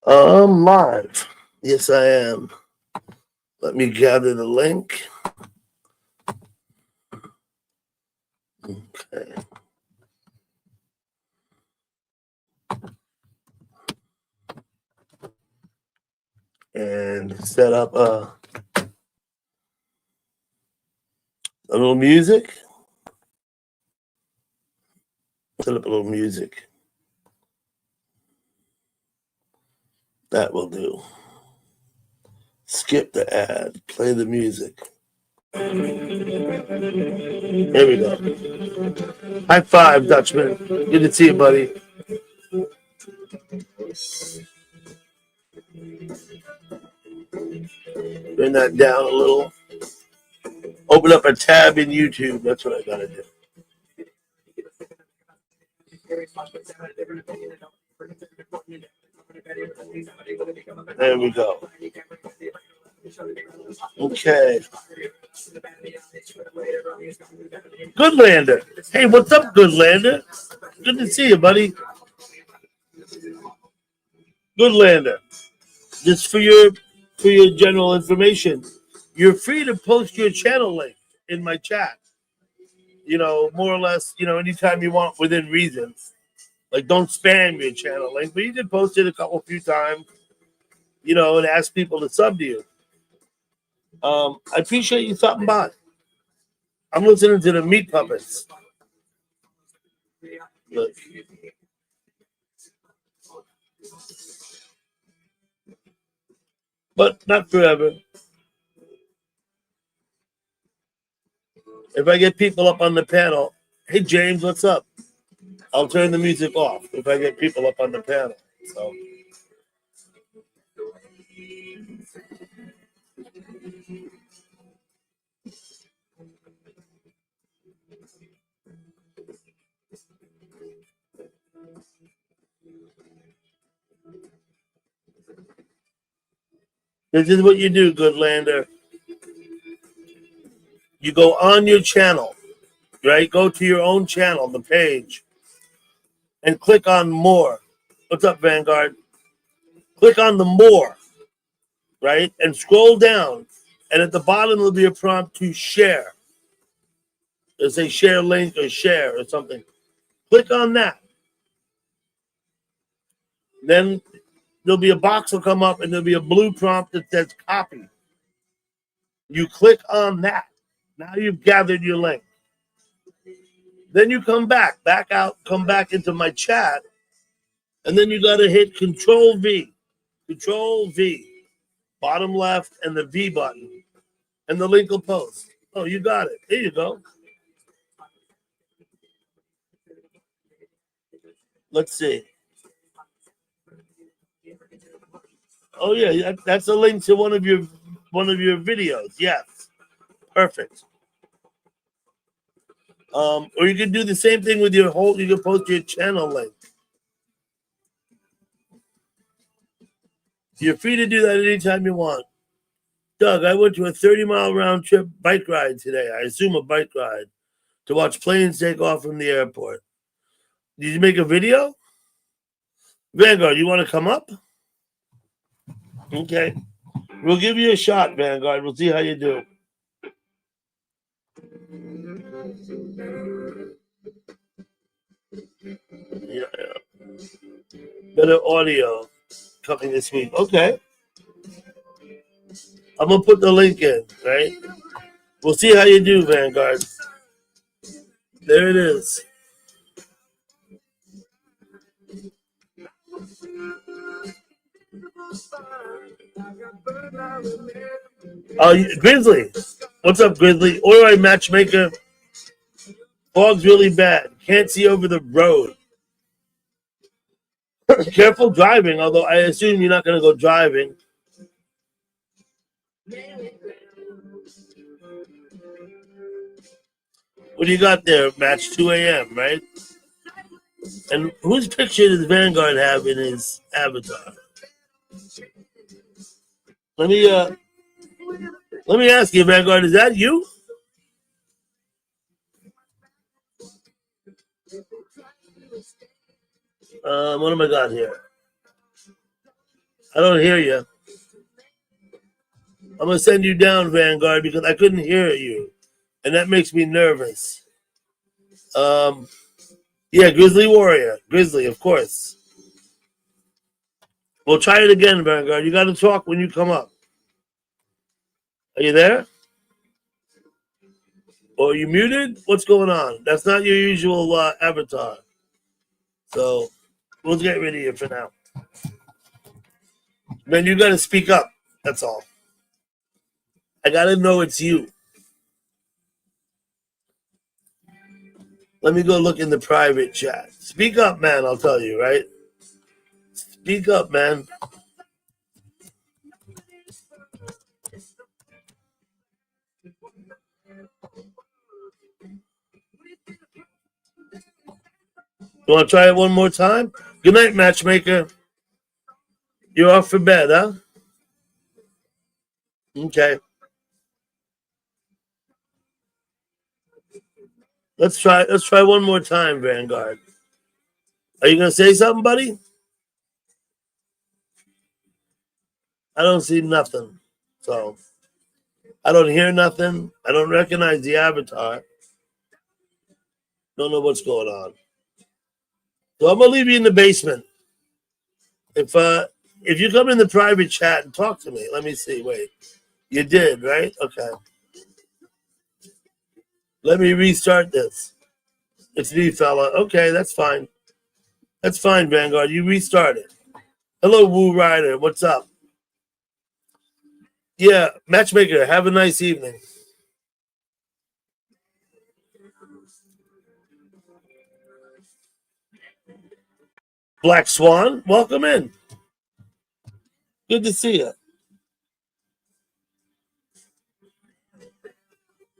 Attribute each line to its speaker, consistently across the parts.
Speaker 1: I'm live. Yes, I am. Let me gather the link. Okay. And set up a little music. Set up a little music. That will do. Skip the ad. Play the music. Here we go. High five, Dutchman. Good to see you, buddy. Bring that down a little. Open up a tab in YouTube. That's what I gotta do. There we go. Okay. Goodlander. Hey, what's up, Goodlander? Good to see you, buddy. Goodlander. Just for your general information, you're free to post your channel link in my chat. More or less, anytime you want within reason. Like, don't spam your channel link, but you can post it a few times, and ask people to sub to you. I appreciate you stopping by. I'm listening to the Meat Puppets. Look. But not forever. If I get people up on the panel, hey, James, what's up? I'll turn the music off if I get people up on the panel. So. This is what you do, Goodlander. You go on your channel, right? Go to your own channel, the page, and click on more. What's up, Vanguard? Click on the more, right? And scroll down. And at the bottom will be a prompt to share. It'll say share link or share or something. Click on that. Then there'll be a box will come up and there'll be a blue prompt that says copy. You click on that. Now you've gathered your link. Then you come back out, come back into my chat, and then you got to hit Control V, bottom left, and the V button, and the link will post. Oh, you got it. There you go. Let's see. Oh yeah, that's a link to one of your videos. Yes, perfect. Or you can do the same thing with your whole. You can post your channel link. You're free to do that anytime you want. Doug, I went to a 30-mile round trip bike ride today. I assume a bike ride to watch planes take off from the airport. Did you make a video? Vanguard, you want to come up? Okay. We'll give you a shot, Vanguard. We'll see how you do. Yeah. Better audio coming this week. Okay. I'm going to put the link in, right? We'll see how you do, Vanguard. There it is. Grizzly. What's up, Grizzly? Alright, matchmaker. Fog's really bad. Can't see over the road. Careful driving, although I assume you're not going to go driving. What do you got there, Match? 2 a.m., right? And whose picture does Vanguard have in his avatar? Let me ask you, Vanguard, is that you? What am I got here? I don't hear you. I'm gonna send you down, Vanguard, because I couldn't hear you, and that makes me nervous. Yeah, Grizzly Warrior, Grizzly, of course. We'll try it again, Vanguard. You got to talk when you come up. Are you there? Or are you muted? What's going on? That's not your usual avatar. So we'll get rid of you for now. Man, you got to speak up. That's all. I got to know it's you. Let me go look in the private chat. Speak up, man, I'll tell you, right? Speak up, man. You want to try it one more time? Good night, matchmaker. You're off for bed, huh? Okay. Let's try one more time, Vanguard. Are you gonna say something, buddy? I don't see nothing. So I don't hear nothing. I don't recognize the avatar. Don't know what's going on. So I'm gonna leave you in the basement. If you come in the private chat and talk to me, let me see. Wait. You did, right? Okay. Let me restart this. It's me, fella. Okay, that's fine. That's fine, Vanguard. You restarted. Hello, Woo Rider. What's up? Yeah, matchmaker. Have a nice evening. Black Swan, welcome in. Good to see you.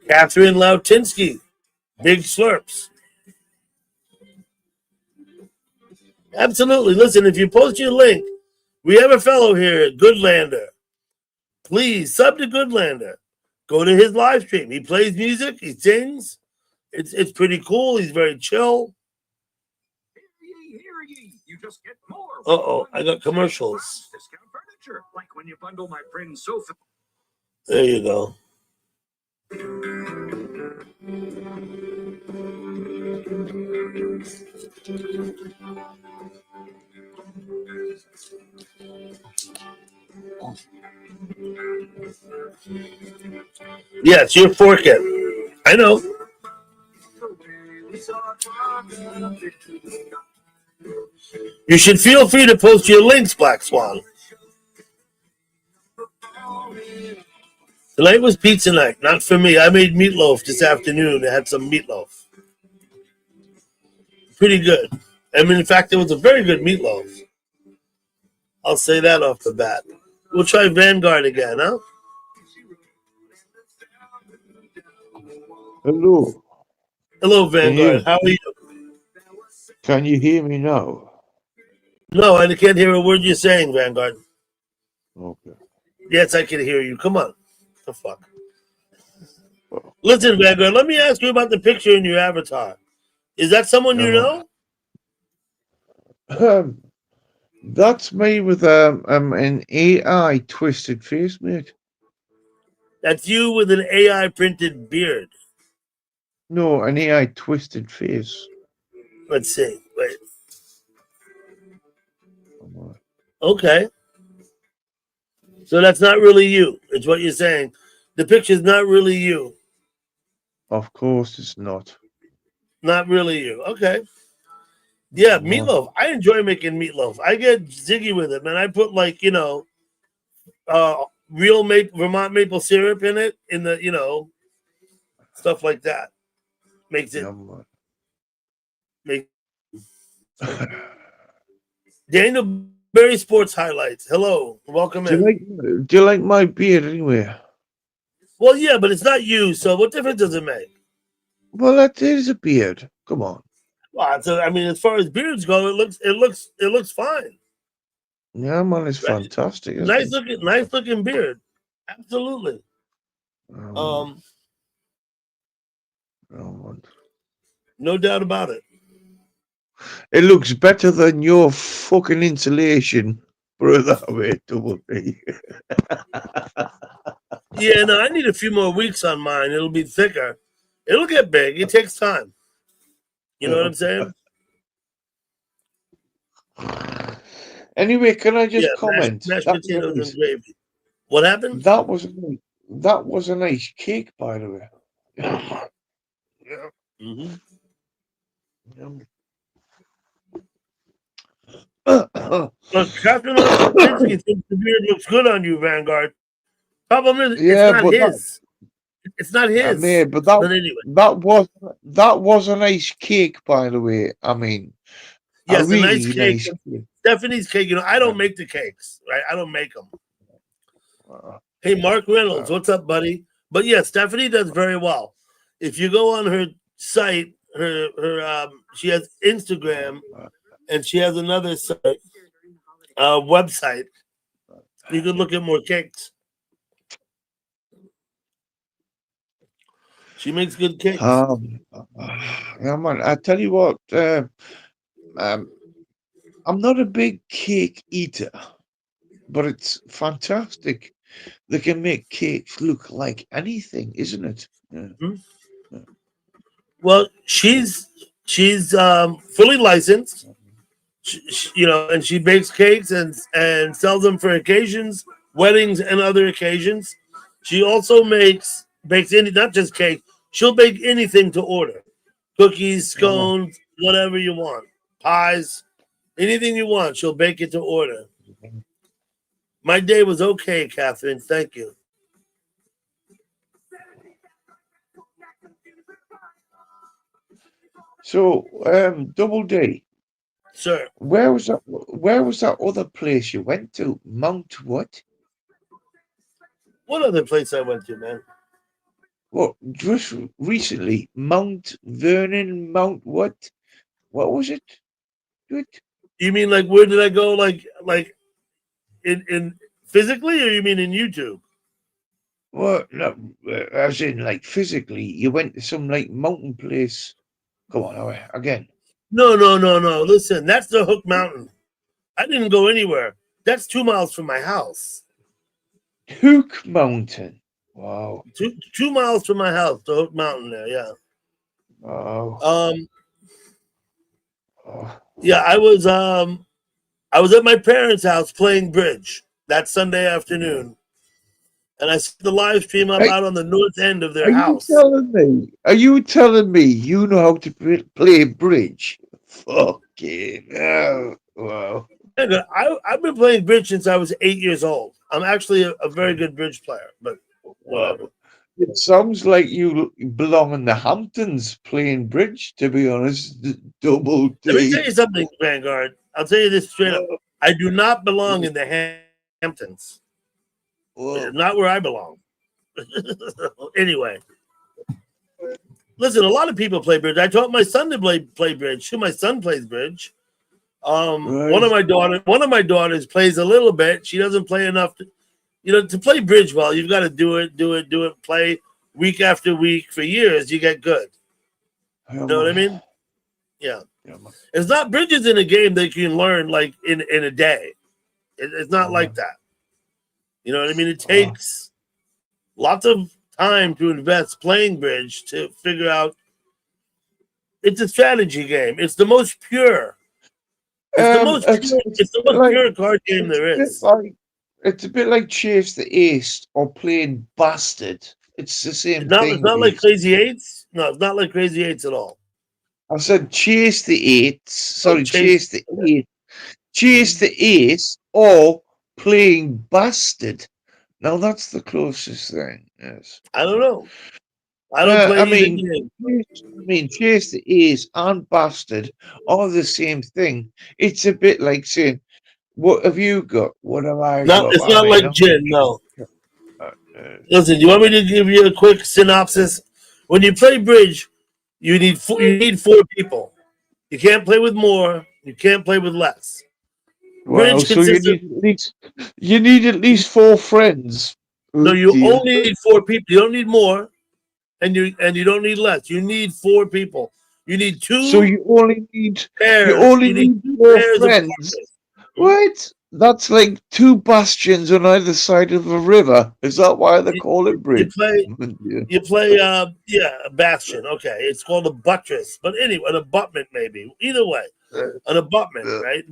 Speaker 1: Catherine Lautinsky, Big Slurps. Absolutely. Listen, if you post your link, we have a fellow here, Goodlander. Please sub to Goodlander. Go to his live stream. He plays music. He sings. It's pretty cool. He's very chill. You just get more. Uh-oh, I got commercials. Discount furniture, like when you bundle my friend's sofa. There you go. Yes, you're forking. I know. You should feel free to post your links, Black Swan. Tonight was pizza night, not for me. I made meatloaf this afternoon. I had some meatloaf. Pretty good. I mean, in fact, it was a very good meatloaf. I'll say that off the bat. We'll try Vanguard again, huh?
Speaker 2: Hello.
Speaker 1: Hello, Vanguard. How are you?
Speaker 2: Can you hear me now?
Speaker 1: No, I can't hear a word you're saying, Vanguard.
Speaker 2: Okay.
Speaker 1: Yes, I can hear you. Come on. What the fuck? Listen, Vanguard, let me ask you about the picture in your avatar. Is that someone you know?
Speaker 2: That's me with an AI twisted face, mate.
Speaker 1: That's you with an AI printed beard.
Speaker 2: No, an AI twisted face.
Speaker 1: Let's see. Wait. Okay. So that's not really you. It's what you're saying. The picture's not really you.
Speaker 2: Of course it's not.
Speaker 1: Not really you. Okay. Yeah, meatloaf. I enjoy making meatloaf. I get ziggy with it, man. I put real Vermont maple syrup in it, in the stuff like that. Makes it. Daniel Berry Sports Highlights. Hello, welcome in.
Speaker 2: Do you like my beard anyway?
Speaker 1: Well, yeah, but it's not you. So what difference does it make?
Speaker 2: Well, that is a beard. Come on.
Speaker 1: Well, so, I mean, as far as beards go, it looks fine.
Speaker 2: Yeah, man, it's fantastic.
Speaker 1: Nice looking beard. Absolutely. No doubt about it.
Speaker 2: It looks better than your fucking insulation Put it that way, Double D.
Speaker 1: Yeah, no, I need a few more weeks on mine. It'll be thicker. It'll get big. It takes time. You know what I'm saying?
Speaker 2: Anyway, can I just
Speaker 1: Yeah,
Speaker 2: comment?
Speaker 1: mashed potatoes and gravy. What happened?
Speaker 2: That was a nice cake, by the way.
Speaker 1: Yeah. Mm-hmm. Look, Captain Ostrowski thinks the beard looks good on you, Vanguard. Problem is,
Speaker 2: Yeah,
Speaker 1: it's not
Speaker 2: but
Speaker 1: his. It's not his.
Speaker 2: mean, but
Speaker 1: anyway.
Speaker 2: that was a nice cake, by the way. I mean,
Speaker 1: Yes,
Speaker 2: a really
Speaker 1: nice cake.
Speaker 2: nice cake.
Speaker 1: Stephanie's cake. You know, I don't make the cakes, right? I don't make them. Hey, Mark Reynolds, what's up, buddy? But yeah, Stephanie does very well. If you go on her site, she has Instagram, and she has another site, website. You can look at more cakes. She makes good cakes.
Speaker 2: Yeah, man. I tell you what, I'm not a big cake eater, but it's fantastic. They can make cakes look like anything, isn't it? Yeah.
Speaker 1: Mm-hmm. Well, she's fully licensed. You know, and she bakes cakes and sells them for occasions, weddings, and other occasions. She also bakes not just cake. She'll bake anything to order: cookies, scones, whatever you want, pies, anything you want. She'll bake it to order. My day was okay, Catherine. Thank you.
Speaker 2: So, Double D,
Speaker 1: sir.
Speaker 2: Where was that other place you went to? Mount what?
Speaker 1: What other place I went to, man?
Speaker 2: Well, just recently, Mount Vernon, Mount what? What was it? What?
Speaker 1: You mean like where did I go? Like in physically, or you mean in YouTube?
Speaker 2: Well, no, as in like physically, you went to some like mountain place. Come on, again.
Speaker 1: No. Listen, that's the Hook Mountain. I didn't go anywhere. That's 2 miles from my house.
Speaker 2: Hook Mountain. Wow.
Speaker 1: 2 miles from my house, the Hook Mountain there, yeah.
Speaker 2: Oh.
Speaker 1: Yeah, I was at my parents' house playing bridge that Sunday afternoon. And I set the live stream up out on the north end of their house.
Speaker 2: Are you telling me you know how to play bridge? Fucking hell. Wow.
Speaker 1: I've been playing bridge since I was 8 years old. I'm actually a very good bridge player, but whatever.
Speaker 2: It sounds like you belong in the Hamptons playing bridge, to be honest. Double D.
Speaker 1: Let me tell you something, Vanguard. I'll tell you this straight up. I do not belong in the Hamptons. It's not where I belong. Anyway. Listen, a lot of people play bridge. I taught my son to play bridge. Too. My son plays bridge. Right. One of my daughters plays a little bit. She doesn't play enough to play bridge well. You've got to do it, play week after week for years. You get good. You know what I mean? Yeah. It's not bridges in a game that you can learn like in a day. It's not like that. You know what I mean? It takes lots of time to invest playing bridge to figure out. It's a strategy game. It's the most pure. It's the most pure card game there is.
Speaker 2: It's a bit like Chase the Ace or playing Bastard. It's the same thing.
Speaker 1: It's not like Crazy Eights. No, it's not like Crazy Eights at all.
Speaker 2: I said Chase the Eights. Sorry, Chase the Ace. Chase the Ace or playing Bastard. Now that's the closest thing. Yes.
Speaker 1: I don't know. I don't play.
Speaker 2: I mean, Chase the Ace and Bastard are the same thing. It's a bit like saying, "What have you got? What have I got?"
Speaker 1: It's not like gin. No. Listen, you want me to give you a quick synopsis? When you play bridge, you need 4 people. You can't play with more. You can't play with less.
Speaker 2: Well, so you need at least 4 friends.
Speaker 1: No, you only need 4 people. You don't need more, and you don't need less. You need 4 people. You need 2.
Speaker 2: So you only need
Speaker 1: pairs.
Speaker 2: 4 friends. What? That's like two bastions on either side of a river. Is that why they
Speaker 1: You,
Speaker 2: call it
Speaker 1: you
Speaker 2: bridge?
Speaker 1: play
Speaker 2: Yeah.
Speaker 1: you play yeah, a bastion. Okay, it's called a buttress, but anyway, an abutment maybe. Either way, an abutment,
Speaker 2: Yeah.
Speaker 1: right?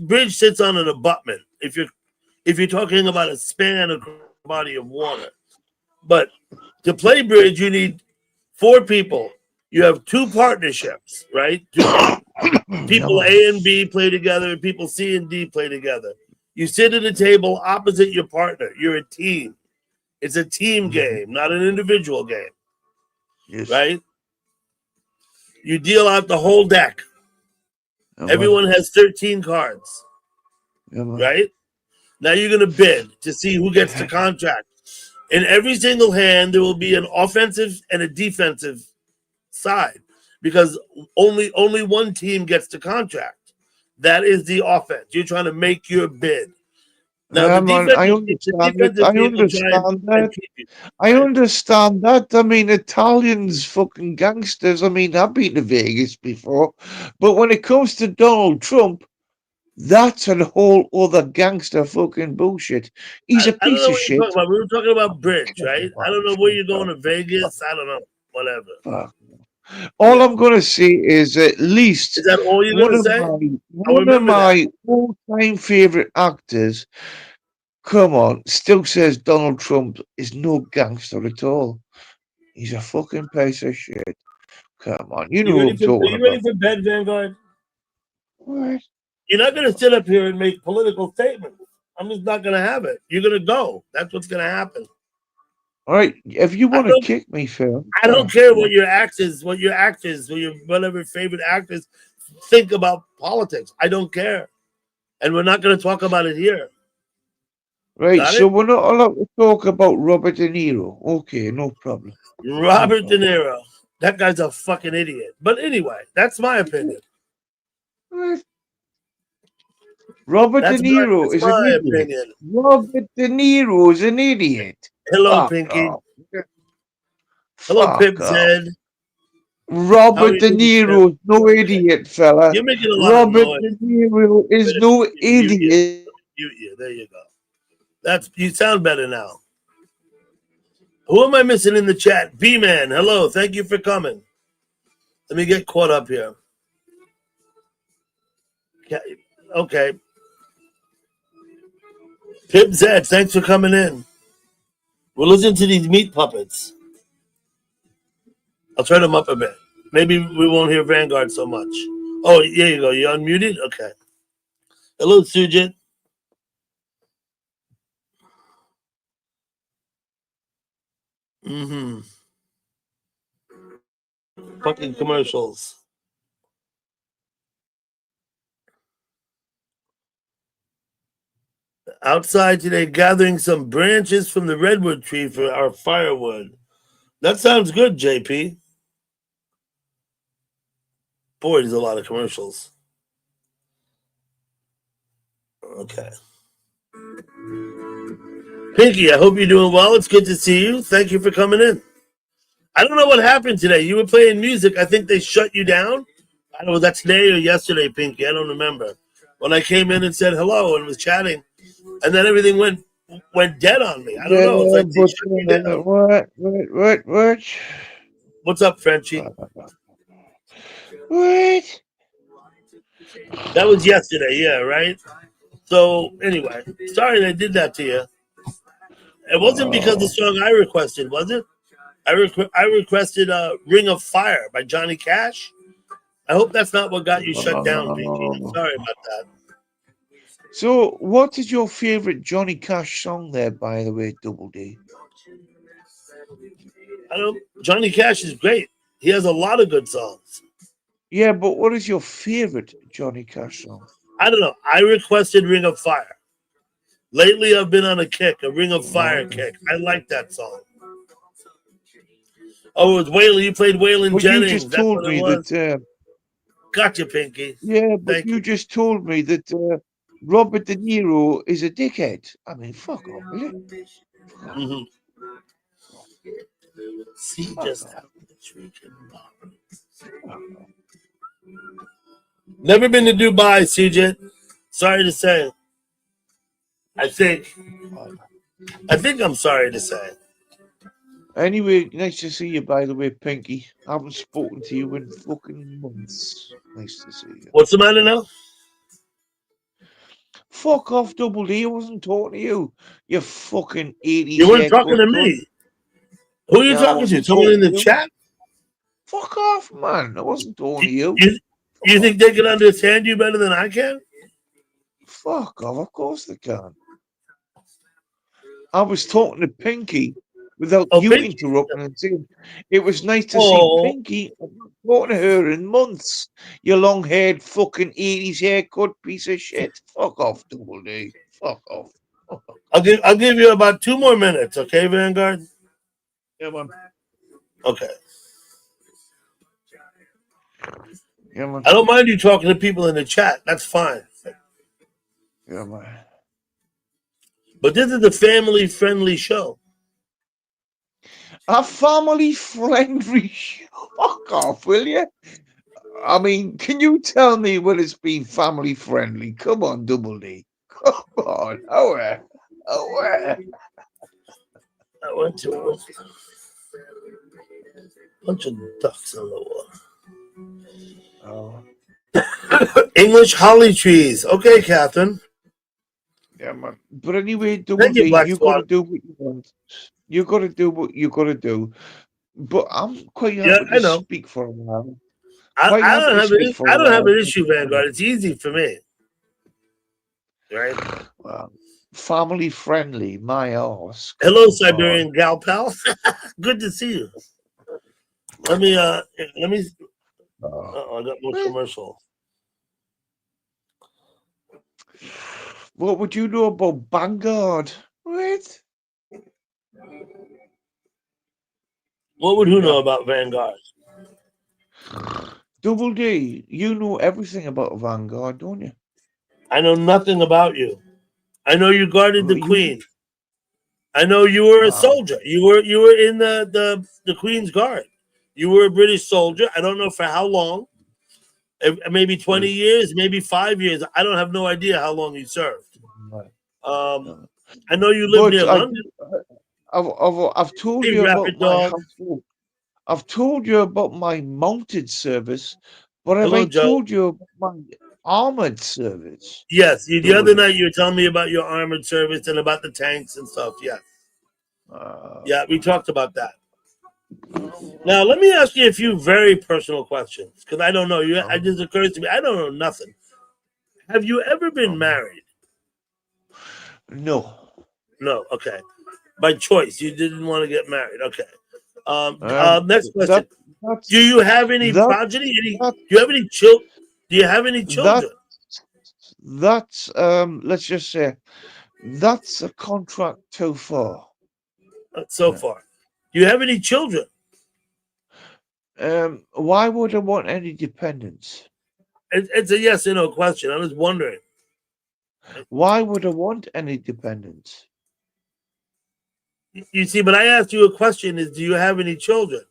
Speaker 1: Bridge sits on an abutment. If you're talking about a span of body of water, but to play bridge, you need four people. You have two partnerships, right?
Speaker 2: Yeah,
Speaker 1: People
Speaker 2: man.
Speaker 1: A and B play together, and people C and D play together. You sit at a table opposite your partner. You're a team. It's a team
Speaker 2: Mhm.
Speaker 1: game, not an individual game,
Speaker 2: Yes.
Speaker 1: right? You deal out the whole deck.
Speaker 2: Yeah, man.
Speaker 1: Everyone has 13 cards,
Speaker 2: Yeah, man.
Speaker 1: right? Now you're going to bid to see who gets the contract. In every single hand, there will be an offensive and a defensive side because only one team gets the contract. That is the offense. You're trying to make your bid. Now
Speaker 2: Yeah, man.
Speaker 1: the defensive
Speaker 2: I
Speaker 1: team will try
Speaker 2: understand
Speaker 1: and
Speaker 2: that.
Speaker 1: keep you,
Speaker 2: I
Speaker 1: right?
Speaker 2: understand that. I mean, Italians, fucking gangsters. I mean, I've been to Vegas before, but when it comes to Donald Trump, that's a whole other gangster fucking bullshit. He's a
Speaker 1: I don't
Speaker 2: piece
Speaker 1: know
Speaker 2: of
Speaker 1: what you're talking
Speaker 2: shit.
Speaker 1: about. We were talking
Speaker 2: Oh,
Speaker 1: about bridge,
Speaker 2: fuck
Speaker 1: right?
Speaker 2: him,
Speaker 1: I
Speaker 2: man.
Speaker 1: don't know where
Speaker 2: Fuck,
Speaker 1: you're going
Speaker 2: fuck,
Speaker 1: to
Speaker 2: fuck,
Speaker 1: Vegas. I don't know. Whatever.
Speaker 2: fuck. All
Speaker 1: Yeah.
Speaker 2: I'm gonna say is at least
Speaker 1: Is that all you're
Speaker 2: one
Speaker 1: gonna
Speaker 2: of
Speaker 1: say?
Speaker 2: my
Speaker 1: I'll
Speaker 2: one of
Speaker 1: remember that.
Speaker 2: my all-time favorite actors, come on, still says Donald Trump is no gangster at all. He's a fucking piece of shit. Come on, you know
Speaker 1: You
Speaker 2: who
Speaker 1: ready
Speaker 2: I'm
Speaker 1: for? Are
Speaker 2: talking
Speaker 1: you ready
Speaker 2: about.
Speaker 1: for bed, Vanguard?
Speaker 2: What?
Speaker 1: You're not gonna sit up here and make political statements. I'm just not gonna have it. You're gonna go. That's what's gonna happen.
Speaker 2: All right, if you
Speaker 1: I
Speaker 2: want to
Speaker 1: don't.
Speaker 2: kick me, Phil,
Speaker 1: I don't care
Speaker 2: come on.
Speaker 1: what your actors, what your whatever favorite actors think about politics. I don't care, and we're not gonna talk about it here.
Speaker 2: Right,
Speaker 1: Got
Speaker 2: so
Speaker 1: it?
Speaker 2: we're not allowed to talk about Robert De Niro. Okay, no problem. No
Speaker 1: Robert De
Speaker 2: problem.
Speaker 1: Niro. That guy's a fucking idiot. But anyway, that's my opinion.
Speaker 2: What? Robert De Niro
Speaker 1: That's
Speaker 2: is an
Speaker 1: my
Speaker 2: idiot.
Speaker 1: opinion.
Speaker 2: Robert De Niro is an idiot.
Speaker 1: Hello,
Speaker 2: Fuck
Speaker 1: Pinky.
Speaker 2: off.
Speaker 1: Hello,
Speaker 2: Fuck
Speaker 1: Pip
Speaker 2: off.
Speaker 1: Zed. How are
Speaker 2: Robert
Speaker 1: you
Speaker 2: De
Speaker 1: doing, Pip?
Speaker 2: Niro is no
Speaker 1: Okay.
Speaker 2: idiot, fella.
Speaker 1: You're making a lot of
Speaker 2: Robert
Speaker 1: noise.
Speaker 2: De Niro is
Speaker 1: Wait a
Speaker 2: no
Speaker 1: minute. Let me mute you.
Speaker 2: idiot.
Speaker 1: Let me mute you. There you go. That's you sound better now. Who am I missing in the chat? B Man. Hello. Thank you for coming. Let me get caught up here. Okay. Pip Zed, thanks for coming in. We'll listen to these meat puppets. I'll turn them up a bit. Maybe we won't hear Vanguard so much. Oh, there you go. You unmuted? Okay. Hello, Sujit. Mm-hmm. Fucking commercials. Outside today, gathering some branches from the redwood tree for our firewood. That sounds good, JP. Boy, there's a lot of commercials. Okay. Pinky, I hope you're doing well. It's good to see you. Thank you for coming in. I don't know what happened today. You were playing music. I think they shut you down. I don't know, was that today or yesterday, Pinky? I don't remember. When I came in and said hello and was chatting, and then everything went dead on me. I don't know. It's
Speaker 2: Yeah,
Speaker 1: like they
Speaker 2: but
Speaker 1: shut you down.
Speaker 2: what?
Speaker 1: What's up, Frenchie?
Speaker 2: What?
Speaker 1: That was yesterday, yeah, right? So anyway, sorry they did that to you. It wasn't because the
Speaker 2: Oh,
Speaker 1: song I requested, was it? I requested "Ring of Fire" by Johnny Cash. I hope that's not what got you shut down, Pinky.
Speaker 2: oh.
Speaker 1: Sorry about that.
Speaker 2: So, what is your favorite Johnny Cash song there, by the way, Double D?
Speaker 1: I don't. Johnny Cash is great. He has a lot of good songs.
Speaker 2: Yeah, but what is your favorite Johnny Cash song?
Speaker 1: I don't know. I requested "Ring of Fire." Lately, I've been on a kick, a Ring of Fire
Speaker 2: Oh.
Speaker 1: kick. I like that song. Oh, it was Waylon. You played Waylon
Speaker 2: But you
Speaker 1: Jennings.
Speaker 2: just
Speaker 1: That's
Speaker 2: told
Speaker 1: what it
Speaker 2: me that,
Speaker 1: was. Gotcha, Pinky.
Speaker 2: yeah, but
Speaker 1: Thank
Speaker 2: you
Speaker 1: you.
Speaker 2: just told me that Robert De Niro is a dickhead. I mean, fuck off, will you? Fuck off.
Speaker 1: Mm-hmm. See
Speaker 2: Fuck
Speaker 1: just
Speaker 2: off.
Speaker 1: how the tree can borrow.
Speaker 2: Fuck off.
Speaker 1: Never been to Dubai, CJ. Sorry to say. I think I'm sorry to say.
Speaker 2: Anyway, nice to see you, by the way, Pinky. I haven't spoken to you in fucking months. Nice to see you.
Speaker 1: What's the matter now?
Speaker 2: Fuck off, Double D. I wasn't talking to you. You fucking 80s
Speaker 1: You weren't talking
Speaker 2: haircut
Speaker 1: to
Speaker 2: cunt.
Speaker 1: me. Who are you
Speaker 2: Yeah, I
Speaker 1: talking to?
Speaker 2: wasn't
Speaker 1: Someone in
Speaker 2: talking
Speaker 1: the
Speaker 2: to you.
Speaker 1: chat?
Speaker 2: Fuck off, man. I wasn't talking to you.
Speaker 1: You think they can understand you better than I can?
Speaker 2: Fuck off. Of course they can. I was talking to Pinky without
Speaker 1: Oh,
Speaker 2: you
Speaker 1: Pinky.
Speaker 2: interrupting and saying it was nice to see
Speaker 1: Oh,
Speaker 2: Pinky. I'm not talking to her in months. You long-haired fucking 80s haircut piece of shit. Fuck off, Double D. Fuck off.
Speaker 1: I'll give you about 2 more minutes, okay, Vanguard?
Speaker 2: Yeah, man.
Speaker 1: Okay.
Speaker 2: Yeah, man.
Speaker 1: I don't mind you talking to people in the chat. That's fine.
Speaker 2: Yeah, man.
Speaker 1: But this is a family-friendly show.
Speaker 2: A family-friendly show. Fuck off, will you? I mean, can you tell me when it's been family-friendly? Come on, Double D. Come on. Where?
Speaker 1: I went to a bunch of ducks on the wall.
Speaker 2: Oh.
Speaker 1: English holly trees. Okay, Catherine.
Speaker 2: Yeah, man. But anyway, Double
Speaker 1: Thank you,
Speaker 2: D,
Speaker 1: Black
Speaker 2: you got to
Speaker 1: Swan.
Speaker 2: do what you want. You got to do what you got to do. But I'm quite
Speaker 1: Yeah,
Speaker 2: happy
Speaker 1: I
Speaker 2: to
Speaker 1: know.
Speaker 2: speak for a while.
Speaker 1: I
Speaker 2: Quite happy
Speaker 1: don't
Speaker 2: to
Speaker 1: have
Speaker 2: speak
Speaker 1: an
Speaker 2: for
Speaker 1: I
Speaker 2: a
Speaker 1: don't have
Speaker 2: while.
Speaker 1: an issue, Vanguard. It's easy for me. Right?
Speaker 2: Well, family friendly, my arse.
Speaker 1: Hello,
Speaker 2: Come on.
Speaker 1: Siberian gal pal. Good to see you. Let me
Speaker 2: Oh.
Speaker 1: I got more commercial.
Speaker 2: What would you know about Vanguard? What?
Speaker 1: What would who know about Vanguard?
Speaker 2: Double D, you know everything about Vanguard, don't you?
Speaker 1: I know nothing about you. I know you guarded the
Speaker 2: You-
Speaker 1: Queen. I know you were a
Speaker 2: Wow.
Speaker 1: soldier. You were in the Queen's Guard. You were a British soldier. I don't know for how long. Maybe 20 years, maybe 5 years. I don't have no idea how long you served. I know you live near London.
Speaker 2: I've told
Speaker 1: Hey,
Speaker 2: you about
Speaker 1: Rapid
Speaker 2: my
Speaker 1: Dog.
Speaker 2: household. I've told you about my mounted service, but have
Speaker 1: Hello,
Speaker 2: I
Speaker 1: Joe.
Speaker 2: told you about my armored service?
Speaker 1: Yes, the other night you were telling me about your armored service and about the tanks and stuff. Yeah, yeah, we talked about that. Now let me ask you a few very personal questions because I don't know you. It just occurs to me I don't know nothing. Have you ever been married?
Speaker 2: No.
Speaker 1: No. Okay. By choice, you didn't want to get married. Okay. Next question. Do you have any progeny? Do you have any children? Do you have any children?
Speaker 2: That's let's just say that's a contract too far.
Speaker 1: So far. Do you have any children?
Speaker 2: Why would I want any dependents?
Speaker 1: It's a yes or no question. I was wondering.
Speaker 2: Why would I want any dependents?
Speaker 1: You see, but I asked you a question: is do you have any children?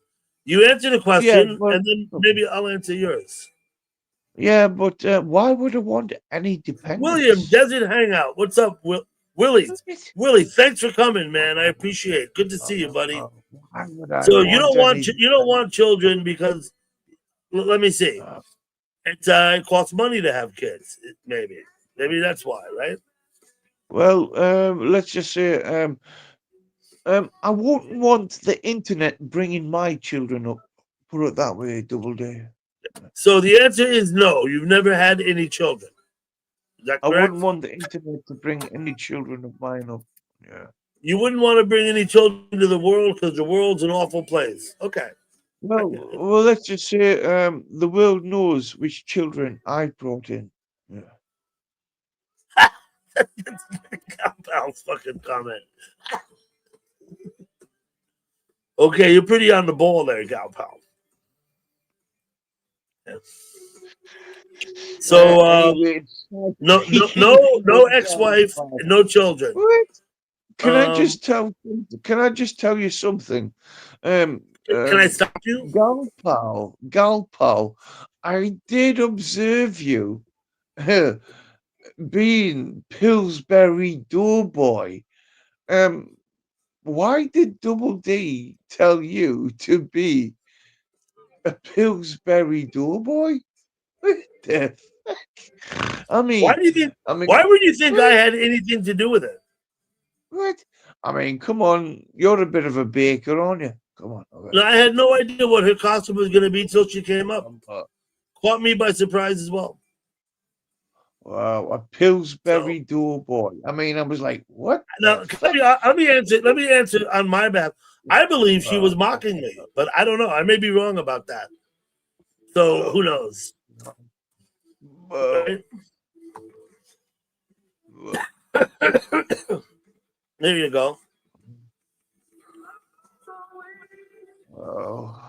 Speaker 1: You answer the question, and then maybe I'll answer yours.
Speaker 2: Yeah, but why would I want any dependents?
Speaker 1: William, Desert Hangout. What's up, Willie? Willie, thanks for coming, man. I appreciate it. Good to see you, buddy. So you don't want children because let me see. It costs money to have kids. Maybe that's why, right?
Speaker 2: Well, let's just say I wouldn't want the internet bringing my children up. Put it that way, Double D.
Speaker 1: So the answer is no. You've never had any children. Is that correct?
Speaker 2: I wouldn't want the internet to bring any children of mine up. Yeah.
Speaker 1: You wouldn't want to bring any children to the world because the world's an awful place. Okay.
Speaker 2: Well, let's just say the world knows which children I brought in. Yeah.
Speaker 1: Galpal's fucking comment. Okay, you're pretty on the ball there, Galpal. Yeah. So
Speaker 2: anyway,
Speaker 1: no ex-wife, no children.
Speaker 2: What? Can I just tell you something?
Speaker 1: Can I stop you?
Speaker 2: Galpal, I did observe you being Pillsbury Doughboy, why did Double D tell you to be a Pillsbury Doughboy? What the fuck? I
Speaker 1: Why
Speaker 2: mean,
Speaker 1: do you think?
Speaker 2: I mean,
Speaker 1: Why would you think I
Speaker 2: what?
Speaker 1: had anything to do with it?
Speaker 2: What? I mean, come on, you're a bit of a baker, aren't you? Come on, all
Speaker 1: No,
Speaker 2: right.
Speaker 1: I had no idea what her costume was going to be till she came up.
Speaker 2: Uh,
Speaker 1: Caught me by surprise as well.
Speaker 2: wow, a
Speaker 1: So
Speaker 2: Pillsbury Doughboy. I mean, I was like, what
Speaker 1: now
Speaker 2: the fuck?
Speaker 1: let me answer. Let me answer on my behalf. I believe she was mocking
Speaker 2: Okay.
Speaker 1: me, but I don't know. I may be wrong about that. So
Speaker 2: Oh,
Speaker 1: who knows?
Speaker 2: oh,
Speaker 1: Right? There you go.
Speaker 2: oh.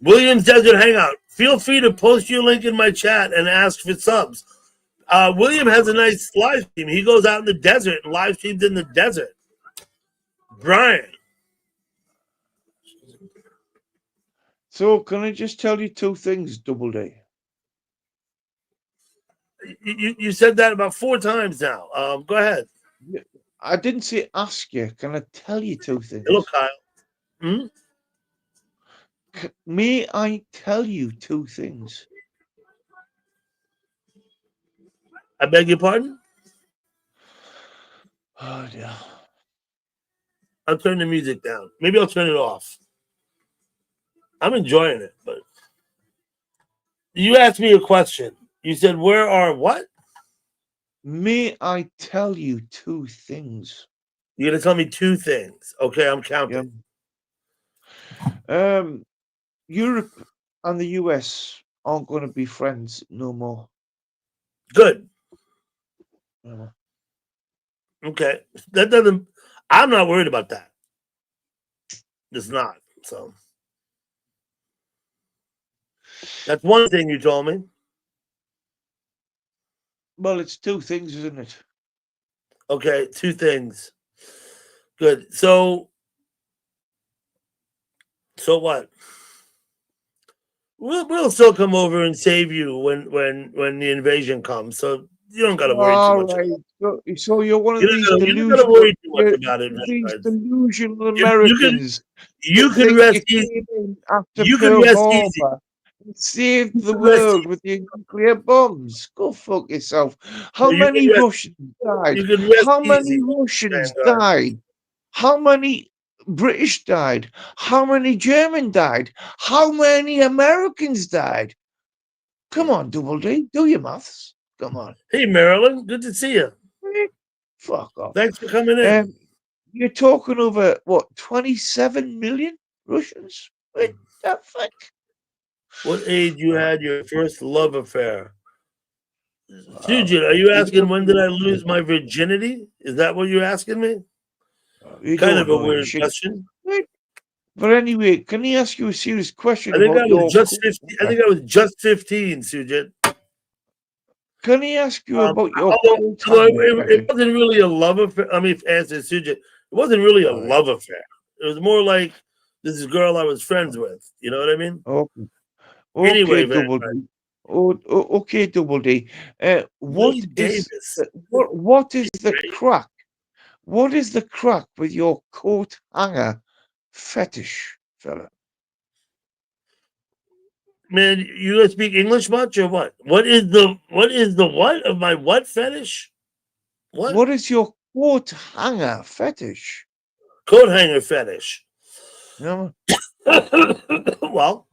Speaker 1: Williams Desert Hangout. Feel free to post your link in my chat and ask for subs. William has a nice live stream. He goes out in the desert and live streams in the desert. Brian,
Speaker 2: So, can I just tell you two things, Double D?
Speaker 1: you said that about 4 times now. Go ahead.
Speaker 2: Yeah, I didn't say ask you. Can I tell you two
Speaker 1: Hello,
Speaker 2: things?
Speaker 1: Kyle. Hmm?
Speaker 2: May I tell you two things?
Speaker 1: I beg your pardon?
Speaker 2: Oh, dear.
Speaker 1: I'll turn the music down. Maybe I'll turn it off. I'm enjoying it, but you asked me a question. You said, where are what?
Speaker 2: May I tell you two things?
Speaker 1: You're going to tell me 2 things. Okay, I'm
Speaker 2: Yeah.
Speaker 1: counting.
Speaker 2: Europe and the US aren't going to be friends no more.
Speaker 1: Good.
Speaker 2: Uh,
Speaker 1: Okay. That doesn't, I'm not worried about that. It's not. So that's one thing you told me.
Speaker 2: Well, it's two things, isn't it?
Speaker 1: Okay, 2 things. Good. So what? We'll still come over and save you when the invasion comes. So you don't got to worry too
Speaker 2: All
Speaker 1: much.
Speaker 2: right. So you're one
Speaker 1: You
Speaker 2: of
Speaker 1: don't
Speaker 2: these
Speaker 1: gotta, you don't got to
Speaker 2: delusional,
Speaker 1: worry too much about it,
Speaker 2: these
Speaker 1: Red.
Speaker 2: delusional
Speaker 1: You can
Speaker 2: Americans that
Speaker 1: you can
Speaker 2: think you
Speaker 1: rest easy.
Speaker 2: came in after
Speaker 1: You can
Speaker 2: Pearl
Speaker 1: rest easy.
Speaker 2: Harbor and saved
Speaker 1: You
Speaker 2: the
Speaker 1: can rest
Speaker 2: world with your nuclear bombs. Go fuck yourself. How
Speaker 1: you
Speaker 2: many
Speaker 1: can rest
Speaker 2: Russians died?
Speaker 1: you can rest
Speaker 2: How many
Speaker 1: easy,
Speaker 2: Russians
Speaker 1: Vanguard.
Speaker 2: died? How many British died? How many German died? How many Americans died? Come on, Double D, do your maths. Come on.
Speaker 1: Hey Marilyn, good to see you.
Speaker 2: Fuck off.
Speaker 1: Thanks for coming in.
Speaker 2: Um, you're talking over what 27 million Russians? What the fuck?
Speaker 1: What age you
Speaker 2: Oh,
Speaker 1: had your first love affair?
Speaker 2: wow.
Speaker 1: Sujit, are you
Speaker 2: You
Speaker 1: asking
Speaker 2: don't
Speaker 1: when did
Speaker 2: know.
Speaker 1: I lose my virginity? Is that what you're asking me?
Speaker 2: You
Speaker 1: Kind
Speaker 2: don't
Speaker 1: of a
Speaker 2: know your
Speaker 1: weird
Speaker 2: shit.
Speaker 1: question.
Speaker 2: Right. But anyway, can I ask you a serious question
Speaker 1: I think
Speaker 2: about
Speaker 1: I was
Speaker 2: your
Speaker 1: just
Speaker 2: coat
Speaker 1: 15. I
Speaker 2: hanger?
Speaker 1: think I was just 15, Sujit.
Speaker 2: Can I ask you about your
Speaker 1: Although,
Speaker 2: coat
Speaker 1: although
Speaker 2: hanger
Speaker 1: it
Speaker 2: fetish?
Speaker 1: wasn't really a love affair. I mean, answer Sujit. It wasn't really a
Speaker 2: All right.
Speaker 1: love affair. It was more like this is a girl I was friends with. You know what I mean?
Speaker 2: Okay. Okay,
Speaker 1: Anyway,
Speaker 2: Double D. Okay, Double D.
Speaker 1: Willie Davis.
Speaker 2: What is the
Speaker 1: Right?
Speaker 2: crack? What is the crack with your coat hanger fetish, fella?
Speaker 1: Man, you guys speak English much or what? What is the what of my what fetish? What
Speaker 2: What is your coat hanger fetish?
Speaker 1: coat hanger fetish?
Speaker 2: You know,
Speaker 1: Well,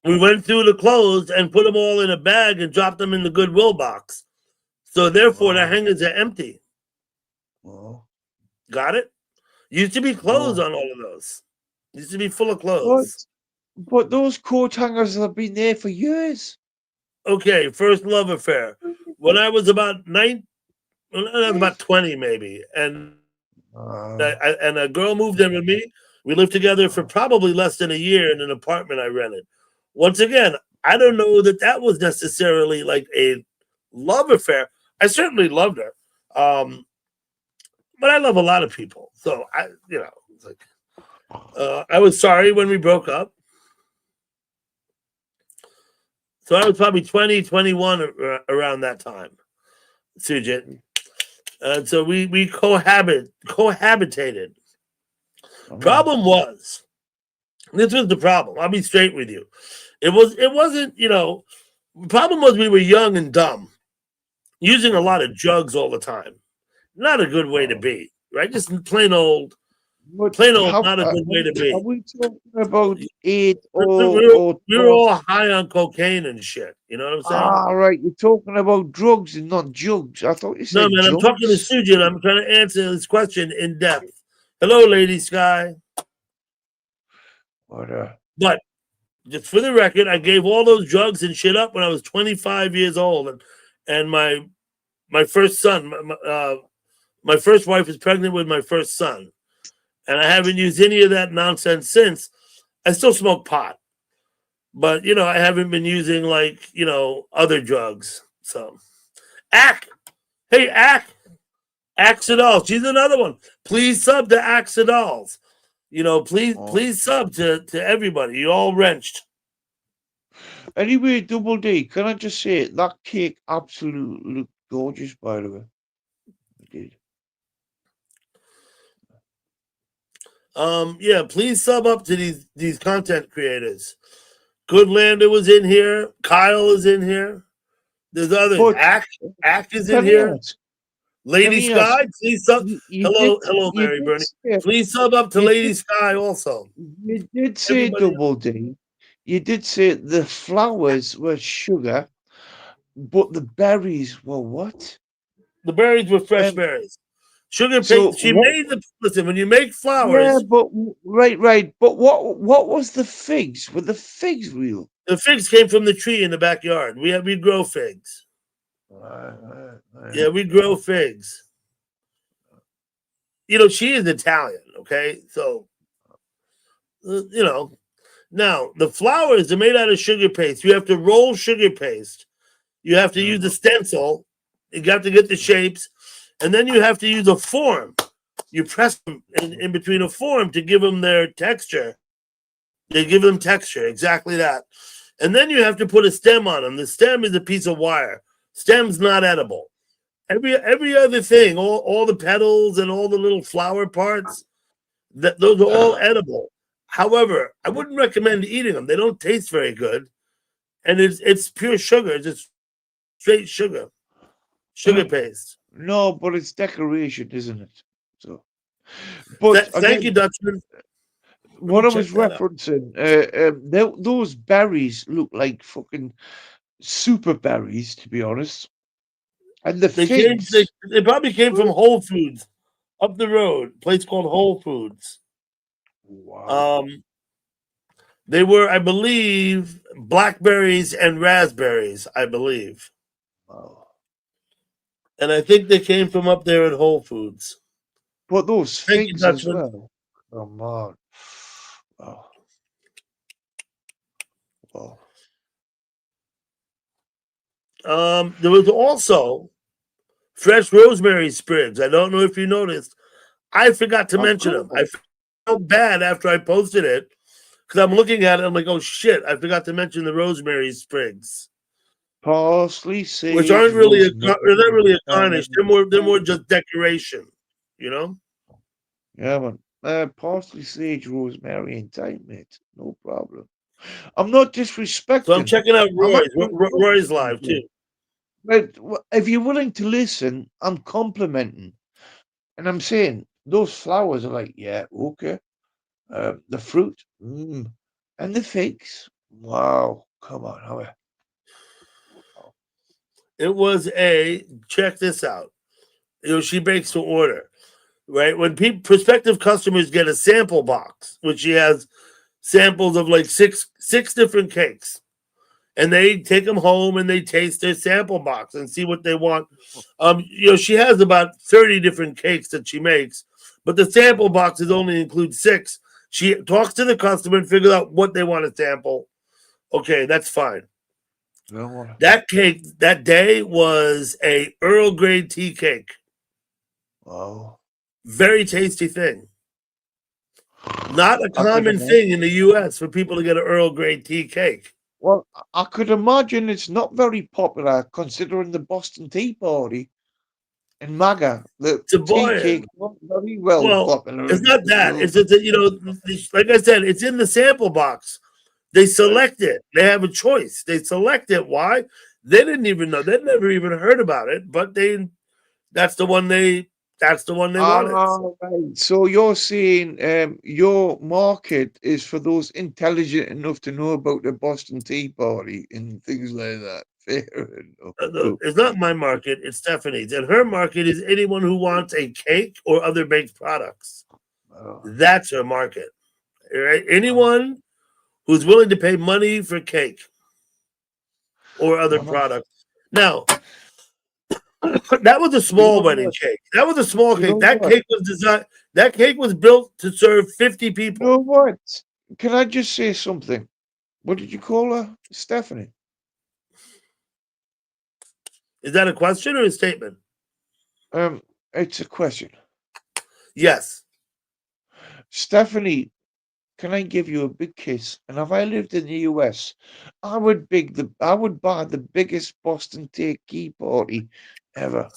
Speaker 1: we went through the clothes and put them all in a bag and dropped them in the Goodwill box. So therefore, the
Speaker 2: oh,
Speaker 1: hangers are empty.
Speaker 2: oh,
Speaker 1: Got it? Used to be clothes
Speaker 2: oh.
Speaker 1: on all of those. Used to be full of
Speaker 2: But
Speaker 1: clothes.
Speaker 2: but those coat hangers have been there for years.
Speaker 1: Okay, first love affair. When I was about when I was
Speaker 2: Right?
Speaker 1: about 20 maybe, and
Speaker 2: Uh,
Speaker 1: a girl moved in with me. We lived together for probably less than a year in an apartment I rented. Once again, I don't know that was necessarily like a love affair. I certainly loved her, but I love a lot of people. So it's like I was sorry when we broke up. So I was probably 20, 21 around that time, Sujit. And so we cohabitated.
Speaker 2: Oh,
Speaker 1: Problem was, this was the problem. I'll be straight with you. It wasn't, the problem was we were young and dumb, using a lot of drugs all the time. Not a good way to
Speaker 2: oh.
Speaker 1: be, right? Just plain old,
Speaker 2: But
Speaker 1: not a good way to
Speaker 2: are
Speaker 1: be.
Speaker 2: we talking about eight
Speaker 1: We,
Speaker 2: or
Speaker 1: we were
Speaker 2: 12?
Speaker 1: all high on cocaine and shit. You know what I'm saying?
Speaker 2: Ah, right. You're talking about drugs and not jugs. I thought you
Speaker 1: No,
Speaker 2: said
Speaker 1: man, I'm talking to
Speaker 2: junks.
Speaker 1: Sujit. I'm trying to answer this question in depth. Hello, Lady Sky.
Speaker 2: But
Speaker 1: But just for the record, I gave all those drugs and shit up when I was 25 years old, and my first son, my first wife is pregnant with my first son, and I haven't used any of that nonsense since. I still smoke pot, but I haven't been using other drugs. So, Ack, hey Ack, Axidol, she's another one. Please sub to Axidol's. Please
Speaker 2: oh.
Speaker 1: sub to everybody. You all wrenched.
Speaker 2: Anyway, Double D, can I just say that cake absolutely looked gorgeous, by the way. It did.
Speaker 1: Yeah, please sub up to these content creators. Goodlander was in here. Kyle is in here. There's others.
Speaker 2: But
Speaker 1: Ack is in
Speaker 2: can
Speaker 1: here.
Speaker 2: I ask?
Speaker 1: Lady
Speaker 2: Can I ask?
Speaker 1: Sky, please sub.
Speaker 2: You did.
Speaker 1: Hello,
Speaker 2: You
Speaker 1: Mary
Speaker 2: did
Speaker 1: Bernie.
Speaker 2: say.
Speaker 1: Please sub up to
Speaker 2: You
Speaker 1: Lady
Speaker 2: did.
Speaker 1: Sky also.
Speaker 2: You did say
Speaker 1: Everybody,
Speaker 2: Double D. You did say the flowers were sugar, but the berries were what?
Speaker 1: the berries were fresh
Speaker 2: Um.
Speaker 1: berries. Sugar
Speaker 2: So
Speaker 1: paste. She
Speaker 2: what?
Speaker 1: made the listen. When you make
Speaker 2: Yeah,
Speaker 1: flowers,
Speaker 2: but right. But what was the figs? Were the figs real?
Speaker 1: the figs came from the tree in the backyard. We grow figs. Yeah, we grow figs. She is Italian. Okay, so now the flowers are made out of sugar paste. You have to roll sugar paste. You have to use a stencil. You got to get the shapes, and then you have to use a form. You press them in between a form to give them their texture. They give them texture, exactly that. And then you have to put a stem on them. The stem is a piece of wire. Stem's not edible. Every other thing, all the petals and all the little flower parts, those are all edible. However, I wouldn't recommend eating them. They don't taste very good, and it's pure sugar. It's just straight sugar paste.
Speaker 2: No, but it's decoration, isn't it? So, but
Speaker 1: Thank you,
Speaker 2: again,
Speaker 1: Dutchman.
Speaker 2: what I
Speaker 1: Check
Speaker 2: was
Speaker 1: that out.
Speaker 2: referencing, those berries look like fucking super berries, to be honest. And the
Speaker 1: They
Speaker 2: figs,
Speaker 1: probably came from Whole Foods up the road, a place called Whole Foods.
Speaker 2: wow.
Speaker 1: They were, I believe, blackberries and raspberries, I believe.
Speaker 2: Wow.
Speaker 1: And I think they came from up there at Whole Foods.
Speaker 2: But those
Speaker 1: Thank you,
Speaker 2: figs as
Speaker 1: Dutchman.
Speaker 2: well. Come on. Wow. Wow.
Speaker 1: There was also fresh rosemary sprigs. I don't know if you noticed. I forgot to
Speaker 2: Of
Speaker 1: mention them. I
Speaker 2: course.
Speaker 1: felt bad after I posted it because I'm looking at it. I'm like, oh shit! I forgot to mention the rosemary sprigs,
Speaker 2: Parsley,
Speaker 1: which
Speaker 2: sage,
Speaker 1: aren't really
Speaker 2: rosemary,
Speaker 1: they're not really a garnish.
Speaker 2: thyme.
Speaker 1: They're more just decoration. You know.
Speaker 2: Yeah, man. Parsley, sage, rosemary, and thyme, mate. No problem. I'm not
Speaker 1: So I'm
Speaker 2: disrespecting.
Speaker 1: checking out
Speaker 2: I'm
Speaker 1: Roy's.
Speaker 2: actually
Speaker 1: Roy's
Speaker 2: complimenting
Speaker 1: live
Speaker 2: you.
Speaker 1: too.
Speaker 2: But if you're willing to listen, I'm complimenting. And I'm saying those flowers are like, yeah, okay. The fruit, and the figs. Wow, come on, how?
Speaker 1: It was check this out. She bakes to order, right? When prospective customers get a sample box, which she has samples of like six different cakes, and they take them home and they taste their sample box and see what they want. She has about 30 different cakes that she makes, but the sample boxes only include 6. She talks to the customer and figures out what they want to sample. Okay, that's fine. That cake that day was a Earl Grey tea cake.
Speaker 2: Wow.
Speaker 1: Very tasty thing. Not a
Speaker 2: I can
Speaker 1: common thing in the U.S. for people to get an Earl Grey tea cake.
Speaker 2: Well, I could imagine it's not very popular considering the Boston Tea Party and MAGA. The
Speaker 1: To
Speaker 2: tea
Speaker 1: boy,
Speaker 2: cake not very well
Speaker 1: well,
Speaker 2: popular
Speaker 1: it's
Speaker 2: in
Speaker 1: not
Speaker 2: the
Speaker 1: that.
Speaker 2: world.
Speaker 1: It's just that, like I said, it's in the sample box. They select it. They have a choice. They select it. Why? They didn't even know. They never even heard about it. But that's the one they wanted.
Speaker 2: Right. So you're saying your market is for those intelligent enough to know about the Boston Tea Party and things like that. Fair enough.
Speaker 1: It's not my market. It's Stephanie's, and her market is anyone who wants a cake or other baked products.
Speaker 2: Oh,
Speaker 1: That's her market. Right?
Speaker 2: wow.
Speaker 1: Anyone who's willing to pay money for cake or other
Speaker 2: Uh-huh.
Speaker 1: products. Now, that was a
Speaker 2: You know
Speaker 1: small wedding
Speaker 2: what?
Speaker 1: cake. That was a small
Speaker 2: You know
Speaker 1: cake. That
Speaker 2: what?
Speaker 1: cake was designed. That cake was built to serve 50
Speaker 2: You
Speaker 1: people.
Speaker 2: know what? Can I just say something? What did you call her? Stephanie.
Speaker 1: Is that a question or a statement?
Speaker 2: It's a question.
Speaker 1: Yes.
Speaker 2: Stephanie, can I give you a big kiss? And if I lived in the US, I would buy the biggest Boston Tea Party ever.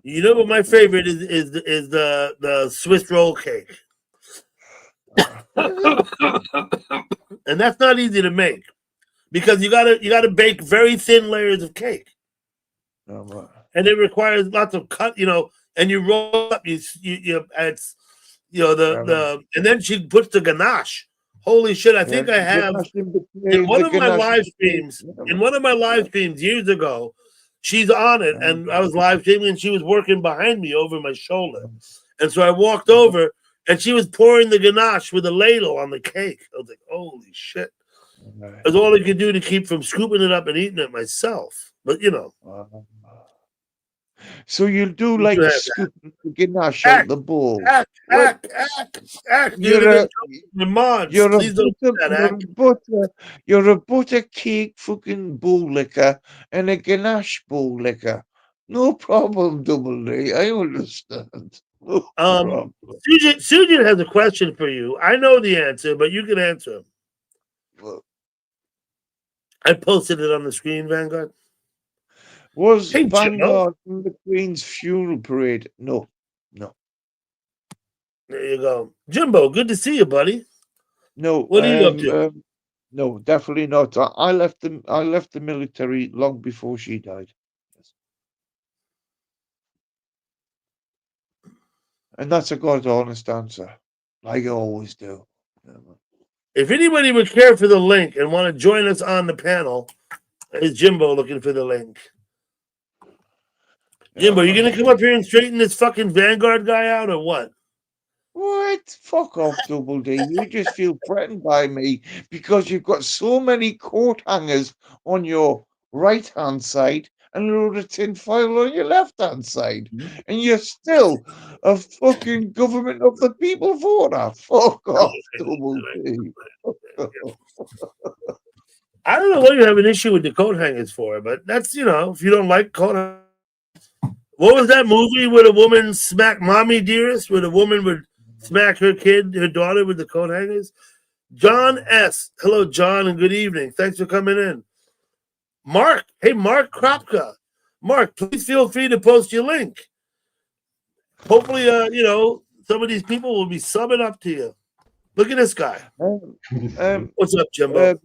Speaker 1: You know what my favorite is the Swiss roll cake. And that's not easy to make because you gotta bake very thin layers of cake. And it requires lots of cut, and you roll up, it's and then she puts the ganache. Holy shit! I think I have in one of my live streams. In one of my live streams years ago, she's on it, and I was live streaming, and she was working behind me over my shoulder, and so I walked over, and she was pouring the ganache with a ladle on the cake. I was like, "Holy shit!" That's all I could do to keep from scooping it up and eating it myself. But
Speaker 2: So you'll do
Speaker 1: you
Speaker 2: like
Speaker 1: have
Speaker 2: scooping the ganache out
Speaker 1: act,
Speaker 2: the bowl.
Speaker 1: act,
Speaker 2: What?
Speaker 1: act.
Speaker 2: You're a you're a
Speaker 1: Please don't do that, act.
Speaker 2: you're a butter cake fucking bowl liquor and a ganache bowl liquor. No problem, Double D. I understand. No problem.
Speaker 1: Sujin has a question for you. I know the answer, but you can answer him.
Speaker 2: Well,
Speaker 1: I posted it on the screen, Vanguard.
Speaker 2: was
Speaker 1: Hey, Joe.
Speaker 2: Vanguard in the Queen's funeral parade? No.
Speaker 1: There you go. Jimbo, good to see you, buddy.
Speaker 2: No.
Speaker 1: What are you up to?
Speaker 2: No, definitely not. I left the military long before she died. Yes. And that's a God honest answer. Like I always do.
Speaker 1: If anybody would care for the link and want to join us on the panel, is Jimbo looking for the link? Jimbo, you gonna come up here and straighten this fucking Vanguard guy out or what?
Speaker 2: What? Fuck off, Double D. You just feel threatened by me because you've got so many coat hangers on your right hand side and a load of tin foil on your left hand side. And you're still a fucking government of the people voter. Fuck off, Double D.
Speaker 1: I don't know what you have an issue with the coat hangers for, but that's if you don't like coat hangers. What was that movie where a woman smacked Mommy Dearest, where the woman would smack her daughter with the coat hangers? John S. Hello, John, and good evening. Thanks for coming in. Mark, hey, Mark Kropka. Mark, please feel free to post your link. Hopefully, some of these people will be subbing up to you. Look at this guy. What's up, Jimbo?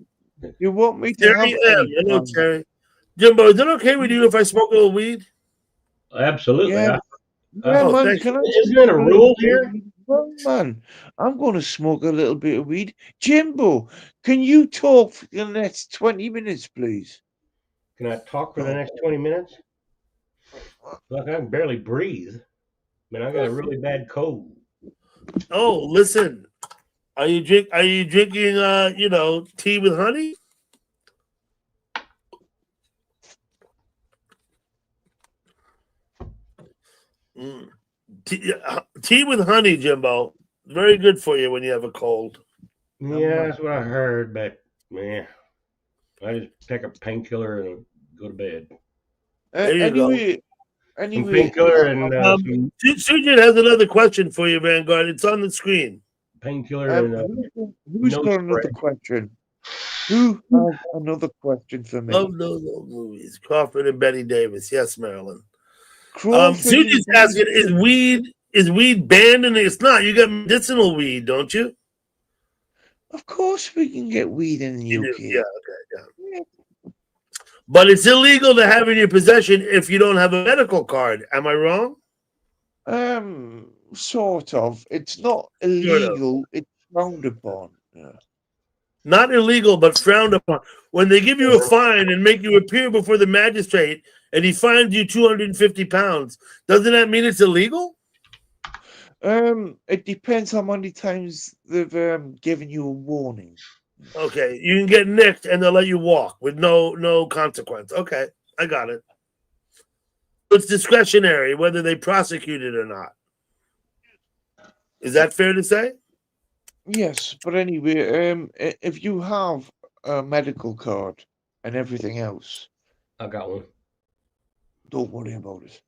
Speaker 2: You want me to
Speaker 1: Terry
Speaker 2: have
Speaker 1: M. Hello, Terry. Jimbo, is it okay with you if I smoke a little weed?
Speaker 3: Absolutely.
Speaker 2: Yeah, man. Can I
Speaker 3: is there a rule here?
Speaker 2: Well, man, I'm going to smoke a little bit of weed. Jimbo, can you talk for the next 20 minutes, please?
Speaker 3: Can I talk for the next 20 minutes? Look, I can barely breathe. Man, I got a really bad cold.
Speaker 1: Oh, listen. Are you drinking tea with honey? Tea with honey, Jimbo. Very good for you when you have a cold.
Speaker 3: Yeah, that's what I heard, but man, I just take a painkiller and go to bed.
Speaker 2: Anyway,
Speaker 3: painkiller and
Speaker 1: Sujin has another question for you, Vanguard. It's on the screen.
Speaker 3: Painkiller and
Speaker 2: who's got another question? Who has another question for me?
Speaker 1: Love those old movies. Crawford and Betty Davis. Yes, Marilyn.
Speaker 2: Crawford
Speaker 1: Susie's
Speaker 2: and
Speaker 1: asking, is weed banned? And it's not. You got medicinal weed, don't you?
Speaker 2: Of course, we can get weed in the
Speaker 1: You do.
Speaker 2: UK.
Speaker 1: Yeah, okay, yeah. But it's illegal to have in your possession if you don't have a medical card. Am I wrong?
Speaker 2: Sort of. It's not
Speaker 1: Sort of.
Speaker 2: illegal. It's frowned upon. Yeah.
Speaker 1: Not illegal, but frowned upon. When they give you a fine and make you appear before the magistrate and he fines you 250 pounds, doesn't that mean it's illegal?
Speaker 2: It depends how many times they've given you a warning.
Speaker 1: Okay, you can get nicked and they'll let you walk with no consequence. Okay, I got it. It's discretionary whether they prosecute it or not. Is that fair to say?
Speaker 2: Yes, but anyway, if you have a medical card and everything else,
Speaker 3: I got one.
Speaker 2: don't worry about it.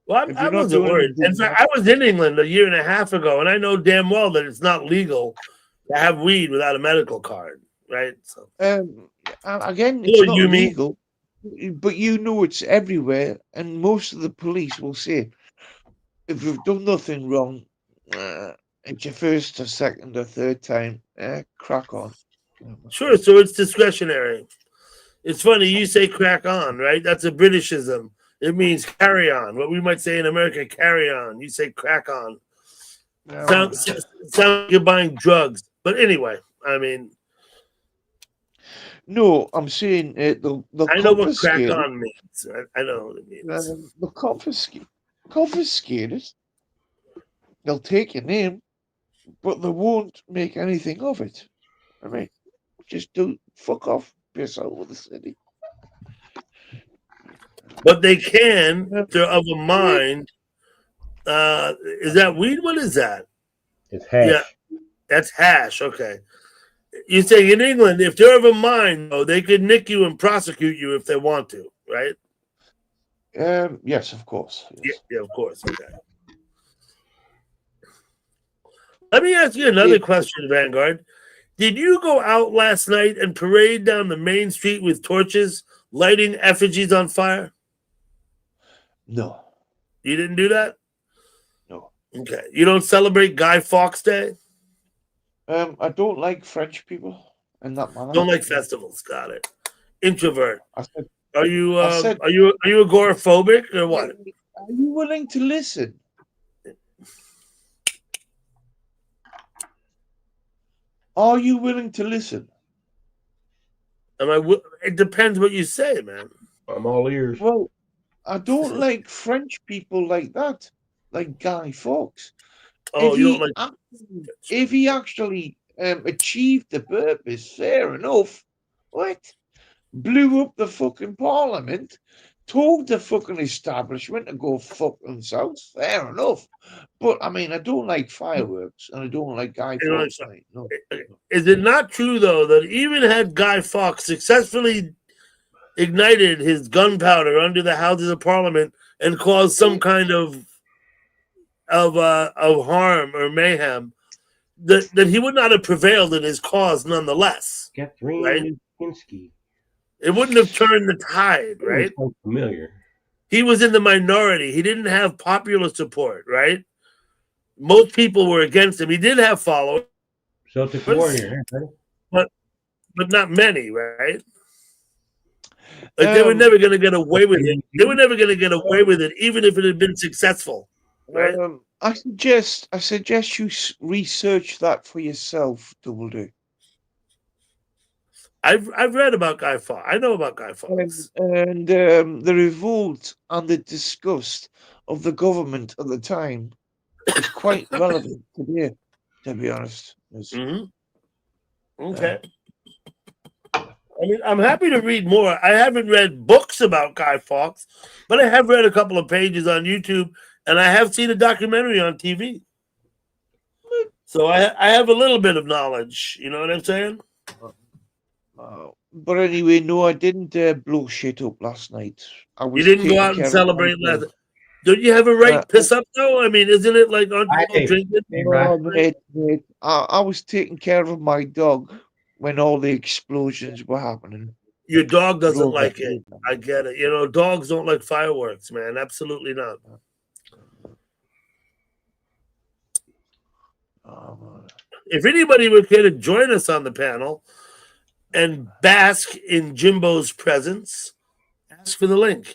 Speaker 1: Well,
Speaker 2: If
Speaker 1: I
Speaker 2: you're not
Speaker 1: wasn't
Speaker 2: doing
Speaker 1: worried.
Speaker 2: anything
Speaker 1: In fact, I was in England a year and a half ago, and I know damn well that it's not legal to have weed without a medical card, right? So,
Speaker 2: Again, it's
Speaker 1: Hello,
Speaker 2: not
Speaker 1: Yumi.
Speaker 2: legal, but you know it's everywhere, and most of the police will say, if you've done nothing wrong, it's your first or second or third time, crack on.
Speaker 1: sure. So it's discretionary. It's funny you say "crack on," right? That's a Britishism. It means carry on. What we might say in America, carry on. You say "crack on." Sounds like you're buying drugs. But anyway, I mean,
Speaker 2: No, I'm saying they'll
Speaker 1: I know what crack
Speaker 2: confiscate it.
Speaker 1: on means. I know what it means.
Speaker 2: They'll confiscate it. They'll take your name, but they won't make anything of it. I mean, just do fuck off, piss out of the city.
Speaker 1: But they can, if they're of a mind. Is that weed? What is that?
Speaker 3: It's hash.
Speaker 1: Yeah, that's hash. Okay. You say in England, if they're of a mind, though, they could nick you and prosecute you if they want to, right?
Speaker 2: Yes, of course. Yes.
Speaker 1: Yeah, of course. Okay. Let me ask you another question, Vanguard. Did you go out last night and parade down the main street with torches, lighting effigies on fire?
Speaker 2: No.
Speaker 1: You didn't do that?
Speaker 2: No.
Speaker 1: Okay. You don't celebrate Guy Fawkes Day?
Speaker 2: I don't like French people in that manner.
Speaker 1: Don't like festivals. Got it. Introvert.
Speaker 2: I said,
Speaker 1: Are you
Speaker 2: I said-
Speaker 1: are you agoraphobic or what?
Speaker 2: Are you willing to listen? Are you willing to listen?
Speaker 1: It depends what you say, man.
Speaker 3: I'm all ears.
Speaker 2: Well, I don't like French people like that, like Guy Fawkes.
Speaker 1: Oh, you don't like
Speaker 2: If he actually achieved the purpose, fair enough. What? Blew up the fucking parliament, told the fucking establishment to go fuck themselves, fair enough. But I mean, I don't like fireworks and I don't like Guy
Speaker 1: You don't like
Speaker 2: Fawkes. No.
Speaker 1: Is it not true though that even had Guy Fawkes successfully ignited his gunpowder under the Houses of Parliament and caused some kind of harm or mayhem, that he would not have prevailed in his cause nonetheless.
Speaker 3: Catherine
Speaker 1: Right?
Speaker 3: Lipinski.
Speaker 1: It wouldn't have turned the tide, right?
Speaker 3: Sounds familiar.
Speaker 1: He was in the minority. He didn't have popular support, right? Most people were against him. He did have followers,
Speaker 3: Celtic warrior. Right?
Speaker 1: but not many, right? Like they were never going to get away with it. They were never going to get away with it, even if it had been successful, right?
Speaker 2: I suggest you research that for yourself, Double D.
Speaker 1: I've read about Guy Fawkes. I know about Guy Fawkes.
Speaker 2: And the revolt and the disgust of the government at the time is quite relevant today, to be honest.
Speaker 1: Okay. I mean, I'm happy to read more. I haven't read books about Guy Fawkes, but I have read a couple of pages on YouTube, and I have seen a documentary on TV. So I have a little bit of knowledge. You know what I'm saying?
Speaker 2: But anyway, no, I didn't blow shit up last night. I was
Speaker 1: You didn't go
Speaker 2: taking
Speaker 1: out and
Speaker 2: care of
Speaker 1: celebrate
Speaker 2: myself.
Speaker 1: last. Don't you have a right to piss up though? I mean, isn't it like on
Speaker 3: Hey,
Speaker 1: drinking?
Speaker 3: hey, Brian.
Speaker 2: Oh, mate, I was taking care of my dog when all the explosions were happening.
Speaker 1: Your dog doesn't
Speaker 2: Drove
Speaker 1: like
Speaker 2: up
Speaker 1: it.
Speaker 2: with
Speaker 1: I get it. You know, dogs don't like fireworks, man. Absolutely not.
Speaker 2: Oh, man.
Speaker 1: If anybody would care to join us on the panel and bask in Jimbo's presence, ask for the link.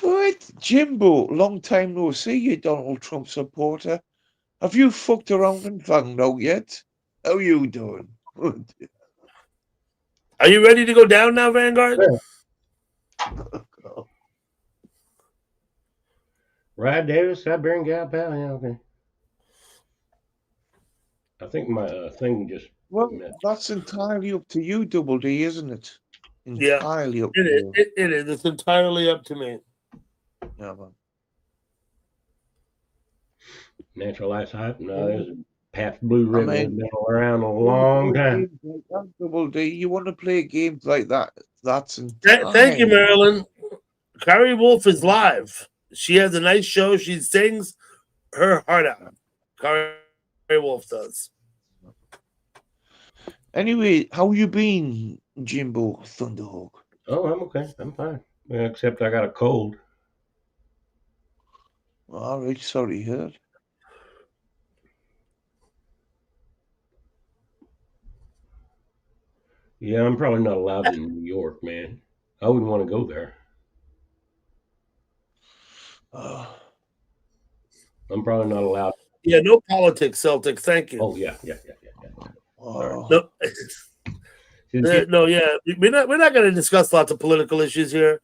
Speaker 2: Right, Jimbo, long time no see, you Donald Trump supporter. Have you fucked around and found out yet? How you doing?
Speaker 1: Are you ready to go down now, Vanguard?
Speaker 3: Rod Davis, Siberian Gal Pal. Yeah, okay. I think my thing just.
Speaker 2: Well, that's entirely up to you, Double D, isn't it?
Speaker 1: Yeah,
Speaker 2: Entirely up
Speaker 1: It
Speaker 2: to
Speaker 1: is.
Speaker 2: you.
Speaker 1: It is. It's entirely up to me.
Speaker 2: Yeah, man.
Speaker 3: Natural Ice Hype. No, there's Pabst Blue Ribbon has
Speaker 2: mean,
Speaker 3: been around a long time.
Speaker 2: Games like that, Double D, you want to play games like that? That's
Speaker 1: Thank you,
Speaker 2: entirely.
Speaker 1: Marilyn. Carrie Wolf is live. She has a nice show. She sings her heart out. Carrie Wolf does.
Speaker 2: Anyway, how you been, Jimbo Thunderhawk?
Speaker 3: Oh, I'm okay. I'm fine. Yeah, except I got a cold.
Speaker 2: All right, sorry, heard.
Speaker 3: Yeah, I'm probably not allowed in New York, man. I wouldn't want to go there. I'm probably not allowed.
Speaker 1: Yeah, no politics, Celtic. Thank you.
Speaker 3: Oh yeah.
Speaker 1: No,
Speaker 3: Since
Speaker 1: no, yeah. We're not going to discuss lots of political issues here.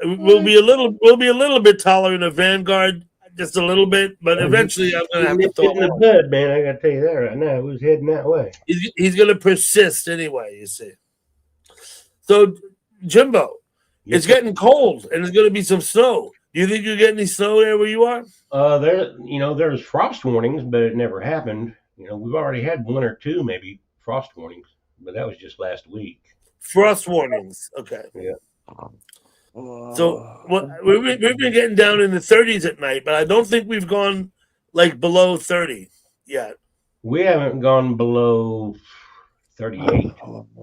Speaker 1: We'll be a little bit tolerant of Vanguard, just a little bit, but eventually I'm going to have to
Speaker 3: It's
Speaker 1: throw
Speaker 3: in the
Speaker 1: him.
Speaker 3: bud, man. I got to tell you that right now. It was heading that way.
Speaker 1: He's going to persist anyway. You see. So, Jimbo, it's getting cold, and there's going to be some snow. Do you think you get any snow there where you are?
Speaker 3: There's frost warnings, but it never happened. We've already had one or two maybe frost warnings, but that was just last week.
Speaker 1: Frost warnings. Okay.
Speaker 3: Yeah.
Speaker 1: So we've been getting down in the 30s at night, but I don't think we've gone like below 30 yet.
Speaker 3: We haven't gone below 38.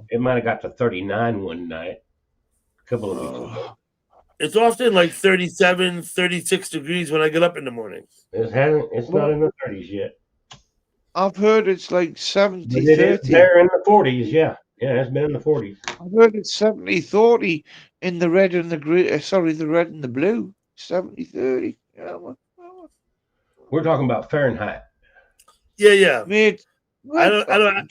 Speaker 3: It might have got to 39 one night, a couple of weeks ago.
Speaker 1: It's often like 37, 36 degrees when I get up in the morning.
Speaker 3: It's not in the 30s yet.
Speaker 2: I've heard it's like 70,
Speaker 3: But it is
Speaker 2: 30.
Speaker 3: there in the 40s, yeah. Yeah, it's been in the 40s.
Speaker 2: I've heard it's 70, 30 in the red and the green. The red and the blue. 70, 30. Yeah, man.
Speaker 3: We're talking about Fahrenheit.
Speaker 1: Yeah.
Speaker 2: Mate,
Speaker 1: I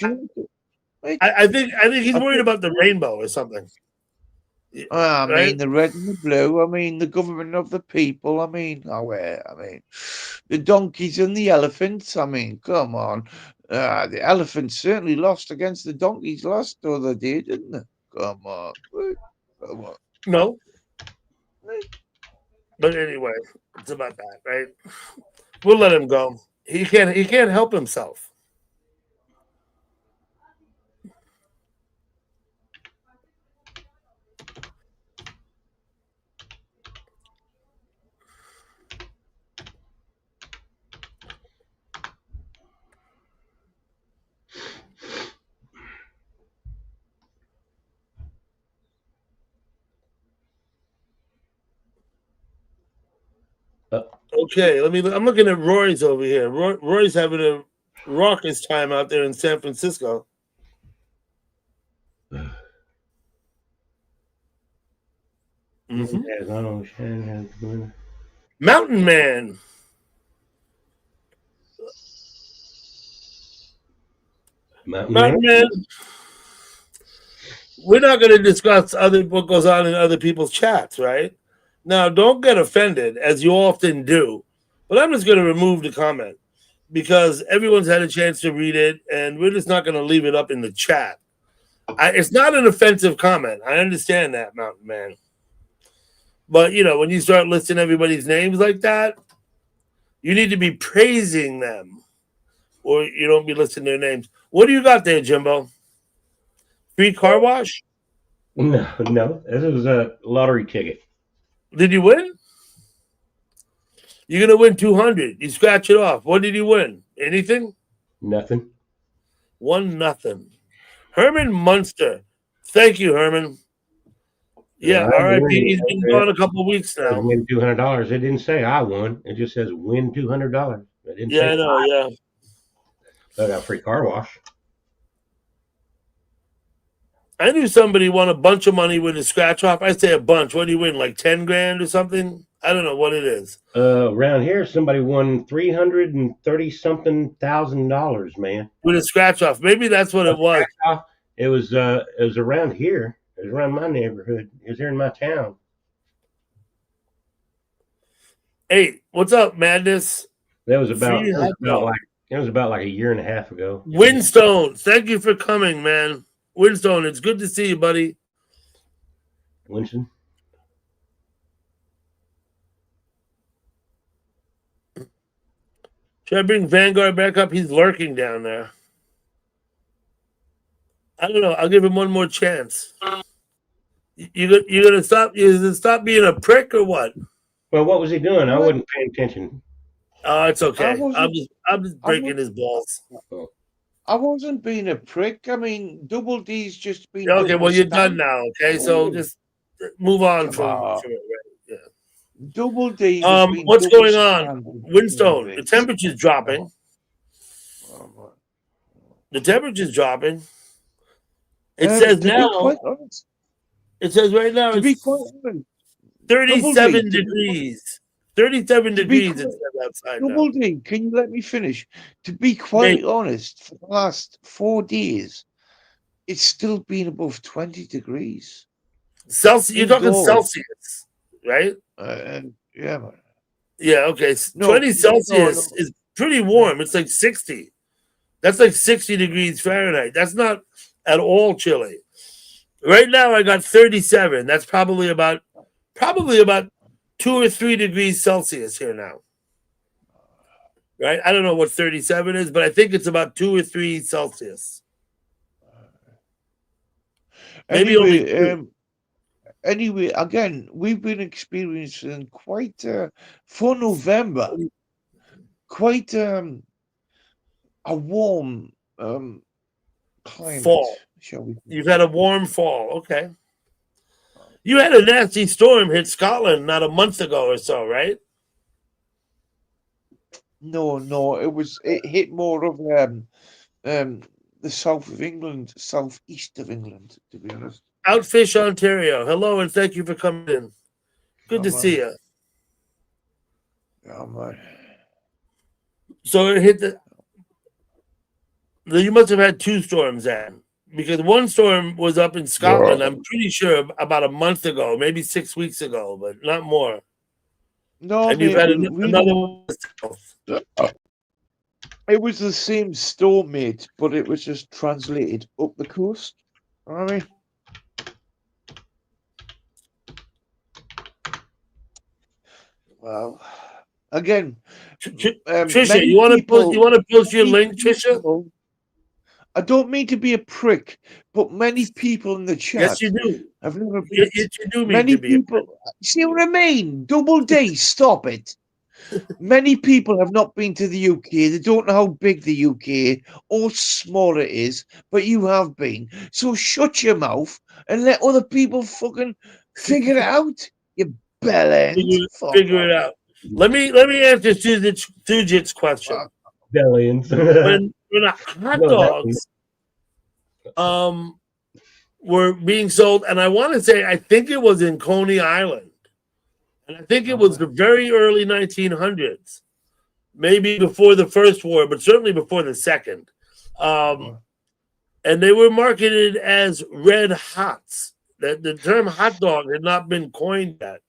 Speaker 1: think he's worried about the rainbow or something.
Speaker 2: I
Speaker 1: Right?
Speaker 2: mean, the red and the blue. I mean, the government of the people. I mean, the donkeys and the elephants. I mean, come on. The elephants certainly lost against the donkeys last other day, didn't they? Come on. Come on.
Speaker 1: No. But anyway, it's about that, right? We'll let him go. He can't help himself. Okay, I'm looking at Roy's over here. Roy's having a raucous time out there in San Francisco. Mountain Man. Mountain Man. We're not going to discuss what goes on in other people's chats, right? Now, don't get offended, as you often do, but I'm just going to remove the comment because everyone's had a chance to read it, and we're just not going to leave it up in the chat. It's not an offensive comment. I understand that, Mountain Man. But, when you start listing everybody's names like that, you need to be praising them, or you don't be listing their names. What do you got there, Jimbo? Free car wash?
Speaker 3: No. This was a lottery ticket.
Speaker 1: Did you win? You're gonna win 200. You scratch it off. What did you win? Anything?
Speaker 3: Nothing.
Speaker 1: 1-0. Herman Munster. Thank you, Herman. Yeah,
Speaker 3: Well, I
Speaker 1: R.I.P.
Speaker 3: win.
Speaker 1: He's been gone a couple of weeks
Speaker 3: It says
Speaker 1: now.
Speaker 3: win $200. It didn't say I won. It just says win $200. It didn't
Speaker 1: Yeah,
Speaker 3: say
Speaker 1: I know. Yeah.
Speaker 3: I got a free car wash.
Speaker 1: I knew somebody won a bunch of money with a scratch off. I say a bunch. What do you win? Like 10 grand or something? I don't know what it is.
Speaker 3: Around here, somebody won $330-something thousand, man.
Speaker 1: With a scratch off. Maybe that's what it was.
Speaker 3: It was around here. It was around my neighborhood. It was here in my town.
Speaker 1: Hey, what's up, Madness?
Speaker 3: That was about
Speaker 1: Free hot dog.
Speaker 3: it was about like a year and a half ago.
Speaker 1: Winstone, thank you for coming, man. Winstone, it's good to see you, buddy.
Speaker 3: Winston.
Speaker 1: Should I bring Vanguard back up? He's lurking down there. I don't know. I'll give him one more chance. You're gonna stop? You gonna stop being a prick or what?
Speaker 3: Well, what was he doing? I wasn't paying attention.
Speaker 1: Oh, it's okay.
Speaker 2: wasn't-
Speaker 1: I'm just breaking his balls.
Speaker 2: I wasn't being a prick. I mean, Double D's just been.
Speaker 1: Okay, well you're done
Speaker 2: understand-
Speaker 1: now. Okay, so just move on
Speaker 2: Come
Speaker 1: from
Speaker 2: on.
Speaker 1: it. Right? Yeah.
Speaker 2: Double D.
Speaker 1: What's going on? Winstone, the temperature's dropping. The temperature's dropping. It says now. It says right now
Speaker 2: To be
Speaker 1: it's
Speaker 2: quite honest,
Speaker 1: 37
Speaker 2: Double D.
Speaker 1: degrees. 37
Speaker 2: To be
Speaker 1: degrees it says outside now.
Speaker 2: Double D, can you let me finish? To be quite honest, for the last 4 days, it's still been above 20 degrees.
Speaker 1: Celsius. You're talking
Speaker 2: Indoors.
Speaker 1: Celsius, right?
Speaker 2: Yeah, man.
Speaker 1: Yeah. Okay.
Speaker 2: No,
Speaker 1: 20 Celsius
Speaker 2: no.
Speaker 1: is pretty warm. It's like 60. That's like 60 degrees Fahrenheit. That's not at all chilly. Right now, I got 37. That's probably about 2 or 3 degrees Celsius here now. Right? I don't know what 37 is, but I think it's about 2 or 3 Celsius. Maybe only two.
Speaker 2: Anyway, again, we've been experiencing quite for November, quite a warm climate.
Speaker 1: Fall.
Speaker 2: Shall we?
Speaker 1: You've had a warm fall. Okay. You had a nasty storm hit Scotland not a month ago or so, right?
Speaker 2: No, it hit more of the south of England, southeast of England, to be honest.
Speaker 1: Outfish Ontario. Hello and thank you for coming in. Good to see you.
Speaker 2: Oh man.
Speaker 1: So it hit you must have had 2 storms then. Because one storm was up in Scotland, I'm pretty sure about a month ago, maybe 6 weeks ago, but not more.
Speaker 2: No,
Speaker 1: And you've had another one.
Speaker 2: It was the same storm, mate, but it was just translated up the coast. You know what I mean? Well, again,
Speaker 1: Trisha, you want to post your link, Trisha?
Speaker 2: I don't mean to be a prick, but many people in the chat.
Speaker 1: Yes, you do.
Speaker 2: I've never been.
Speaker 1: Yes, you do mean
Speaker 2: Many
Speaker 1: to be.
Speaker 2: people. See what I mean? Double D, stop it. Many people have not been to the UK. They don't know how big the UK or small it is, but you have been. So shut your mouth and let other people fucking figure it out. You bellend.
Speaker 1: Figure it out. Let me answer Sujit's question.
Speaker 3: Billions.
Speaker 1: When hot dogs were being sold, and I want to say I think it was in Coney Island, and I think it was the very early 1900s, maybe before the First War, but certainly before the Second. And they were marketed as Red Hots. The term hot dog had not been coined yet,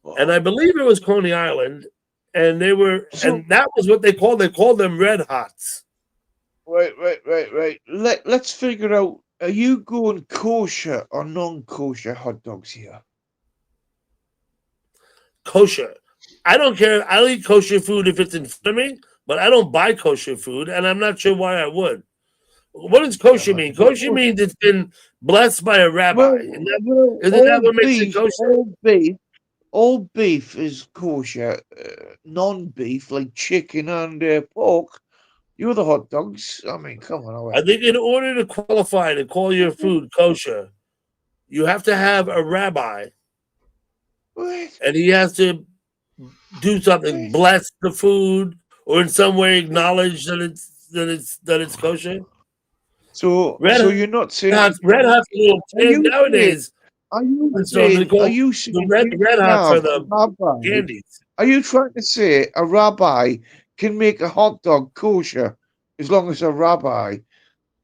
Speaker 1: and I believe it was Coney Island. And they were, and that was what they called. They called them Red Hots.
Speaker 2: Right. Let's figure out. Are you going kosher or non-kosher hot dogs here?
Speaker 1: Kosher. I don't care. I'll eat kosher food if it's in front of me, but I don't buy kosher food, and I'm not sure why I would. What does kosher mean? Kosher means it's been blessed by a rabbi. Isn't that what makes it kosher?
Speaker 2: all beef is kosher, non-beef like chicken and pork. You the hot dogs. I mean, come on, all
Speaker 1: I
Speaker 2: right.
Speaker 1: think in order to qualify to call your food kosher, you have to have a rabbi,
Speaker 2: What?
Speaker 1: and he has to do something, bless the food, or in some way acknowledge that it's kosher.
Speaker 2: So,
Speaker 1: Red
Speaker 2: so you're not saying?
Speaker 1: Red Hot's a little
Speaker 2: Are
Speaker 1: kid
Speaker 2: you saying?
Speaker 1: nowadays,
Speaker 2: Are you
Speaker 1: and so they
Speaker 2: saying? Are
Speaker 1: call
Speaker 2: you
Speaker 1: the
Speaker 2: saying
Speaker 1: red
Speaker 2: you
Speaker 1: Red
Speaker 2: can
Speaker 1: Hots are
Speaker 2: have a
Speaker 1: the
Speaker 2: rabbi?
Speaker 1: candies.
Speaker 2: Are you trying to say a rabbi can make a hot dog kosher as long as a rabbi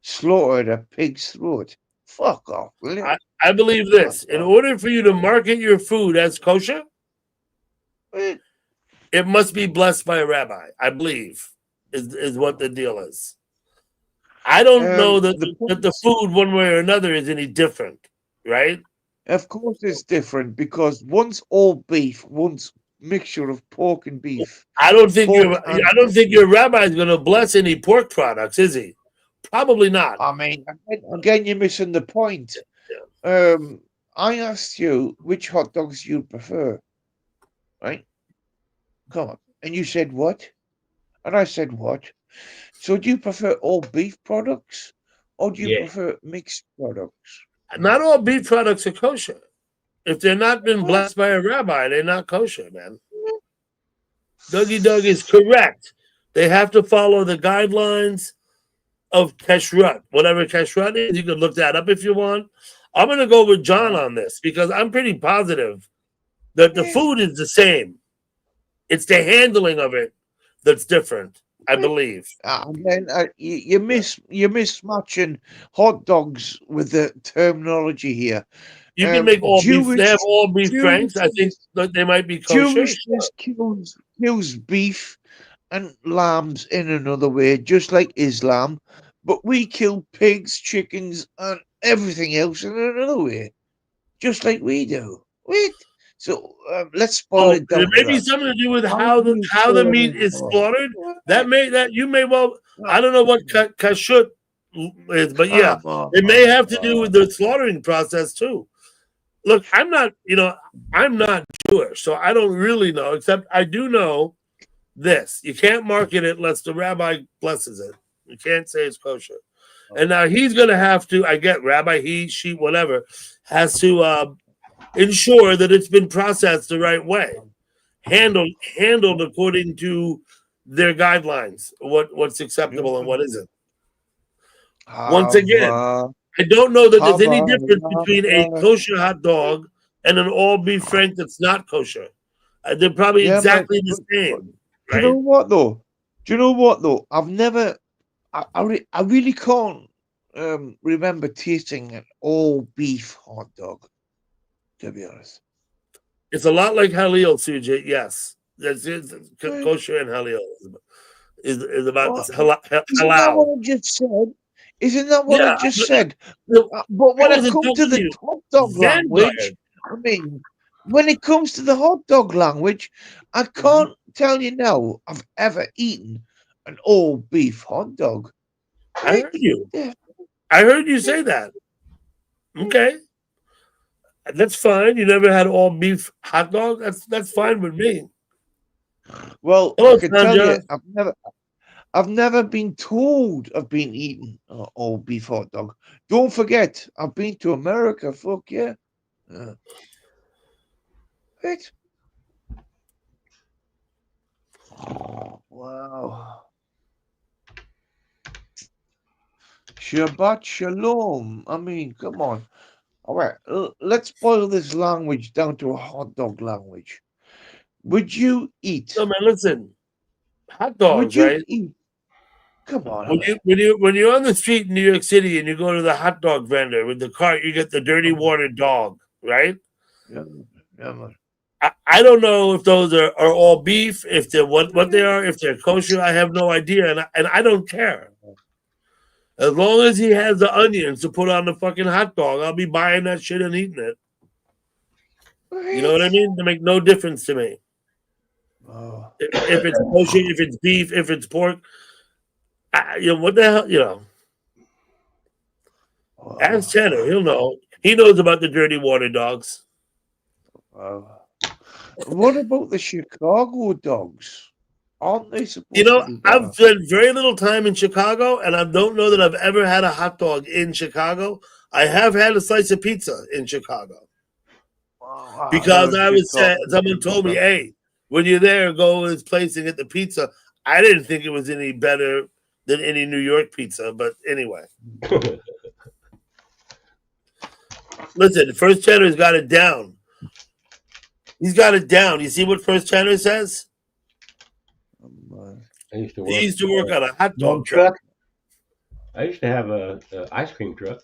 Speaker 2: slaughtered a pig's throat? Fuck off, will you?
Speaker 1: I believe
Speaker 2: Fuck
Speaker 1: this: in
Speaker 2: off.
Speaker 1: order for you to market your food as kosher,
Speaker 2: Eh,
Speaker 1: it must be blessed by a rabbi. I believe is what the deal is. I don't know that
Speaker 2: the
Speaker 1: the
Speaker 2: points,
Speaker 1: food one way or another is any different, right?
Speaker 2: of course, it's different because one's all beef, one's mixture of pork and beef,
Speaker 1: I don't think
Speaker 2: pork and.
Speaker 1: I don't think your rabbi is going to bless any pork products, is he? Probably not.
Speaker 2: I mean, again, you're missing the point.
Speaker 1: Yeah.
Speaker 2: I asked you which hot dogs you prefer, right? Come on, and you said what? And I said what? So do you prefer all beef products, or do you
Speaker 3: Yeah.
Speaker 2: prefer mixed products?
Speaker 1: Not all beef products are kosher. If they're not been
Speaker 2: What?
Speaker 1: blessed by a rabbi, they're not kosher, man. Dougie Doug is correct. They have to follow the guidelines of kashrut, whatever kashrut is. You can look that up if you want. I'm going to go with John on this because I'm pretty positive that the food is the same. It's the handling of it that's different, I believe.
Speaker 2: And then you're mismatching hot dogs with the terminology here.
Speaker 1: You can make all beef. They have
Speaker 2: Jewish
Speaker 1: all beef franks. I think
Speaker 2: Jewishness,
Speaker 1: that they might be kosher.
Speaker 2: Jewishness kills beef and lambs in another way, just like Islam. But we kill pigs, chickens, and everything else in another way, just like we do. Wait. So let's boil
Speaker 1: Oh,
Speaker 2: it
Speaker 1: it
Speaker 2: down to
Speaker 1: may be
Speaker 2: that.
Speaker 1: something to do with
Speaker 2: How
Speaker 1: how
Speaker 2: do
Speaker 1: the
Speaker 2: you
Speaker 1: how the
Speaker 2: serve
Speaker 1: meat
Speaker 2: it?
Speaker 1: is slaughtered.
Speaker 2: What?
Speaker 1: That you may well.
Speaker 2: No.
Speaker 1: I don't know what kashrut is, but yeah,
Speaker 2: Come on.
Speaker 1: it may have to do with the slaughtering process too. Look, I'm not Jewish, so I don't really know. Except I do know this: you can't market it unless the rabbi blesses it. You can't say it's kosher. And now he's going to have to. I get rabbi, he, she, whatever, has to ensure that it's been processed the right way, handled according to their guidelines. What's acceptable and what isn't. Once again,
Speaker 2: Hava,
Speaker 1: I don't know that there's any
Speaker 2: Hava,
Speaker 1: difference between a
Speaker 2: Hava.
Speaker 1: kosher hot dog and an all beef frank that's not kosher. They're probably
Speaker 2: Yeah,
Speaker 1: exactly the
Speaker 2: but
Speaker 1: same,
Speaker 2: do you know
Speaker 1: right?
Speaker 2: what though? Do you know what though? I've never, I really can't remember tasting an all beef hot dog. To be honest.
Speaker 1: It's a lot like halil, Suja. Yes, that's it.
Speaker 2: Right.
Speaker 1: Kosher and halil is about
Speaker 2: What?
Speaker 1: this
Speaker 2: Isn't that
Speaker 1: halal.
Speaker 2: what I just said? Isn't that what I
Speaker 1: Yeah,
Speaker 2: just
Speaker 1: but
Speaker 2: said?
Speaker 1: no,
Speaker 2: But
Speaker 1: I
Speaker 2: when it
Speaker 1: wasn't
Speaker 2: comes to
Speaker 1: telling
Speaker 2: the
Speaker 1: you.
Speaker 2: hot dog
Speaker 1: Van
Speaker 2: language, I mean, when it comes to the hot dog language, I can't tell you now I've ever eaten an all beef hot dog.
Speaker 1: I
Speaker 2: Right?
Speaker 1: heard you.
Speaker 2: Yeah.
Speaker 1: I heard you say that. Okay, that's fine. You never had all beef hot dog. That's fine with me.
Speaker 2: Well, I
Speaker 1: Hello,
Speaker 2: can tell you,
Speaker 1: Sandra.
Speaker 2: I've never been told I've been eating an all beef hot dog. Don't forget, I've been to America. Fuck yeah. Right? Wow. Shabbat shalom. I mean, come on. All right, let's boil this language down to a hot dog language. Would you eat?
Speaker 1: No man, listen. Hot
Speaker 2: Would
Speaker 1: dogs,
Speaker 2: you
Speaker 1: right?
Speaker 2: eat? Come on, all
Speaker 1: When
Speaker 2: right.
Speaker 1: you're on the street in New York City and you go to the hot dog vendor with the cart, you get the dirty water dog, right?
Speaker 2: Yeah, yeah, man.
Speaker 1: I don't know if those are all beef, if they're what they are, if they're kosher. I have no idea, and I don't care. As long as he has the onions to put on the fucking hot dog, I'll be buying that shit and eating it. You know what I
Speaker 2: Right.
Speaker 1: mean? It make no difference to me.
Speaker 2: Oh,
Speaker 1: If it's kosher, if it's beef, if it's pork, what the hell, Ask
Speaker 2: wow,
Speaker 1: Cheddar, he'll know. He knows about the dirty water dogs.
Speaker 2: wow. What about the Chicago dogs? Aren't they supposed
Speaker 1: You
Speaker 2: to
Speaker 1: know,
Speaker 2: be better?
Speaker 1: I've spent very little time in Chicago, and I don't know that I've ever had a hot dog in Chicago. I have had a slice of pizza in Chicago
Speaker 2: Wow,
Speaker 1: because I was
Speaker 2: Chicago.
Speaker 1: someone told me, "Hey, when you're there, go to this place and get the pizza." I didn't think it was any better than any New York pizza, but anyway, listen, First Cheddar's got it down. He's got it down. You see what First Cheddar says?
Speaker 3: I used to work.
Speaker 1: He used to work on a hot
Speaker 3: dog
Speaker 1: dog truck.
Speaker 3: truck. I used to have a ice cream truck.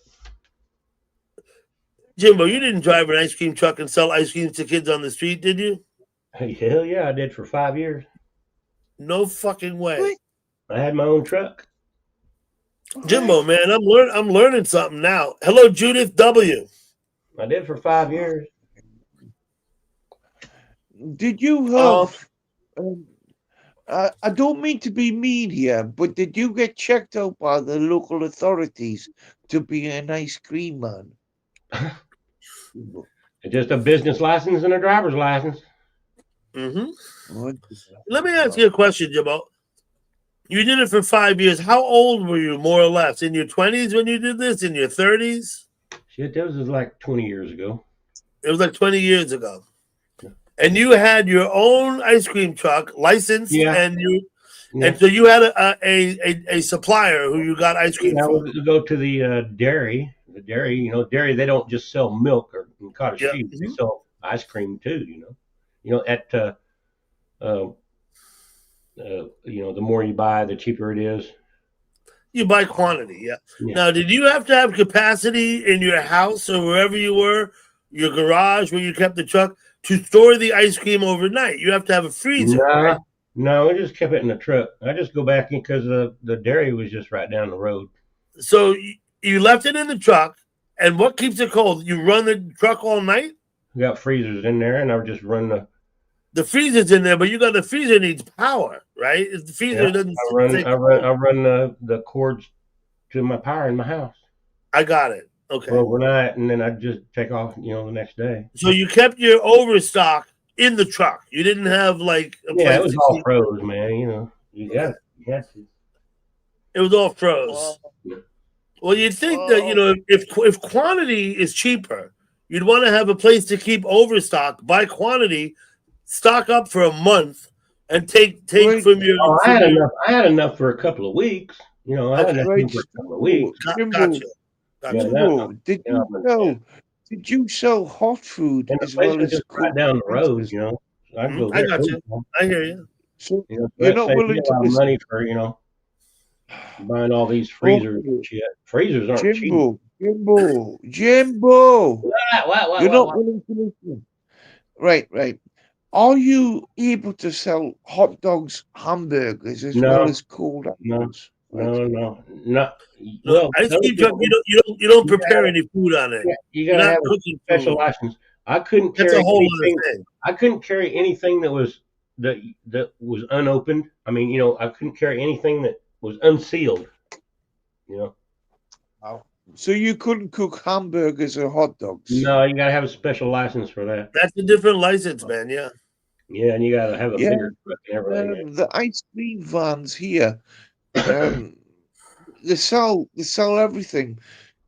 Speaker 1: Jimbo, you didn't drive an ice cream truck and sell ice cream to kids on the street, did you?
Speaker 3: Hell yeah, I did for 5 years.
Speaker 1: No fucking way.
Speaker 3: I had my own truck.
Speaker 1: Jimbo, man, I'm learning something now. Hello, Judith W.
Speaker 3: I did for 5 years.
Speaker 2: Did you have? I don't mean to be mean here, but did you get checked out by the local authorities to be an ice cream man?
Speaker 3: It's just a business license and a driver's license.
Speaker 1: Mm-hmm. Let me ask you a question, Jimbo. You did it for 5 years. How old were you, more or less? In your 20s when you did this? In your 30s?
Speaker 3: Shit, that was like 20 years ago.
Speaker 1: It was like 20 years ago. And you had your own ice cream truck licensed, and so you had a supplier who you got ice cream
Speaker 3: I
Speaker 1: from.
Speaker 3: would go to the dairy. The dairy, dairy. They don't just sell milk or cottage cheese. They sell ice cream too. At the more you buy, the cheaper it is.
Speaker 1: You buy quantity, yeah. Now, did you have to have capacity in your house or wherever you were, your garage where you kept the truck, to store the ice cream overnight? You have to have a freezer, right?
Speaker 3: No, I just kept it in the truck. I just go back in because the dairy was just right down the road.
Speaker 1: So you left it in the truck, and what keeps it cold? You run the truck all night?
Speaker 3: We got freezers in there, and I would just run
Speaker 1: the freezer's in there, but the freezer needs power, right? If the freezer doesn't.
Speaker 3: I run the cords to my power in my house.
Speaker 1: I got it. Okay.
Speaker 3: Overnight, and then I'd just take off, the next day.
Speaker 1: So you kept your overstock in the truck. You didn't have like
Speaker 3: a place. It was all froze, man. You had to.
Speaker 1: It was all froze. Well, you'd think that if quantity is cheaper, you'd want to have a place to keep overstock, buy quantity, stock up for a month, and take from your.
Speaker 3: I had enough for a couple of weeks. I had enough for a couple of weeks.
Speaker 1: Gotcha.
Speaker 2: Did you sell hot food
Speaker 3: as well as right down the road?
Speaker 1: I got you. I hear you.
Speaker 2: So you're not willing to
Speaker 3: listen. Money for buying all these freezers and shit. Freezers aren't cheap.
Speaker 2: Jimbo.
Speaker 3: What?
Speaker 2: You're not willing to listen. Right. Are you able to sell hot dogs, hamburgers, as well as cold items?
Speaker 3: No.
Speaker 1: Well, ice cream truck, you don't prepare any food on it.
Speaker 3: You gotta have a special license. I couldn't carry anything. I couldn't carry anything that was unopened. I mean, I couldn't carry anything that was unsealed.
Speaker 2: So you couldn't cook hamburgers or hot dogs?
Speaker 3: No, you gotta have a special license for that.
Speaker 1: That's a different license, man. Yeah.
Speaker 3: Yeah, and you gotta have a bigger truck and everything.
Speaker 2: The ice cream vans here. They sell everything,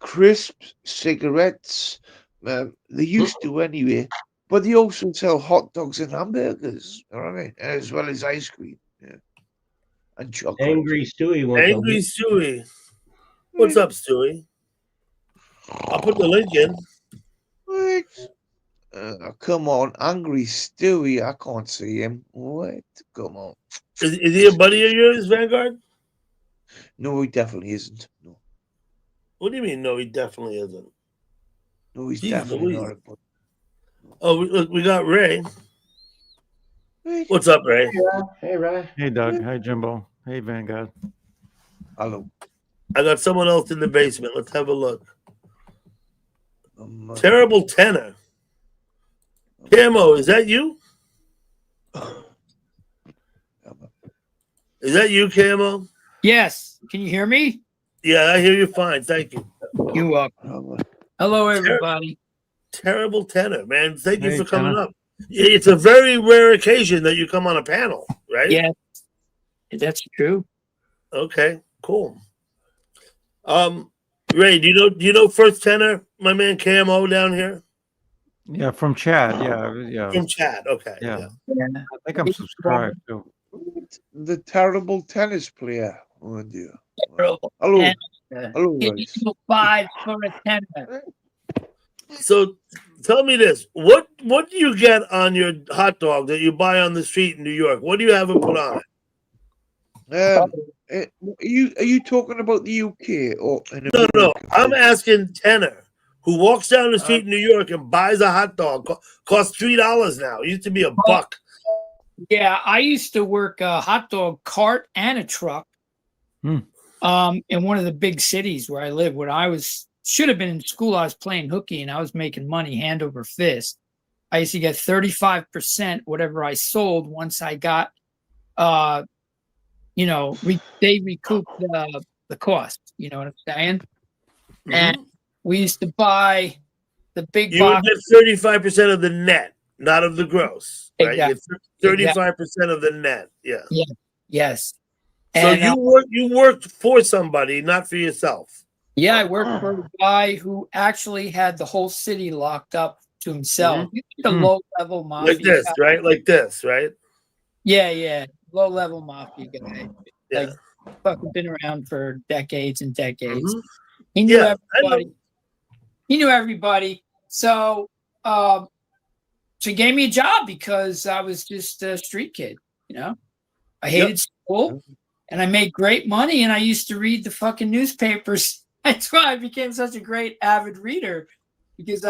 Speaker 2: crisps, cigarettes. They used to anyway, but they also sell hot dogs and hamburgers. You know what I mean? As well as ice cream, and chocolate.
Speaker 3: Angry Stewie.
Speaker 1: Stewie. What's up, Stewie? I'll put the link in.
Speaker 2: What? Come on, Angry Stewie. I can't see him. What? Come on.
Speaker 1: Is he a buddy of yours, Vanguard?
Speaker 2: No, he definitely isn't. No.
Speaker 1: What do you mean? No, he definitely isn't.
Speaker 2: No, he's definitely not a buddy.
Speaker 1: Oh, look, we got Ray. What's up, Ray?
Speaker 3: Hey, Ray.
Speaker 4: Hey, Doug. Hi, Jimbo. Hey, Vanguard.
Speaker 2: Hello.
Speaker 1: I got someone else in the basement. Let's have a look. Terrible tenor. Camo, is that you? Is that you, Camo?
Speaker 5: Yes. Can you hear me?
Speaker 1: Yeah, I hear you fine. Thank you.
Speaker 5: You're welcome. Hello, everybody.
Speaker 1: Terrible tenor, man. Thank you for coming up. It's a very rare occasion that you come on a panel, right?
Speaker 5: Yeah, that's true.
Speaker 1: Okay, cool. Ray, do you know First Tenor, my man KMO down here?
Speaker 4: Yeah, from Chad. Yeah.
Speaker 1: From Chad. Okay.
Speaker 4: Yeah.
Speaker 5: Yeah.
Speaker 4: I think I'm subscribed too.
Speaker 2: The terrible tennis player. Oh dear.
Speaker 5: Terrible.
Speaker 2: Hello.
Speaker 5: And,
Speaker 2: Hello,
Speaker 5: give
Speaker 2: guys.
Speaker 5: you 5 for a tenner.
Speaker 1: So tell me this: what do you get on your hot dog that you buy on the street in New York? What do you have it put on it?
Speaker 2: Are you talking about the UK or in
Speaker 1: No.
Speaker 2: America?
Speaker 1: I'm asking Tenor, who walks down the street in New York and buys a hot dog. Costs $3 now. It used to be $1.
Speaker 5: Yeah, I used to work a hot dog cart and a truck in one of the big cities where I live. When I should have been in school, I was playing hooky and I was making money hand over fist. I used to get 35% whatever I sold once I got, they recouped the cost. You know what I'm saying?
Speaker 1: Mm-hmm.
Speaker 5: And we used to buy the big
Speaker 1: You
Speaker 5: box.
Speaker 1: would get 35% of the net, not of the gross. Right?
Speaker 5: Exactly.
Speaker 1: You get 35% of the net. Yeah.
Speaker 5: Yes.
Speaker 1: So
Speaker 5: And,
Speaker 1: you worked for somebody, not for yourself.
Speaker 5: yeah, I worked for a guy who actually had the whole city locked up to himself. The low-level mafia.
Speaker 1: Like this,
Speaker 5: guy.
Speaker 1: right? Like this, right?
Speaker 5: Yeah. Low-level mafia guy.
Speaker 1: Yeah.
Speaker 5: Like, fucking been around for decades and decades.
Speaker 1: Mhm.
Speaker 5: He knew
Speaker 1: Yeah, I know.
Speaker 5: everybody. He knew everybody. So he gave me a job because I was just a street kid, you know? I hated school and I made great money and I used to read the fucking newspapers. That's why I became such a great avid reader, because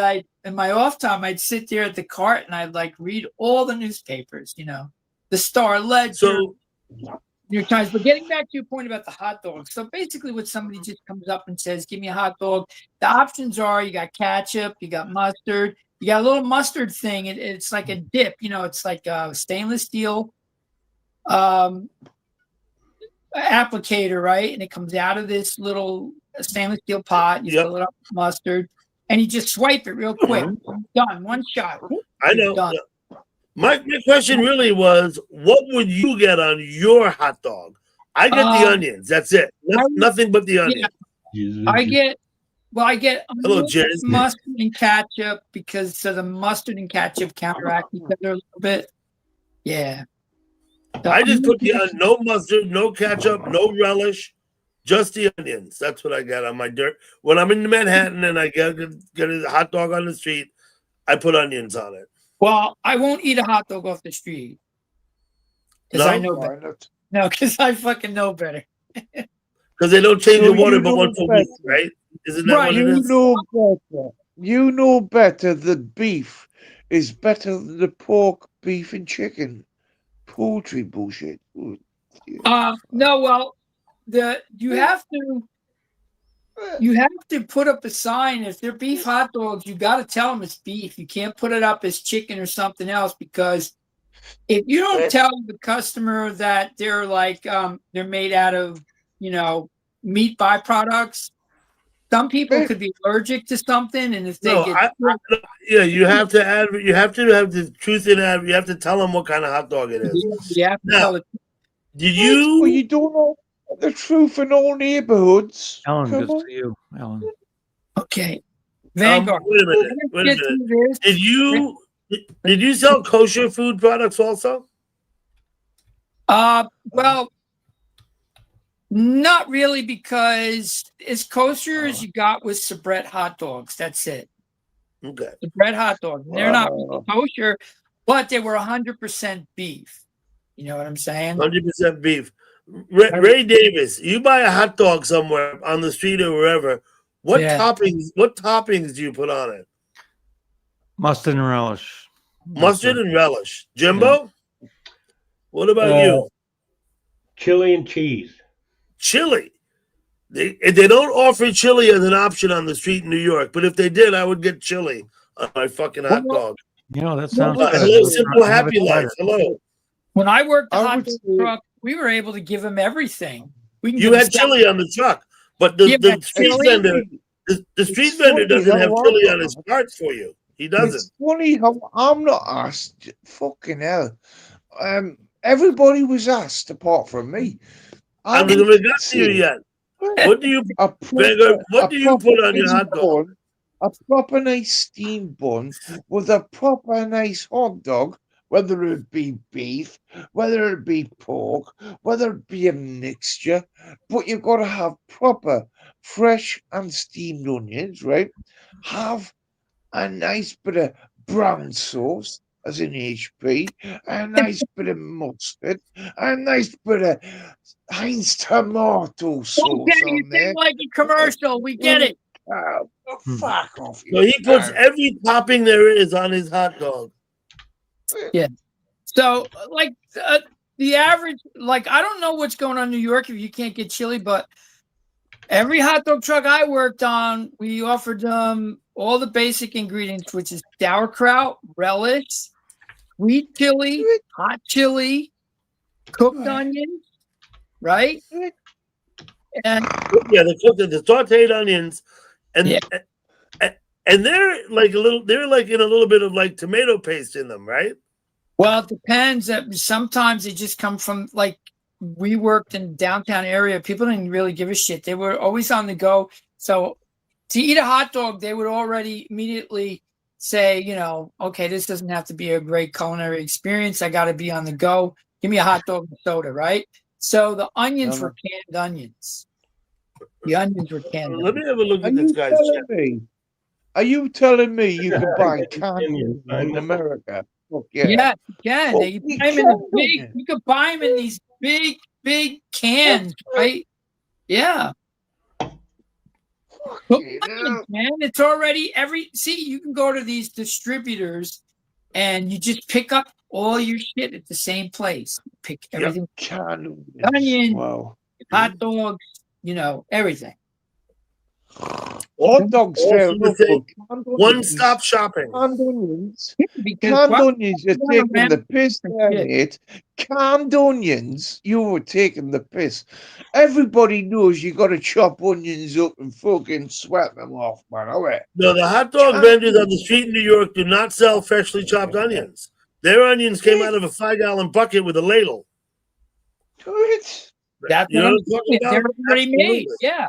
Speaker 5: in my off time, I'd sit there at the cart and I'd like read all the newspapers, you know, the Star Ledger,
Speaker 1: So
Speaker 5: New York Times. But getting back to your point about the hot dog. So basically what somebody just comes up and says, give me a hot dog. The options are, you got ketchup, you got mustard, you got a little mustard thing. It's like a dip, you know, it's like a stainless steel applicator, right? And it comes out of this little stainless steel pot. You fill it up with mustard and you just swipe it real quick. Done. One shot.
Speaker 1: I know.
Speaker 5: Done.
Speaker 1: My question really was, what would you get on your hot dog? I get the onions. That's it. Nothing but the onions.
Speaker 5: Yeah, I get
Speaker 1: Hello, Jez.
Speaker 5: mustard and ketchup, because the mustard and ketchup counteract each other a little bit. Yeah.
Speaker 1: I just put no mustard, no ketchup, no relish, just the onions. That's what I got on my dirt. When I'm in Manhattan and I get a hot dog on the street, I put onions on it.
Speaker 5: Well, I won't eat a hot dog off the street because I know better. No, because I fucking know better.
Speaker 1: Because they don't change the water but once a week, right? Isn't that what it is?
Speaker 2: You know better that beef is better than the pork, beef, and chicken. Poultry bullshit.
Speaker 5: No, well, you have to put up a sign. If they're beef hot dogs, you got to tell them it's beef. You can't put it up as chicken or something else, because if you don't tell the customer that they're like they're made out of, you know, meat byproducts, some people could be allergic to something, and if they
Speaker 1: you have to add. You have to have the truth in it. You have to tell them what kind of hot dog it is.
Speaker 5: Yeah.
Speaker 1: Now, did you?
Speaker 2: Well, you don't know the truth in all neighborhoods.
Speaker 4: Ellen, good to see you, Ellen.
Speaker 5: Okay. Vanguard.
Speaker 1: Wait a minute. Did you sell kosher food products also?
Speaker 5: Well, not really, because as kosher as you got was Sabret hot dogs. That's it.
Speaker 1: Okay.
Speaker 5: Sabret hot dogs. They're not really kosher, but they were 100% beef. You know what I'm saying?
Speaker 1: 100% beef. Ray Davis, you buy a hot dog somewhere on the street or wherever. What toppings do you put on it?
Speaker 4: Mustard and relish.
Speaker 1: Mustard and relish. Jimbo? Yeah. What about you?
Speaker 3: Chili and cheese.
Speaker 1: Chili. They don't offer chili as an option on the street in New York, but if they did, I would get chili on my fucking hot dog.
Speaker 4: You know, that sounds
Speaker 1: good. Hello, Simple Happy Life. Hello.
Speaker 5: When I worked the hot dog truck, we were able to give them everything.
Speaker 1: You had chili on the truck, but the street vendor doesn't have chili on his carts for you. He doesn't.
Speaker 2: It's funny how I'm not asked. Fucking hell. Everybody was asked apart from me.
Speaker 1: I'm not gonna get to you yet. What do you, Vanguard, what do you put on your hot dog?
Speaker 2: A proper nice steamed bun with a proper nice hot dog, whether it be beef, whether it be pork, whether it be a mixture, but you've got to have proper fresh and steamed onions, right? Have a nice bit of brown sauce, as in HP, a nice bit of mustard, a nice bit of Heinz tomato sauce
Speaker 5: Okay, you
Speaker 2: on there.
Speaker 5: think like a commercial. We get it.
Speaker 2: Oh, fuck off.
Speaker 1: So he puts every topping there is on his hot dog.
Speaker 5: So, like the average, like I don't know what's going on in New York if you can't get chili, but every hot dog truck I worked on, we offered them all the basic ingredients, which is sauerkraut, relish, sweet chili, hot chili, cooked onions, right? And
Speaker 1: Yeah, the sauteed onions, and
Speaker 5: Yeah.
Speaker 1: and they're like they're like in a little bit of like tomato paste in them, right?
Speaker 5: well, it depends. Sometimes they just come from like we worked in downtown area. People didn't really give a shit. They were always on the go. So to eat a hot dog, they would already immediately say, you know, okay, this doesn't have to be a great culinary experience. I got to be on the go. Give me a hot dog and soda, right? So the onions were canned onions. The onions were canned.
Speaker 1: Let me have a look
Speaker 2: Are
Speaker 1: at this
Speaker 2: you
Speaker 1: guy's
Speaker 2: telling
Speaker 1: chat.
Speaker 2: me? Are you telling me you can buy canned
Speaker 3: Onions, I
Speaker 2: in
Speaker 3: know.
Speaker 2: America? Fuck
Speaker 5: Yeah,
Speaker 2: yeah.
Speaker 5: you can.
Speaker 2: Oh,
Speaker 5: They
Speaker 2: you
Speaker 5: buy 'em in the
Speaker 2: can,
Speaker 5: big.
Speaker 2: don't you?
Speaker 5: You could buy them in these big cans, right? Yeah.
Speaker 2: Fucking hell.
Speaker 5: Man, it's already see, you can go to these distributors and you just pick up all your shit at the same place. Pick everything,
Speaker 2: Canned
Speaker 5: Onions.
Speaker 2: Wow.
Speaker 5: hot dogs, you know, everything.
Speaker 2: Hot dogs,
Speaker 1: Also
Speaker 2: fair
Speaker 1: to
Speaker 2: enough,
Speaker 1: say,
Speaker 2: but canned onions-
Speaker 1: One-stop shopping.
Speaker 2: Canned onions.
Speaker 5: Because
Speaker 2: Canned
Speaker 5: why-
Speaker 2: onions, you're
Speaker 5: why
Speaker 2: taking the piss
Speaker 5: for
Speaker 2: there,
Speaker 5: shit?
Speaker 2: mate. Canned onions, you were taking the piss. Everybody knows you got to chop onions up and fucking sweat them off, man. All right.
Speaker 1: No, the hot dog vendors on the street in New York do not sell freshly chopped onions. Their onions came out of a 5-gallon bucket with a ladle.
Speaker 2: Good.
Speaker 5: That's
Speaker 1: You know
Speaker 5: what
Speaker 1: what I'm
Speaker 5: I'm
Speaker 1: talking
Speaker 5: saying. They're
Speaker 1: about?
Speaker 5: already made.
Speaker 1: Absolutely.
Speaker 5: Yeah.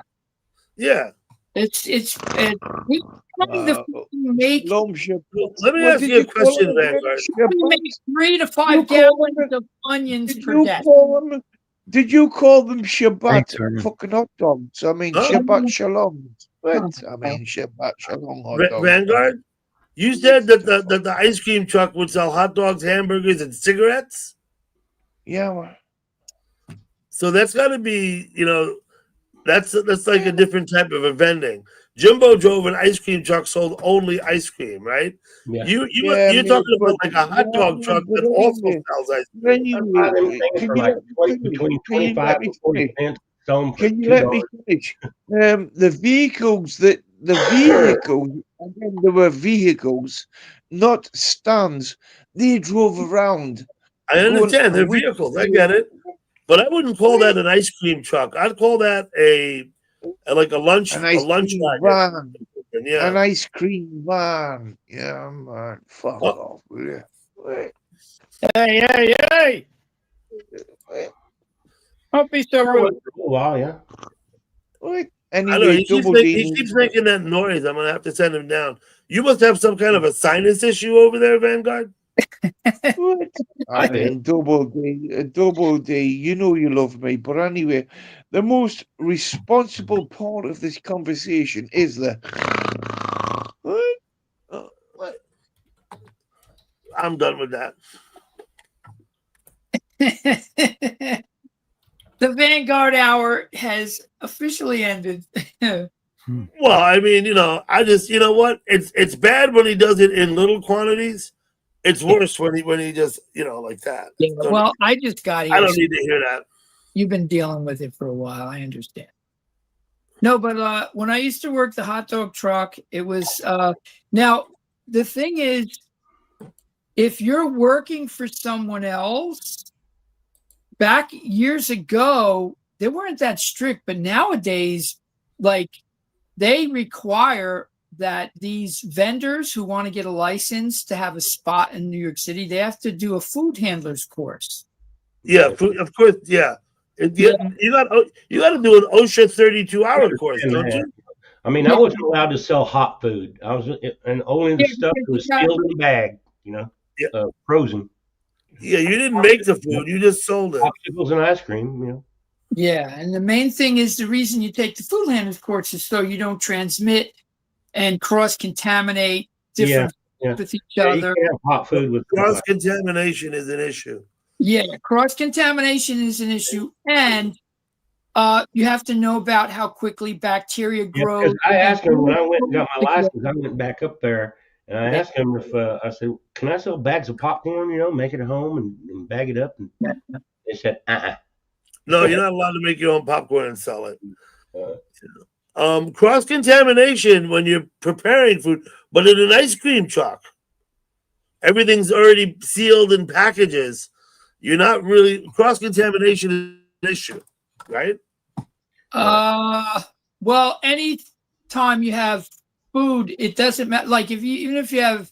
Speaker 1: Yeah.
Speaker 5: We trying to make
Speaker 1: Let me ask you a question, Vanguard.
Speaker 5: we make 3 to 5
Speaker 2: You call
Speaker 5: gallons of onions
Speaker 2: Did
Speaker 5: per
Speaker 2: you
Speaker 5: day.
Speaker 2: call them? Did you call them
Speaker 4: Thanks,
Speaker 2: Shabbat
Speaker 4: Herman.
Speaker 2: fucking hot dogs? I mean
Speaker 1: Huh?
Speaker 2: Shabbat Shalom. What? I mean Shabbat Shalom hot dogs.
Speaker 1: Vanguard, you said that the ice cream truck would sell hot dogs, hamburgers, and cigarettes.
Speaker 2: Yeah. Man.
Speaker 1: So that's got to be, you know, that's like a different type of a vending. Jimbo drove an ice cream truck, sold only ice cream, right?
Speaker 3: Yeah.
Speaker 1: You're
Speaker 2: mate,
Speaker 1: talking about
Speaker 2: but-
Speaker 1: like a hot dog
Speaker 2: yeah,
Speaker 1: truck
Speaker 2: but
Speaker 1: that also
Speaker 2: anyway,
Speaker 1: sells ice cream.
Speaker 3: I buy them
Speaker 2: Anyway,
Speaker 3: things
Speaker 2: can
Speaker 3: for
Speaker 2: you
Speaker 3: like
Speaker 2: let me finish?
Speaker 3: between
Speaker 2: Can you
Speaker 3: 25
Speaker 2: let me
Speaker 3: and 40
Speaker 2: finish?
Speaker 3: cents. Sell them for
Speaker 2: Can you let me
Speaker 3: $2.
Speaker 2: finish? The vehicles again, there were vehicles, not stands. They drove around.
Speaker 1: I understand they're
Speaker 2: Going-
Speaker 1: vehicles. I get it, but I wouldn't call that an ice cream truck. I'd call that a lunch
Speaker 2: An ice cream
Speaker 1: wagon.
Speaker 2: van.
Speaker 1: Yeah.
Speaker 2: An ice cream van. Yeah, man. Fuck
Speaker 1: Oh.
Speaker 2: off, will you? Wait,
Speaker 5: Hey.
Speaker 2: wait,
Speaker 5: Don't be so
Speaker 3: For
Speaker 5: rude.
Speaker 3: a while, yeah.
Speaker 2: wait.
Speaker 1: I know
Speaker 2: Anyway,
Speaker 1: he keeps,
Speaker 2: Double
Speaker 1: he
Speaker 2: D.
Speaker 1: keeps making that noise. I'm gonna have to send him down. You must have some kind of a sinus issue over there, Vanguard.
Speaker 2: What? I mean, Double D, you know you love me. But anyway, the most responsible part of this conversation is the. What?
Speaker 1: What? I'm done with that.
Speaker 5: The Vanguard Hour has officially ended.
Speaker 1: Well, I mean, you know, you know what? It's bad when he does it in little quantities. It's worse when he just, you know, like that. So
Speaker 5: Well, I just got here.
Speaker 1: I don't need to hear that.
Speaker 5: You've been dealing with it for a while. I understand. No, but when I used to work the hot dog truck, it was now the thing is, if you're working for someone else, back years ago, they weren't that strict, but nowadays, like they require that these vendors who want to get a license to have a spot in New York City, they have to do a food handler's course.
Speaker 1: Yeah, of course. Yeah. You got to do an OSHA 32-hour course, don't you?
Speaker 3: I mean, I wasn't allowed to sell hot food. I was, and only the stuff that was sealed in the bag, frozen.
Speaker 1: Yeah, you didn't make the food; you just sold it.
Speaker 3: Popsicles and ice cream,
Speaker 5: Yeah, and the main thing is the reason you take the food handler's course is so you don't transmit and cross-contaminate different with each other.
Speaker 3: You can have hot food with
Speaker 1: Cross-contamination is an issue.
Speaker 5: Yeah, cross-contamination is an issue, and you have to know about how quickly bacteria grow.
Speaker 3: Yeah, I asked him when I went and got my license, I went back up there, and I asked him if I said, "Can I sell bags of popcorn? Make it at home and bag it up?" And they said,
Speaker 1: No, you're not allowed to make your own popcorn and sell it. Cross-contamination when you're preparing food, but in an ice cream truck, everything's already sealed in packages. You're not really cross-contamination is an issue, right?
Speaker 5: Well, any time you have food, it doesn't matter. Like even if you have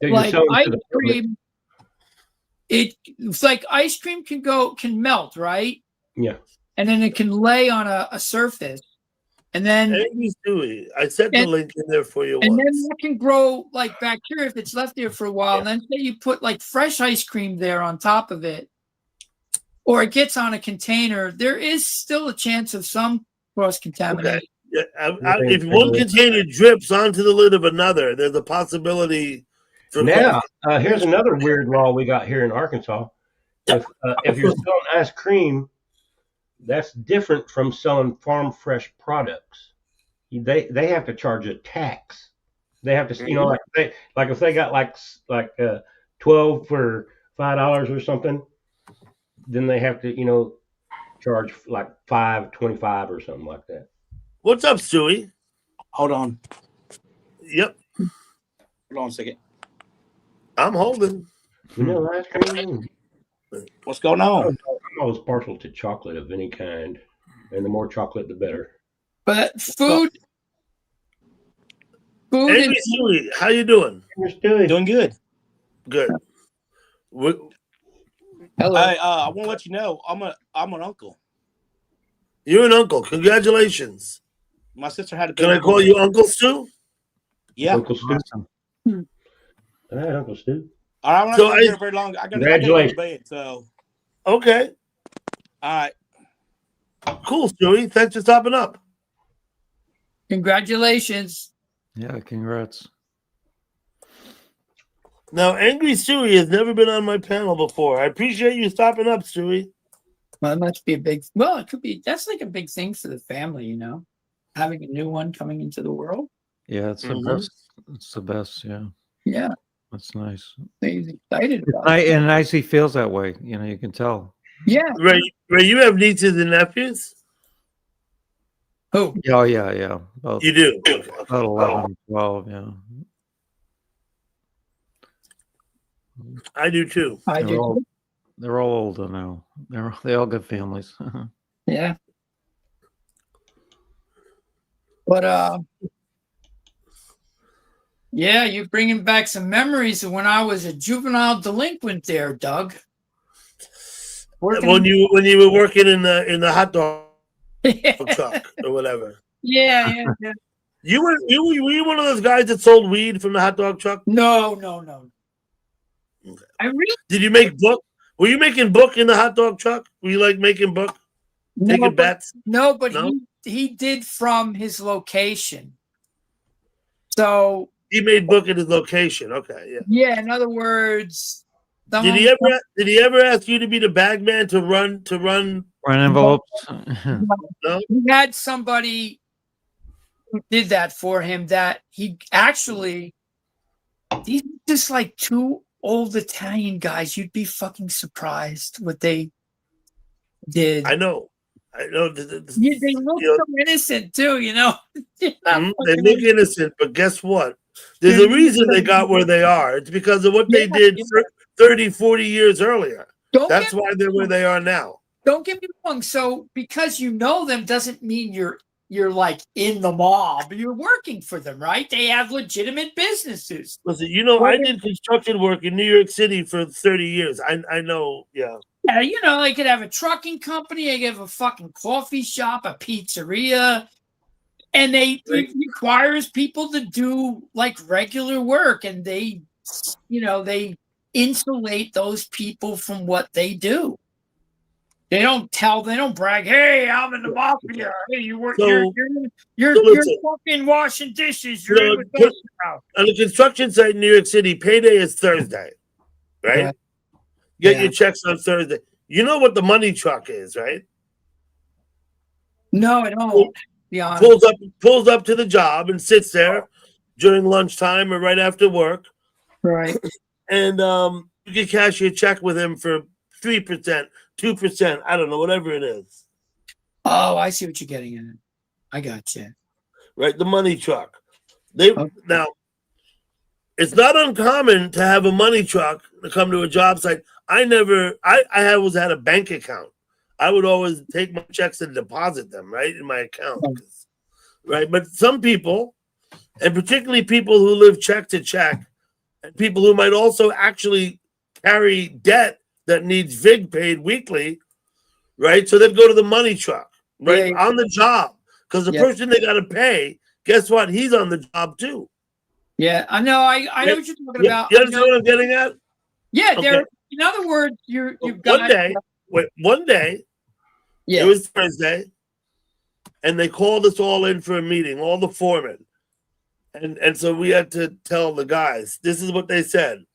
Speaker 5: like ice cream, it's like ice cream can melt, right?
Speaker 3: Yeah.
Speaker 5: And then it can lay on a surface. And then
Speaker 1: I set the link in there for you.
Speaker 5: And then it can grow like bacteria if it's left there for a while. And then say you put like fresh ice cream there on top of it, or it gets on a container, there is still a chance of some cross-contamination.
Speaker 1: Okay. Yeah, if one container drips onto the lid of another, there's a possibility.
Speaker 3: Now, here's another weird law we got here in Arkansas. If you're selling ice cream, that's different from selling farm fresh products. They have to charge a tax. They have to, like if they got like 12 for $5 or something, then they have to, charge like $5.25 or something like that.
Speaker 1: What's up, Stewie?
Speaker 6: Hold on.
Speaker 1: Yep.
Speaker 6: Hold on a second.
Speaker 1: I'm holding.
Speaker 3: Ice cream.
Speaker 6: What's going on?
Speaker 3: I'm always partial to chocolate of any kind, and the more chocolate, the better.
Speaker 5: But food.
Speaker 1: Hey, Stewie, how you doing?
Speaker 6: Doing good.
Speaker 1: Good.
Speaker 5: Hello.
Speaker 6: I want to let you know I'm an uncle.
Speaker 1: You're an uncle. Congratulations.
Speaker 6: My sister had a
Speaker 1: baby. Can I call you Uncle Stu?
Speaker 6: Yeah.
Speaker 3: Uncle Stu. All right, Uncle Stu.
Speaker 6: All right, I'm not going to be here very long. I got to go to bed, so.
Speaker 1: Okay.
Speaker 6: All right.
Speaker 1: Cool, Stewie. Thanks for stopping up.
Speaker 5: Congratulations.
Speaker 4: Yeah, congrats.
Speaker 1: Now, Angry Stewie has never been on my panel before. I appreciate you stopping up, Stewie.
Speaker 5: Well, it must be it could be, that's like a big thing for the family, having a new one coming into the world.
Speaker 4: Yeah, it's the best. It's the best, yeah.
Speaker 5: Yeah.
Speaker 4: That's nice.
Speaker 5: He's excited about it.
Speaker 4: And nice he feels that way. You can tell.
Speaker 5: Yeah.
Speaker 1: Ray, you have nieces and nephews?
Speaker 5: Who?
Speaker 4: Oh, yeah.
Speaker 1: You do?
Speaker 4: About 11, 12, yeah.
Speaker 1: I do too.
Speaker 4: They're all older now. They all got families.
Speaker 5: Yeah. But yeah, you're bringing back some memories of when I was a juvenile delinquent there, Doug.
Speaker 1: When you were working in the hot dog truck or whatever.
Speaker 5: Yeah.
Speaker 1: You were one of those guys that sold weed from the hot dog truck?
Speaker 5: No.
Speaker 1: Okay. Did you make book? Were you making book in the hot dog truck? Were you like making book? Taking bets?
Speaker 5: No, but he did from his location. So
Speaker 1: he made book at his location. Okay, yeah.
Speaker 5: Yeah, in other words,
Speaker 1: did he ever ask you to be the bag man to run
Speaker 4: envelopes?
Speaker 1: No.
Speaker 5: He had somebody who did that for him. That he actually, these just like two old Italian guys. You'd be fucking surprised what they did.
Speaker 1: I know.
Speaker 5: They look so innocent too, They
Speaker 1: look innocent, but guess what? There's a reason they got where they are. It's because of what they did 30, 40 years earlier. That's why they're where they are now.
Speaker 5: Don't get me wrong. So because you know them doesn't mean you're you're like in the mob. You're working for them, right? They have legitimate businesses.
Speaker 1: Listen, you know, I did construction work in New York City for 30 years. I know, yeah.
Speaker 5: Yeah, you know, they could have a trucking company, they could have a fucking coffee shop, a pizzeria, and it requires people to do like regular work, and they, you know, they insulate those people from what they do. They don't brag, hey, I'm in the mafia. Hey, you work,
Speaker 1: So-
Speaker 5: you're
Speaker 1: listen.
Speaker 5: fucking washing dishes. You're
Speaker 1: You
Speaker 5: in
Speaker 1: know,
Speaker 5: with us now.
Speaker 1: On the construction site in New York City, payday is Thursday, right?
Speaker 5: Yeah.
Speaker 1: Get
Speaker 5: Yeah.
Speaker 1: your checks on Thursday. You know what the money truck is, right?
Speaker 5: No, I don't. To be honest.
Speaker 1: Pulls up to the job and sits there during lunchtime or right after work,
Speaker 5: Right.
Speaker 1: and you can cash your check with him for 3%, 2%, I don't know, whatever it is.
Speaker 5: Oh, I see what you're getting at. I got you.
Speaker 1: Right, the money truck. Now, it's not uncommon to have a money truck to come to a job site. I always had a bank account. I would always take my checks and deposit them right in my account, right? But some people, and particularly people who live check to check, and people who might also actually carry debt that needs VIG paid weekly, right? So they'd go to the money truck, right, on the job, because the person they got to pay, guess what? He's on the job too.
Speaker 5: Yeah, I know. I know what you're talking about.
Speaker 1: You understand what I'm getting at?
Speaker 5: Yeah,
Speaker 1: Okay.
Speaker 5: in other words, you've got
Speaker 1: one day, it was Thursday, and they called us all in for a meeting, all the foremen. And so we had to tell the guys, this is what they said.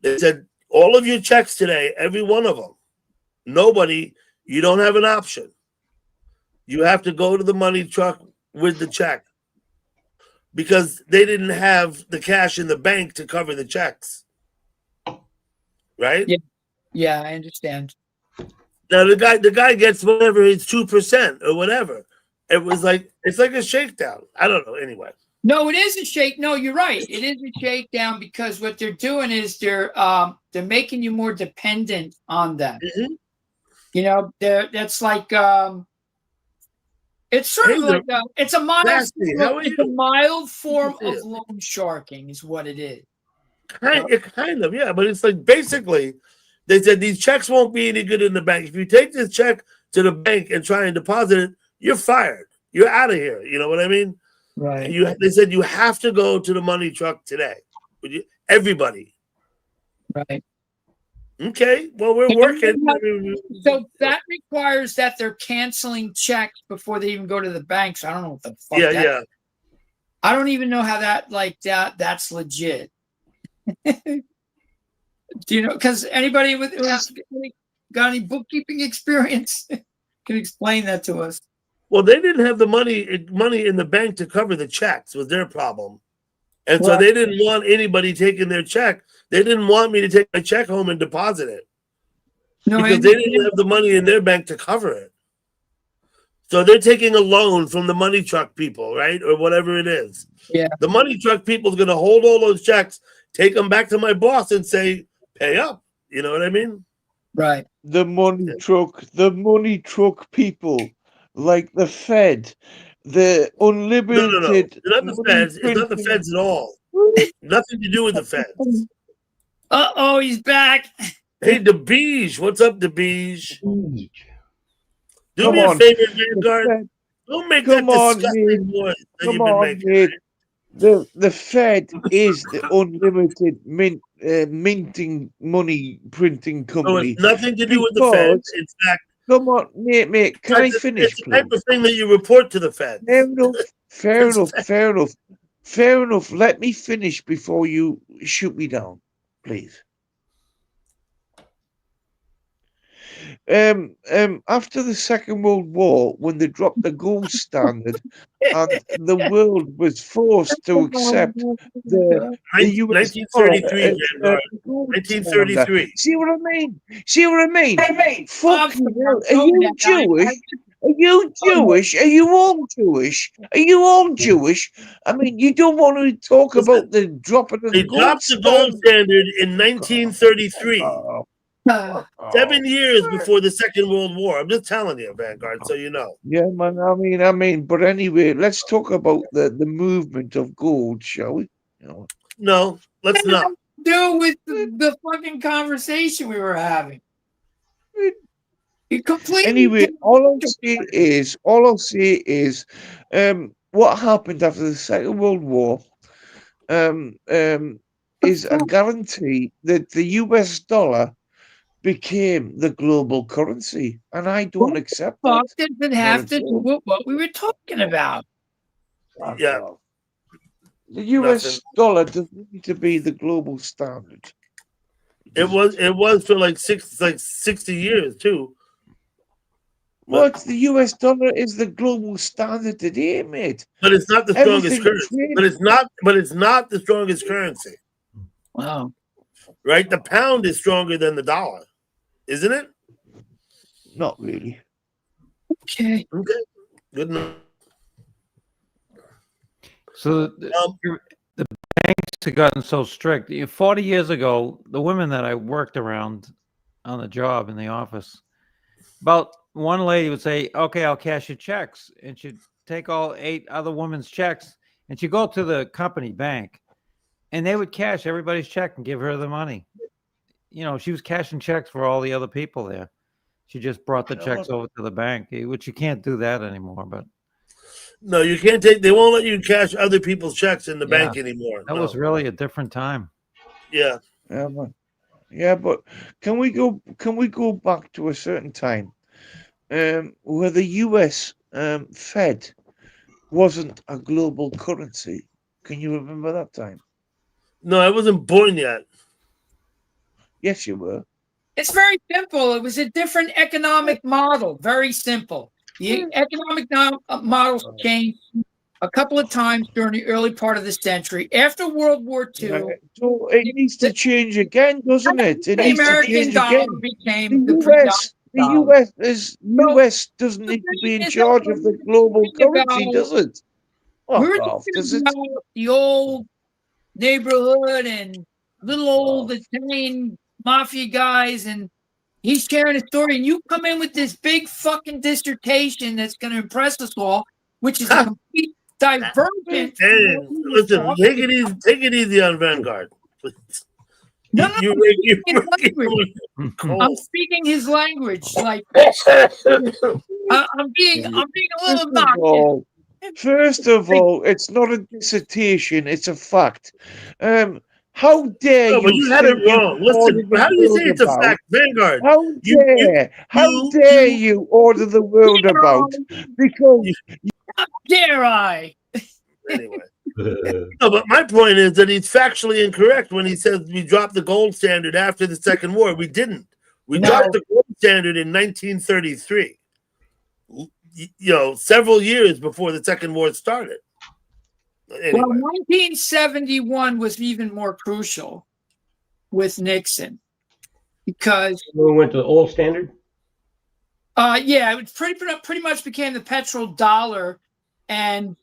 Speaker 1: They said, all of your checks today, every one of them, nobody, you don't have an option. You have to go to the money truck with the check because they didn't have the cash in the bank to cover the checks. Right?
Speaker 5: Yeah, I understand.
Speaker 1: Now the guy gets whatever, it's 2% or whatever. It was like, it's like a shakedown. I don't know. Anyway.
Speaker 5: No, it is a shake. No, you're right. It is a shakedown because what they're doing is they're making you more dependent on them.
Speaker 1: Mm-hmm.
Speaker 5: You know, that's like it's sort of like it's a mild form of loan sharking is what it is.
Speaker 1: Kind of, yeah. But it's like basically they said these checks won't be any good in the bank. If you take this check to the bank and try and deposit it, you're fired. You're out of here. You know what I mean?
Speaker 5: Right.
Speaker 1: They said you have to go to the money truck today. Everybody.
Speaker 5: Right.
Speaker 1: Okay. Well, we're working.
Speaker 5: So that requires that they're canceling checks before they even go to the bank. So I don't know what the fuck.
Speaker 1: Yeah.
Speaker 5: I don't even know how that's legit. Do you know? Because anybody who's got any bookkeeping experience can explain that to us.
Speaker 1: Well, they didn't have the money in the bank to cover the checks was their problem. And so they didn't want anybody taking their check. They didn't want me to take my check home and deposit it.
Speaker 5: No,
Speaker 1: because they didn't have the money in their bank to cover it. So they're taking a loan from the money truck people, right? Or whatever it is.
Speaker 5: Yeah.
Speaker 1: The money truck people is going to hold all those checks, take them back to my boss and say, pay up. You know what I mean?
Speaker 5: Right.
Speaker 2: The money truck people, like the Fed, the unlimited.
Speaker 1: No. It's not the Feds. It's not the Feds at all. Nothing to do with the Feds.
Speaker 5: Uh-oh, he's back.
Speaker 1: Hey, DeBeige. What's up, DeBeige? Do
Speaker 2: Come
Speaker 1: me a
Speaker 2: on.
Speaker 1: favor, Vanguard. Don't make that disgusting noise that you've been making.
Speaker 2: Mate. The Fed is the unlimited minting money printing
Speaker 1: So
Speaker 2: company.
Speaker 1: it's nothing to do with the Feds. In fact,
Speaker 2: come on, mate. Can I finish,
Speaker 1: it's the type of thing that you report to the Feds.
Speaker 2: Fair enough. Let me finish before you shoot me down, please. After the Second World War, when they dropped the gold standard, and the world was forced to accept the US
Speaker 1: 1933. 1933.
Speaker 2: See what I mean? Fuck you. Are you Jewish? Are you Jewish? Are you all Jewish? I mean, you don't want to talk about the dropping of
Speaker 1: They
Speaker 2: the gold
Speaker 1: dropped the gold standard in 1933.
Speaker 5: Uh,
Speaker 1: 7 years before the Second World War. I'm just telling you, Vanguard, so you know.
Speaker 2: Yeah, man. I mean. But anyway, let's talk about the movement of gold, shall we? You know.
Speaker 1: No, let's not.
Speaker 5: do with the fucking conversation we were having. You completely
Speaker 2: Anyway, all I'll say is, what happened after the Second World War, is a guarantee that the US dollar became the global currency, and I don't accept
Speaker 5: fuck
Speaker 2: that.
Speaker 5: does it have to do with what we were talking about?
Speaker 1: Yeah.
Speaker 2: The US
Speaker 1: Nothing.
Speaker 2: dollar doesn't need to be the global standard.
Speaker 1: It was for like 60 years too.
Speaker 2: What? The US dollar is the global standard today, mate.
Speaker 1: But it's not the strongest
Speaker 2: Everything
Speaker 1: currency.
Speaker 2: trade-
Speaker 1: But it's not the strongest currency.
Speaker 5: Wow.
Speaker 1: Right? The pound is stronger than the dollar, isn't it?
Speaker 2: Not really.
Speaker 5: Okay.
Speaker 1: Okay. Good enough.
Speaker 4: So the banks have gotten so strict. 40 years ago, the women that I worked around on the job in the office, about one lady would say, "Okay, I'll cash your checks," and she'd take all 8 other women's checks, and she'd go to the company bank, and they would cash everybody's check and give her the money. She was cashing checks for all the other people there. She just brought the checks over to the bank, which you can't do that anymore. But
Speaker 1: No, you can't take. They won't let you cash other people's checks in the
Speaker 4: Yeah.
Speaker 1: bank anymore.
Speaker 4: that
Speaker 1: No.
Speaker 4: was really a different time.
Speaker 1: Yeah.
Speaker 2: Yeah, man. Yeah, but can we go back to a certain time, where the US Fed wasn't a global currency? Can you remember that time?
Speaker 1: No, I wasn't born yet.
Speaker 2: Yes, you were.
Speaker 5: It's very simple. It was a different economic model. Very simple. The economic models changed a couple of times during the early part of the century. After World War II,
Speaker 2: So it needs to change again, doesn't it? It
Speaker 5: the
Speaker 2: needs to
Speaker 5: American
Speaker 2: change
Speaker 5: dollar
Speaker 2: again.
Speaker 5: became the
Speaker 2: The US doesn't need to be in charge of the global currency, does it?
Speaker 5: We were
Speaker 2: Fuck off, does
Speaker 5: talking
Speaker 2: it?
Speaker 5: about the old neighborhood and little old Italian mafia guys, and he's sharing a story, and you come in with this big fucking dissertation that's going to impress us all, which is a complete divergent.
Speaker 1: And listen, take it easy on Vanguard. Please.
Speaker 5: No,
Speaker 1: You
Speaker 5: I'm speaking his language. Like I'm being a little obnoxious.
Speaker 2: First of all, it's not a dissertation; it's a fact. How dare
Speaker 1: No, but you had it wrong. Listen, how do you say it's a fact, Vanguard?
Speaker 2: How dare you order the world about? Because
Speaker 5: Dare I?
Speaker 1: Anyway. No, but my point is that he's factually incorrect when he says we dropped the gold standard after the Second War. We didn't. We dropped the gold standard in 1933. Several years before the Second War started. Anyway.
Speaker 5: Well, 1971 was even more crucial with Nixon because
Speaker 3: We went to the old standard.
Speaker 5: yeah, it pretty much became the petrodollar, and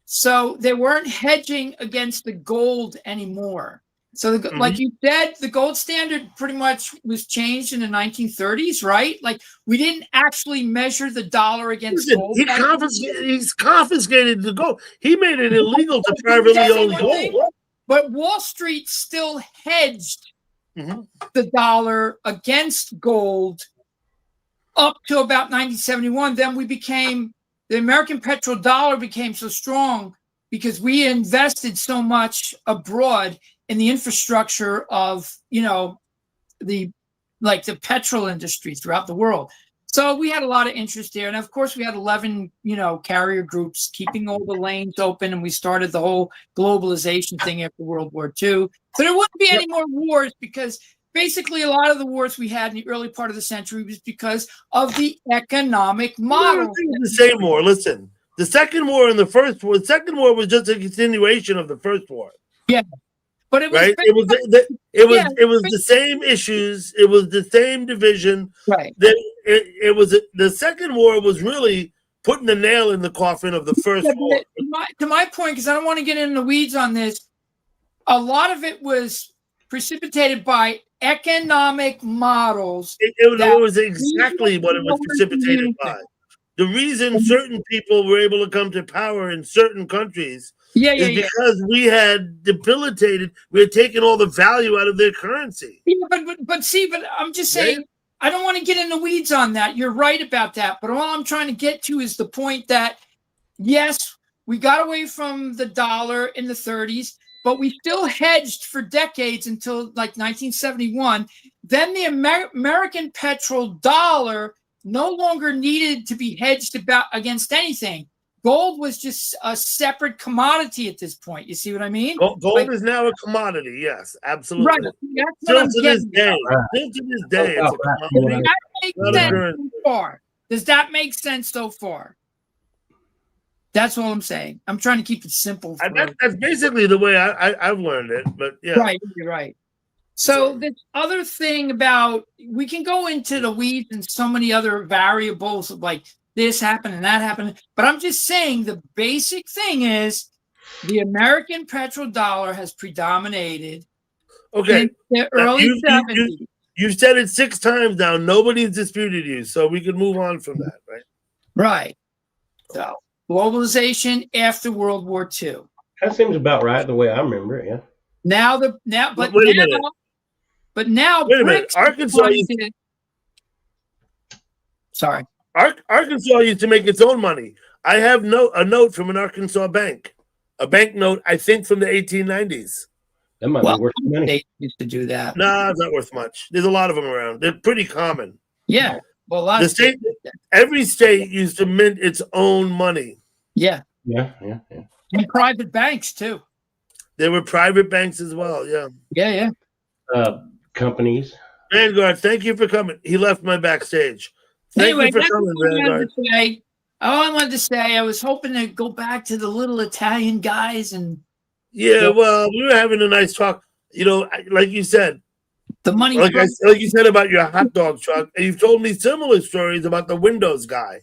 Speaker 5: so they weren't hedging against the gold anymore. So, like you said, the gold standard pretty much was changed in the 1930s, right? Like we didn't actually measure the dollar against gold.
Speaker 1: He's confiscated the gold. He made it illegal to privately own gold.
Speaker 5: But Wall Street still hedged the dollar against gold up to about 1971. Then the American petrodollar became so strong because we invested so much abroad in the infrastructure of, the petrol industry throughout the world. So we had a lot of interest there. And of course we had 11, carrier groups keeping all the lanes open. And we started the whole globalization thing after World War II. So there wouldn't be any more wars because basically a lot of the wars we had in the early part of the century was because of the economic model.
Speaker 1: The same war. Listen, the Second War and the First War. The Second War was just a continuation of the First War.
Speaker 5: Yeah. But it was
Speaker 1: right. It was the same issues. It was the same division.
Speaker 5: Right.
Speaker 1: It was the Second War was really putting the nail in the coffin of the First War.
Speaker 5: To my point, because I don't want to get into the weeds on this, a lot of it was precipitated by economic models.
Speaker 1: It
Speaker 5: that
Speaker 1: was exactly what it was precipitated by. The reason certain people were able to come to power in certain countries is because we had taken all the value out of their currency.
Speaker 5: Yeah, but I'm just saying, I don't want to get in the weeds on that. You're right about that. But all I'm trying to get to is the point that, yes, we got away from the dollar in the 30s, but we still hedged for decades until like 1971. Then the American petrodollar no longer needed to be hedged against anything. Gold was just a separate commodity at this point. You see what I mean?
Speaker 1: Gold is now a commodity. Yes, absolutely.
Speaker 5: Right. That's what I'm getting at.
Speaker 1: Still to this day, it's a commodity.
Speaker 5: Does that make sense so far? Does that make sense so far? That's all I'm saying. I'm trying to keep it simple.
Speaker 1: That's basically the way I've learned it. But yeah,
Speaker 5: right, you're right. So this other thing about, we can go into the weeds and so many other variables of like this happened and that happened. But I'm just saying the basic thing is the American petrodollar has predominated.
Speaker 1: Okay.
Speaker 5: In the early 70s.
Speaker 1: You've said it 6 times now. Nobody's disputed you, so we can move on from that, right?
Speaker 5: Right. So globalization after World War II.
Speaker 3: That seems about right the way I remember it. Yeah.
Speaker 5: But now,
Speaker 1: wait a minute. Arkansas used to make its own money. I have a note from an Arkansas bank, a bank note, I think from the 1890s.
Speaker 3: That might be worth money.
Speaker 5: They used to do that.
Speaker 1: Nah, it's not worth much. There's a lot of them around. They're pretty common.
Speaker 5: Yeah. Well,
Speaker 1: every state used to mint its own money.
Speaker 5: Yeah.
Speaker 3: Yeah.
Speaker 5: And private banks too.
Speaker 1: There were private banks as well. Yeah.
Speaker 5: Yeah.
Speaker 3: Companies.
Speaker 1: Vanguard, thank you for coming. He left my backstage. Thank you for coming, Vanguard.
Speaker 5: All I wanted to say, I was hoping to go back to the little Italian guys and.
Speaker 1: Yeah, well, we were having a nice talk. You know, like you said,
Speaker 5: the money.
Speaker 1: Like you said about your hot dog truck, and you've told me similar stories about the Windows guy.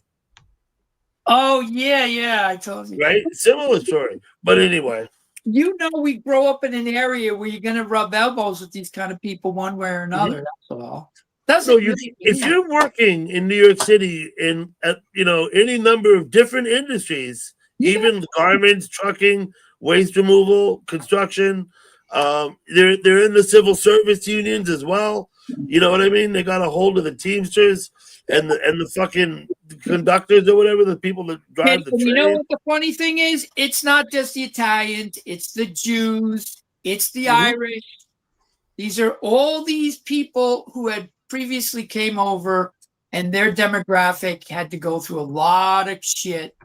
Speaker 5: Oh yeah, I told you.
Speaker 1: Right, similar story. But anyway.
Speaker 5: You know, we grow up in an area where you're going to rub elbows with these kind of people one way or another. Mm-hmm. That's all.
Speaker 1: If you're working in New York City in any number of different industries, even garments, trucking, waste removal, construction, they're in the civil service unions as well. You know what I mean? They got a hold of the Teamsters and the fucking conductors or whatever, the people that drive the train.
Speaker 5: You know what the funny thing is? It's not just the Italians, it's the Jews, it's the Irish. These are all these people who had previously came over and their demographic had to go through a lot of shit.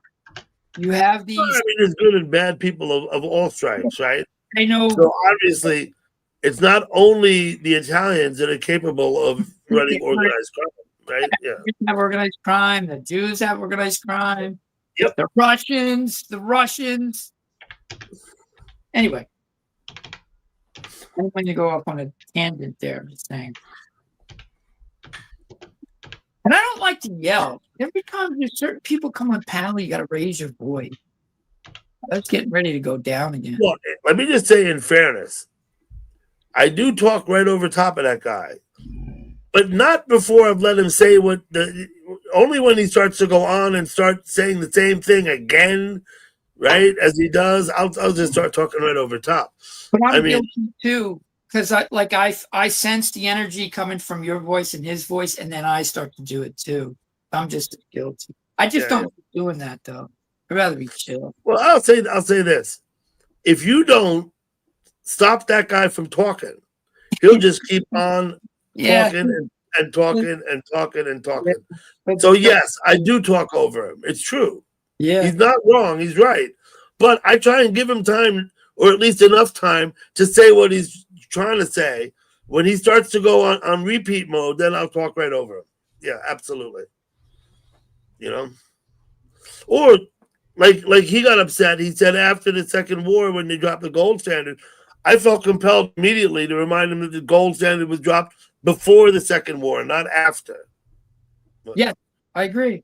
Speaker 5: You have these.
Speaker 1: There's good and bad people of all stripes, right?
Speaker 5: I know.
Speaker 1: So obviously, it's not only the Italians that are capable of running organized crime. Right? Yeah.
Speaker 5: Have organized crime. The Jews have organized crime.
Speaker 1: Yep.
Speaker 5: The Russians. Anyway, I don't want to go off on a tangent there. I'm just saying. And I don't like to yell. Every time there's certain people come on panel, you got to raise your voice. I was getting ready to go down again.
Speaker 1: Well, let me just say, in fairness, I do talk right over top of that guy. But not before I've let him say only when he starts to go on and start saying the same thing again, right? As he does, I'll just start talking right over top.
Speaker 5: But I'm guilty too, because I sense the energy coming from your voice and his voice, and then I start to do it too. I'm just guilty. I just don't like doing that though. I'd rather be chill.
Speaker 1: Well, I'll say this: if you don't stop that guy from talking, he'll just keep on. Talking and talking and talking and talking. So yes, I do talk over him. It's true.
Speaker 5: Yeah,
Speaker 1: he's not wrong. He's right. But I try and give him time, or at least enough time, to say what he's trying to say. When he starts to go on repeat mode, then I'll talk right over him. Yeah, absolutely. You know, or like he got upset. He said after the Second War, when they dropped the gold standard, I felt compelled immediately to remind him that the gold standard was dropped before the Second War, not after.
Speaker 5: Yeah, I agree.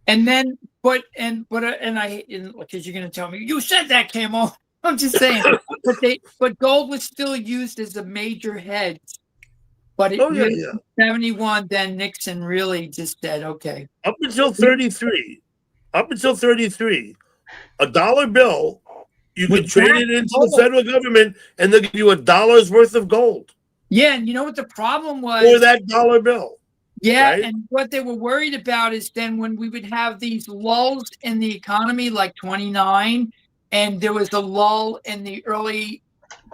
Speaker 5: And then, because you're going to tell me you said that, Camo. I'm just saying. But gold was still used as a major hedge. But it really, 71, then Nixon really just said, okay.
Speaker 1: Up until 33, a dollar bill, you could trade it into the federal government and they'll give you $1 worth of gold.
Speaker 5: Yeah, and you know what the problem was?
Speaker 1: For that dollar bill.
Speaker 5: Yeah,
Speaker 1: right?
Speaker 5: and what they were worried about is then when we would have these lulls in the economy, like 29, and there was a lull in the early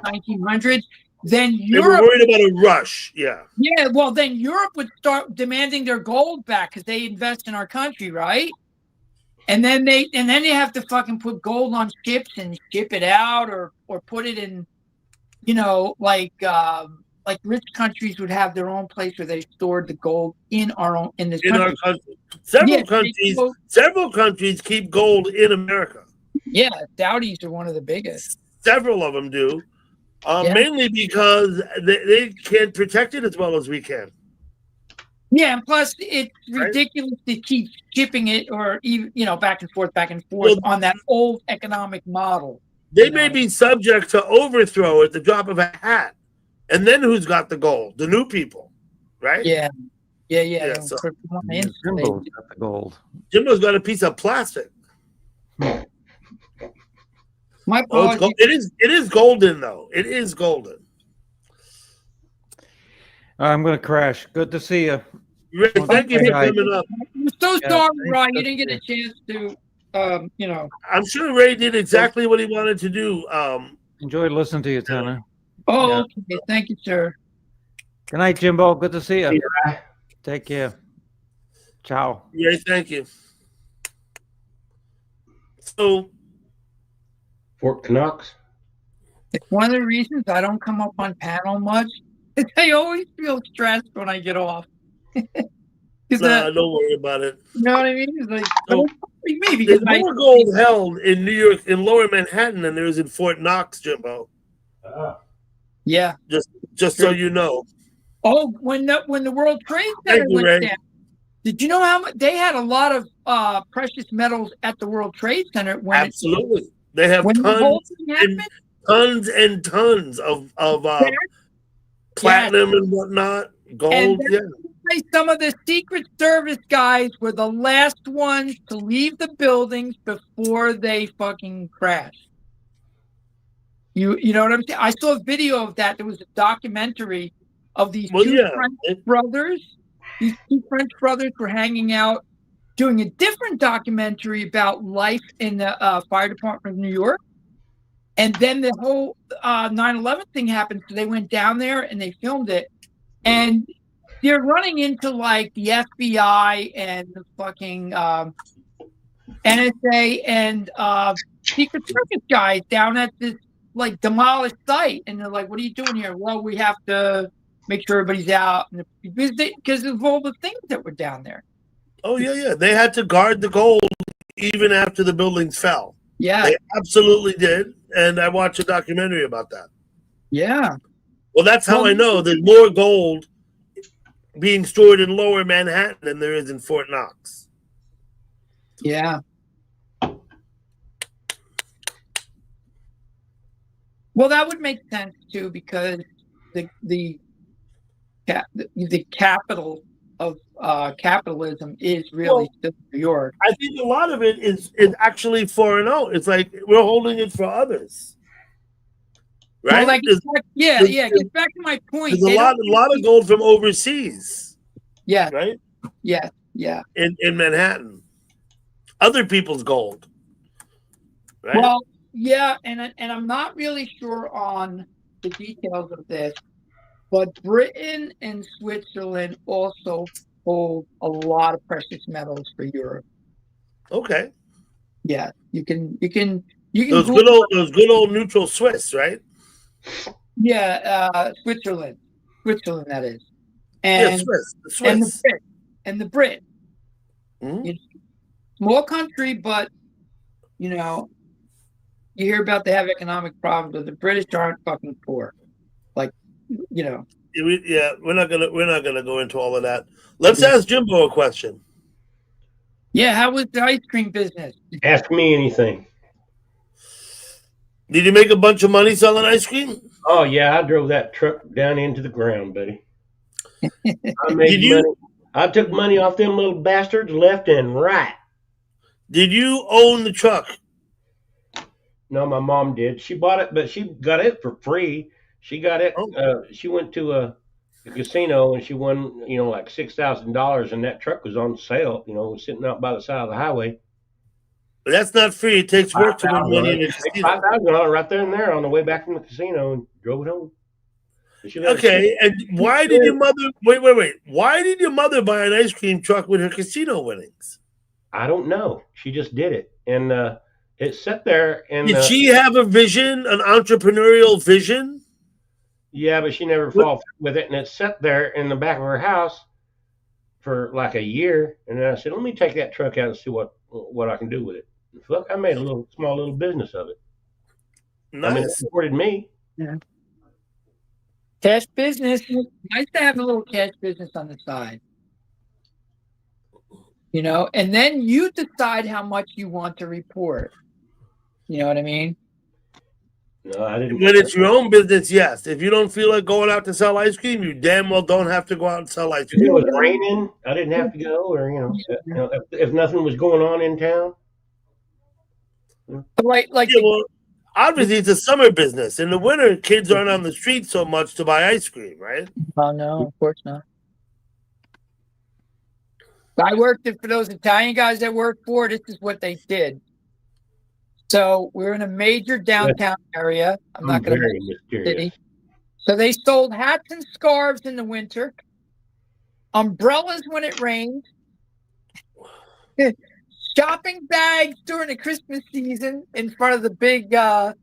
Speaker 5: 1900s, then
Speaker 1: They were
Speaker 5: Europe,
Speaker 1: worried about a rush. Yeah.
Speaker 5: yeah, well, then Europe would start demanding their gold back because they invest in our country, right? And then they have to fucking put gold on ships and ship it out, or put it in, you know, like rich countries would have their own place where they stored the gold in our country.
Speaker 1: Several countries keep gold in America.
Speaker 5: Yeah, Saudis are one of the biggest.
Speaker 1: Several of them do. Mainly because they can't protect it as well as we can.
Speaker 5: Yeah, and plus it's ridiculous to keep shipping it, or even, you know, back and forth on that old economic model.
Speaker 1: They may be subject to overthrow at the drop of a hat, and then who's got the gold? The new people, right?
Speaker 5: Yeah.
Speaker 1: So,
Speaker 4: Jimbo's got the gold.
Speaker 1: Jimbo's got a piece of plastic.
Speaker 5: My
Speaker 1: it is golden though. It is golden.
Speaker 4: I'm going to crash. Good to see you.
Speaker 1: Ray, thank you for coming up.
Speaker 5: I'm so sorry, Ryan. You didn't get a chance to, you know.
Speaker 1: I'm sure Ray did exactly what he wanted to do.
Speaker 4: Enjoyed listening to you, Tanner.
Speaker 5: Oh, okay. Thank you, sir.
Speaker 4: Good night, Jimbo. Good to see you.
Speaker 3: Yeah.
Speaker 4: Take care. Ciao.
Speaker 1: Ray, thank you. So,
Speaker 3: Fort Knox.
Speaker 5: It's one of the reasons I don't come up on panel much. I always feel stressed when I get off.
Speaker 1: don't worry about it.
Speaker 5: You know what I mean? It's like,
Speaker 1: there's more gold held in New York, in Lower Manhattan, than there is in Fort Knox, Jimbo.
Speaker 5: Yeah.
Speaker 1: Just so you know.
Speaker 5: Oh, when the World Trade Center went down, did you know how much they had a lot of precious metals at the World Trade Center?
Speaker 1: Absolutely, they have tons and tons of platinum and whatnot, gold.
Speaker 5: Some of the Secret Service guys were the last ones to leave the buildings before they fucking crashed. You know what I'm saying? I saw a video of that. There was a documentary of these two French brothers. These two French brothers were hanging out doing a different documentary about life in the fire department of New York. And then the whole 9/11 thing happened. So they went down there and they filmed it. And they're running into like the FBI and the fucking NSA and Secret Service guys down at this like demolished site. And they're like, what are you doing here? Well, we have to make sure everybody's out. Because of all the things that were down there.
Speaker 1: Oh, yeah. They had to guard the gold even after the buildings fell.
Speaker 5: Yeah.
Speaker 1: They absolutely did. And I watched a documentary about that.
Speaker 5: Yeah.
Speaker 1: Well, that's how I know there's more gold being stored in Lower Manhattan than there is in Fort Knox.
Speaker 5: Yeah. Well, that would make sense too, because the capital of capitalism is really still New York.
Speaker 1: I think a lot of it is actually foreign out. It's like we're holding it for others, right?
Speaker 5: Well, get back to my point.
Speaker 1: There's a lot of gold from overseas.
Speaker 5: Yeah.
Speaker 1: Right.
Speaker 5: Yeah.
Speaker 1: In Manhattan, other people's gold. Right.
Speaker 5: Well, yeah, and I'm not really sure on the details of this, but Britain and Switzerland also hold a lot of precious metals for Europe.
Speaker 1: Okay.
Speaker 5: Yeah, you can
Speaker 1: those good old neutral Swiss, right?
Speaker 5: Yeah, Switzerland, that is, and
Speaker 1: Swiss.
Speaker 5: and the Brit.
Speaker 1: Mm-hmm.
Speaker 5: You know, small country, but you know, you hear about they have economic problems, but the British aren't fucking poor. Like, you know.
Speaker 1: Yeah, we're not gonna go into all of that. Let's ask Jimbo a question.
Speaker 5: Yeah, how was the ice cream business?
Speaker 3: Ask me anything.
Speaker 1: Did you make a bunch of money selling ice cream?
Speaker 3: Oh yeah, I drove that truck down into the ground, buddy. I
Speaker 1: Did
Speaker 3: made
Speaker 1: you-
Speaker 3: money. I took money off them little bastards left and right.
Speaker 1: Did you own the truck?
Speaker 3: No, my mom did. She bought it, but she got it for free. She got it.
Speaker 1: Oh.
Speaker 3: She went to a casino and she won, like $6,000, and that truck was on sale. Was sitting out by the side of the highway.
Speaker 1: But that's not free. It takes work to win money in a casino.
Speaker 3: $5,000 right there and there on the way back from the casino, and drove it home. And she let it
Speaker 1: Okay, and why did your mother wait? Why did your mother buy an ice cream truck with her casino winnings?
Speaker 3: I don't know. She just did it, and it sat there. And
Speaker 1: Did she have a vision, an entrepreneurial vision?
Speaker 3: yeah, but she never followed through with it, and it sat there in the back of her house for like a year. And then I said, "Let me take that truck out and see what I can do with it." And fuck, I made a small little business of it.
Speaker 1: Nice.
Speaker 3: I mean, it supported me.
Speaker 5: Cash business. Nice to have a little cash business on the side. And then you decide how much you want to report. You know what I mean?
Speaker 3: No, I didn't.
Speaker 1: When it's your own business, yes. If you don't feel like going out to sell ice cream, you damn well don't have to go out and sell ice
Speaker 3: If it
Speaker 1: cream.
Speaker 3: was raining, I didn't have to go, or if nothing was going on in town.
Speaker 5: Like
Speaker 1: Yeah, well, obviously it's a summer business. In the winter, kids aren't on the street so much to buy ice cream, right?
Speaker 5: oh no, of course not. I worked for those Italian guys that worked for. This is what they did. So we're in a major downtown area. I'm not going to
Speaker 3: very
Speaker 5: mention the
Speaker 3: mysterious.
Speaker 5: city. So they sold hats and scarves in the winter, umbrellas when it rained, shopping bags during the Christmas season in front of the big, what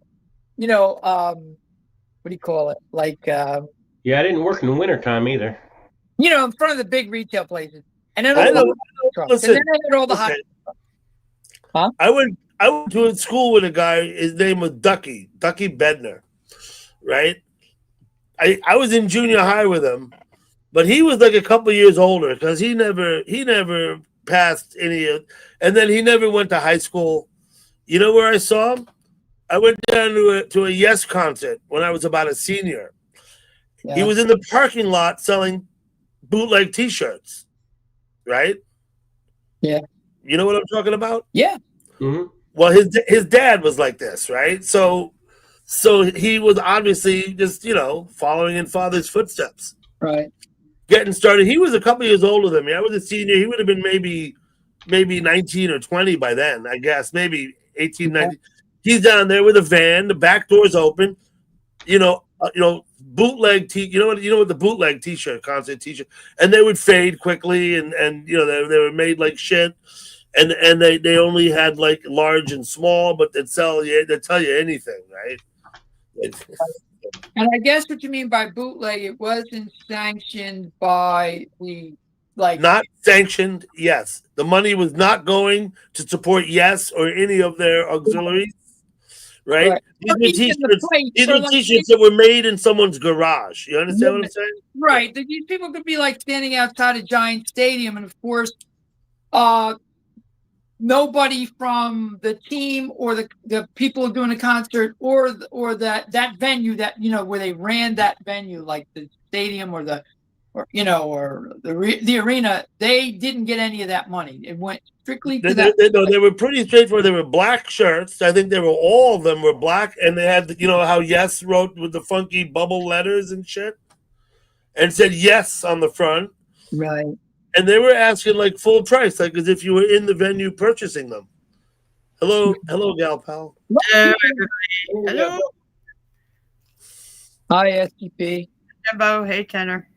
Speaker 5: do you call it? Like,
Speaker 3: Yeah, I didn't work in the wintertime either.
Speaker 5: in front of the big retail places. And then
Speaker 1: I
Speaker 5: all
Speaker 1: know.
Speaker 5: the hot trucks.
Speaker 1: Listen,
Speaker 5: and then they had all the hot.
Speaker 1: okay. I went to a school with a guy. His name was Ducky Bednar, right? I was in junior high with him, but he was like a couple years older because he never passed any of, and then he never went to high school. You know where I saw him? I went down to a Yes concert when I was about a senior.
Speaker 5: Yeah.
Speaker 1: He was in the parking lot selling bootleg T-shirts, right?
Speaker 5: Yeah.
Speaker 1: You know what I'm talking about?
Speaker 5: Yeah.
Speaker 3: Mm-hmm.
Speaker 1: Well, his dad was like this, right? So he was obviously just following in father's footsteps,
Speaker 5: Right.
Speaker 1: getting started. He was a couple years older than me. I was a senior. He would have been maybe 19 or 20 by then, I guess, maybe 18, 19. He's down there with a van. The back door's open. Bootleg you know what the bootleg T-shirt, concert T-shirt, and they would fade quickly, and they were made like shit. And they only had like large and small, but they'd tell you anything, right?
Speaker 5: And I guess what you mean by bootleg, it wasn't sanctioned by the
Speaker 1: not sanctioned. Yes, the money was not going to support Yes or any of their auxiliaries, right? These were T-shirts that were made in someone's garage. You understand what I'm saying?
Speaker 5: Right. These people could be like standing outside a giant stadium, and of course, nobody from the team or the people doing the concert or that venue that where they ran that venue, like the stadium or the arena, they didn't get any of that money. It went strictly to that.
Speaker 1: They were pretty straightforward. They were black shirts. I think all of them were black, and they had how Yes wrote with the funky bubble letters and shit, and said Yes on the front.
Speaker 5: Right.
Speaker 1: And they were asking like full price, like as if you were in the venue purchasing them. Hello, gal pal.
Speaker 7: Hello, everybody. Hello.
Speaker 5: Hi, STP.
Speaker 7: Hello. Hey, Tanner.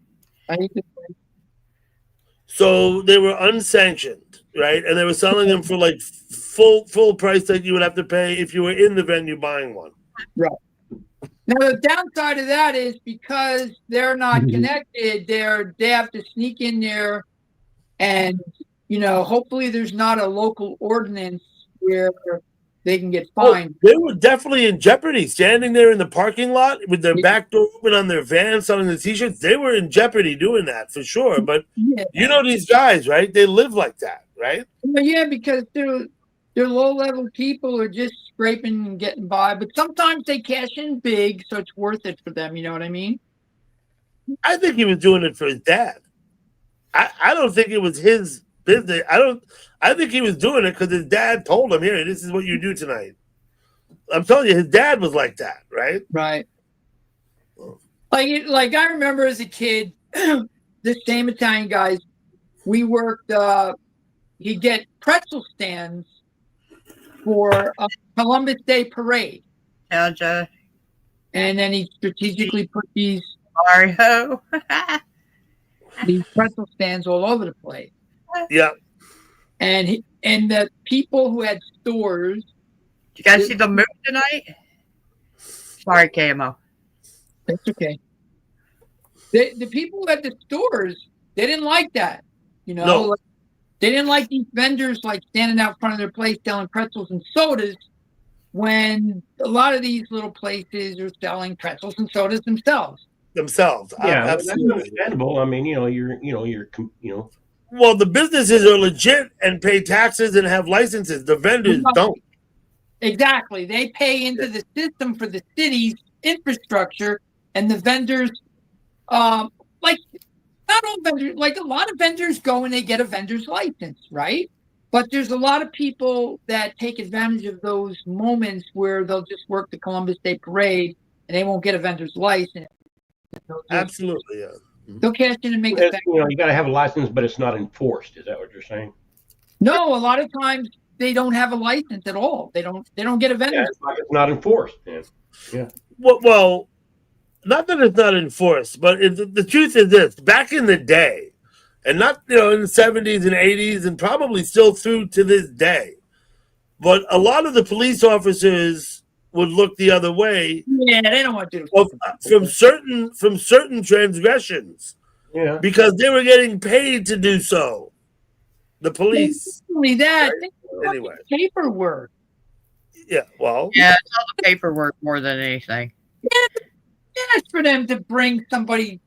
Speaker 1: So they were unsanctioned, right? And they were selling them for like full price that you would have to pay if you were in the venue buying one.
Speaker 5: Right. Now the downside of that is because they're not connected, they have to sneak in there, and hopefully there's not a local ordinance where they can get fined.
Speaker 1: They were definitely in jeopardy, standing there in the parking lot with their back door open on their van selling the T-shirts. They were in jeopardy doing that for sure. But these guys, right? They live like that, right?
Speaker 5: Well, yeah, because they're low-level people who are just scraping and getting by. But sometimes they cash in big, so it's worth it for them. You know what I mean?
Speaker 1: I think he was doing it for his dad. I don't think it was his business. I think he was doing it because his dad told him, "Here, this is what you do tonight." I'm telling you, his dad was like that, right?
Speaker 5: Right. Like I remember as a kid, the same Italian guys, we worked. He'd get pretzel stands for a Columbus Day parade,
Speaker 7: Yeah, Joe.
Speaker 5: and then he strategically put these
Speaker 7: Mario.
Speaker 5: pretzel stands all over the place.
Speaker 1: Yeah.
Speaker 5: And the people who had stores.
Speaker 7: Did you guys see the movie tonight? Sorry, KMO.
Speaker 5: That's okay. The people at the stores, they didn't like that. You know,
Speaker 1: No.
Speaker 5: like, they didn't like these vendors like standing out front of their place selling pretzels and sodas when a lot of these little places are selling pretzels and sodas themselves.
Speaker 3: Yeah, that's
Speaker 1: Absolutely.
Speaker 3: understandable. I mean, you're
Speaker 1: Well, the businesses are legit and pay taxes and have licenses. The vendors don't.
Speaker 5: Exactly. They pay into the system for the city's infrastructure, and the vendors, like not all vendors, like a lot of vendors go and they get a vendor's license, right? But there's a lot of people that take advantage of those moments where they'll just work the Columbus Day parade and they won't get a vendor's license.
Speaker 1: Absolutely, yeah.
Speaker 5: They'll cash in and make a
Speaker 3: you got to have a license, but it's not enforced. Is that what you're saying?
Speaker 5: No, a lot of times they don't have a license at all. They don't get a vendor.
Speaker 3: Yeah, it's not enforced. Yeah.
Speaker 1: Well, not that it's not enforced, but the truth is this: back in the day, and not in the 70s and 80s, and probably still through to this day, but a lot of the police officers would look the other way.
Speaker 5: Yeah, they don't want to.
Speaker 1: From certain transgressions.
Speaker 3: Yeah.
Speaker 1: Because they were getting paid to do so. The police.
Speaker 5: Not only that,
Speaker 1: Right? Anyway.
Speaker 5: Paperwork.
Speaker 1: Yeah, well.
Speaker 7: Yeah, it's all the paperwork more than anything.
Speaker 5: Yeah, it's for them to bring somebody,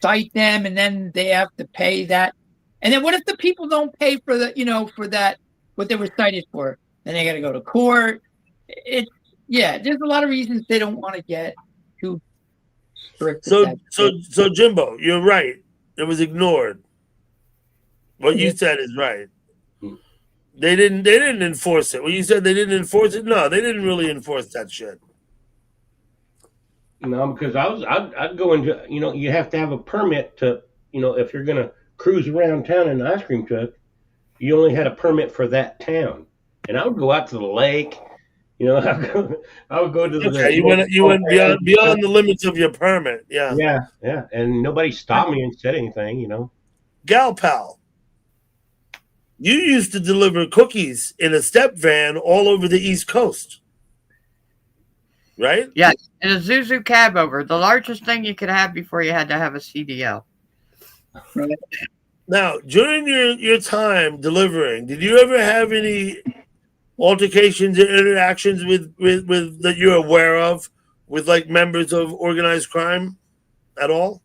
Speaker 5: cite them, and then they have to pay that. And then what if the people don't pay for for that, what they were cited for? Then they got to go to court. There's a lot of reasons they don't want to get too strict.
Speaker 1: So Jimbo, you're right. It was ignored. What you said is right. They didn't enforce it. When you said they didn't enforce it, no, they didn't really enforce that shit.
Speaker 3: No, because I'd go into you have to have a permit to if you're gonna cruise around town in an ice cream truck, you only had a permit for that town. And I would go out to the lake, I would go to the.
Speaker 1: Okay, you went beyond the limits of your permit. Yeah.
Speaker 3: Yeah, and nobody stopped me and said anything.
Speaker 1: Gal pal, you used to deliver cookies in a step van all over the East Coast, right?
Speaker 7: Yeah, and a Zuzu cab over, the largest thing you could have before you had to have a CDL.
Speaker 5: Right.
Speaker 1: Now, during your time delivering, did you ever have any altercations or interactions with that you're aware of with like members of organized crime at all?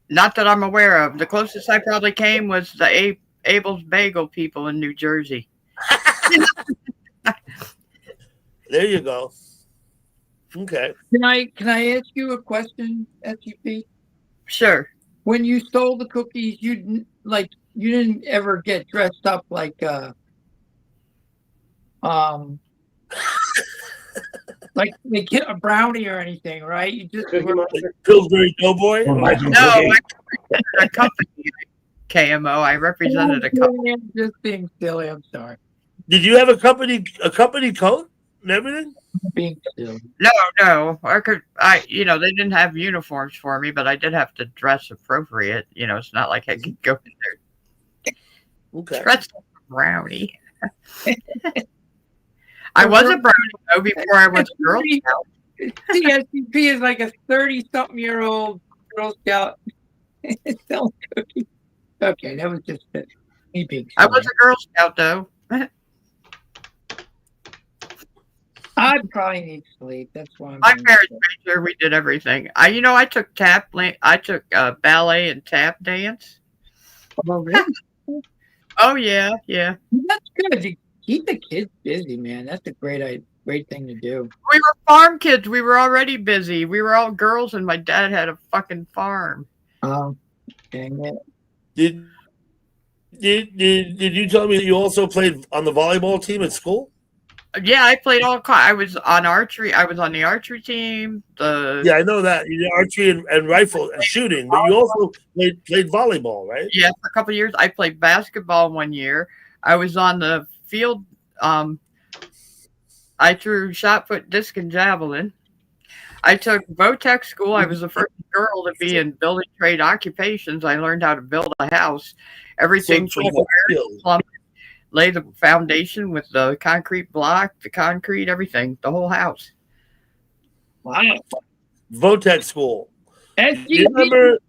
Speaker 7: Not that I'm aware of. The closest I probably came was the Abel's Bagel people in New Jersey.
Speaker 1: There you go. Okay.
Speaker 5: Can I ask you a question, SUP?
Speaker 7: Sure.
Speaker 5: When you stole the cookies, you didn't ever get dressed up like like they get a brownie or anything, right? You just
Speaker 1: Pillsbury Doughboy.
Speaker 7: No, I represented a company. KMO. I represented a company.
Speaker 5: I'm just being silly. I'm sorry.
Speaker 1: Did you have a company coat and everything?
Speaker 5: Being silly.
Speaker 7: No. They didn't have uniforms for me, but I did have to dress appropriate. It's not like I could go in there.
Speaker 1: Okay.
Speaker 7: Dressed like a brownie. I was a brownie though before I was a Girl Scout.
Speaker 5: CSCP is like a 30-something-year-old Girl Scout selling cookies. Okay, that was just me being silly.
Speaker 7: I was a Girl Scout though.
Speaker 5: I probably need sleep. That's why
Speaker 7: My parents made sure we did everything. I took ballet and tap dance.
Speaker 5: Oh, really?
Speaker 7: Oh yeah, yeah.
Speaker 5: That's good. You keep the kids busy, man. That's a great thing to do.
Speaker 7: We were farm kids. We were already busy. We were all girls, and my dad had a fucking farm.
Speaker 5: Dang it.
Speaker 1: Did you tell me that you also played on the volleyball team at school?
Speaker 7: Yeah, I played I was on archery. I was on the archery team.
Speaker 1: Yeah, I know that. You did archery and rifle and shooting, but you also played volleyball, right?
Speaker 7: Yeah, for a couple of years. I played basketball 1 year. I was on the field. I threw shot put, disc, and javelin. I took Votech school. I was the first girl to be in building trade occupations. I learned how to build a house. Everything from plumbing, lay the foundation with the concrete block, the concrete, everything, the whole house.
Speaker 5: Wow.
Speaker 1: Votech school.
Speaker 5: SGB.
Speaker 1: You remember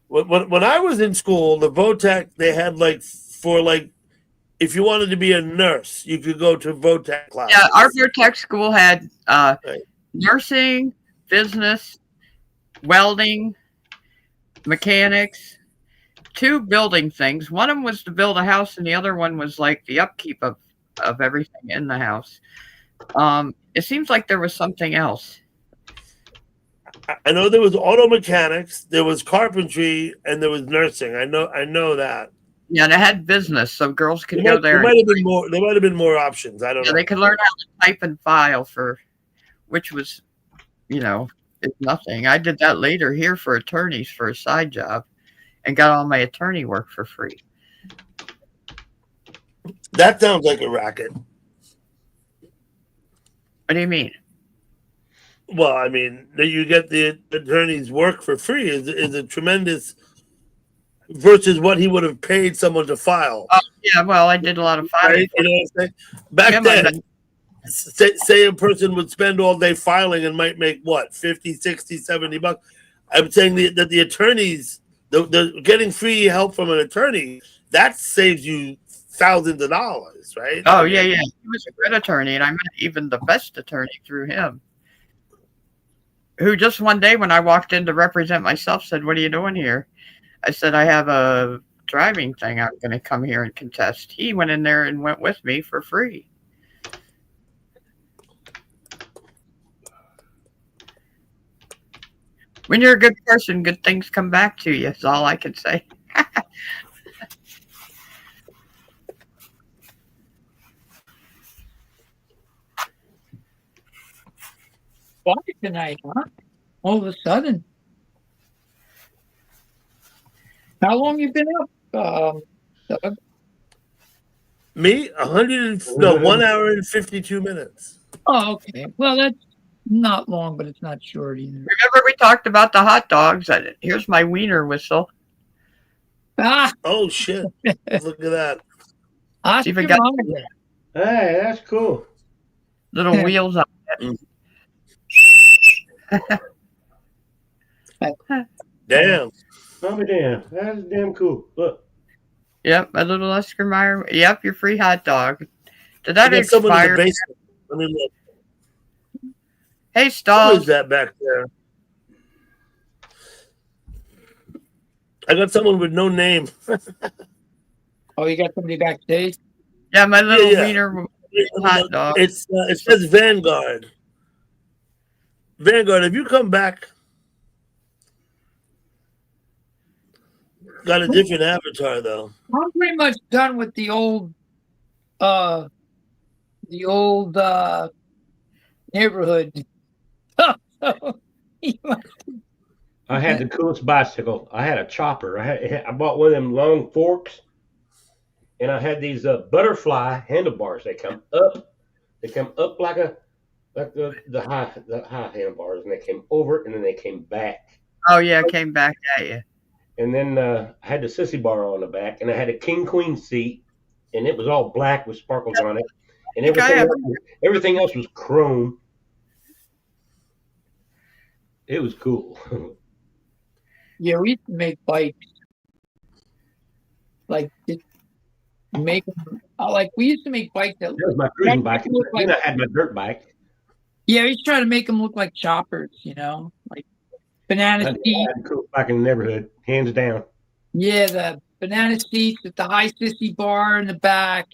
Speaker 1: when I was in school, the Votech, they had if you wanted to be a nurse, you could go to Votech class.
Speaker 7: Yeah, our Votech school had nursing, business, welding, mechanics, 2 building things. One of them was to build a house, and the other one was like the upkeep of everything in the house. It seems like there was something else.
Speaker 1: I know there was auto mechanics, there was carpentry, and there was nursing. I know that.
Speaker 7: Yeah, they had business, so girls could go there.
Speaker 1: There might have been more options. I don't know.
Speaker 7: They could learn how to type and file which was, it's nothing. I did that later here for attorneys for a side job, and got all my attorney work for free.
Speaker 1: That sounds like a racket.
Speaker 7: What do you mean?
Speaker 1: Well, I mean, that you get the attorney's work for free is a tremendous versus what he would have paid someone to file.
Speaker 7: Oh, yeah, well, I did a lot of filing.
Speaker 1: Right? You know what I'm saying? Back then, say a person would spend all day filing and might make what, 50, 60, 70 bucks. I'm saying that the attorneys, the getting free help from an attorney, that saves you thousands of dollars, right?
Speaker 7: Oh, yeah. He was a good attorney, and I met even the best attorney through him, who just one day when I walked in to represent myself said, "What are you doing here?" I said, "I have a driving thing I'm going to come here and contest." He went in there and went with me for free. When you're a good person, good things come back to you, is all I can say.
Speaker 5: Why tonight, huh? All of a sudden. How long you been up, Doug?
Speaker 1: Me, 1 hour and 52 minutes.
Speaker 5: Oh, okay. Well, that's not long, but it's not short either.
Speaker 7: Remember we talked about the hot dogs? Here's my wiener whistle.
Speaker 1: Oh, shit. Look at that.
Speaker 7: Even got
Speaker 3: Hey, that's cool.
Speaker 7: little wheels on it.
Speaker 1: Damn.
Speaker 3: I'll be damn. That's damn cool. Look.
Speaker 7: Yep, a little Oscar Mayer. Yep, your free hot dog. Did that
Speaker 1: Someone in
Speaker 7: expire?
Speaker 1: the basement. Let me look.
Speaker 7: Hey,
Speaker 1: Who
Speaker 7: Stalls.
Speaker 1: is that back there? I got someone with no name.
Speaker 5: Oh, you got somebody backstage?
Speaker 7: Yeah, my little
Speaker 1: Yeah.
Speaker 7: wiener hot dog.
Speaker 1: It says Vanguard. Vanguard, have you come back? Got a different avatar though.
Speaker 5: I'm pretty much done with the old neighborhood.
Speaker 3: I had the coolest bicycle. I had a chopper. I bought one of them long forks, and I had these butterfly handlebars. They come up. They come up like the high handlebars, and they came over, and then they came back.
Speaker 7: Oh yeah, it came back at you.
Speaker 3: And then I had the sissy bar on the back, and I had a king queen seat, and it was all black with sparkles on it, and everything else was chrome. It was cool.
Speaker 5: Yeah, we used to make bikes. Like, we used to make bikes that
Speaker 3: That was my cruising bike.
Speaker 5: look like.
Speaker 3: Then I had my dirt bike.
Speaker 5: Yeah, we used to try to make them look like choppers, like banana
Speaker 3: I
Speaker 5: seat.
Speaker 3: had the coolest bike in the neighborhood, hands down.
Speaker 5: Yeah, the banana seats with the high sissy bar in the back.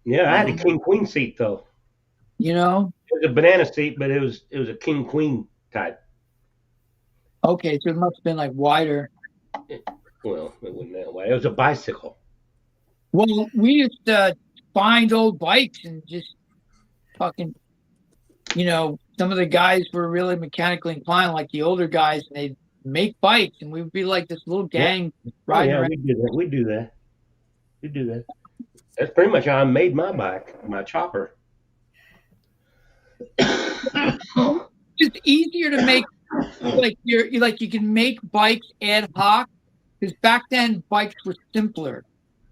Speaker 3: Yeah, I had a king queen seat though.
Speaker 5: You know.
Speaker 3: It was a banana seat, but it was a king queen type.
Speaker 5: Okay, so it must have been like wider.
Speaker 3: Well, it wasn't that way. It was a bicycle.
Speaker 5: Well, we used to find old bikes and just fucking, you know, some of the guys were really mechanically inclined, like the older guys, and they'd make bikes, and we'd be like this little gang riding around.
Speaker 3: We do that. We do that. That's pretty much how I made my bike, my chopper.
Speaker 5: It's easier to make, like you can make bikes ad hoc, because back then bikes were simpler,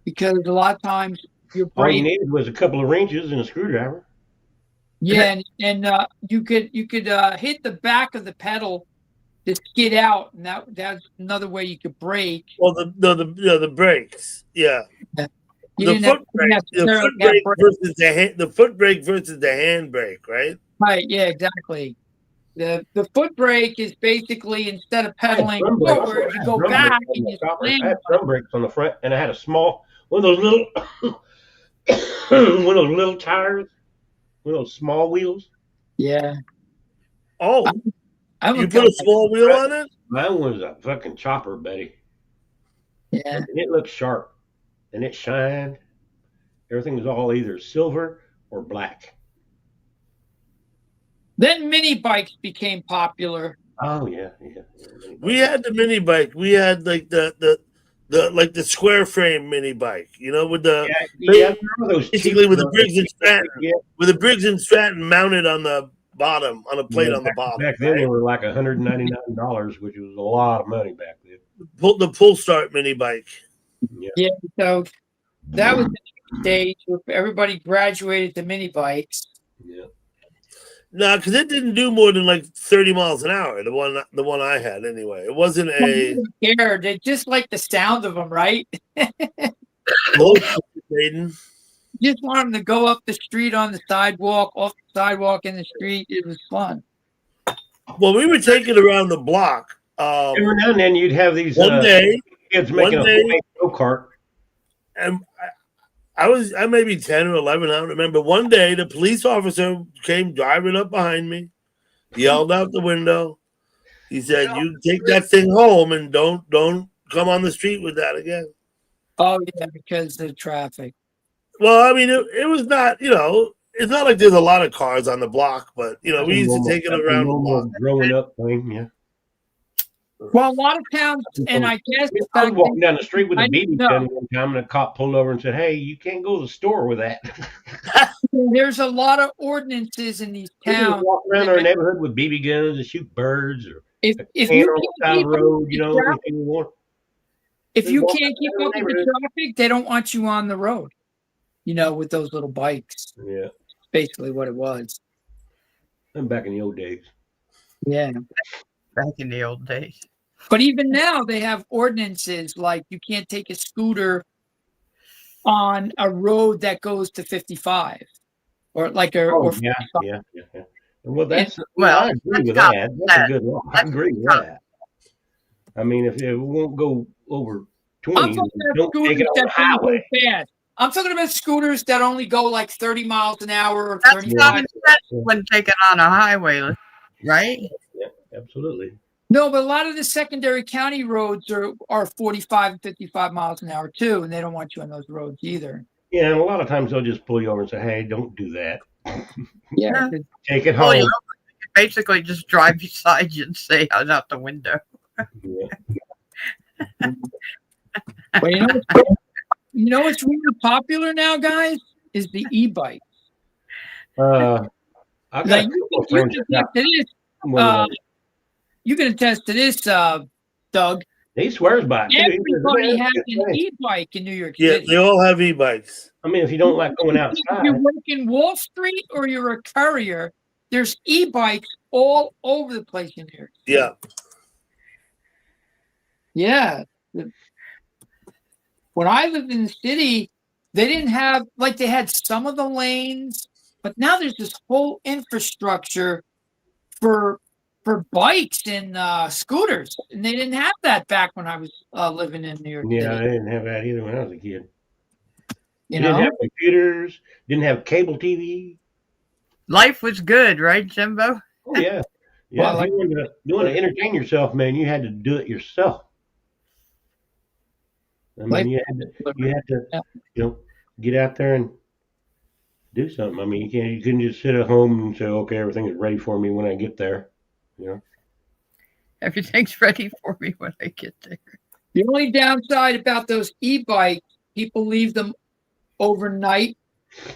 Speaker 5: because a lot of times your
Speaker 3: All you
Speaker 5: brain,
Speaker 3: needed was a couple of wrenches and a screwdriver.
Speaker 5: yeah, and you could hit the back of the pedal to skid out, and that's another way you could brake.
Speaker 1: Well, the brakes, yeah.
Speaker 5: You
Speaker 1: The
Speaker 5: didn't have
Speaker 1: foot
Speaker 5: to
Speaker 1: brake,
Speaker 5: necessarily have brakes.
Speaker 1: versus the foot brake versus the hand brake, right?
Speaker 5: Right, yeah, exactly. The foot brake is basically, instead of pedaling
Speaker 3: drum brakes.
Speaker 5: forward, you go
Speaker 3: Drum
Speaker 5: back
Speaker 3: brakes on
Speaker 5: and
Speaker 3: the
Speaker 5: you
Speaker 3: chopper.
Speaker 5: slam.
Speaker 3: I had drum brakes on the front, and I had a small one of those little one of those little tires, one of those small wheels.
Speaker 5: Yeah.
Speaker 1: Oh,
Speaker 5: I
Speaker 1: you put a small wheel on it?
Speaker 3: Mine was a fucking chopper, Betty.
Speaker 5: Yeah.
Speaker 3: And it looked sharp, and it shined. Everything was all either silver or black.
Speaker 5: Then mini bikes became popular.
Speaker 3: Oh yeah.
Speaker 1: We had the mini bike. We had like the square frame mini bike, you know, with the
Speaker 3: yeah, those
Speaker 1: basically with the
Speaker 3: cheap
Speaker 1: Briggs and Stratton,
Speaker 3: Yeah.
Speaker 1: with the Briggs and Stratton mounted on the bottom, on a plate on the bottom.
Speaker 3: Back then, they were like $199, which was a lot of money back then.
Speaker 1: The pull start mini bike.
Speaker 5: Yeah, so that was the next stage where everybody graduated to mini bikes.
Speaker 3: Yeah.
Speaker 1: No, because it didn't do more than like 30 miles an hour. The one I had anyway. It wasn't a.
Speaker 5: They just like the sound of them, right?
Speaker 1: Maiden.
Speaker 5: Just want them to go up the street on the sidewalk, off the sidewalk in the street. It was fun.
Speaker 1: Well, we were taking around the block.
Speaker 3: Every now and then, you'd have these
Speaker 1: One day,
Speaker 3: kids making a homemade go-kart.
Speaker 1: and I may be 10 or 11, I don't remember. One day, the police officer came driving up behind me, yelled out the window. He said, "You take that thing home and don't come on the street with that again."
Speaker 5: Oh yeah, because of the traffic.
Speaker 1: Well, I mean, it was not, you know, it's not like there's a lot of cars on the block, but you know, we used to take it around the block.
Speaker 3: Growing up thing, yeah.
Speaker 5: Well, a lot of towns, and I guess
Speaker 3: I was walking down the street with a
Speaker 5: I
Speaker 3: BB
Speaker 5: know.
Speaker 3: gun one time, and a cop pulled over and said, "Hey, you can't go to the store with that."
Speaker 5: there's a lot of ordinances in these
Speaker 3: We just
Speaker 5: towns.
Speaker 3: walk around our neighborhood with BB guns and shoot birds, or
Speaker 5: If you
Speaker 3: can on
Speaker 5: can't
Speaker 3: the side of the
Speaker 5: keep
Speaker 3: road,
Speaker 5: up
Speaker 3: you know,
Speaker 5: with the
Speaker 3: anything you want.
Speaker 5: if you
Speaker 3: walk
Speaker 5: can't keep
Speaker 3: around
Speaker 5: up
Speaker 3: the
Speaker 5: with the
Speaker 3: neighborhood.
Speaker 5: traffic, they don't want you on the road. You know, with those little bikes.
Speaker 3: Yeah,
Speaker 5: Basically, what it was.
Speaker 3: I'm back in the old days.
Speaker 5: Yeah.
Speaker 7: Back in the old days.
Speaker 5: But even now, they have ordinances like you can't take a scooter on a road that goes to 55, or like a.
Speaker 3: Oh,
Speaker 5: or
Speaker 3: yeah. Well, that's
Speaker 7: Well,
Speaker 3: I agree with
Speaker 7: that's
Speaker 3: that.
Speaker 7: not-
Speaker 3: That's a good law. I
Speaker 7: that's
Speaker 3: agree with
Speaker 7: not-
Speaker 3: that. I mean, if it won't go over
Speaker 5: I'm
Speaker 3: 20,
Speaker 5: talking about
Speaker 3: don't take
Speaker 5: scooters
Speaker 3: it on the
Speaker 5: that don't go
Speaker 3: highway.
Speaker 5: fast. I'm talking about scooters that only go like 30 miles an hour or
Speaker 7: That's
Speaker 5: 35.
Speaker 7: common sense when taken on a highway, right?
Speaker 3: Yeah, absolutely.
Speaker 5: No, but a lot of the secondary county roads are 45 and 55 miles an hour too, and they don't want you on those roads either.
Speaker 3: Yeah, and a lot of times they'll just pull you over and say, "Hey, don't do that.
Speaker 5: Yeah.
Speaker 3: Take it
Speaker 7: Well,
Speaker 3: home."
Speaker 7: you basically just drive beside you and say out the window.
Speaker 3: Yeah.
Speaker 5: But you know what's really popular now, guys, is the e-bike.
Speaker 3: I got
Speaker 5: Like,
Speaker 3: a couple of friends that got
Speaker 5: attest to this.
Speaker 3: one of those.
Speaker 5: You can attest to this, Doug.
Speaker 3: He swears by it. too. He says,
Speaker 5: Everybody
Speaker 3: "Man,
Speaker 5: has
Speaker 3: that's
Speaker 5: an
Speaker 3: good thing."
Speaker 5: e-bike in New York
Speaker 1: Yeah,
Speaker 5: City.
Speaker 1: they all have e-bikes.
Speaker 3: I mean, if you don't like going
Speaker 5: If
Speaker 3: outside,
Speaker 5: you're working Wall Street or you're a courier, there's e-bikes all over the place in here.
Speaker 1: Yeah.
Speaker 5: Yeah. When I lived in the city, they didn't have, like, they had some of the lanes, but now there's this whole infrastructure for for bikes and scooters, and they didn't have that back when I was living in New York
Speaker 3: Yeah, I
Speaker 5: City.
Speaker 3: didn't have that either when I was a kid.
Speaker 5: You
Speaker 3: Didn't
Speaker 5: know,
Speaker 3: have computers, didn't have cable TV.
Speaker 7: Life was good, right, Jimbo?
Speaker 3: Oh yeah, yeah.
Speaker 5: Well,
Speaker 3: If you want to entertain yourself, man, you had to do it yourself. I mean, you had to, you know, get out there and do something. I mean, you couldn't just sit at home and say, okay, everything is ready for me when I get there. You know.
Speaker 7: Everything's ready for me when I get there.
Speaker 5: the only downside about those e-bikes, people leave them overnight,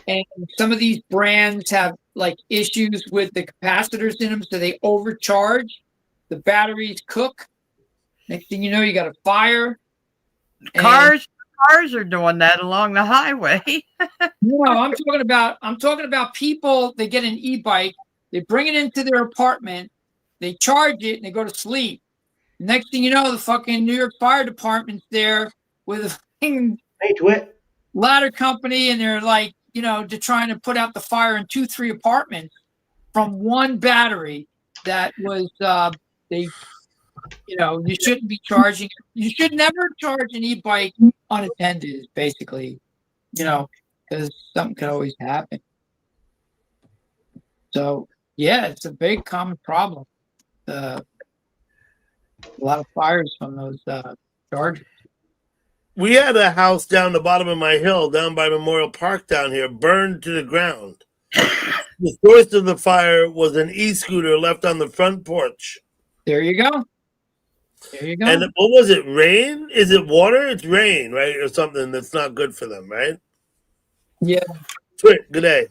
Speaker 5: and some of these brands have like issues with the capacitors in them, so they overcharge. The batteries cook. Next thing you know, you got a fire.
Speaker 7: Cars are doing that along the highway.
Speaker 5: No, I'm talking about people. They get an e-bike, they bring it into their apartment, they charge it, and they go to sleep. Next thing you know, the fucking New York Fire Department's there with a fucking ladder company, and they're like, you know, they're trying to put out the fire in 2-3 apartments from one battery that was they. You know, you shouldn't be charging. You should never charge an e-bike unattended, basically. You know, because something could always happen. So, yeah, it's a big common problem. A lot of fires from those chargers.
Speaker 1: We had a house down the bottom of my hill, down by Memorial Park down here, burned to the ground. The source of the fire was an e-scooter left on the front porch.
Speaker 5: There you go. There you go.
Speaker 1: And what was it? Rain? Is it water? It's rain, right? Or something that's not good for them, right?
Speaker 5: Yeah.
Speaker 1: Sweet. Good day.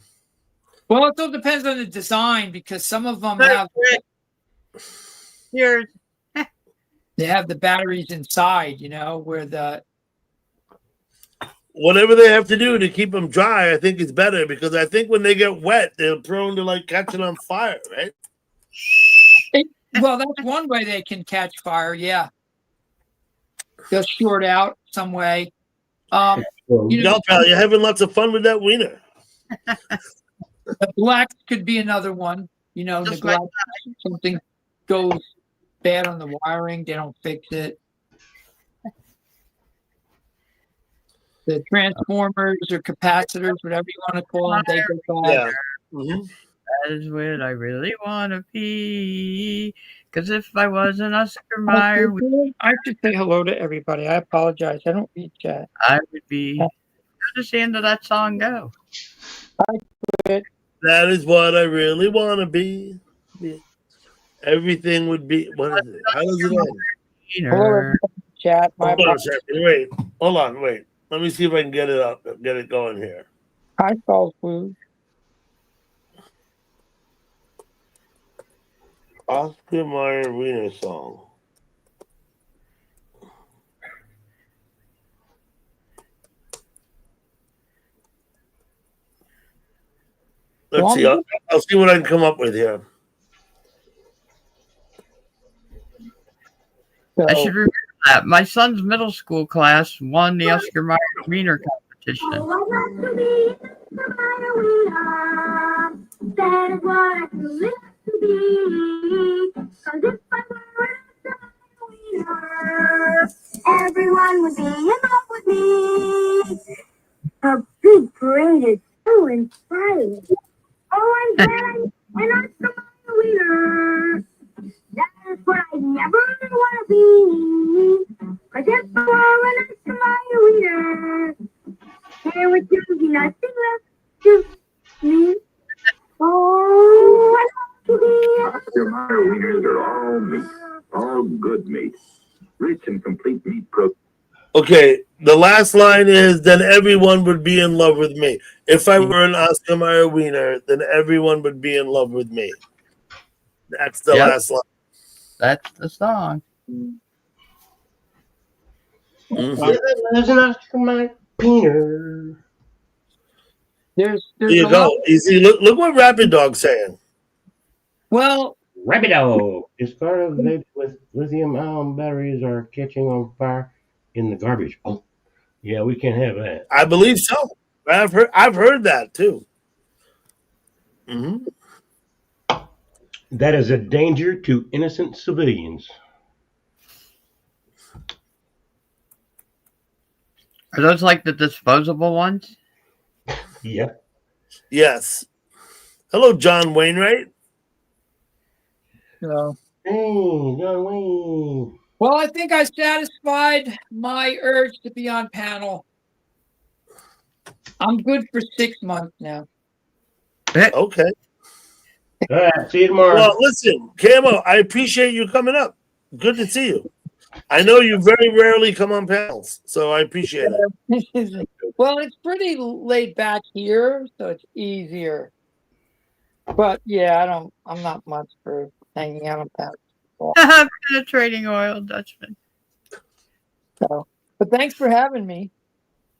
Speaker 5: Well, it all depends on the design, because some of them have they have the batteries inside, you know, where the
Speaker 1: whatever they have to do to keep them dry, I think is better, because I think when they get wet, they're prone to like catching on fire, right?
Speaker 5: Well, that's one way they can catch fire. Yeah, they'll short out some way. You know,
Speaker 1: Pal, you're having lots of fun with that wiener.
Speaker 5: The black could be another one. You know, neglect, something goes bad on the wiring, they don't fix it. The transformers or capacitors, whatever you want to call them, they go bad.
Speaker 1: Yeah. Mm-hmm.
Speaker 7: That is what I really want to be. Because if I wasn't Oscar Mayer,
Speaker 5: I should say hello to everybody. I apologize. I don't read chat.
Speaker 7: I would be. How does the end of that song go?
Speaker 1: That is what I really want to be. Everything would be. What is it? How does it end?
Speaker 5: Hello, chat.
Speaker 1: Hold on a second. Wait. Hold on. Wait. Let me see if I can get it up. Get it going here.
Speaker 5: Hi, Soul Food.
Speaker 1: Oscar Mayer Wiener song. Let's see. I'll see what I can come up with here.
Speaker 7: I should remember that. My son's middle school class won the Oscar Mayer Wiener competition.
Speaker 8: That is what I live to be. 'Cause if I were a wiener, everyone would be in love with me. A big parade is so inspiring. Oh, I'm glad I'm an Oscar Mayer wiener. That is what I never want to be. 'Cause if I were an Oscar Mayer wiener, there would be nothing left to me. Oh, I love to be
Speaker 9: Oscar Mayer wieners are all meat, all good meat, rich and complete meat protein.
Speaker 1: Okay, the last line is, then everyone would be in love with me. If I were an Oscar Mayer wiener, then everyone would be in love with me. That's the last line.
Speaker 7: That's the song.
Speaker 3: There's an Oscar Mayer wiener.
Speaker 5: There's
Speaker 1: There you go. You see, look what Rapid Dog's saying.
Speaker 5: Well,
Speaker 3: Rapido. Discarded with lithium-ion batteries are catching on fire in the garbage. Oh, yeah, we can't have that.
Speaker 1: I believe so. I've heard that too. Mm-hmm.
Speaker 3: That is a danger to innocent civilians.
Speaker 7: Are those like the disposable ones?
Speaker 3: Yeah.
Speaker 1: Yes. Hello, John Wainwright.
Speaker 5: So,
Speaker 3: Hey, John Wayne.
Speaker 5: well, I think I satisfied my urge to be on panel. I'm good for 6 months now.
Speaker 1: Okay.
Speaker 3: All right. See you tomorrow.
Speaker 1: Well, listen, Camo, I appreciate you coming up. Good to see you. I know you very rarely come on panels, so I appreciate it.
Speaker 5: Well, it's pretty laid back here, so it's easier. But yeah, I'm not much for hanging out on panels.
Speaker 7: Penetrating oil, Dutchman.
Speaker 5: So, but thanks for having me.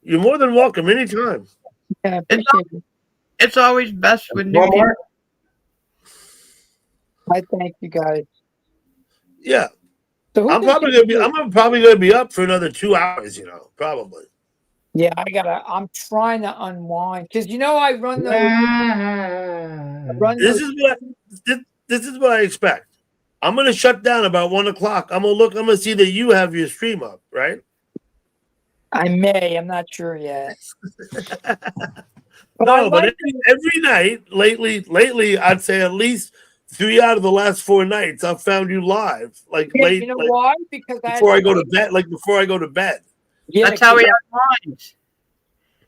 Speaker 1: You're more than welcome anytime.
Speaker 5: Yeah, I appreciate it.
Speaker 7: It's always best with new
Speaker 3: Walmart.
Speaker 7: people.
Speaker 5: I thank you guys.
Speaker 1: Yeah.
Speaker 5: So who
Speaker 1: I'm
Speaker 5: thinks
Speaker 1: probably
Speaker 5: you-
Speaker 1: gonna be up for another 2 hours, probably.
Speaker 5: Yeah, I'm trying to unwind because I run those.
Speaker 1: This is what I expect. I'm gonna shut down about 1 o'clock. I'm gonna see that you have your stream up, right?
Speaker 5: I may. I'm not sure yet.
Speaker 1: No, but every night lately, I'd say at least 3 out of the last 4 nights, I've found you live, like
Speaker 5: Yeah,
Speaker 1: late,
Speaker 5: you know
Speaker 1: like,
Speaker 5: why? Because
Speaker 1: before I go to bed. Like before I go to bed.
Speaker 5: Yeah,
Speaker 7: That's how we
Speaker 5: because
Speaker 7: unwind.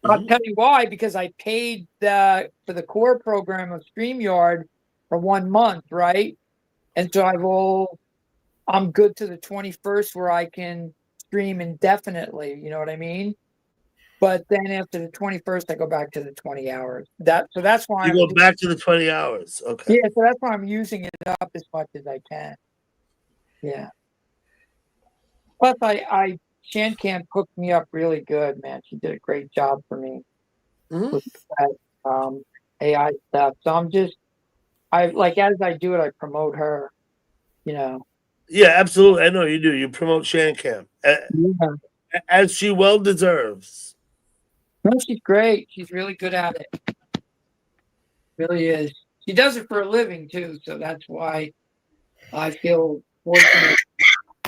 Speaker 5: I'll tell you why. Because I paid for the core program of StreamYard for 1 month, right? And so I'm good to the 21st where I can stream indefinitely. You know what I mean? But then after the 21st, I go back to the 20 hours. So that's why
Speaker 1: You go back to the 20 hours. Okay.
Speaker 5: Yeah, so that's why I'm using it up as much as I can. Yeah. Plus, Shancam hooked me up really good, man. She did a great job for me with that AI stuff. So as I do it, I promote her.
Speaker 1: Yeah, absolutely. I know you do. You promote Shancam, as she well deserves.
Speaker 5: No, she's great. She's really good at it. Really is. She does it for a living too, so that's why I feel fortunate.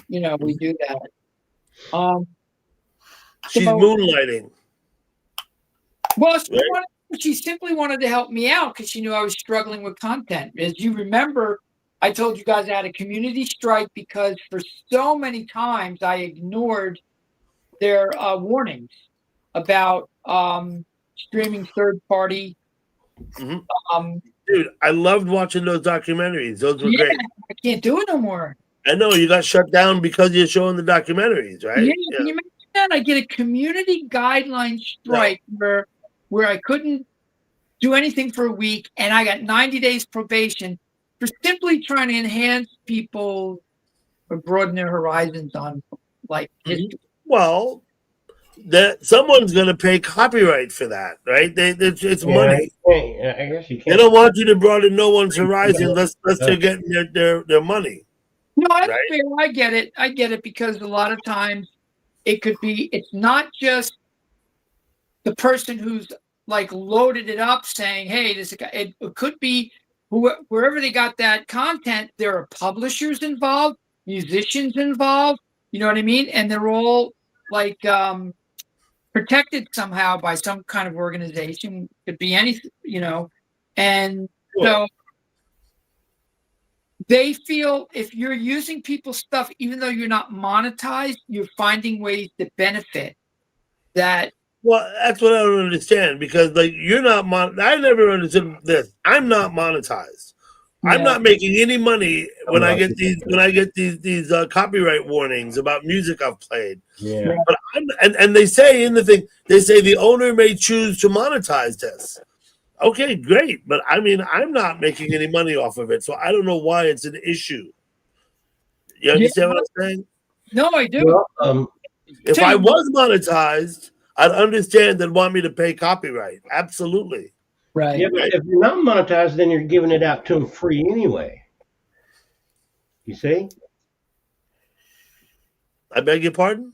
Speaker 5: We do that.
Speaker 1: She's
Speaker 5: So-
Speaker 1: moonlighting.
Speaker 5: Well,
Speaker 1: Right.
Speaker 5: she simply wanted to help me out because she knew I was struggling with content. As you remember, I told you guys I had a community strike because for so many times I ignored their warnings about streaming third party.
Speaker 1: Mhm. Dude, I loved watching those documentaries. Those were great.
Speaker 5: I can't do it no more.
Speaker 1: I know you got shut down because you're showing the documentaries, right?
Speaker 5: Yeah, can you imagine that? I get a community guideline strike where I couldn't do anything for a week, and I got 90 days probation for simply trying to enhance people or broaden their horizons on history.
Speaker 1: Well, that someone's going to pay copyright for that, right? It's money.
Speaker 3: I guess you
Speaker 1: They
Speaker 3: can't.
Speaker 1: don't want you to broaden no one's horizon unless they're getting their money.
Speaker 5: No, that's
Speaker 1: Right.
Speaker 5: fair. I get it because a lot of times it's not just the person who's loaded it up saying, hey, this guy, it could be wherever they got that content, there are publishers involved, musicians involved, you know what I mean? And they're all protected somehow by some kind of organization. Could be anything, and so they feel if you're using people's stuff, even though you're not monetized, you're finding ways to benefit that.
Speaker 1: Well, that's what I don't understand because you're not I never understood this. I'm not monetized. I'm not making any money when I get these copyright warnings about music I've played.
Speaker 3: Yeah.
Speaker 1: But and they say in the thing, they say the owner may choose to monetize this. Okay, great. But I mean, I'm not making any money off of it, so I don't know why it's an issue. You understand what I'm saying?
Speaker 5: No, I do.
Speaker 3: Well,
Speaker 1: If I was monetized, I'd understand they'd want me to pay copyright. Absolutely.
Speaker 5: Right.
Speaker 3: yeah, but if you're not monetized, then you're giving it out to them free anyway. You see?
Speaker 1: I beg your pardon?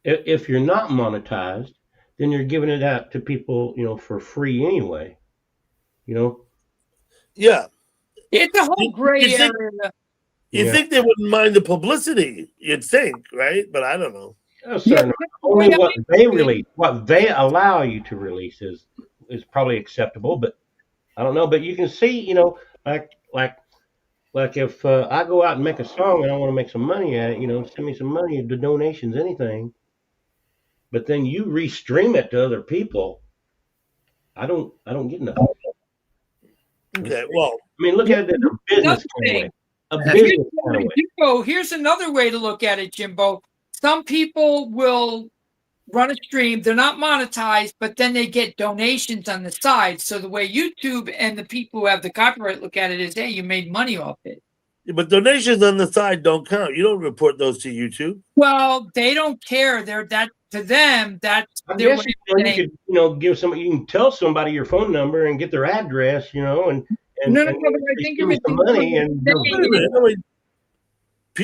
Speaker 3: If you're not monetized, then you're giving it out to people, for free anyway.
Speaker 1: Yeah.
Speaker 5: It's a whole gray
Speaker 1: you think-
Speaker 5: area.
Speaker 1: You
Speaker 3: Yeah.
Speaker 1: think they wouldn't mind the publicity? You'd think, right? But I don't know.
Speaker 3: Only what they allow you to release is probably acceptable, but I don't know. But you can see, like if I go out and make a song and I want to make some money at it, send me some money, the donations, anything. But then you restream it to other people. I don't get enough.
Speaker 1: Okay, well,
Speaker 3: I mean, look at it as a business kind of way. A business kind of way.
Speaker 5: Jimbo, here's another way to look at it, Jimbo. Some people will run a stream. They're not monetized, but then they get donations on the side. So the way YouTube and the people who have the copyright look at it is, hey, you made money off it.
Speaker 1: but donations on the side don't count. You don't report those to YouTube.
Speaker 5: Well, they don't care. They're that to them. That's
Speaker 3: I
Speaker 5: their
Speaker 3: guess
Speaker 5: way
Speaker 3: you
Speaker 5: of saying,
Speaker 3: could, give somebody, you can tell somebody your phone number and get their address, and
Speaker 5: No,
Speaker 3: and
Speaker 5: but I think
Speaker 3: give me some money and
Speaker 1: Wait a minute. I mean,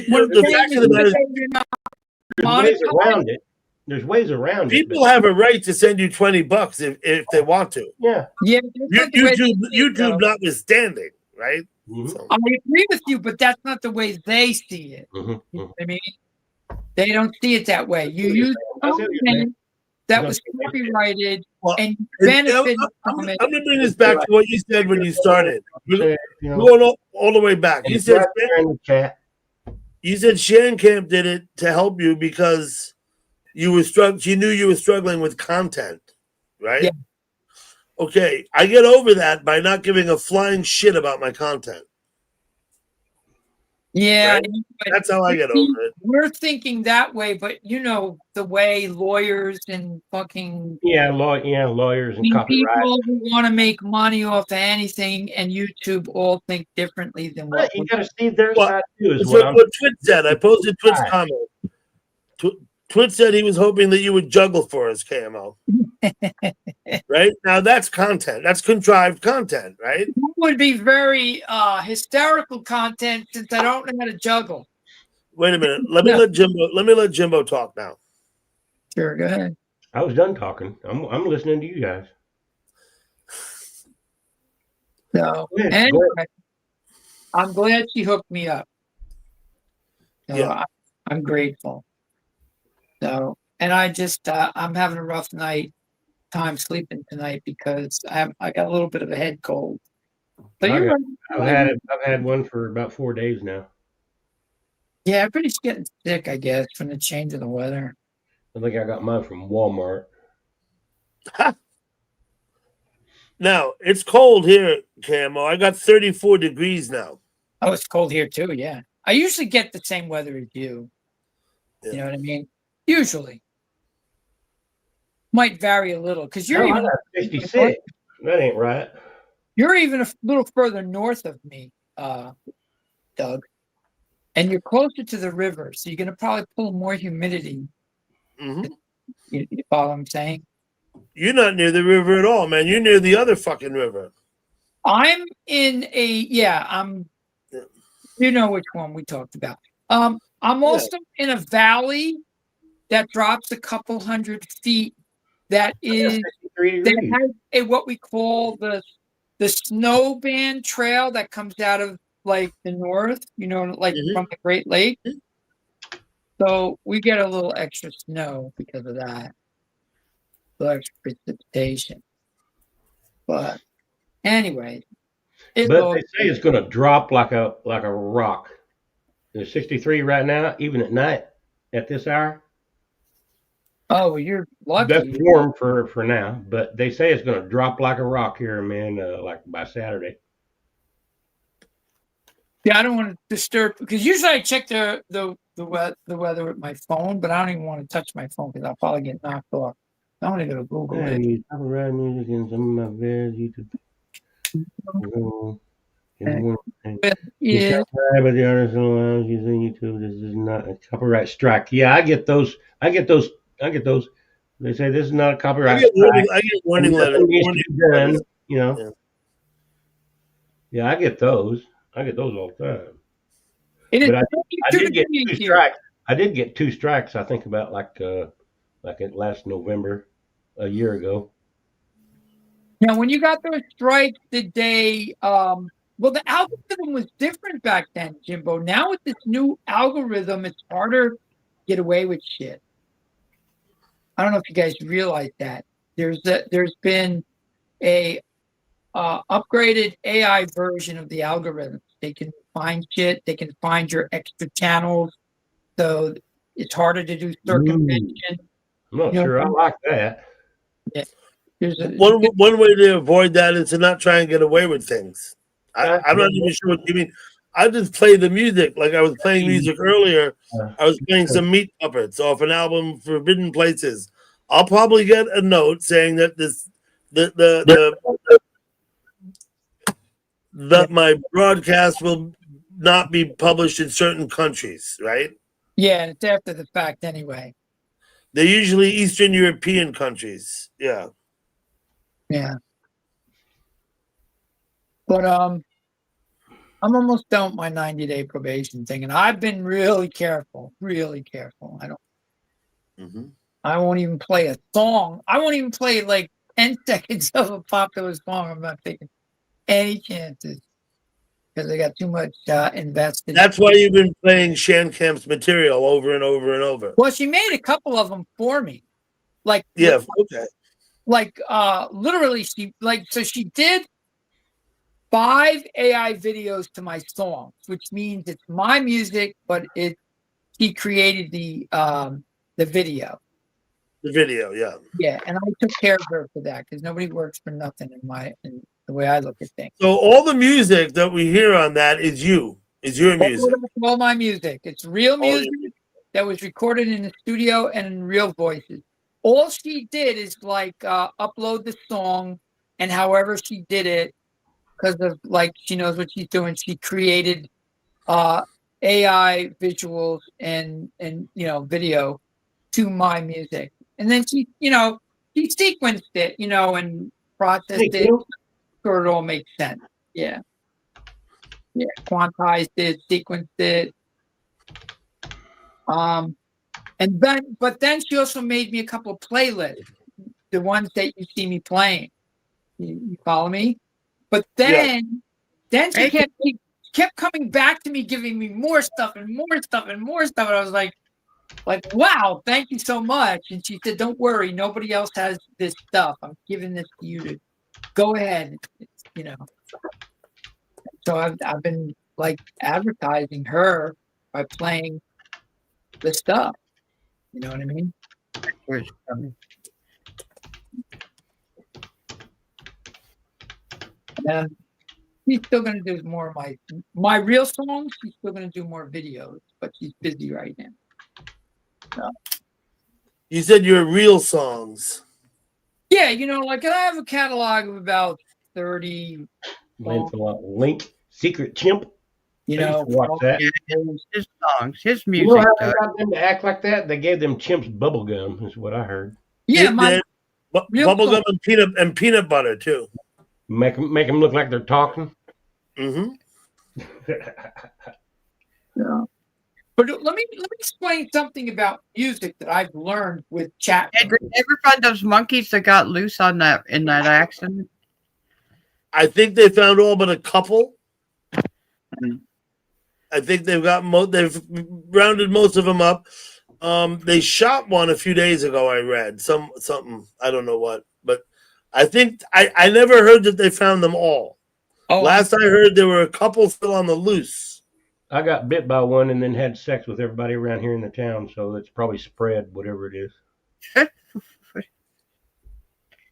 Speaker 5: What
Speaker 1: the
Speaker 5: I'm
Speaker 1: fact
Speaker 5: saying
Speaker 1: of the matter is,
Speaker 5: you're not
Speaker 3: there's ways
Speaker 5: monetized.
Speaker 3: around it. There's ways around it.
Speaker 1: people have a right to send you $20 if they want to.
Speaker 3: Yeah.
Speaker 5: Yeah, that's not the way they see it,
Speaker 1: YouTube
Speaker 5: though.
Speaker 1: notwithstanding, right?
Speaker 3: Mhm.
Speaker 1: So,
Speaker 5: I agree with you, but that's not the way they see it.
Speaker 3: Mhm.
Speaker 5: You know what I mean, they don't see it that way. You use
Speaker 3: I see what you're saying.
Speaker 5: something that was copyrighted
Speaker 1: well,
Speaker 5: and you
Speaker 1: I'm
Speaker 5: benefit from it.
Speaker 1: going to bring this back to what you said when you started. We're
Speaker 3: You know,
Speaker 1: going all the way back. You
Speaker 3: it's
Speaker 1: said
Speaker 3: right there in the chat.
Speaker 1: Shancamp did it to help you because you were she knew you were struggling with content, right?
Speaker 5: Yeah.
Speaker 1: Okay, I get over that by not giving a flying shit about my content.
Speaker 5: Yeah,
Speaker 1: Right?
Speaker 5: but
Speaker 1: That's how I get over it.
Speaker 5: we're thinking that way, but the way lawyers and fucking
Speaker 3: Lawyers and copyright.
Speaker 5: people who want to make money off of anything and YouTube all think differently than what
Speaker 3: But you got to see their
Speaker 1: Well,
Speaker 3: side too. Is
Speaker 1: It's
Speaker 3: what
Speaker 1: what Twitch said. I posted Twitch comment. Twitch said he was hoping that you would juggle for us, KMO. Right? Now that's content. That's contrived content, right?
Speaker 5: would be very hysterical content since I don't know how to juggle.
Speaker 1: Wait a minute. Let me let Jimbo talk now.
Speaker 5: Sure, go ahead.
Speaker 3: I was done talking. I'm listening to you guys.
Speaker 5: So
Speaker 3: Go ahead.
Speaker 5: anyway, I'm glad she hooked me up. So
Speaker 1: Yeah.
Speaker 5: I'm grateful. So, and I just I'm having a rough time sleeping tonight because I got a little bit of a head cold. But you're right.
Speaker 3: I've had one for about 4 days now.
Speaker 5: Yeah, everybody's getting sick, I guess, from the change of the weather.
Speaker 3: I think I got mine from Walmart.
Speaker 1: Now it's cold here, Camo. I got 34 degrees now.
Speaker 5: Oh, it's cold here too. Yeah, I usually get the same weather as you.
Speaker 1: Yeah.
Speaker 5: You know what I mean? Usually, might vary a little because you're
Speaker 3: I
Speaker 5: even
Speaker 3: got 66. That ain't right.
Speaker 5: you're even a little further north of me, Doug, and you're closer to the river, so you're gonna probably pull more humidity.
Speaker 1: Mhm.
Speaker 5: You follow what I'm saying?
Speaker 1: You're not near the river at all, man. You're near the other fucking river.
Speaker 5: I'm in I'm.
Speaker 1: Yeah.
Speaker 5: You know which one we talked about. I'm also in a valley that drops a couple 100 feet. That is
Speaker 3: 63
Speaker 5: that
Speaker 3: degrees.
Speaker 5: has what we call the snowband trail that comes out of like the north. Like
Speaker 1: Mhm.
Speaker 5: from the Great Lake. So we get a little extra snow because of that. A little extra precipitation. But anyway,
Speaker 3: But they say it's going to drop like a rock. There's 63 right now, even at night at this hour.
Speaker 5: oh, well, you're lucky.
Speaker 3: That's warm for now, but they say it's going to drop like a rock here, man, like by Saturday.
Speaker 5: Yeah, I don't want to disturb because usually I check the weather with my phone, but I don't even want to touch my phone because I'll probably get knocked off. I want to go to Google
Speaker 3: I
Speaker 5: it.
Speaker 3: use copyright music in some of my videos. YouTube.
Speaker 5: Yeah,
Speaker 3: But the artist allows using YouTube. This is not a copyright strike. Yeah, I get those. They say this is not a
Speaker 1: I
Speaker 3: copyright
Speaker 1: get
Speaker 3: strike.
Speaker 1: warning letters.
Speaker 3: Nothing needs to be done,
Speaker 1: Yeah.
Speaker 3: Yeah, I get those. I get those all the time.
Speaker 5: it is
Speaker 3: But I
Speaker 5: 32
Speaker 3: did get
Speaker 5: degrees
Speaker 3: two
Speaker 5: here.
Speaker 3: strikes. I did get 2 strikes. I think about like it last November, a year ago.
Speaker 5: Now, when you got those strikes, did they Well, the algorithm was different back then, Jimbo. Now with this new algorithm, it's harder to get away with shit. I don't know if you guys realize that. There's been a upgraded AI version of the algorithm. They can find shit. They can find your extra channels, so it's harder to do circumvention.
Speaker 3: I'm not sure I like that.
Speaker 5: Yeah.
Speaker 1: One way to avoid that is to not try and get away with things. I'm not even sure what you mean. I just play the music like I was playing music earlier. I was playing some Meat Puppets off an album Forbidden Places. I'll probably get a note saying that that my broadcast will not be published in certain countries, right?
Speaker 5: Yeah, and it's after the fact anyway.
Speaker 1: They're usually Eastern European countries. Yeah.
Speaker 5: Yeah. But I'm almost done with my 90-day probation thing, and I've been really careful. I won't even play a song. I won't even play like 10 seconds of a popular song. I'm not taking any chances because I got too much invested.
Speaker 1: That's why you've been playing Shankamp's material over and over and over.
Speaker 5: Well, she made a couple of them for me. Like,
Speaker 1: yeah, okay.
Speaker 5: Like, literally, she did 5 AI videos to my songs, which means it's my music, but she created the video.
Speaker 1: The video, yeah.
Speaker 5: Yeah, and I took care of her for that because nobody works for nothing in the way I look at things.
Speaker 1: So all the music that we hear on that is you. Is your music.
Speaker 5: All my music. It's real music that was recorded in the studio and in real voices. All she did is upload the song, and however she did it, because of she knows what she's doing, she created AI visuals and video to my music. And then she sequenced it, and processed it so it all makes sense. Yeah. Yeah. Quantized it, sequenced it. But then she also made me a couple of playlists, the ones that you see me playing. You follow me? But then she kept coming back to me, giving me more stuff and more stuff and more stuff. And I was like, wow, thank you so much. And she said, don't worry, nobody else has this stuff. I'm giving this to you to go ahead. So I've been advertising her by playing the stuff. You know what I mean? And she's still going to do more of my real songs. She's still going to do more videos, but she's busy right now. So.
Speaker 1: You said your real songs.
Speaker 5: Yeah, I have a catalog of about 30.
Speaker 3: Link, Secret Chimp.
Speaker 7: Watch that. His songs, his music.
Speaker 3: You know how they got them to act like that? They gave them chimps bubble gum, is what I heard.
Speaker 5: Yeah,
Speaker 1: bubble gum and peanut butter too.
Speaker 3: Make them look like they're talking.
Speaker 1: Mm-hmm.
Speaker 5: Yeah. But let me explain something about music that I've learned with chat.
Speaker 7: Did you ever find those monkeys that got loose in that accident?
Speaker 1: I think they found all but a couple. I think they've rounded most of them up. They shot one a few days ago. I read something. I don't know what, but I think I never heard that they found them all. Oh. Last I heard, there were a couple still on the loose.
Speaker 3: I got bit by one and then had sex with everybody around here in the town, so it's probably spread, whatever it is.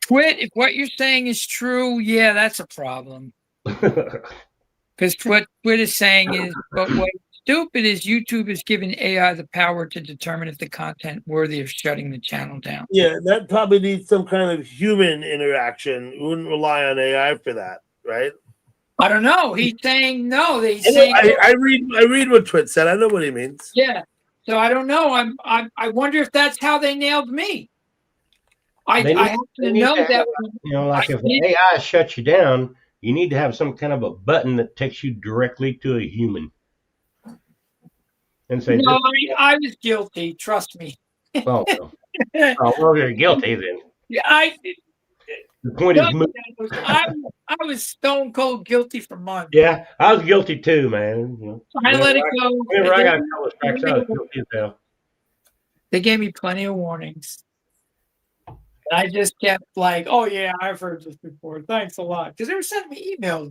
Speaker 5: Quit. If what you're saying is true, yeah, that's a problem. Because what Quit is saying is, but what's stupid is YouTube is giving AI the power to determine if the content worthy of shutting the channel down.
Speaker 1: Yeah, that probably needs some kind of human interaction. We wouldn't rely on AI for that, right?
Speaker 5: I don't know. He's saying no.
Speaker 1: I read what Twit said. I know what he means.
Speaker 5: Yeah. So I don't know. I wonder if that's how they nailed me. I have to know that.
Speaker 3: If the AI shuts you down, you need to have some kind of a button that takes you directly to a human. And say,
Speaker 5: no, I was guilty. Trust me.
Speaker 3: Oh, well, you're guilty then.
Speaker 5: Yeah,
Speaker 3: The point is,
Speaker 5: I was stone cold guilty for months.
Speaker 3: yeah, I was guilty too, man. You know,
Speaker 5: I let it go.
Speaker 3: whenever I got a couple of strikes, I was guilty as hell.
Speaker 5: They gave me plenty of warnings. I just kept like, oh yeah, I've heard this before. Thanks a lot, because they were sending me emails.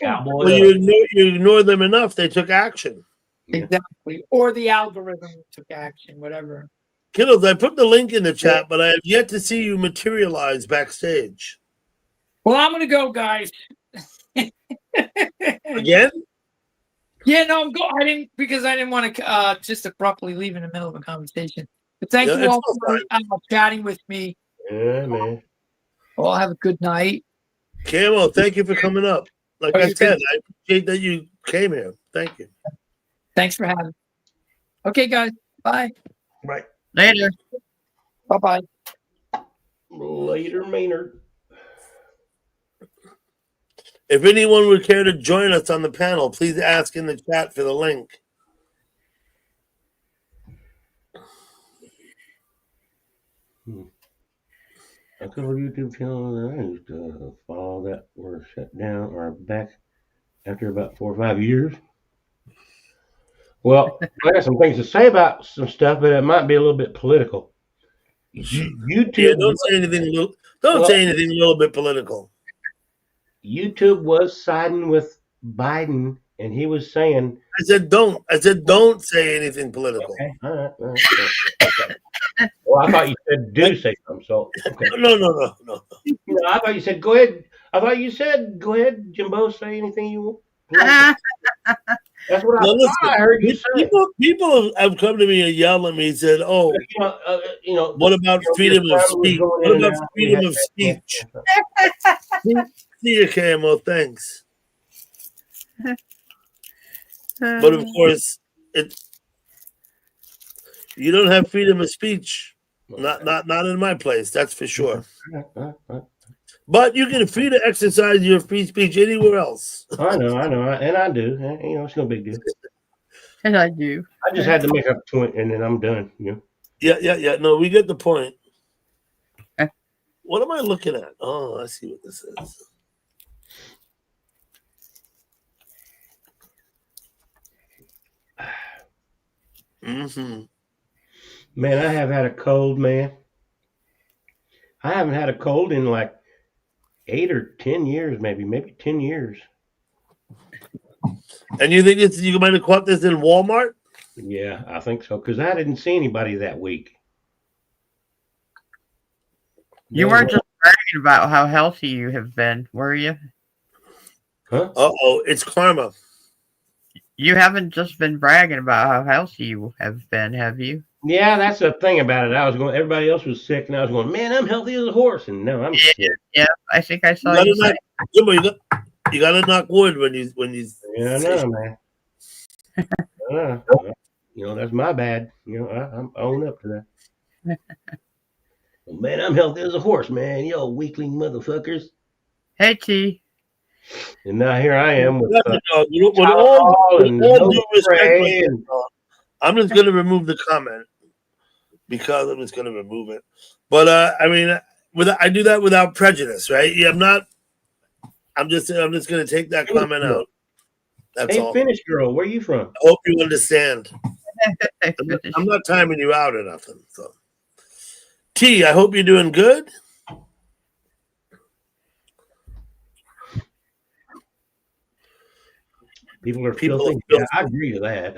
Speaker 3: Cowboy.
Speaker 1: Well, you ignore them enough, they took action.
Speaker 5: Exactly, or the algorithm took action, whatever.
Speaker 1: Kiddos, I put the link in the chat, but I have yet to see you materialize backstage.
Speaker 5: Well, I'm gonna go, guys.
Speaker 1: Again?
Speaker 5: Yeah, no, I didn't because I didn't want to just abruptly leave in the middle of a conversation. But thank
Speaker 1: Yeah,
Speaker 5: you all
Speaker 1: it's
Speaker 5: for chatting with me.
Speaker 3: Yeah, man.
Speaker 5: All have a good night.
Speaker 1: Camo, thank you for coming up. Like
Speaker 5: Okay,
Speaker 1: I said, I appreciate that you came here. Thank you.
Speaker 5: Thanks for having me. Okay, guys. Bye.
Speaker 3: Right.
Speaker 7: Later.
Speaker 5: Bye-bye.
Speaker 3: Later, Maynard.
Speaker 1: If anyone would care to join us on the panel, please ask in the chat for the link.
Speaker 3: A couple of YouTube channels that I used to follow that were shut down or back after about 4 or 5 years. Well, I got some things to say about some stuff, but it might be a little bit political. YouTube.
Speaker 1: Yeah, don't say anything. Don't say anything a little bit political.
Speaker 3: YouTube was siding with Biden, and he was saying,
Speaker 1: I said don't. I said don't say anything political.
Speaker 3: Okay, all right. Okay. Well, I thought you said do say something. So okay.
Speaker 1: No.
Speaker 3: No, I thought you said go ahead. I thought you said go ahead, Jimbo. Say anything you want. That's what I heard you say.
Speaker 1: People have come to me and yelled at me and said, "Oh, what about freedom of speech? What about freedom of speech?" See you, Camo. Thanks. But of course, you don't have freedom of speech. Not in my place. That's for sure. But you can free to exercise your free speech anywhere else.
Speaker 3: I know, and I do. It's no big deal.
Speaker 7: And I do.
Speaker 3: I just had to make a point, and then I'm done.
Speaker 1: Yeah. No, we get the point. What am I looking at? Oh, I see what this is. Mm-hmm.
Speaker 3: Man, I have had a cold, man. I haven't had a cold in like 8 or 10 years, maybe 10 years.
Speaker 1: And you think you might have caught this in Walmart?
Speaker 3: Yeah, I think so, because I didn't see anybody that week.
Speaker 7: You weren't just bragging about how healthy you have been, were you?
Speaker 3: Huh?
Speaker 1: Uh-oh, it's karma.
Speaker 7: You haven't just been bragging about how healthy you have been, have you?
Speaker 3: Yeah, that's the thing about it. Everybody else was sick, and I was going, man, I'm healthy as a horse, and no, I'm sick.
Speaker 7: Yeah, I think I saw you say.
Speaker 1: You gotta knock wood when you.
Speaker 3: Yeah, I know, man. That's my bad. I'm own up to that. Well, man, I'm healthy as a horse, man. Yo, weakling motherfuckers.
Speaker 7: Hey, T.
Speaker 3: And now here I am with
Speaker 1: all due respect, I'm just going to remove the comment because I'm just going to remove it. But I mean, I do that without prejudice, right? Yeah, I'm just going to take that comment out. That's all.
Speaker 3: Finnish girl, where are you from?
Speaker 1: I hope you understand. I'm not timing you out or nothing. So, T, I hope you're doing good.
Speaker 3: People are filthy. Yeah, I agree to that.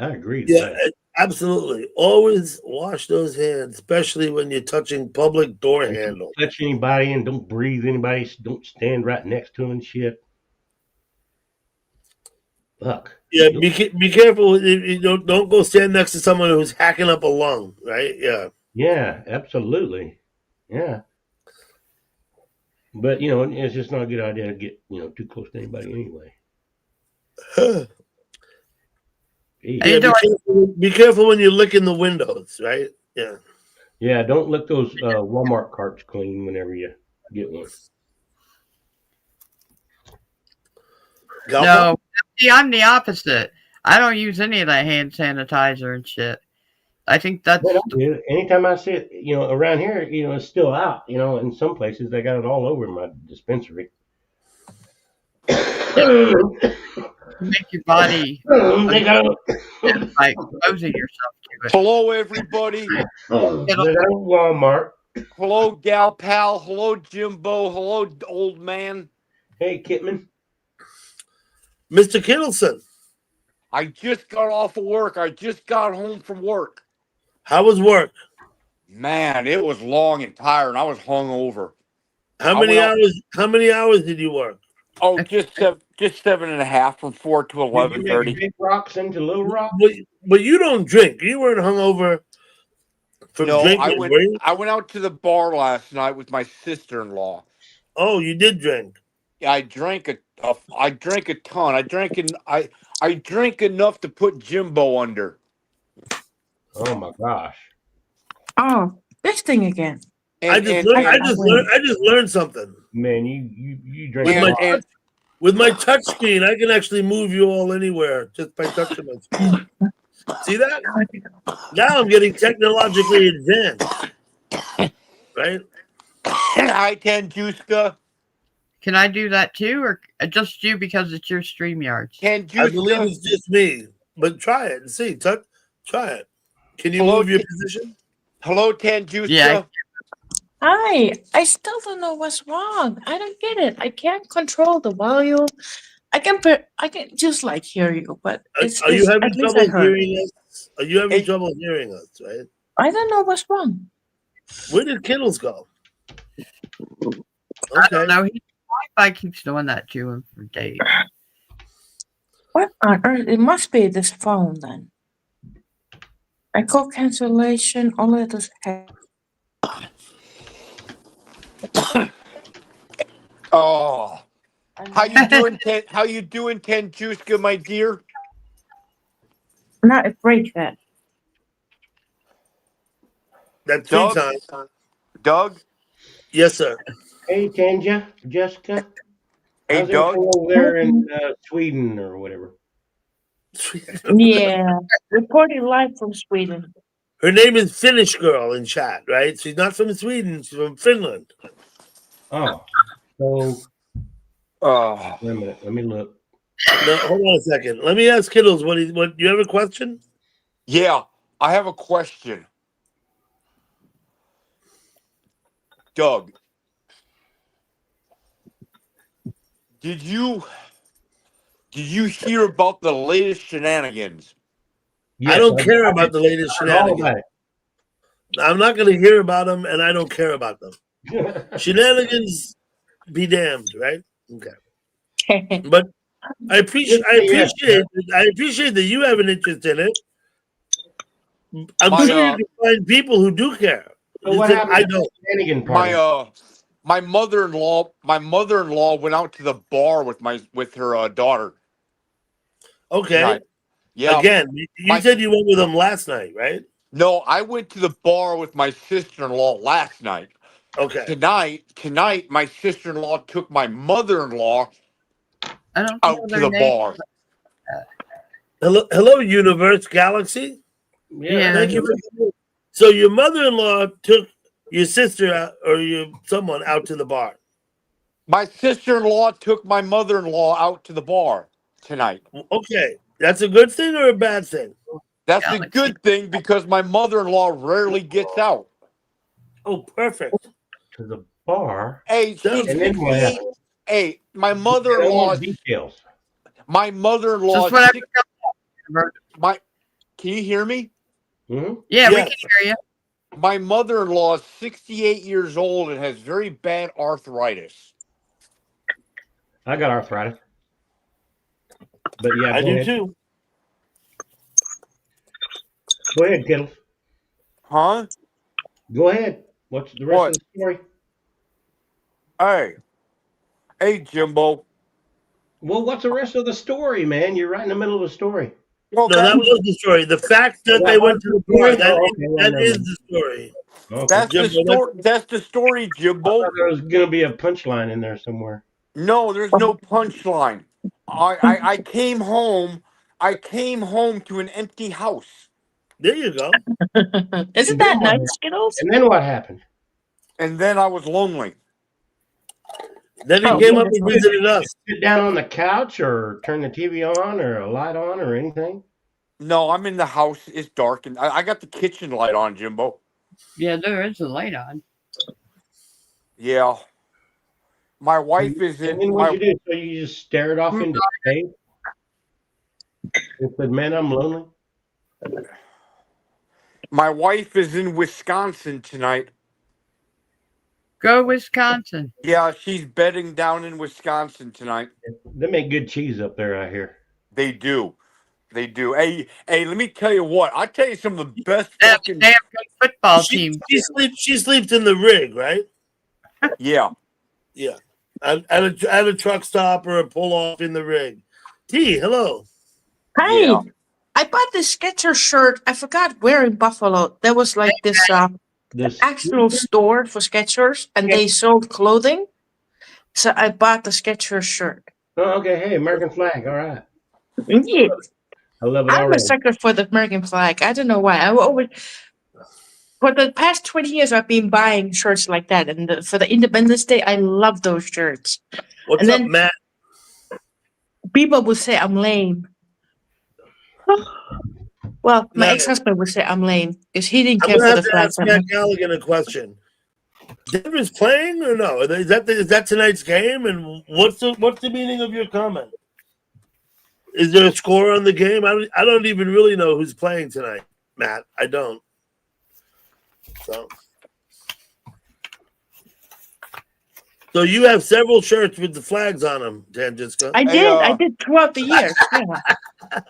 Speaker 1: That. Absolutely. Always wash those hands, especially when you're touching public door handles.
Speaker 3: Don't touch anybody and don't breathe anybody. Don't stand right next to them and shit. Fuck.
Speaker 1: Yeah, be careful. Don't go stand next to someone who's hacking up a lung, right? Yeah.
Speaker 3: Yeah, absolutely. Yeah. But, it's just not a good idea to get, too close to anybody anyway.
Speaker 1: Yeah, be careful when you're licking the windows, right? Yeah.
Speaker 3: Yeah, don't lick those Walmart carts clean whenever you get one.
Speaker 7: No, see, I'm the opposite. I don't use any of that hand sanitizer and shit. I think that's
Speaker 3: But anytime I see it, around here, it's still out. In some places they got it all over my dispensary.
Speaker 7: make your body
Speaker 3: They got it.
Speaker 7: by exposing yourself to it.
Speaker 10: Hello, everybody.
Speaker 3: They got it at Walmart.
Speaker 10: Hello, Gal Pal. Hello, Jimbo. Hello, old man.
Speaker 3: Hey, Kitman.
Speaker 1: Mr. Kittleson,
Speaker 10: I just got off of work. I just got home from work.
Speaker 1: how was work?
Speaker 10: Man, it was long and tired. I was hungover.
Speaker 1: How
Speaker 10: I
Speaker 1: many
Speaker 10: went out-
Speaker 1: hours? How many hours did you work?
Speaker 10: Oh, just 7.5 from 4 to
Speaker 3: Did you
Speaker 10: 11:30.
Speaker 3: make Big Rocks into Little Rock?
Speaker 1: But you don't drink. You weren't hungover from
Speaker 10: No,
Speaker 1: drinking, were you?
Speaker 10: I went out to the bar last night with my sister-in-law.
Speaker 1: Oh, you did drink.
Speaker 10: I drank a ton. I drank enough to put Jimbo under.
Speaker 3: Oh my gosh.
Speaker 11: Oh, this thing again.
Speaker 1: I just learned something.
Speaker 3: Man, you drink
Speaker 1: With
Speaker 3: a
Speaker 1: my,
Speaker 3: lot.
Speaker 1: with my touch screen, I can actually move you all anywhere just by touching my screen. See that? Now I'm getting technologically advanced. Right?
Speaker 10: Hi, Tanjuska.
Speaker 7: Can I do that too, or just you because it's your StreamYards?
Speaker 1: I believe it's just me, but try it and see. Try it. Can you
Speaker 10: Hello,
Speaker 1: move your position?
Speaker 10: Hello, Tanjuska.
Speaker 7: Yeah.
Speaker 11: Hi, I still don't know what's wrong. I don't get it. I can't control the volume. I can just like hear you, but
Speaker 1: Are you having
Speaker 11: at least I
Speaker 1: trouble
Speaker 11: heard.
Speaker 1: hearing us? Are you having trouble hearing us? Right?
Speaker 11: I don't know what's wrong.
Speaker 1: Where did Kittles go?
Speaker 7: I don't know. Wi-Fi keeps doing that to him for days.
Speaker 11: What on earth? It must be this phone then. Echo cancellation. All it does have.
Speaker 10: Oh, how you doing, Tanjuska, my dear?
Speaker 11: Not a break that.
Speaker 1: That's free
Speaker 10: Doug?
Speaker 1: time.
Speaker 10: Doug?
Speaker 1: Yes, sir.
Speaker 3: Hey, Tanja, Jessica.
Speaker 10: Hey,
Speaker 3: How's
Speaker 10: Doug?
Speaker 3: everything over there in Sweden or whatever?
Speaker 11: Yeah, reporting live from Sweden.
Speaker 1: Her name is Finnish girl in chat, right? She's not from Sweden. She's from Finland.
Speaker 3: Oh, so
Speaker 10: Oh,
Speaker 3: wait a minute. Let me look.
Speaker 1: No, hold on a second. Let me ask Kittles. What? You have a question?
Speaker 10: yeah. I have a question. Doug, did you hear about the latest shenanigans?
Speaker 1: I don't care about the latest
Speaker 3: All
Speaker 1: shenanigans.
Speaker 3: about
Speaker 1: I'm not going to hear about them, and I don't care about them.
Speaker 3: it.
Speaker 1: Shenanigans, be damned, right? Okay. But I appreciate that you have an interest in it. I'm sure you can find people who do care.
Speaker 3: So what
Speaker 1: It's that
Speaker 3: happened
Speaker 1: I
Speaker 3: to
Speaker 1: don't.
Speaker 3: the shenanigan party?
Speaker 10: My mother-in-law went out to the bar with her daughter.
Speaker 1: Okay.
Speaker 10: Tonight. Yeah.
Speaker 1: Again, you said you went with them last night, right?
Speaker 10: No, I went to the bar with my sister-in-law last night.
Speaker 1: Okay.
Speaker 10: Tonight, my sister-in-law took my mother-in-law
Speaker 7: out
Speaker 10: to the bar.
Speaker 1: Hello, Universe Galaxy.
Speaker 7: Yeah.
Speaker 1: Thank you. So your mother-in-law took your sister out, or someone out to the bar.
Speaker 10: My sister-in-law took my mother-in-law out to the bar tonight.
Speaker 1: Okay, that's a good thing or a bad thing?
Speaker 10: That's a good thing because my mother-in-law rarely gets out.
Speaker 1: Oh, perfect.
Speaker 3: To the bar.
Speaker 10: Hey, she's
Speaker 3: And then what
Speaker 10: 68.
Speaker 3: happened?
Speaker 10: Hey, my
Speaker 3: Tell
Speaker 10: mother-in-law.
Speaker 3: me details.
Speaker 10: My mother-in-law.
Speaker 7: Just whatever.
Speaker 10: Can you hear me?
Speaker 3: Mm-hmm.
Speaker 7: Yeah, we can hear you.
Speaker 10: My mother-in-law is 68 years old and has very bad arthritis.
Speaker 3: I got arthritis. But yeah,
Speaker 1: I
Speaker 3: go
Speaker 1: do
Speaker 3: ahead.
Speaker 1: too.
Speaker 3: Go ahead, Kittles.
Speaker 10: Huh?
Speaker 3: Go ahead. What's the rest of the story?
Speaker 10: Hey, Jimbo.
Speaker 3: Well, what's the rest of the story, man? You're right in the middle of the story.
Speaker 10: Well,
Speaker 1: No, that was the story. The fact that they went to the bar, that is the story.
Speaker 3: Okay.
Speaker 10: That's the story, Jimbo.
Speaker 3: I thought there was going to be a punchline in there somewhere.
Speaker 10: No, there's no punchline. I came home. I came home to an empty house.
Speaker 1: There you go.
Speaker 11: Isn't that nice, Skittles?
Speaker 3: And then what happened?
Speaker 10: And then I was lonely.
Speaker 1: Then he
Speaker 11: Oh,
Speaker 1: came
Speaker 11: yeah,
Speaker 1: up and visited us.
Speaker 3: Sit down on the couch or turn the TV on or a light on or anything?
Speaker 10: No, I'm in the house. It's dark, and I got the kitchen light on, Jimbo.
Speaker 7: Yeah, there is a light on.
Speaker 10: Yeah. My wife is
Speaker 3: And
Speaker 10: in.
Speaker 3: then what you do? So you just stared off into space and said, "Man, I'm lonely."
Speaker 10: My wife is in Wisconsin tonight.
Speaker 7: Go Wisconsin.
Speaker 10: Yeah, she's bedding down in Wisconsin tonight.
Speaker 3: They make good cheese up there, I hear.
Speaker 10: They do. They do. Hey, let me tell you what. I'll tell you some of the best
Speaker 7: That
Speaker 10: fucking.
Speaker 7: damn good football
Speaker 1: She,
Speaker 7: team.
Speaker 1: she sleeps in the rig, right?
Speaker 10: Yeah.
Speaker 1: Yeah. At a truck stop or a pull off in the rig. T, hello.
Speaker 11: Hi.
Speaker 10: Yeah.
Speaker 11: I bought this Skechers shirt. I forgot where in Buffalo. There was like this
Speaker 3: This
Speaker 11: actual store for Skechers, and they sold clothing. So I bought the Skechers shirt.
Speaker 3: Oh, okay. Hey, American flag. All right.
Speaker 11: Yeah.
Speaker 3: I love it
Speaker 11: I'm a
Speaker 3: already.
Speaker 11: sucker for the American flag. I don't know why. I always, for the past 20 years, I've been buying shirts like that. And for the Independence Day, I love those shirts.
Speaker 1: What's
Speaker 11: And
Speaker 1: up,
Speaker 11: then-
Speaker 1: Matt?
Speaker 11: People would say I'm lame. Well, my
Speaker 1: Matt.
Speaker 11: ex-husband would say I'm lame because he didn't
Speaker 1: I'm
Speaker 11: care
Speaker 1: gonna
Speaker 11: for
Speaker 1: have
Speaker 11: the
Speaker 1: to ask
Speaker 11: flag.
Speaker 1: Matt Galligan a question. Denver's playing or no? Is that tonight's game? And what's the meaning of your comment? Is there a score on the game? I don't even really know who's playing tonight, Matt. I don't. So you have several shirts with the flags on them, Tangiska.
Speaker 11: I
Speaker 10: Hey,
Speaker 11: did. I did throughout the year. Yeah.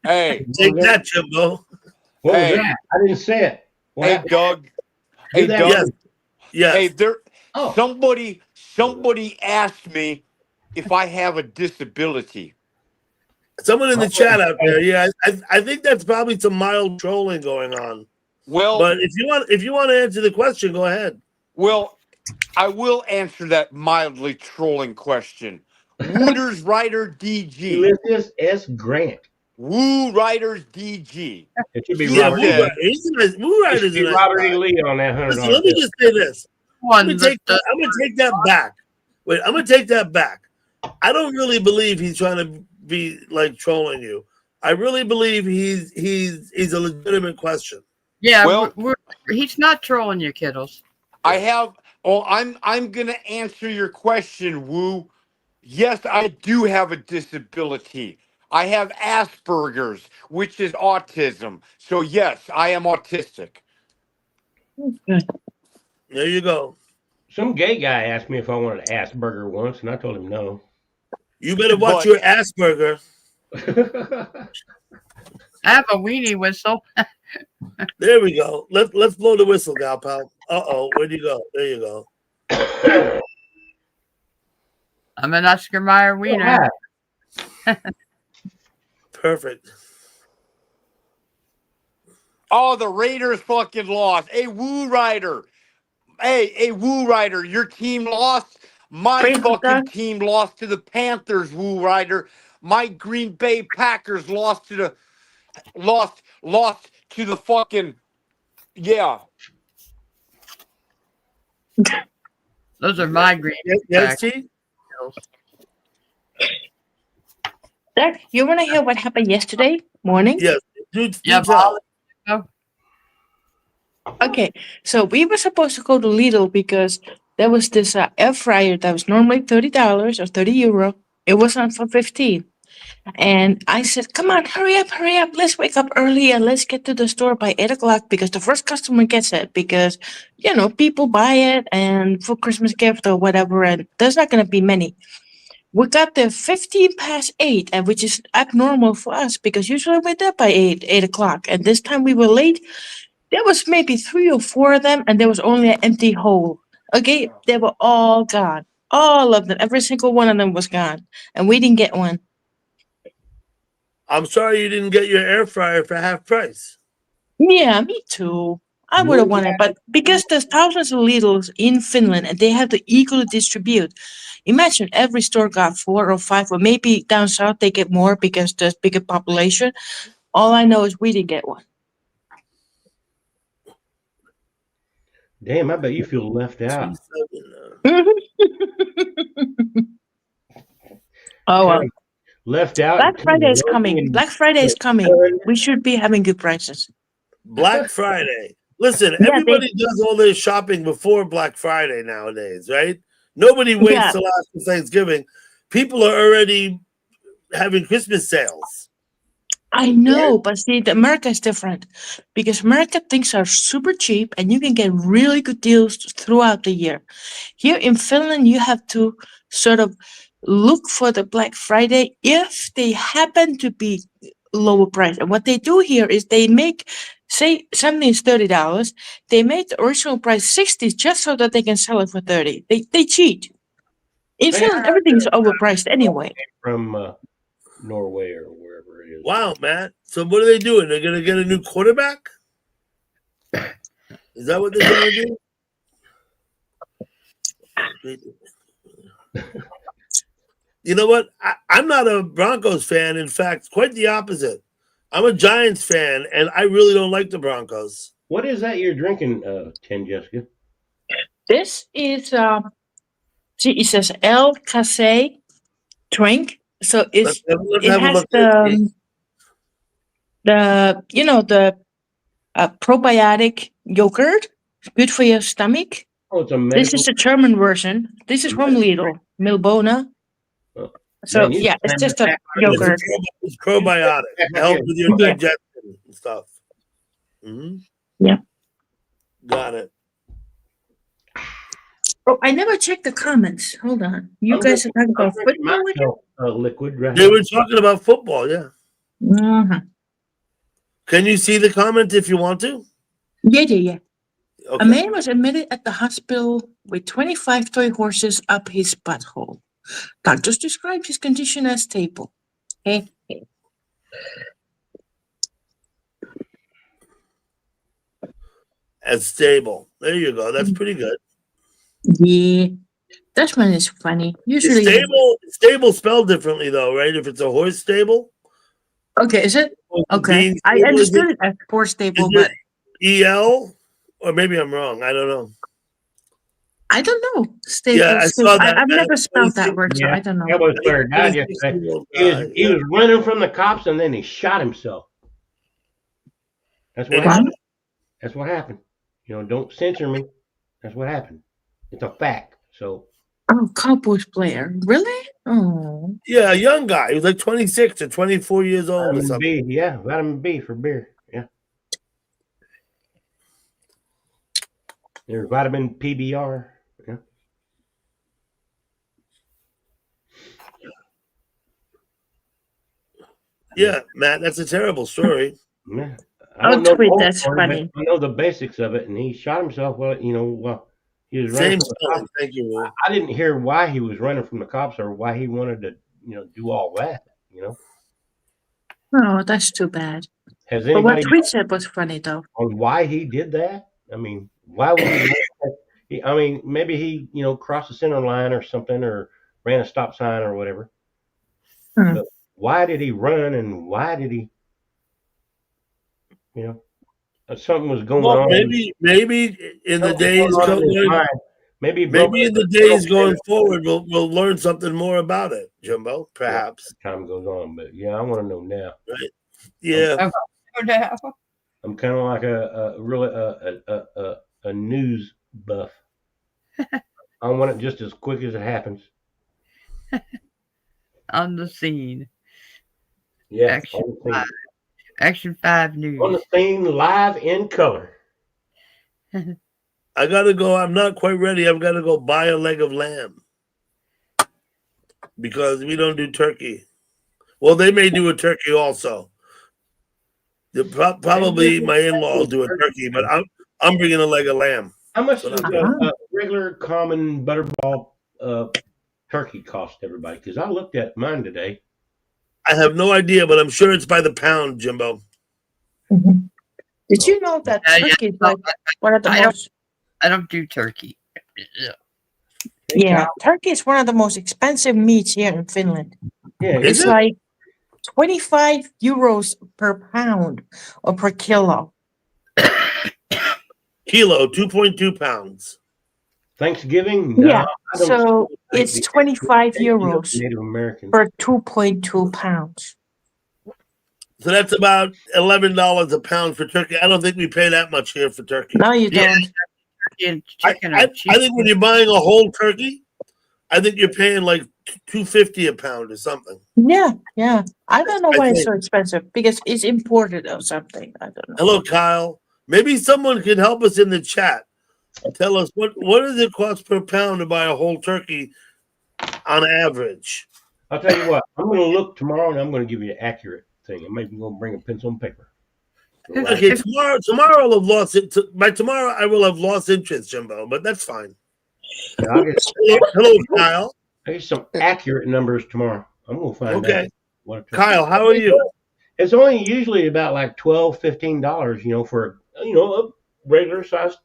Speaker 10: Hey,
Speaker 1: Take that, Jimbo.
Speaker 3: What
Speaker 10: Hey.
Speaker 3: was that? I didn't say it. What
Speaker 10: hey,
Speaker 3: happened?
Speaker 10: Doug.
Speaker 3: Do
Speaker 10: Hey,
Speaker 3: that.
Speaker 10: Doug.
Speaker 1: Yes. Yes.
Speaker 10: Hey, there.
Speaker 3: Oh.
Speaker 10: Somebody asked me if I have a disability.
Speaker 1: Someone in the chat out there. Yeah, I think that's probably some mild trolling going on.
Speaker 10: Well,
Speaker 1: But if you want to answer the question, go ahead.
Speaker 10: well, I will answer that mildly trolling question. Wooters Rider DG.
Speaker 3: Ulysses S. Grant.
Speaker 10: Woo Riders DG.
Speaker 3: It should be
Speaker 10: Yeah,
Speaker 3: Robert.
Speaker 10: Woo
Speaker 3: E.
Speaker 10: Rider.
Speaker 1: Woo
Speaker 3: It
Speaker 1: Rider's
Speaker 3: should be
Speaker 1: a nice
Speaker 3: Robert
Speaker 1: guy.
Speaker 3: E. Lee on that $100.
Speaker 1: Listen, let me just say this. I'm
Speaker 7: One
Speaker 1: gonna
Speaker 7: that
Speaker 1: take that back. Wait, I'm gonna take that back. I don't really believe he's trying to be like trolling you. I really believe he's a legitimate question.
Speaker 7: yeah,
Speaker 10: Well-
Speaker 7: he's not trolling you, kiddos.
Speaker 10: I have. Oh, I'm gonna answer your question, Woo. Yes, I do have a disability. I have Asperger's, which is autism. So yes, I am autistic.
Speaker 1: There you go.
Speaker 3: Some gay guy asked me if I wanted Asperger once, and I told him no.
Speaker 1: You better watch
Speaker 10: But-
Speaker 1: your Asperger.
Speaker 7: I have a weenie whistle.
Speaker 1: There we go. Let's blow the whistle, gal pal. Where'd you go? There you go.
Speaker 7: I'm an Oscar Mayer wiener.
Speaker 1: Perfect.
Speaker 10: Oh, the Raiders fucking lost. Hey, Woo Rider. Hey, Woo Rider, your team lost. My
Speaker 11: Praise
Speaker 10: fucking
Speaker 11: God.
Speaker 10: team lost to the Panthers, Woo Rider. My Green Bay Packers lost to the fucking
Speaker 7: Those are my green.
Speaker 1: Yes, T?
Speaker 11: Doug, you want to hear what happened yesterday morning?
Speaker 1: Yes. Do
Speaker 7: Yeah,
Speaker 1: tell.
Speaker 11: Okay, so we were supposed to go to Lidl because there was this air fryer that was normally $30 or €30. It was on for 15. And I said, come on, hurry up. Let's wake up early and let's get to the store by 8 o'clock because the first customer gets it because, people buy it and for Christmas gift or whatever. And there's not going to be many. We got there 15 past 8, and which is abnormal for us because usually we're there by 8 o'clock. And this time we were late. There was maybe 3 or 4 of them, and there was only an empty hole. Okay, they were all gone. All of them. Every single one of them was gone. And we didn't get one.
Speaker 1: I'm sorry you didn't get your air fryer for half price.
Speaker 11: Yeah, me too. I would have wanted, but because there's thousands of Lidls in Finland and they have to equally distribute. Imagine every store got 4 or 5, or maybe down south they get more because there's bigger population. All I know is we didn't get one.
Speaker 3: Damn, I bet you feel left out.
Speaker 1: 2-7,
Speaker 11: Oh well.
Speaker 3: Kind of left out.
Speaker 11: Black
Speaker 3: and
Speaker 11: Friday is
Speaker 3: lonely
Speaker 11: coming.
Speaker 3: and-
Speaker 11: Black Friday is coming. We should be having good prices.
Speaker 1: Black Friday. Listen,
Speaker 11: Yeah,
Speaker 1: everybody does all their shopping before Black Friday nowadays, right? Nobody waits
Speaker 11: Yeah.
Speaker 1: till after Thanksgiving. People are already having Christmas sales.
Speaker 11: I know, but see, the America is different because America things are super cheap and you can get really good deals throughout the year. Here in Finland, you have to sort of look for the Black Friday if they happen to be lower price. And what they do here is they make, say, something is $30. They make the original price 60 just so that they can sell it for 30. They cheat. In
Speaker 3: Hey,
Speaker 11: Finland,
Speaker 3: I heard
Speaker 11: everything is
Speaker 3: that
Speaker 11: overpriced anyway.
Speaker 3: from Norway or wherever it is.
Speaker 1: Wow, Matt. So what are they doing? They're gonna get a new quarterback? Is that what they're gonna do? You know what? I'm not a Broncos fan. In fact, quite the opposite. I'm a Giants fan, and I really don't like the Broncos.
Speaker 3: What is that you're drinking, Ten Jessica?
Speaker 11: This is see, it says El Case drink. So it's
Speaker 1: Let's
Speaker 11: it
Speaker 1: have a
Speaker 11: has
Speaker 1: look.
Speaker 11: the you know the probiotic yogurt, good for your stomach.
Speaker 3: Oh, it's a
Speaker 11: This is the German version. This is from Lidl, Milbona.
Speaker 3: Oh,
Speaker 11: So
Speaker 3: man, you
Speaker 11: yeah, it's
Speaker 3: can
Speaker 11: just a
Speaker 3: have
Speaker 11: yogurt.
Speaker 1: It's probiotic. Help with your
Speaker 11: Yeah.
Speaker 1: digestion and stuff. Mm-hmm.
Speaker 11: Yeah.
Speaker 1: Got it.
Speaker 11: Oh, I never checked the comments. Hold on. You
Speaker 3: I'm
Speaker 11: guys are talking about
Speaker 3: drinking
Speaker 11: football again?
Speaker 3: myself, liquid right
Speaker 1: They
Speaker 3: now.
Speaker 1: were talking about football, yeah.
Speaker 11: Uh-huh.
Speaker 1: Can you see the comment if you want to?
Speaker 11: Yeah. A
Speaker 1: Okay.
Speaker 11: man was admitted at the hospital with 25 toy horses up his butthole. Doctors described his condition as stable. Okay.
Speaker 1: As stable. There you go. That's pretty good.
Speaker 11: Yeah. That one is funny. Usually.
Speaker 1: Stable spelled differently though, right? If it's a horse stable.
Speaker 11: Okay, is it? Okay.
Speaker 1: Being
Speaker 11: I
Speaker 1: stable,
Speaker 11: understood it as poor stable,
Speaker 1: is
Speaker 11: but
Speaker 1: it EL? Or maybe I'm wrong. I don't know.
Speaker 11: I don't know. Stable.
Speaker 1: Yeah, I
Speaker 11: stable.
Speaker 1: saw that.
Speaker 11: I've never spelled that word, so
Speaker 3: Yeah,
Speaker 11: I don't know.
Speaker 3: Cowboys player died yesterday. He was running from the cops and then he shot himself. That's what
Speaker 1: Wow.
Speaker 3: happened. That's what happened. You know, don't censor me. That's what happened. It's a fact. So
Speaker 11: Oh, Cowboys player. Really? Oh.
Speaker 1: Yeah, a young guy. He was like 26 or 24 years old or
Speaker 3: vitamin
Speaker 1: something.
Speaker 3: B, yeah, vitamin B for beer. Yeah. There's vitamin PBR. Yeah.
Speaker 1: Yeah, Matt, that's a terrible story.
Speaker 3: Yeah.
Speaker 11: I'll
Speaker 3: don't know the
Speaker 11: tweet
Speaker 3: whole
Speaker 11: that's
Speaker 3: story, but
Speaker 11: funny.
Speaker 3: I know the basics of it, and he shot himself. Well, he was running
Speaker 1: Same
Speaker 3: from the
Speaker 1: spelling.
Speaker 3: cops.
Speaker 1: Thank you, Will.
Speaker 3: I didn't hear why he was running from the cops or why he wanted to, do all that.
Speaker 11: Oh, that's too bad.
Speaker 3: Has
Speaker 11: But what
Speaker 3: anybody
Speaker 11: tweet said was funny though.
Speaker 3: on why he did that? I mean, why would he? I mean, maybe he, crossed the center line or something, or ran a stop sign or whatever.
Speaker 11: Hmm.
Speaker 3: But why did he run, and why did he? Something was going
Speaker 1: Well,
Speaker 3: on.
Speaker 1: maybe in the
Speaker 3: Something
Speaker 1: days
Speaker 3: going on in his
Speaker 1: going,
Speaker 3: mind. Maybe he broke
Speaker 1: maybe in the
Speaker 3: it.
Speaker 1: days going forward, we'll learn something more about it, Jumbo. Perhaps.
Speaker 3: Time goes on, but yeah, I want to know now.
Speaker 1: Right? Yeah.
Speaker 3: I'm kind of like a news buff. I want it just as quick as it happens.
Speaker 7: On the scene.
Speaker 3: Yeah,
Speaker 7: Action
Speaker 3: on the scene.
Speaker 7: 5. Action 5 News.
Speaker 3: On the scene, live in color.
Speaker 1: I gotta go. I'm not quite ready. I've got to go buy a leg of lamb because we don't do turkey. Well, they may do a turkey also. Probably my in-law will do a turkey, but I'm bringing a leg of lamb.
Speaker 3: How much
Speaker 1: That's
Speaker 3: does
Speaker 1: what
Speaker 3: a regular common butterball turkey cost everybody? Because I looked at mine today.
Speaker 1: I have no idea, but I'm sure it's by the pound, Jimbo.
Speaker 11: Mhm. Did you know that
Speaker 7: Yeah,
Speaker 11: turkey is like one of the
Speaker 7: I
Speaker 11: most?
Speaker 7: I don't do turkey.
Speaker 11: Yeah, turkey is one of the most expensive meats here in Finland.
Speaker 3: Yeah,
Speaker 1: Is
Speaker 11: It's
Speaker 1: it?
Speaker 11: like 25 euros per pound or per kilo.
Speaker 1: Kilo, 2.2 pounds.
Speaker 3: Thanksgiving? No,
Speaker 11: Yeah.
Speaker 3: I don't
Speaker 11: So
Speaker 3: celebrate
Speaker 11: it's
Speaker 3: the
Speaker 11: 25
Speaker 3: Native
Speaker 11: euros
Speaker 3: Native Americans.
Speaker 11: for 2.2 pounds.
Speaker 1: So that's about $11 a pound for turkey. I don't think we pay that much here for turkey.
Speaker 11: No, you
Speaker 7: Yeah,
Speaker 11: don't.
Speaker 7: turkey and
Speaker 1: I,
Speaker 7: chicken
Speaker 1: I,
Speaker 7: are cheap.
Speaker 1: I think when you're buying a whole turkey, I think you're paying like $2.50 a pound or something.
Speaker 11: Yeah, yeah. I don't know
Speaker 1: I
Speaker 11: why it's
Speaker 1: think.
Speaker 11: so expensive because it's imported or something. I don't know.
Speaker 1: Hello, Kyle. Maybe someone can help us in the chat. Tell us what does it cost per pound to buy a whole turkey on average?
Speaker 3: I'll tell you what, I'm going to look tomorrow and I'm going to give you an accurate thing. I'm maybe going to bring a pencil and paper.
Speaker 1: Okay, tomorrow I'll have lost it. By tomorrow I will have lost interest, Jimbo, but that's fine.
Speaker 3: Yeah, I'll get,
Speaker 1: Hello, Kyle.
Speaker 3: I'll get some accurate numbers tomorrow. I'm going to find out.
Speaker 1: Okay.
Speaker 3: What a turkey-
Speaker 1: Kyle, how are you?
Speaker 3: It's only usually about like $12, $15, for a regular size,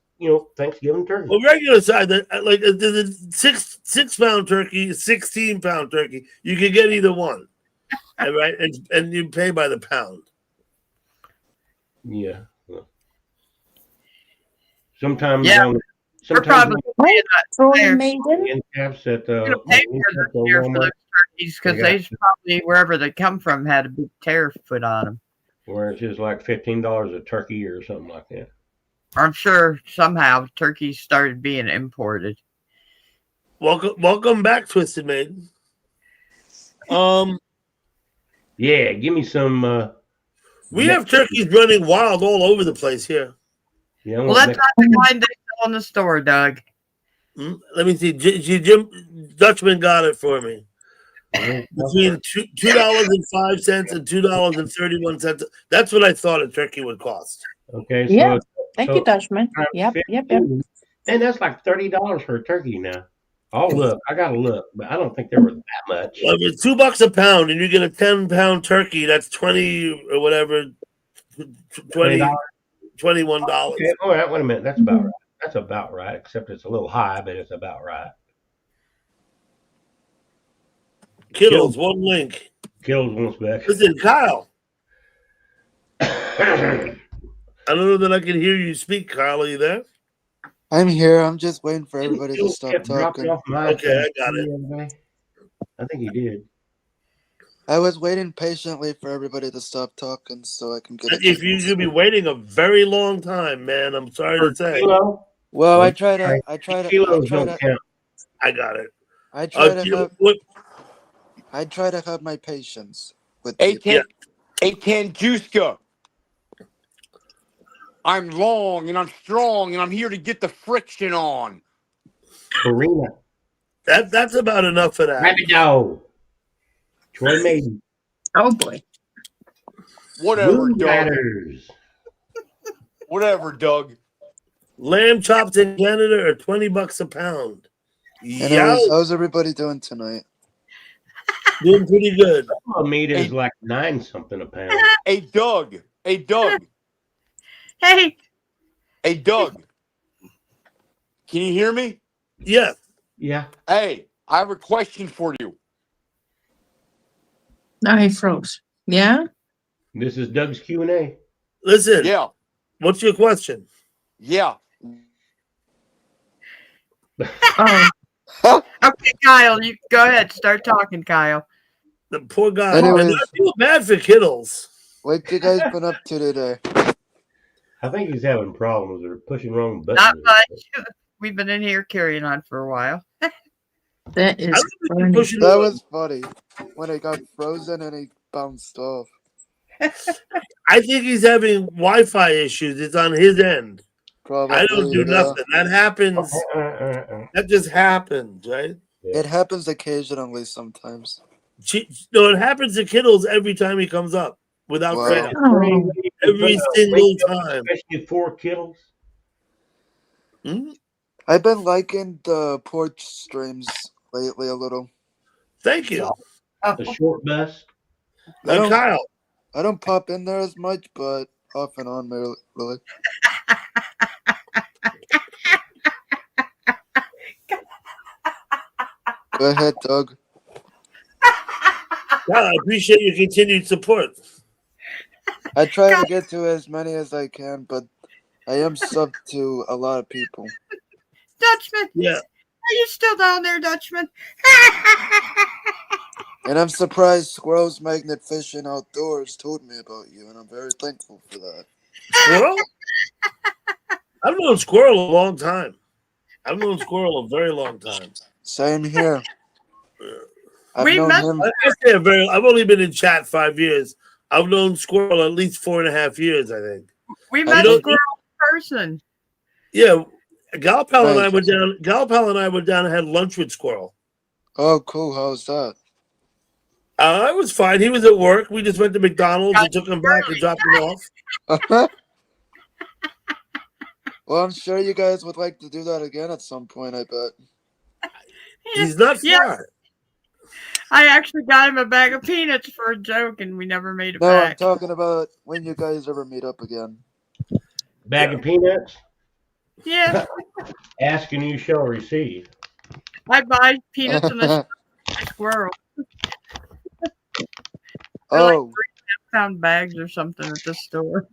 Speaker 3: Thanksgiving turkey.
Speaker 1: Well, regular size, like the 6-pound turkey, 16-pound turkey, you can get either one, right? And you pay by the pound.
Speaker 3: Yeah. Sometimes,
Speaker 7: Yeah. We're
Speaker 3: sometimes
Speaker 7: probably paying
Speaker 11: Troy
Speaker 7: there.
Speaker 11: Maiden?
Speaker 3: in caps at
Speaker 7: We're gonna pay for this year for those turkeys because they probably wherever they come from had a big tariff put on them.
Speaker 3: where it's just like $15 a turkey or something like that.
Speaker 7: I'm sure somehow turkeys started being imported.
Speaker 1: Welcome back, Twisted Maiden.
Speaker 3: Yeah, give me some.
Speaker 1: We have turkeys running wild all over the place here.
Speaker 3: Yeah,
Speaker 7: Well, that's not the kind they sell in the store, Doug.
Speaker 1: Let me see. Jim Dutchman got it for me. Between $2.05 and $2.31. That's what I thought a turkey would cost.
Speaker 3: Okay, so
Speaker 11: Yeah. Thank you, Dutchman. Yep.
Speaker 3: 15, and that's like $30 for a turkey now. Oh, look, I gotta look, but I don't think they were that much.
Speaker 1: Well, if it's $2 a pound and you get a 10-pound turkey, that's 20 or whatever, $21.
Speaker 3: Okay, all right, wait a minute. That's about right. That's about right, except it's a little high, but it's about right.
Speaker 1: Kittles, one link.
Speaker 3: Kittles wants back.
Speaker 1: Listen, Kyle. I don't know that I can hear you speak, Kyle. Are you there?
Speaker 12: I'm here. I'm just waiting for everybody to stop talking.
Speaker 1: Okay, I got it.
Speaker 3: I think he did.
Speaker 12: I was waiting patiently for everybody to stop talking so I can get it.
Speaker 1: If you could be waiting a very long time, man, I'm sorry to say.
Speaker 12: Well, I try to
Speaker 1: I got it.
Speaker 12: I try to have my patience with people.
Speaker 10: A10 Juiska. I'm long and I'm strong and I'm here to get the friction on.
Speaker 3: Karina.
Speaker 1: That's about enough for that.
Speaker 3: Rabbit dog. Troy Maiden.
Speaker 11: Oh boy.
Speaker 10: Whatever,
Speaker 3: Blue
Speaker 10: Doug.
Speaker 3: Riders.
Speaker 10: Whatever, Doug.
Speaker 1: Lamb chops in Canada are $20 a pound.
Speaker 12: Anyways, how's everybody doing tonight?
Speaker 1: Doing pretty good.
Speaker 3: Meat is like 9 something a pound.
Speaker 10: Hey, Doug. Hey, Doug.
Speaker 7: Hey.
Speaker 10: Hey, Doug. Can you hear me?
Speaker 1: Yeah.
Speaker 3: Yeah.
Speaker 10: Hey, I have a question for you.
Speaker 11: Now he froze. Yeah?
Speaker 3: This is Doug's Q&A.
Speaker 1: Listen.
Speaker 10: Yeah.
Speaker 1: What's your question?
Speaker 10: Yeah.
Speaker 11: Oh.
Speaker 7: Okay, Kyle, you go ahead. Start talking, Kyle.
Speaker 1: The poor guy.
Speaker 12: Anyways.
Speaker 1: I feel bad for Kittles.
Speaker 12: What you guys been up to today?
Speaker 3: I think he's having problems or pushing wrong buttons.
Speaker 7: Not much. We've been in here carrying on for a while.
Speaker 11: That is funny.
Speaker 12: That was funny when it got frozen and he bounced off.
Speaker 1: I think he's having Wi-Fi issues. It's on his end.
Speaker 12: Probably.
Speaker 1: I don't do nothing. That happens. That just happens, right?
Speaker 12: It happens occasionally sometimes.
Speaker 1: No, it happens to Kittles every time he comes up without
Speaker 12: Wow.
Speaker 1: fail.
Speaker 11: Oh.
Speaker 1: Every single time.
Speaker 3: Especially 4 Kittles.
Speaker 1: Hmm?
Speaker 12: I've been liking the porch streams lately a little.
Speaker 1: Thank you.
Speaker 3: The short bus.
Speaker 1: Now, Kyle.
Speaker 12: I don't pop in there as much, but off and on, really. Go ahead, Doug.
Speaker 1: Well, I appreciate your continued support.
Speaker 12: I try to get to as many as I can, but I am subbed to a lot of people.
Speaker 7: Dutchman.
Speaker 1: Yeah.
Speaker 7: Are you still down there, Dutchman?
Speaker 12: And I'm surprised Squirrels Magnet Fishing Outdoors told me about you, and I'm very thankful for that.
Speaker 1: Squirrel? I've known Squirrel a long time. I've known Squirrel a very long time.
Speaker 12: Same here.
Speaker 7: I've known him.
Speaker 1: I've only been in chat 5 years. I've known Squirrel at least 4.5 years, I think.
Speaker 7: We met Squirrel in person.
Speaker 1: Yeah, Galpal and I were down. Galpal and I were down and had lunch with Squirrel.
Speaker 12: Oh, cool. How was that?
Speaker 1: It was fine. He was at work. We just went to McDonald's and took him back and dropped him off.
Speaker 12: Well, I'm sure you guys would like to do that again at some point, I bet.
Speaker 1: He's not far.
Speaker 7: I actually got him a bag of peanuts for a joke, and we never made it
Speaker 12: No,
Speaker 7: back.
Speaker 12: I'm talking about when you guys ever meet up again.
Speaker 3: Bag of peanuts?
Speaker 7: Yeah.
Speaker 3: Ask and you shall receive.
Speaker 7: I buy peanuts in the squirrel.
Speaker 12: Oh.
Speaker 7: Like 3.5-pound bags or something at the store.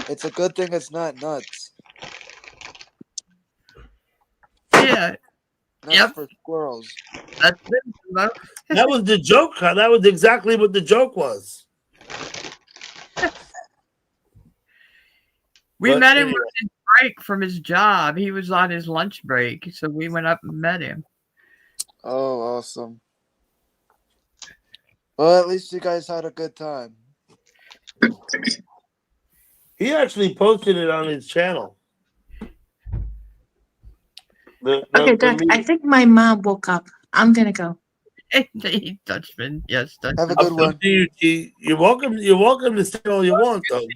Speaker 12: It's a good thing it's not nuts.
Speaker 7: Yeah.
Speaker 12: Nuts for squirrels.
Speaker 7: That's it.
Speaker 1: That was the joke. That was exactly what the joke was.
Speaker 7: We met him on his break from his job. He was on his lunch break, so we went up and met him.
Speaker 12: Oh, awesome. Well, at least you guys had a good time.
Speaker 1: He actually posted it on his channel.
Speaker 11: Okay, Doug, I think my mom woke up. I'm gonna go.
Speaker 7: Dutchman, yes, Dutchman.
Speaker 12: Have a good one.
Speaker 1: You're welcome. You're welcome to stay all you want, though.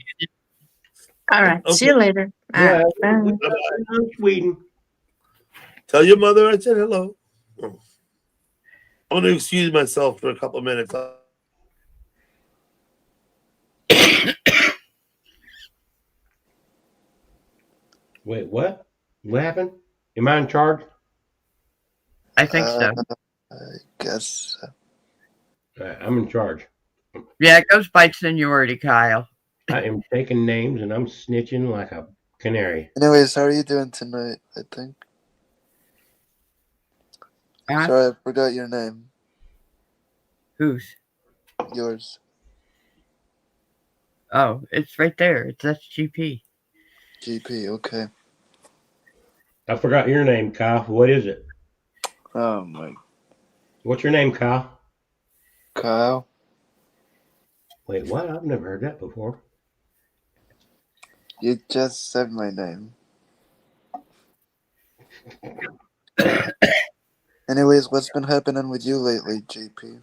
Speaker 11: All right.
Speaker 1: Okay.
Speaker 11: See you later. All
Speaker 3: Yeah.
Speaker 11: right, bye.
Speaker 3: Sweden.
Speaker 1: Tell your mother I said hello. I'm going to excuse myself for a couple minutes.
Speaker 3: Wait, what? What happened? Am I in charge?
Speaker 7: I think so.
Speaker 12: I guess so.
Speaker 3: I'm in charge.
Speaker 7: Yeah, it goes by seniority, Kyle.
Speaker 3: I am taking names and I'm snitching like a canary.
Speaker 12: Anyways, how are you doing tonight, I think? Sorry, I forgot your name.
Speaker 7: Whose?
Speaker 12: Yours.
Speaker 7: Oh, it's right there. That's GP.
Speaker 12: GP, okay.
Speaker 3: I forgot your name, Kyle. What is it?
Speaker 12: Oh, my.
Speaker 3: What's your name, Kyle?
Speaker 12: Kyle.
Speaker 3: Wait, what? I've never heard that before.
Speaker 12: You just said my name. Anyways, what's been happening with you lately, JP?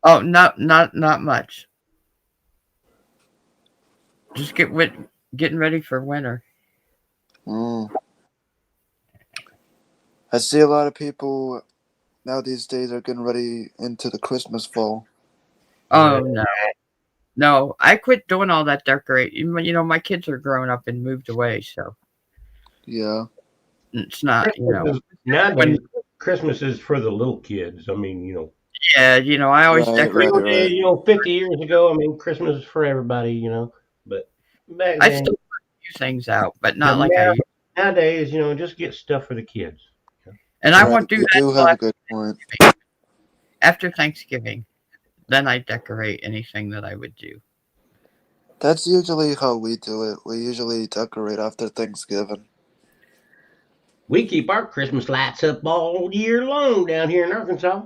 Speaker 7: Oh, not much. Just getting ready for winter.
Speaker 12: I see a lot of people now these days are getting ready into the Christmas fall.
Speaker 7: Oh no, I quit doing all that decorating. You know, my kids are grown up and moved away, so
Speaker 12: yeah,
Speaker 7: it's not. You know,
Speaker 3: nowadays Christmas is for the little kids. I mean, you know.
Speaker 7: Yeah, you know, I always decorate.
Speaker 3: Right. You know, 50 years ago, I mean, Christmas is for everybody. You know, but back then,
Speaker 7: I still put a few things out, but not like I.
Speaker 3: Nowadays, you know, just get stuff for the kids.
Speaker 7: And I won't do that.
Speaker 12: You have a good point.
Speaker 7: After Thanksgiving, then I decorate anything that I would do.
Speaker 12: That's usually how we do it. We usually decorate after Thanksgiving.
Speaker 3: We keep our Christmas lights up all year long down here in Arkansas.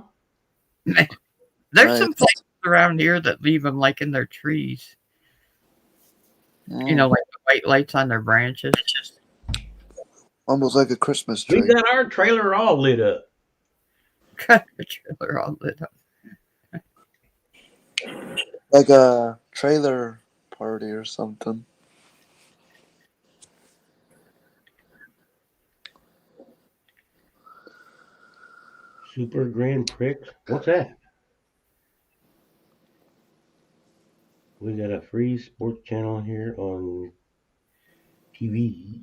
Speaker 7: There's some places around here that leave them like in their trees. You know, like the white lights on their branches.
Speaker 12: Almost like a Christmas tree.
Speaker 3: We got our trailer all lit up.
Speaker 7: Got the trailer all lit up.
Speaker 12: Like a trailer party or something.
Speaker 3: Super Grand Prix. What's that? We got a free sports channel here on TV.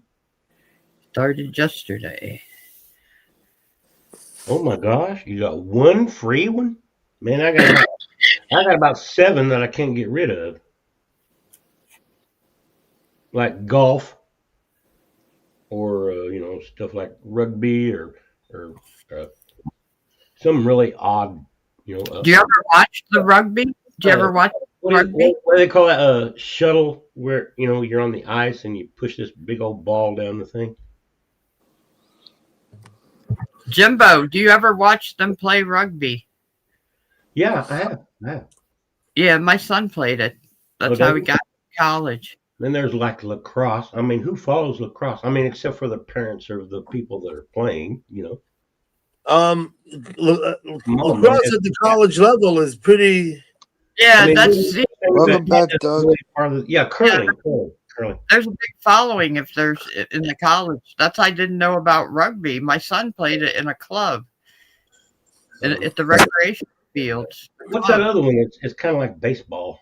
Speaker 7: Started yesterday.
Speaker 3: Oh my gosh, you got one free one? Man, I got about 7 that I can't get rid of. like golf, or stuff like rugby, or uh, some really odd.
Speaker 7: Do you ever watch the rugby? Do you ever watch rugby?
Speaker 3: What do they call that? Shuttle, where you're on the ice and you push this big old ball down the thing.
Speaker 7: Jimbo, do you ever watch them play rugby?
Speaker 3: Yeah, I have.
Speaker 7: Yeah, my son played it. That's how he got to college.
Speaker 3: Then there's like lacrosse. I mean, who follows lacrosse? I mean, except for the parents or the people that are playing,
Speaker 1: Lacrosse at the college level is pretty.
Speaker 7: Yeah, that's
Speaker 12: Welcome back, Doug.
Speaker 3: curling.
Speaker 7: There's a big following if there's in the college. That's I didn't know about rugby. My son played it in a club at the recreation fields.
Speaker 3: What's that other one? It's kind of like baseball.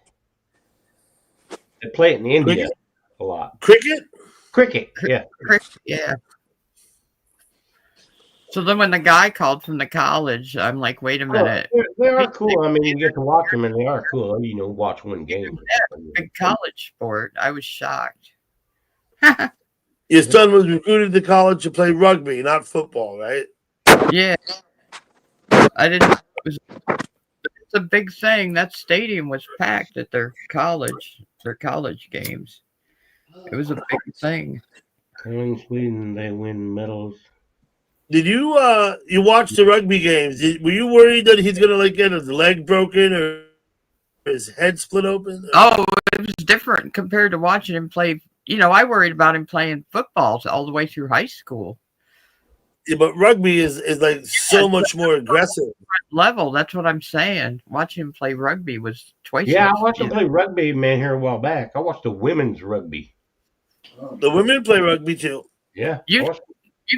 Speaker 3: They play it in India a lot.
Speaker 1: Cricket,
Speaker 3: yeah.
Speaker 7: Cricket, yeah. So then when the guy called from the college, I'm like, wait a minute.
Speaker 3: They are cool. I mean, you get to watch them, and they are cool. Watch one game.
Speaker 7: Big college sport. I was shocked.
Speaker 1: Your son was recruited to college to play rugby, not football, right?
Speaker 7: Yeah. I didn't. It's a big thing. That stadium was packed at their college games. It was a big thing.
Speaker 3: In Sweden, they win medals.
Speaker 1: Did you you watch the rugby games? Were you worried that he's gonna get his leg broken or his head split open?
Speaker 7: Oh, it was different compared to watching him play. I worried about him playing football all the way through high school.
Speaker 1: Yeah, but rugby is like so much more aggressive
Speaker 7: level. That's what I'm saying. Watching him play rugby was twice.
Speaker 3: Yeah, I watched him play rugby, man, here a while back. I watched the women's rugby.
Speaker 1: The women play rugby too.
Speaker 3: Yeah.
Speaker 7: You've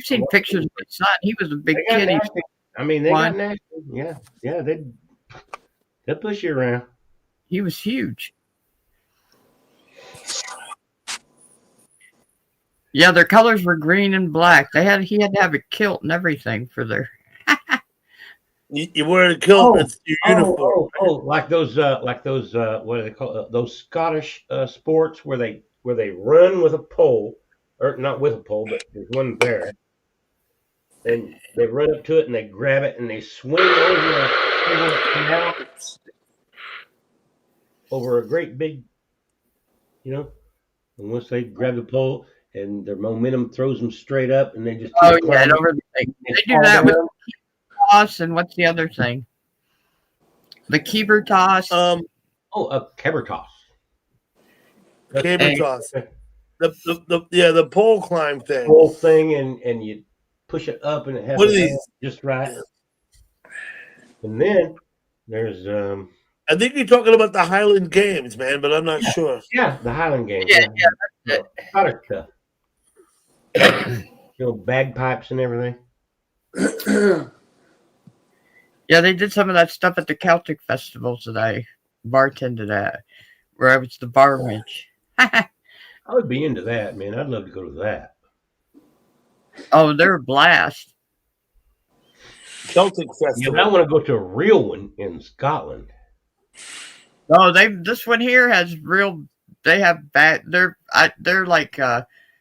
Speaker 7: seen pictures of my son. He was a big kid.
Speaker 3: They got nasty. Yeah, they push you around.
Speaker 7: He was huge. Yeah, their colors were green and black. He had to have a kilt and everything for their.
Speaker 1: You wear a kilt. It's your uniform.
Speaker 3: Like those what do they call those Scottish sports where they run with a pole, or not with a pole, but there's one there. And they run up to it and they grab it and they swing over a canal, over a great big, and once they grab the pole and their momentum throws them straight up and they just
Speaker 7: over the thing. They do that with toss and what's the other thing? The Keeper toss.
Speaker 3: A Keber toss.
Speaker 1: Caber toss. The pole climb thing.
Speaker 3: Pole thing and you push it up and it has just right. And then there's
Speaker 1: I think you're talking about the Highland Games, man, but I'm not sure.
Speaker 3: Yeah, the Highland Games.
Speaker 7: Yeah.
Speaker 3: Scottish stuff. Bagpipes and everything.
Speaker 7: Yeah, they did some of that stuff at the Celtic festivals that I bartended at, where I was the bar wench.
Speaker 3: I would be into that, man. I'd love to go to that.
Speaker 7: Oh, they're a blast.
Speaker 1: Celtic festival.
Speaker 3: I want to go to a real one in Scotland.
Speaker 7: Oh, this one here has real. They have bad. They're like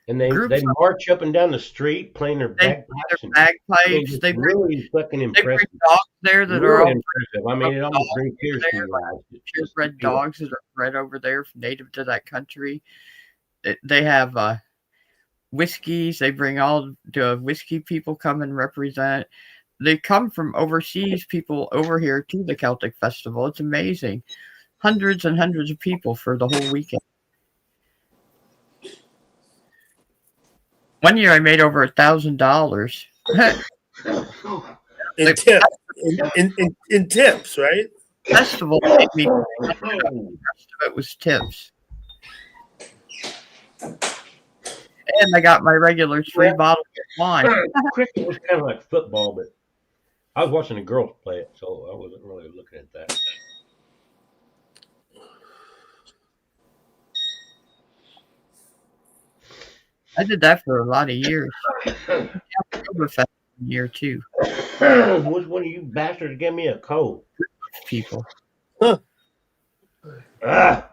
Speaker 3: and they march up and down the street playing their bagpipes.
Speaker 7: They
Speaker 3: really fucking impressive.
Speaker 7: They bring dogs there that
Speaker 3: really
Speaker 7: are all
Speaker 3: impressive. I mean, it almost brings tears to your eyes.
Speaker 7: Purebred dogs that are bred over there, native to that country. They have whiskeys. They bring all the whiskey people come and represent. They come from overseas people over here to the Celtic Festival. It's amazing. Hundreds and hundreds of people for the whole weekend. One year I made over $1,000.
Speaker 1: In tips. In tips, right?
Speaker 7: Festival made me. The rest of it was tips. And I got my regular 3 bottles of wine.
Speaker 3: Cricket was kind of like football, but I was watching the girls play it, so I wasn't really looking at that.
Speaker 7: I did that for a lot of years. Oktoberfest year too.
Speaker 3: Was one of you bastards give me a cold?
Speaker 7: People.
Speaker 3: I'm about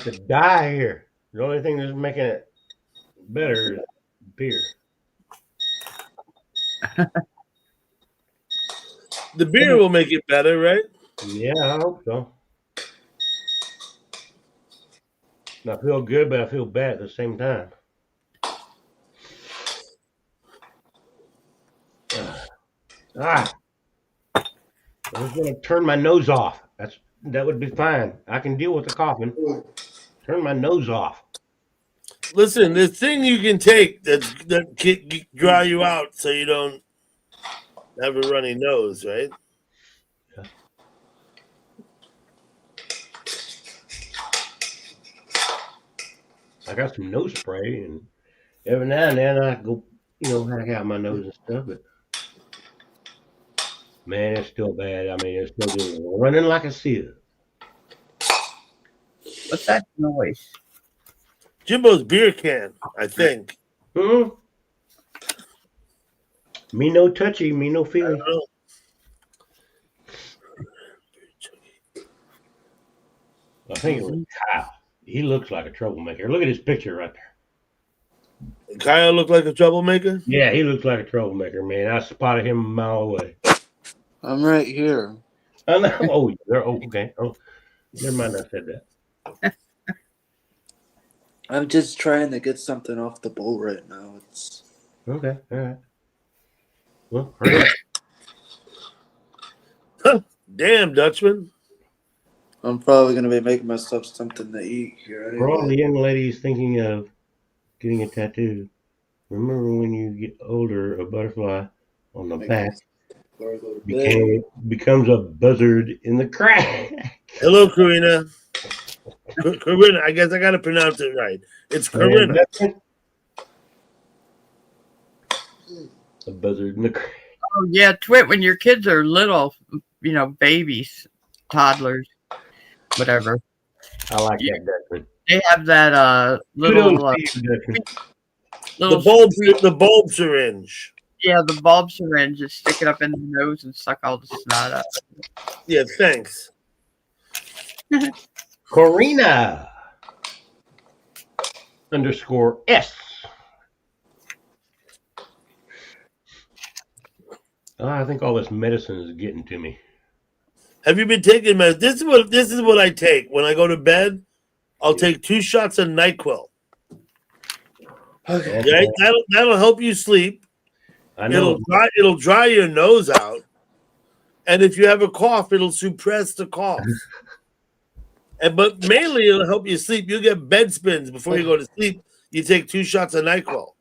Speaker 3: to die here. The only thing that's making it better is beer.
Speaker 1: The beer will make it better, right?
Speaker 3: Yeah, I hope so. I feel good, but I feel bad at the same time. I'm just gonna turn my nose off. That would be fine. I can deal with the coughing. Turn my nose off.
Speaker 1: Listen, the thing you can take that can dry you out so you don't have a runny nose, right?
Speaker 3: Yeah. I got some nose spray, and every now and then I go, hack out my nose and stuff. But man, it's still bad. I mean, it's still just running like a seal.
Speaker 7: What's that noise?
Speaker 1: Jimbo's beer can, I think.
Speaker 3: Hmm. Me no touchy, me no feeling. I think it was Kyle. He looks like a troublemaker. Look at his picture right there.
Speaker 1: Kyle look like a troublemaker?
Speaker 3: Yeah, he looks like a troublemaker, man. I spotted him a mile away.
Speaker 12: I'm right here.
Speaker 3: I know. Oh, okay. Oh, never mind. I said that.
Speaker 12: I'm just trying to get something off the bowl right now. It's
Speaker 3: okay. All right. Well, hurry
Speaker 1: up. Damn, Dutchman.
Speaker 12: I'm probably gonna be making myself something to eat here. Anyway.
Speaker 3: For all the young ladies thinking of getting a tattoo, remember when you get older, a butterfly on the back becomes a buzzard in the crack.
Speaker 1: Hello, Karina. Corinna, I guess I gotta pronounce it right. It's Corinna.
Speaker 3: A buzzard in the crack.
Speaker 7: Oh yeah, Twit. When your kids are little, babies, toddlers, whatever.
Speaker 3: I like that, Dutchman.
Speaker 7: They have that little
Speaker 1: the bulb syringe.
Speaker 7: Yeah, the bulb syringe. Just stick it up in the nose and suck all the snot out.
Speaker 1: Yeah, thanks.
Speaker 3: Corina _S. I think all this medicine is getting to me.
Speaker 1: Have you been taking medicine? This is what I take when I go to bed. I'll take 2 shots of NyQuil.
Speaker 12: Okay.
Speaker 1: Yeah, that'll help you sleep.
Speaker 3: I know.
Speaker 1: It'll dry your nose out, and if you have a cough, it'll suppress the cough. But mainly, it'll help you sleep. You get bed spins before you go to sleep. You take 2 shots of NyQuil.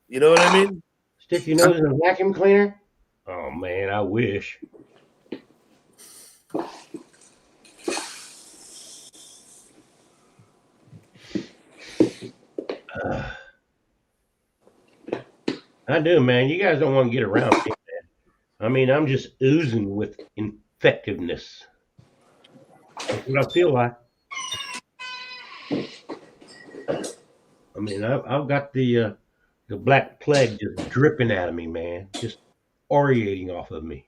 Speaker 1: You know what I mean?
Speaker 3: Stick your nose in a vacuum cleaner? Oh man, I wish. I do, man. You guys don't want to get around me, man. I mean, I'm just oozing with infectiveness. That's what I feel like. I mean, I've got the black plague just dripping out of me, man. Just oriating off of me.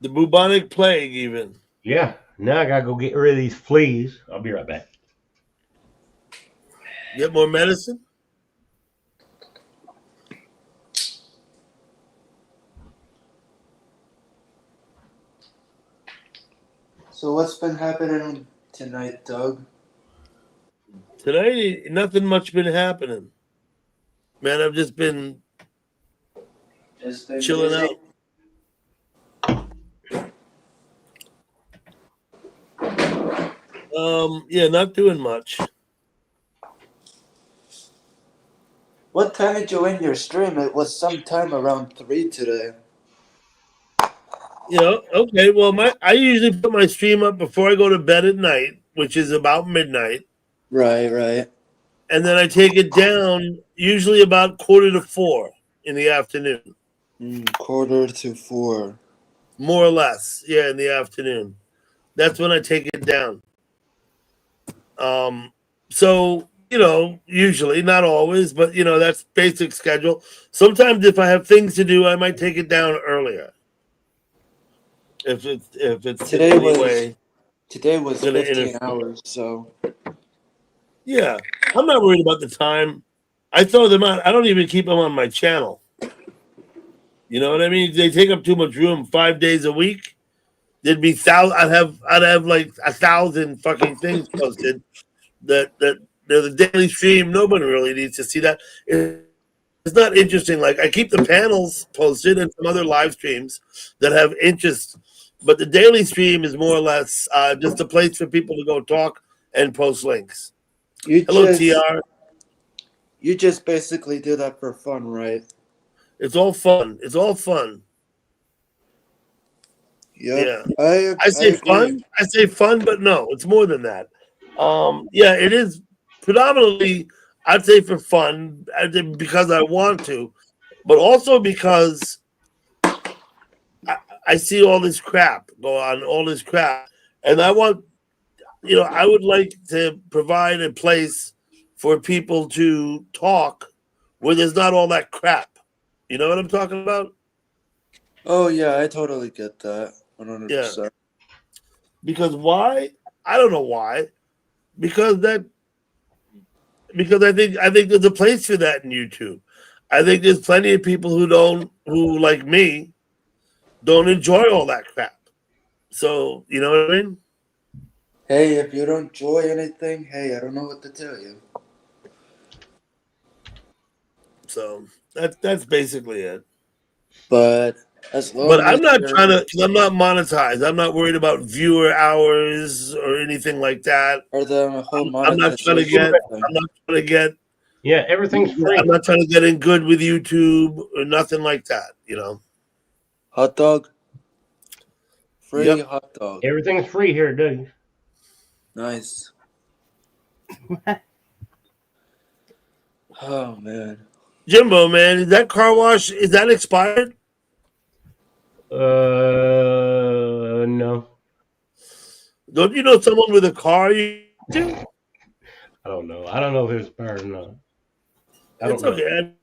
Speaker 1: The bubonic plague, even.
Speaker 3: Yeah. Now I gotta go get rid of these fleas. I'll be right back.
Speaker 1: Get more medicine?
Speaker 12: So what's been happening tonight, Doug?
Speaker 1: Today, nothing much been happening. Man, I've just been chilling
Speaker 12: busy.
Speaker 1: out. Yeah, not doing much.
Speaker 12: What time did you end your stream? It was sometime around 3 today.
Speaker 1: Okay. Well, I usually put my stream up before I go to bed at night, which is about midnight.
Speaker 12: Right.
Speaker 1: And then I take it down usually about 3:45 in the afternoon.
Speaker 12: 3:45.
Speaker 1: More or less, yeah, in the afternoon. That's when I take it down. So, usually, not always, but, that's basic schedule. Sometimes if I have things to do, I might take it down earlier. If it's
Speaker 12: Today Today was
Speaker 1: Gonna
Speaker 12: 15
Speaker 1: interfere.
Speaker 12: hours, so
Speaker 1: Yeah, I'm not worried about the time. I throw them out. I don't even keep them on my channel. You know what I mean? They take up too much room 5 days a week. There'd be I'd have like 1,000 fucking things posted that they're the daily stream. Nobody really needs to see that. It's not interesting. Like I keep the panels posted and some other live streams that have interest, but the daily stream is more or less just a place for people to go talk and post links. Hello, TR.
Speaker 12: You just basically do that for fun, right?
Speaker 1: It's all fun. It's all fun.
Speaker 12: Yep.
Speaker 1: Yeah. I say fun. I say fun, but no, it's more than that. Yeah, it is predominantly, I'd say, for fun because I want to, but also because I see all this crap go on, all this crap, and I want, I would like to provide a place for people to talk where there's not all that crap. You know what I'm talking about?
Speaker 12: Oh yeah, I totally get that. 100%.
Speaker 1: Yeah. Because why? I don't know why. Because I think there's a place for that in YouTube. I think there's plenty of people who like me don't enjoy all that crap. So, you know what I mean?
Speaker 12: Hey, if you don't enjoy anything, hey, I don't know what to tell you.
Speaker 1: So that's basically it.
Speaker 12: But
Speaker 1: I'm not trying to. I'm not monetized. I'm not worried about viewer hours or anything like that.
Speaker 12: Or the whole
Speaker 1: I'm not trying to get. I'm not trying to get.
Speaker 3: Yeah, everything's free.
Speaker 1: I'm not trying to get in good with YouTube or nothing like that.
Speaker 12: Hot dog. Free
Speaker 1: Yep.
Speaker 12: hot dog.
Speaker 3: Everything's free here, dude.
Speaker 12: Nice. Oh man.
Speaker 1: Jimbo, man, is that car wash? Is that expired?
Speaker 3: No.
Speaker 1: Don't you know someone with a car? You do?
Speaker 3: I don't know. I don't know if it's expired or not. I don't
Speaker 1: It's
Speaker 3: know.
Speaker 1: okay.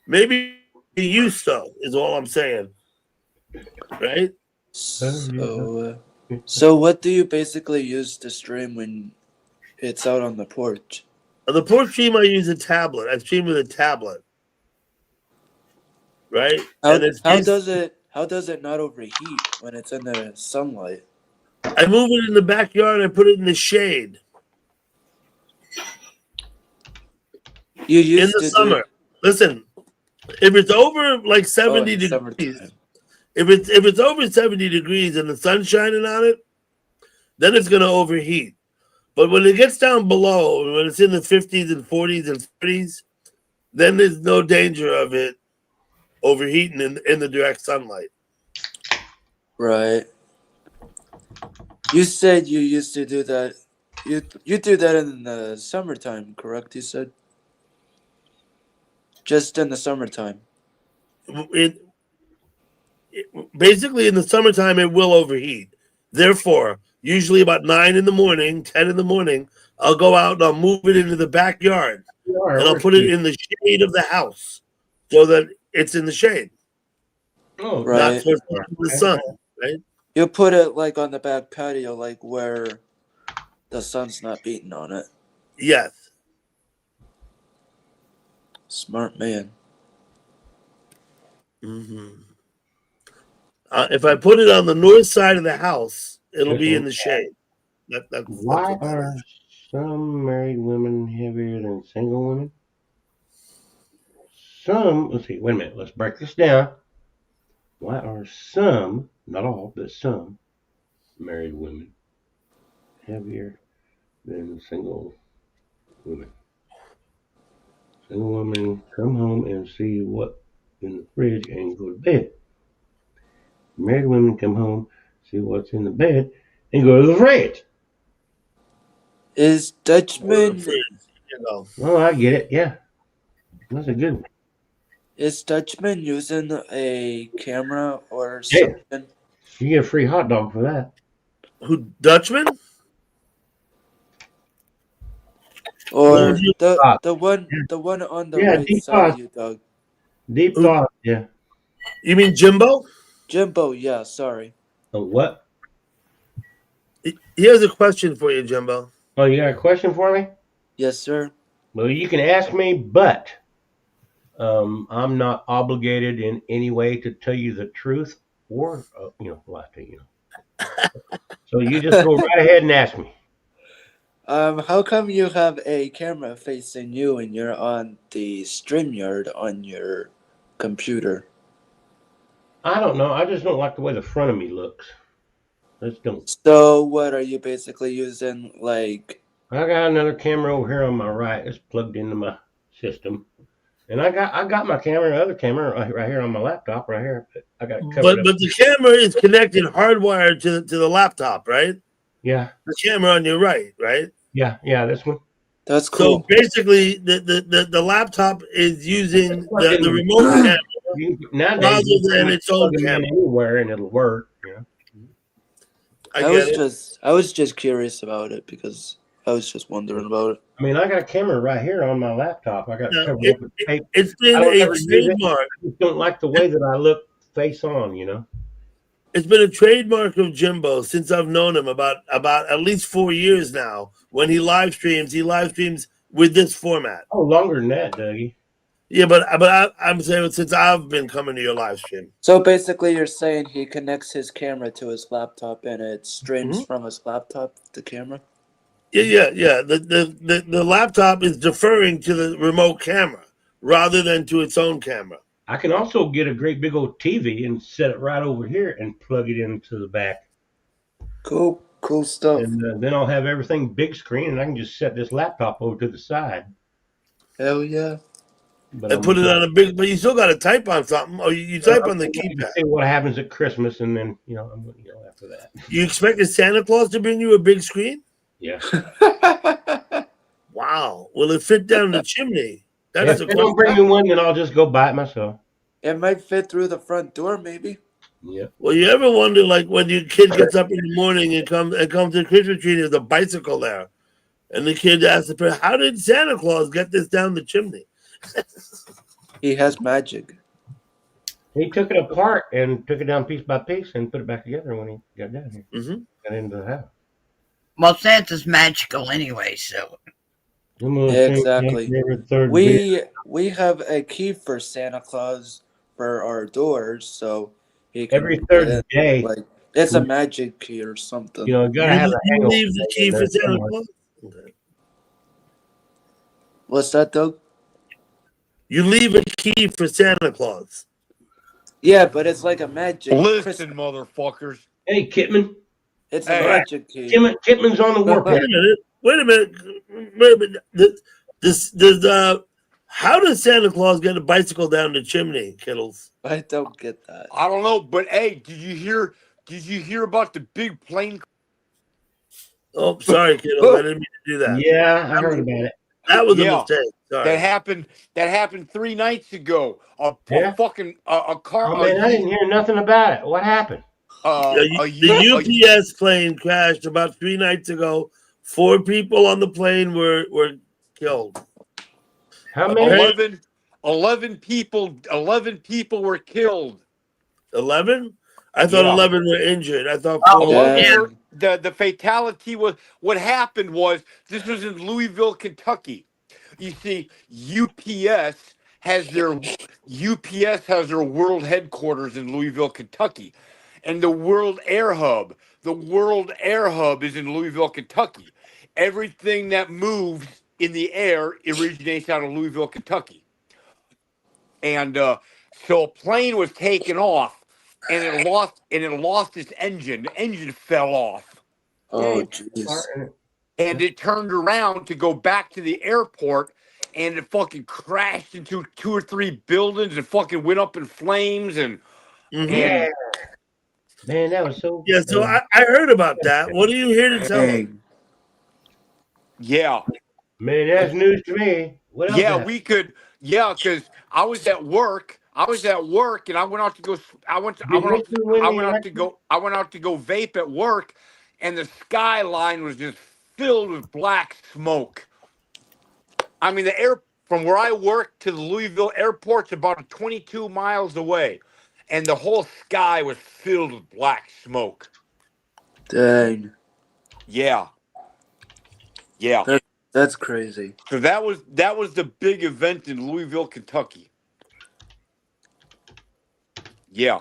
Speaker 1: Maybe he used to. Is all I'm saying. Right?
Speaker 12: So what do you basically use to stream when it's out on the porch?
Speaker 1: On the porch stream, I use a tablet. I stream with a tablet. Right?
Speaker 12: How does it not overheat when it's in the sunlight?
Speaker 1: I move it in the backyard. I put it in the shade.
Speaker 12: You used
Speaker 1: in the
Speaker 12: to
Speaker 1: summer. Listen, if it's over like 70
Speaker 12: in
Speaker 1: degrees, if it's over 70 degrees and the sun's shining on it, then it's going to overheat. But when it gets down below, when it's in the 50s and 40s and 30s, then there's no danger of it overheating in the direct sunlight.
Speaker 12: Right. You said you used to do that. You do that in the summertime, correct? You said just in the summertime.
Speaker 1: Basically, in the summertime, it will overheat. Therefore, usually about 9 in the morning, 10 in the morning, I'll go out and I'll move it into the backyard and I'll put it in the shade of the house so that it's in the shade.
Speaker 3: Oh,
Speaker 12: right.
Speaker 1: Not towards the sun, right?
Speaker 12: You put it like on the back patio, like where the sun's not beating on it.
Speaker 1: Yes.
Speaker 12: Smart man.
Speaker 1: Mm-hmm. If I put it on the north side of the house, it'll be in the shade.
Speaker 3: Why are some married women heavier than single women? Let's see, wait a minute, let's break this down. Why are some, not all, but some married women heavier than single women? Single women come home and see what in the fridge and go to bed. Married women come home, see what's in the bed, and go to the fridge.
Speaker 12: Is Dutchman?
Speaker 1: Oh,
Speaker 3: I get it. Yeah, that's a good one.
Speaker 12: Is Dutchman using a camera or something?
Speaker 3: Yeah. You get a free hot dog for that.
Speaker 1: Who, Dutchman?
Speaker 12: Or the one on the right
Speaker 3: Deep
Speaker 12: side
Speaker 3: thought.
Speaker 12: of you, Doug.
Speaker 3: Deep thought. Yeah.
Speaker 1: You mean Jimbo?
Speaker 12: Jimbo, yeah. Sorry.
Speaker 3: A what?
Speaker 1: He has a question for you, Jimbo.
Speaker 3: Oh, you got a question for me?
Speaker 12: Yes, sir.
Speaker 3: Well, you can ask me, but I'm not obligated in any way to tell you the truth or lie to you. So you just go right ahead and ask me.
Speaker 12: How come you have a camera facing you and you're on the StreamYard on your computer?
Speaker 3: I don't know. I just don't like the way the front of me looks. Let's don't.
Speaker 12: So what are you basically using? Like,
Speaker 3: I got another camera over here on my right. It's plugged into my system, and I got my camera, other camera right here on my laptop right here. But I got it covered
Speaker 1: But
Speaker 3: up.
Speaker 1: the camera is connected hardwired to the laptop, right?
Speaker 3: Yeah.
Speaker 1: The camera on your right, right?
Speaker 3: Yeah, this one.
Speaker 12: That's cool.
Speaker 1: So basically, the laptop is using the remote camera rather than its own camera.
Speaker 3: Anywhere and it'll work.
Speaker 12: I was just curious about it because I was just wondering about it.
Speaker 3: I mean, I got a camera right here on my laptop. I got it covered up with tape.
Speaker 1: It's been a trademark.
Speaker 3: I just don't like the way that I look face on.
Speaker 1: It's been a trademark of Jimbo since I've known him about at least 4 years now. When he live streams with this format.
Speaker 3: Oh, longer than that, Dougie.
Speaker 1: Yeah, but I'm saying since I've been coming to your live stream.
Speaker 12: So basically, you're saying he connects his camera to his laptop and it streams from his laptop the camera.
Speaker 1: Yeah. The laptop is deferring to the remote camera rather than to its own camera.
Speaker 3: I can also get a great big old TV and set it right over here and plug it into the back.
Speaker 12: Cool stuff.
Speaker 3: And then I'll have everything big screen, and I can just set this laptop over to the side.
Speaker 12: Hell yeah!
Speaker 1: And put it on a big, but you still got to type on something, or you type on the keypad.
Speaker 3: See what happens at Christmas, and then I'm going to yell after that.
Speaker 1: You expected Santa Claus to bring you a big screen?
Speaker 3: Yeah.
Speaker 1: Wow. Will it fit down the chimney?
Speaker 3: If they don't bring me one, then I'll just go buy it myself.
Speaker 12: It might fit through the front door, maybe.
Speaker 3: Yeah.
Speaker 1: Well, you ever wonder, like, when your kid gets up in the morning and comes to Christmas tree, there's a bicycle there, and the kid asks the parent, "How did Santa Claus get this down the chimney?"
Speaker 12: He has magic.
Speaker 3: He took it apart and took it down piece by piece and put it back together when he got down here.
Speaker 1: Mm-hmm.
Speaker 3: Got into the house.
Speaker 7: Well, Santa's magical anyway, so.
Speaker 12: Exactly. We have a key for Santa Claus for our doors, so he can
Speaker 3: every third day.
Speaker 12: Like it's a magic key or something.
Speaker 3: You gotta have a
Speaker 1: You leave the key for Santa Claus. Okay.
Speaker 12: What's that, Doug?
Speaker 1: You leave a key for Santa Claus.
Speaker 12: Yeah, but it's like a magic.
Speaker 10: Listen, motherfuckers.
Speaker 3: Hey, Kitman.
Speaker 12: It's a magic key.
Speaker 3: Kitman's on the warpath.
Speaker 1: Wait a minute. How does Santa Claus get a bicycle down the chimney, Kittles?
Speaker 12: I don't get that.
Speaker 10: I don't know, but hey, did you hear about the big plane?
Speaker 1: Oh, sorry, Kittles. I didn't mean to do that.
Speaker 3: Yeah, I heard about it.
Speaker 1: That was a mistake. Sorry.
Speaker 10: That happened 3 nights ago. A car.
Speaker 3: Oh, man, I didn't hear nothing about it. What happened?
Speaker 1: The UPS plane crashed about 3 nights ago. 4 people on the plane were killed.
Speaker 3: How many?
Speaker 10: 11 people were killed.
Speaker 1: 11? I thought 11 were injured. I thought
Speaker 10: 4. The fatality was, what happened was, this was in Louisville, Kentucky. You see, UPS has their world headquarters in Louisville, Kentucky. And the World Air Hub is in Louisville, Kentucky. Everything that moves in the air originates out of Louisville, Kentucky. And so a plane was taken off, and it lost its engine. The engine fell off.
Speaker 12: Oh, jeez.
Speaker 10: And it turned around to go back to the airport, and it fucking crashed into 2 or 3 buildings and fucking went up in flames. And
Speaker 3: yeah. Man, that was so.
Speaker 1: Yeah, so I heard about that. What are you here to tell me?
Speaker 10: Yeah.
Speaker 3: Man, that's news to me. What else happened?
Speaker 10: We could. Yeah, because I was at work, and I went out to go. I went out to go vape at work, and the skyline was just filled with black smoke. I mean, the air from where I work to the Louisville airport's about 22 miles away, and the whole sky was filled with black smoke.
Speaker 12: Dang.
Speaker 10: Yeah. Yeah.
Speaker 12: That's crazy.
Speaker 10: So that was the big event in Louisville, Kentucky. Yeah.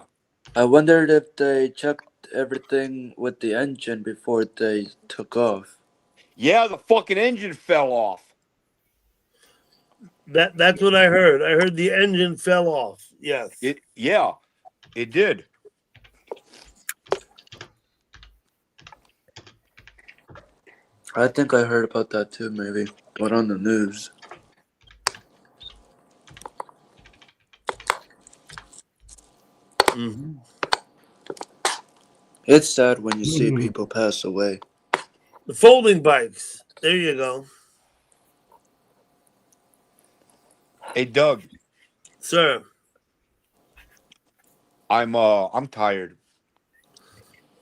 Speaker 12: I wondered if they checked everything with the engine before they took off.
Speaker 10: Yeah, the fucking engine fell off.
Speaker 1: That's what I heard. I heard the engine fell off. Yes.
Speaker 10: It did.
Speaker 12: I think I heard about that too, maybe, but on the news.
Speaker 1: Mm-hmm.
Speaker 12: It's sad when you see people pass away.
Speaker 1: The folding bikes. There you go.
Speaker 10: Hey, Doug.
Speaker 1: Sir.
Speaker 10: I'm tired.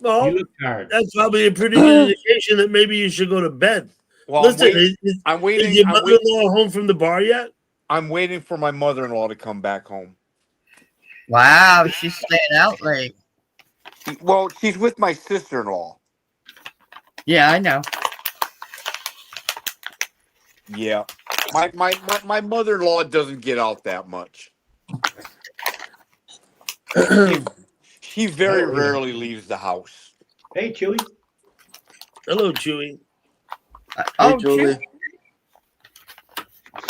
Speaker 1: Well,
Speaker 3: You look tired.
Speaker 1: that's probably a pretty good indication that maybe you should go to bed.
Speaker 10: Well,
Speaker 1: Listen,
Speaker 10: I'm waiting.
Speaker 1: Is your mother-in-law home from the bar yet?
Speaker 10: I'm waiting for my mother-in-law to come back home.
Speaker 7: Wow, she's staying out late.
Speaker 10: Well, she's with my sister-in-law.
Speaker 7: Yeah, I know.
Speaker 10: Yeah. My mother-in-law doesn't get out that much. She very rarely leaves the house.
Speaker 3: Hey, Chewy.
Speaker 1: Hello, Chewy.
Speaker 12: Hey, Julie.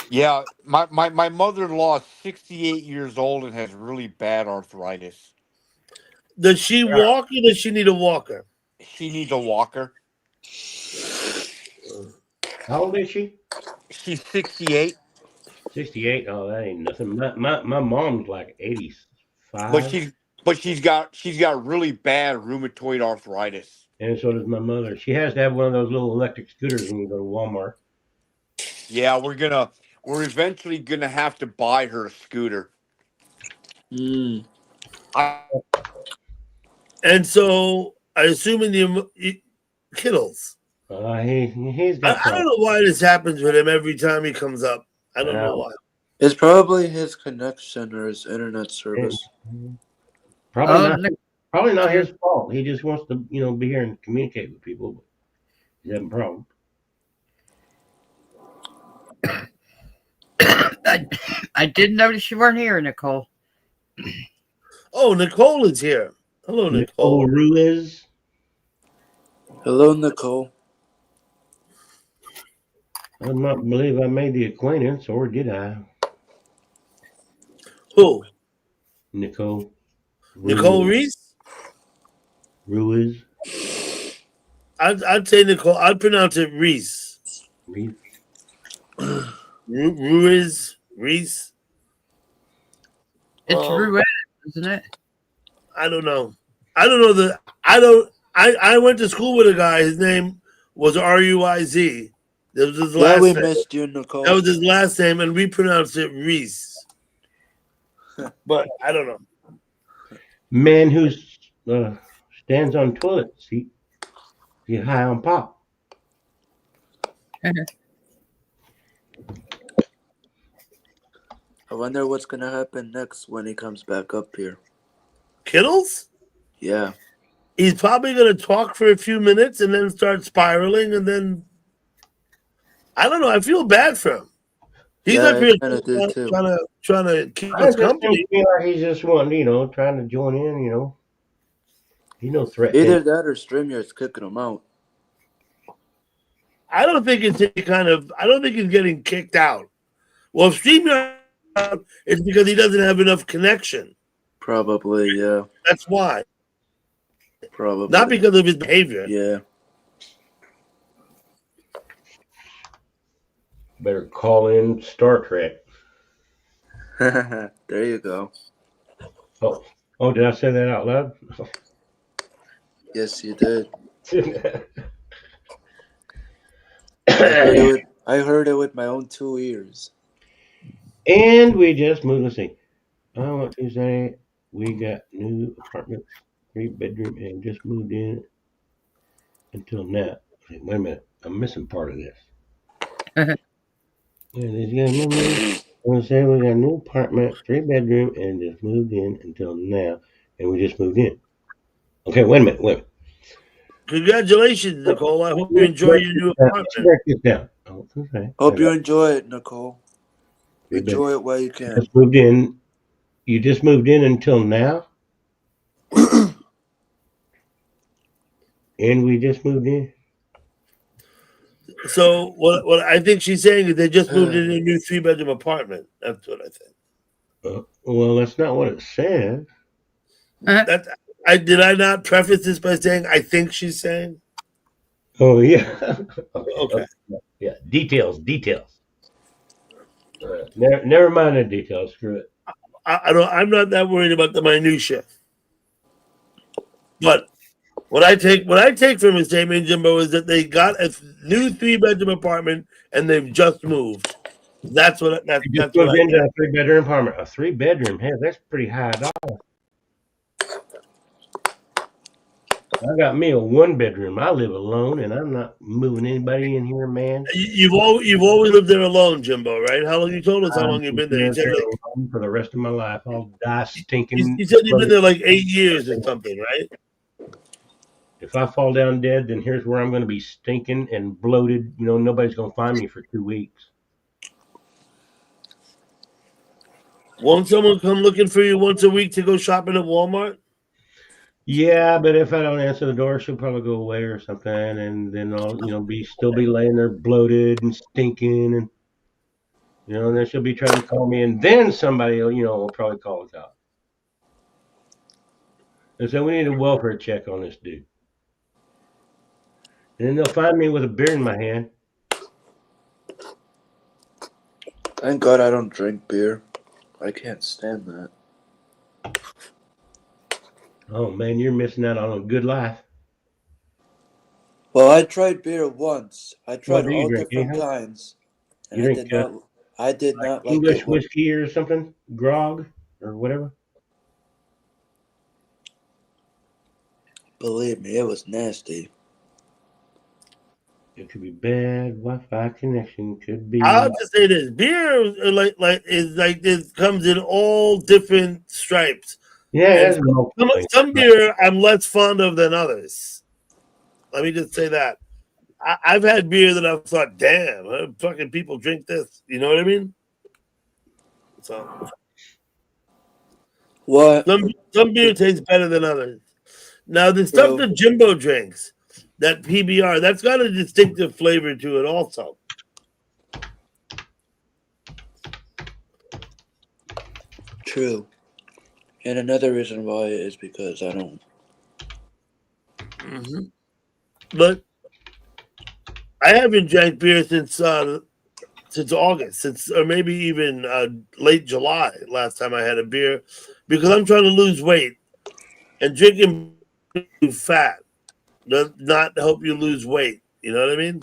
Speaker 10: Yeah, my mother-in-law is 68 years old and has really bad arthritis.
Speaker 1: Does she walk or does she need a walker?
Speaker 10: She needs a walker.
Speaker 3: How old is she?
Speaker 10: She's 68.
Speaker 3: 68. Oh, that ain't nothing. My mom's like 85.
Speaker 10: But she's got really bad rheumatoid arthritis.
Speaker 3: And so does my mother. She has to have one of those little electric scooters when you go to Walmart.
Speaker 10: Yeah, we're eventually gonna have to buy her a scooter.
Speaker 12: Mm.
Speaker 1: And so I assume in the Kittles.
Speaker 3: He's got
Speaker 1: I don't know why this happens with him every time he comes up. I don't know why.
Speaker 12: It's probably his connection or his internet service.
Speaker 3: Probably not his fault. He just wants to, be here and communicate with people. But he's having problems.
Speaker 7: I did notice you weren't here, Nicole.
Speaker 1: Oh, Nicole is here. Hello, Nicole.
Speaker 3: Ruiz.
Speaker 12: Hello, Nicole.
Speaker 3: I do not believe I made the acquaintance, or did I?
Speaker 1: Who?
Speaker 3: Nicole.
Speaker 1: Nicole Reese?
Speaker 3: Ruiz.
Speaker 1: I'd say Nicole. I'd pronounce it Reese.
Speaker 3: Reese.
Speaker 1: Ruiz. Reese.
Speaker 7: It's Ruiz, isn't it?
Speaker 1: I don't know. I went to school with a guy. His name was Ruiz. That was his last name.
Speaker 12: Missed you, Nicole.
Speaker 1: That was his last name, and we pronounced it Reese. But I don't know.
Speaker 3: Man who stands on toilet seat. Get high on pop.
Speaker 12: I wonder what's gonna happen next when he comes back up here.
Speaker 1: Kittles?
Speaker 12: Yeah.
Speaker 1: He's probably going to talk for a few minutes and then start spiraling, and then I don't know. I feel bad for him. He's up here trying to keep us company.
Speaker 3: He's just one, trying to join in. He's no threat.
Speaker 12: Either that or StreamYard's kicking him out.
Speaker 1: I don't think it's I don't think he's getting kicked out. Well, if StreamYard, it's because he doesn't have enough connection.
Speaker 12: Probably, yeah.
Speaker 1: That's why.
Speaker 12: Probably.
Speaker 1: Not because of his behavior.
Speaker 12: Yeah.
Speaker 3: Better call in Star Trek.
Speaker 12: There you go.
Speaker 3: Oh, did I say that out loud?
Speaker 12: Yes, you did. I heard it with my own 2 ears.
Speaker 3: And we just moved. Let's see. I want to say we got new apartment, 3-bedroom, and just moved in until now. Wait a minute. I'm missing part of this. I'm going to say we got a new apartment, 3-bedroom, and just moved in until now. And we just moved in. Okay, wait a minute.
Speaker 1: Congratulations, Nicole. I hope you enjoy your new apartment.
Speaker 3: Break this down.
Speaker 12: Hope you enjoy it, Nicole.
Speaker 3: You bet.
Speaker 12: Enjoy it while you can.
Speaker 3: Just moved in. You just moved in until now? And we just moved in.
Speaker 1: So what I think she's saying is they just moved into a new 3-bedroom apartment. That's what I think.
Speaker 3: Well, that's not what it says.
Speaker 1: Did I not preface this by saying I think she's saying?
Speaker 3: Oh yeah.
Speaker 1: Okay.
Speaker 3: Yeah. Details. Never mind the details. Screw it.
Speaker 1: I'm not that worried about the minutia. But what I take from his statement, Jimbo, is that they got a new 3-bedroom apartment and they've just moved. That's what that's
Speaker 3: Just
Speaker 1: what
Speaker 3: moved
Speaker 1: I
Speaker 3: into
Speaker 1: get.
Speaker 3: a 3-bedroom apartment. A 3-bedroom. Hey, that's pretty high dollar. I got me a 1-bedroom. I live alone, and I'm not moving anybody in here, man.
Speaker 1: You've always lived there alone, Jimbo, right? How long you told us how long you've been there? You said
Speaker 3: alone for the rest of my life. I'll die stinking.
Speaker 1: you said you've been there like 8 years or something, right?
Speaker 3: If I fall down dead, then here's where I'm going to be stinking and bloated. You know, nobody's going to find me for 2 weeks.
Speaker 1: Won't someone come looking for you once a week to go shopping at Walmart?
Speaker 3: Yeah, but if I don't answer the door, she'll probably go away or something, and then I'll, still be laying there bloated and stinking, and and then she'll be trying to call me, and then somebody, will probably call us out. And so we need a welfare check on this dude. And then they'll find me with a beer in my hand.
Speaker 12: Thank God I don't drink beer. I can't stand that.
Speaker 3: Oh man, you're missing out on a good life.
Speaker 12: Well, I tried beer once. I tried
Speaker 3: What do you
Speaker 12: all
Speaker 3: drink,
Speaker 12: different
Speaker 3: anything?
Speaker 12: kinds, and
Speaker 3: You
Speaker 12: I
Speaker 3: drink,
Speaker 12: did not like
Speaker 3: English
Speaker 12: it.
Speaker 3: whiskey or something, grog or whatever.
Speaker 12: Believe me, it was nasty.
Speaker 3: It could be bad Wi-Fi connection. Could be.
Speaker 1: I'll just say this: beer is like this comes in all different stripes.
Speaker 3: Yeah,
Speaker 1: some beer I'm less fond of than others. Let me just say that. I've had beer that I've thought, damn, fucking people drink this. You know what I mean? So,
Speaker 12: what?
Speaker 1: Some beer tastes better than others. Now, the stuff that Jimbo drinks, that PBR, that's got a distinctive flavor to it also.
Speaker 12: True. And another reason why is because I don't.
Speaker 1: Mm-hmm. But I haven't drank beer since August, or maybe even late July. Last time I had a beer, because I'm trying to lose weight, and drinking fat does not help you lose weight. You know what I mean?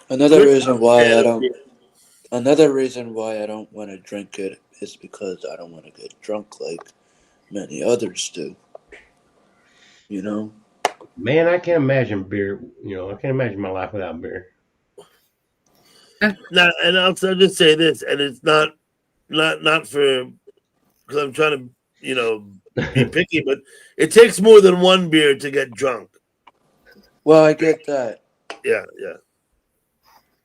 Speaker 12: Another reason why I don't want to drink it is because I don't want to get drunk like many others do. You know?
Speaker 3: Man, I can't imagine beer. I can't imagine my life without beer.
Speaker 1: Now, and I'll just say this, and it's not for, because I'm trying to, be picky, but it takes more than one beer to get drunk.
Speaker 12: Well, I get that.
Speaker 1: Yeah.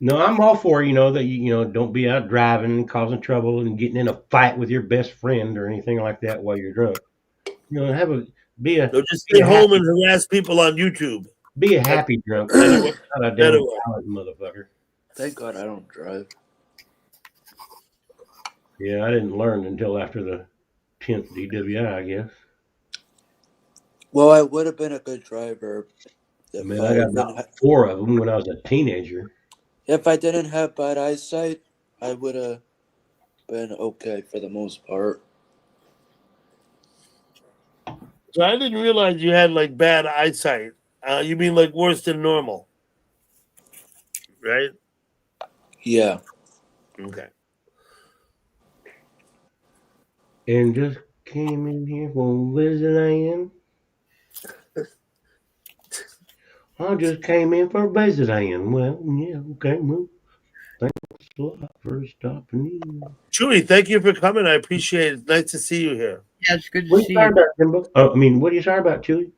Speaker 3: No, I'm all for that. Don't be out driving and causing trouble and getting in a fight with your best friend or anything like that while you're drunk.
Speaker 1: Just stay home and harass people on YouTube.
Speaker 3: Be a happy drunk, not a damn motherfucker.
Speaker 12: Thank God I don't drive.
Speaker 3: Yeah, I didn't learn until after the 10th DWI, I guess.
Speaker 12: Well, I would have been a good driver.
Speaker 3: I got about 4 of them when I was a teenager.
Speaker 12: If I didn't have bad eyesight, I would have been okay for the most part.
Speaker 1: So I didn't realize you had like bad eyesight. You mean like worse than normal, right?
Speaker 12: Yeah.
Speaker 1: Okay.
Speaker 3: And just came in here for visit Ann. I just came in for a visit Ann. Well, yeah, okay, well, Thanks a lot for stopping in.
Speaker 1: Chewy, thank you for coming. I appreciate it. Nice to see you here.
Speaker 7: Yeah, it's good
Speaker 3: What
Speaker 7: to
Speaker 3: are
Speaker 7: see
Speaker 3: you sorry
Speaker 7: you.
Speaker 3: about, Jimbo? I mean, what are you sorry about, Chewy?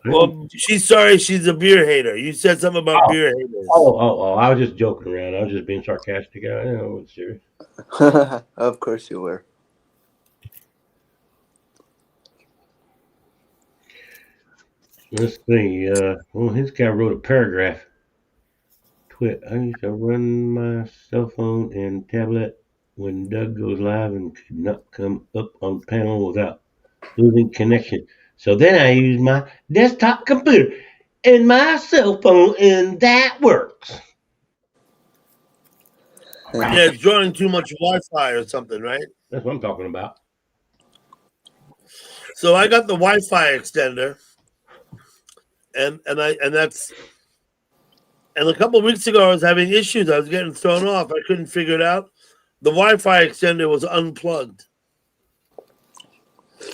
Speaker 1: Well, she's sorry she's a beer hater. You said something about beer haters.
Speaker 3: Oh! I was just joking around. I was just being sarcastic. I know it's serious.
Speaker 12: Of course you were.
Speaker 3: Let's see. Well, this guy wrote a paragraph. Twit. I used to run my cell phone and tablet when Doug goes live and could not come up on panel without losing connection. So then I use my desktop computer and my cell phone, and that works.
Speaker 1: Yeah, it's drawing too much Wi-Fi or something, right?
Speaker 3: That's what I'm talking about.
Speaker 1: So I got the Wi-Fi extender, and a couple of weeks ago I was having issues. I was getting thrown off. I couldn't figure it out. The Wi-Fi extender was unplugged,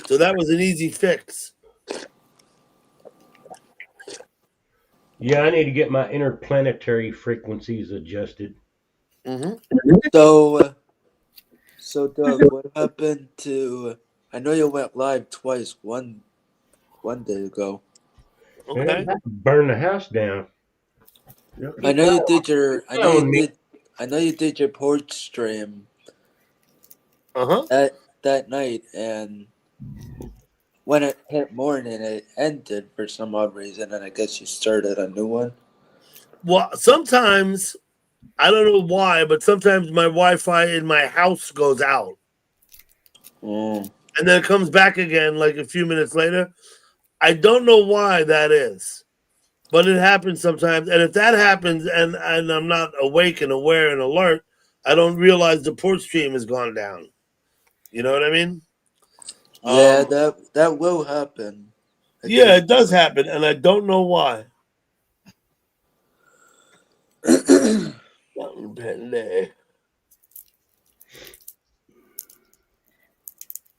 Speaker 1: so that was an easy fix.
Speaker 3: Yeah, I need to get my interplanetary frequencies adjusted.
Speaker 1: Mm-hmm.
Speaker 12: So Doug, what happened to? I know you went live twice. One day ago.
Speaker 1: Okay.
Speaker 3: Burn the house down.
Speaker 12: I know you did your. I know you did your porch stream. That night, and when it hit morning, it ended for some odd reason, and I guess you started a new one.
Speaker 1: Well, sometimes I don't know why, but sometimes my Wi-Fi in my house goes out, and then it comes back again like a few minutes later. I don't know why that is, but it happens sometimes. And if that happens, and I'm not awake and aware and alert, I don't realize the port stream has gone down. You know what I mean?
Speaker 12: Yeah, that will happen.
Speaker 1: Yeah, it does happen, and I don't know why. Mountain Pen Day.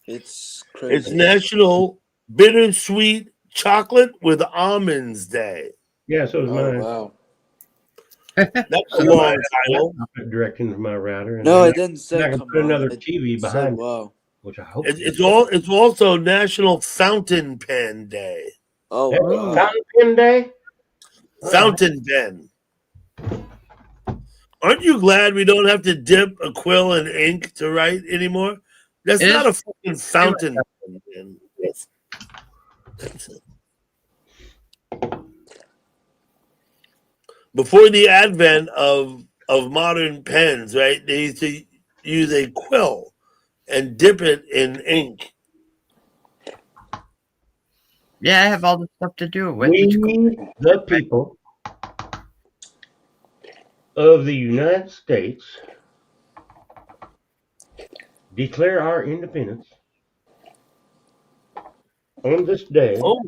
Speaker 12: It's crazy.
Speaker 1: It's National Bittersweet Chocolate with Almonds Day.
Speaker 3: Yeah, so is mine.
Speaker 12: Wow.
Speaker 1: That's a long title.
Speaker 3: Directing from my router. And
Speaker 12: No, it didn't say.
Speaker 3: I can put another TV behind it,
Speaker 12: wow.
Speaker 3: which I hope.
Speaker 1: It's also National Fountain Pen Day.
Speaker 12: Oh, wow.
Speaker 3: Fountain Pen Day.
Speaker 1: Fountain pen. Aren't you glad we don't have to dip a quill in ink to write anymore? That's not a fucking fountain pen. Before the advent of modern pens, right? They used to use a quill and dip it in ink.
Speaker 7: Yeah, I have all the stuff to do with
Speaker 3: We, the people of the United States, declare our independence on this day.
Speaker 1: Oh,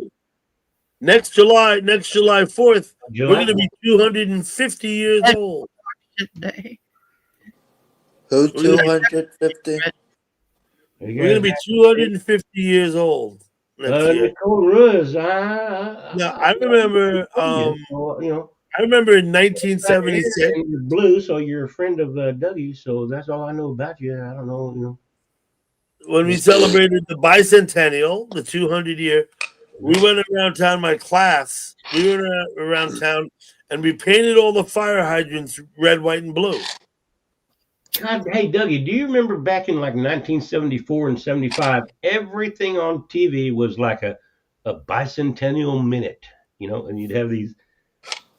Speaker 1: next July 4th, we're going to be 250 years old.
Speaker 12: Who's 250?
Speaker 1: We're going to be 250 years old next year.
Speaker 3: Nicole Rose,
Speaker 1: Now, I remember, I remember in 1976.
Speaker 3: You're blue, so you're a friend of Dougie, so that's all I know about you. I don't know,
Speaker 1: When we celebrated the bicentennial, the 200 year, we went around town, my class, we went around town and we painted all the fire hydrants red, white, and blue.
Speaker 3: God, hey, Dougie, do you remember back in like 1974 and 75, everything on TV was like a bicentennial minute, and you'd have these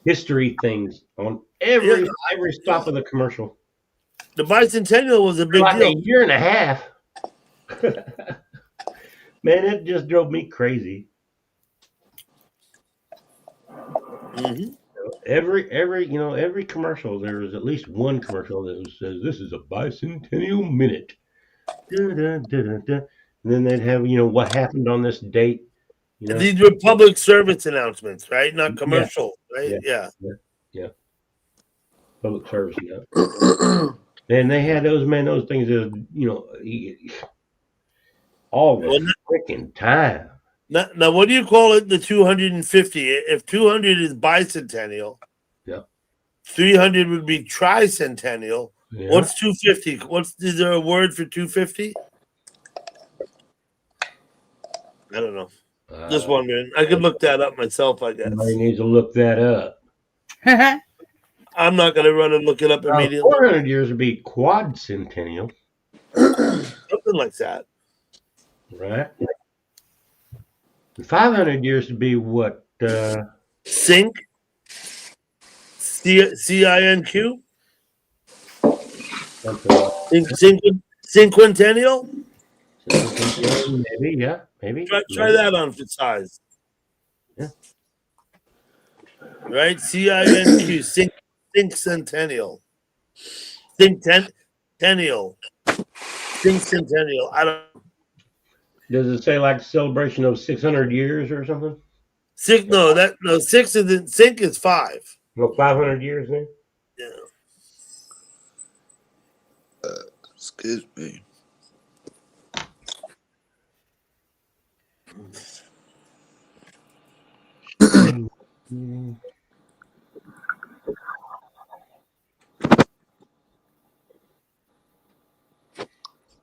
Speaker 3: history things on every stop of the commercial.
Speaker 1: The bicentennial was a big
Speaker 3: like
Speaker 1: deal.
Speaker 3: A year and a half. Man, it just drove me crazy.
Speaker 1: Mm-hmm.
Speaker 3: Every commercial, there was at least one commercial that says this is a bicentennial minute. And then they'd have, what happened on this date.
Speaker 1: These were public service announcements, right? Not commercial, right? Yeah.
Speaker 3: Public service, And they had those things all the freaking time.
Speaker 1: Now, what do you call it? The 250? If 200 is bicentennial, 300 would be tricentennial.
Speaker 3: Yeah.
Speaker 1: What's 250? Is there a word for 250? I don't know. Just wondering. I could look that up myself, I guess.
Speaker 3: Somebody needs to look that up.
Speaker 1: I'm not going to run and look it up immediately.
Speaker 3: 400 years would be quadcentennial.
Speaker 1: Something like that.
Speaker 3: Right. 500 years would be what?
Speaker 1: Cinq? C-I-N-Q? Cinquentennial?
Speaker 3: Maybe, yeah. Maybe.
Speaker 1: Try that on for size.
Speaker 3: Yeah.
Speaker 1: Right? C-I-N-Q. Cinquentennial. Cinquentennial. Cinquentennial. I don't.
Speaker 3: Does it say like celebration of 600 years or something?
Speaker 1: Cinq is 5.
Speaker 3: No, 500 years then?
Speaker 1: Yeah.
Speaker 12: Excuse me.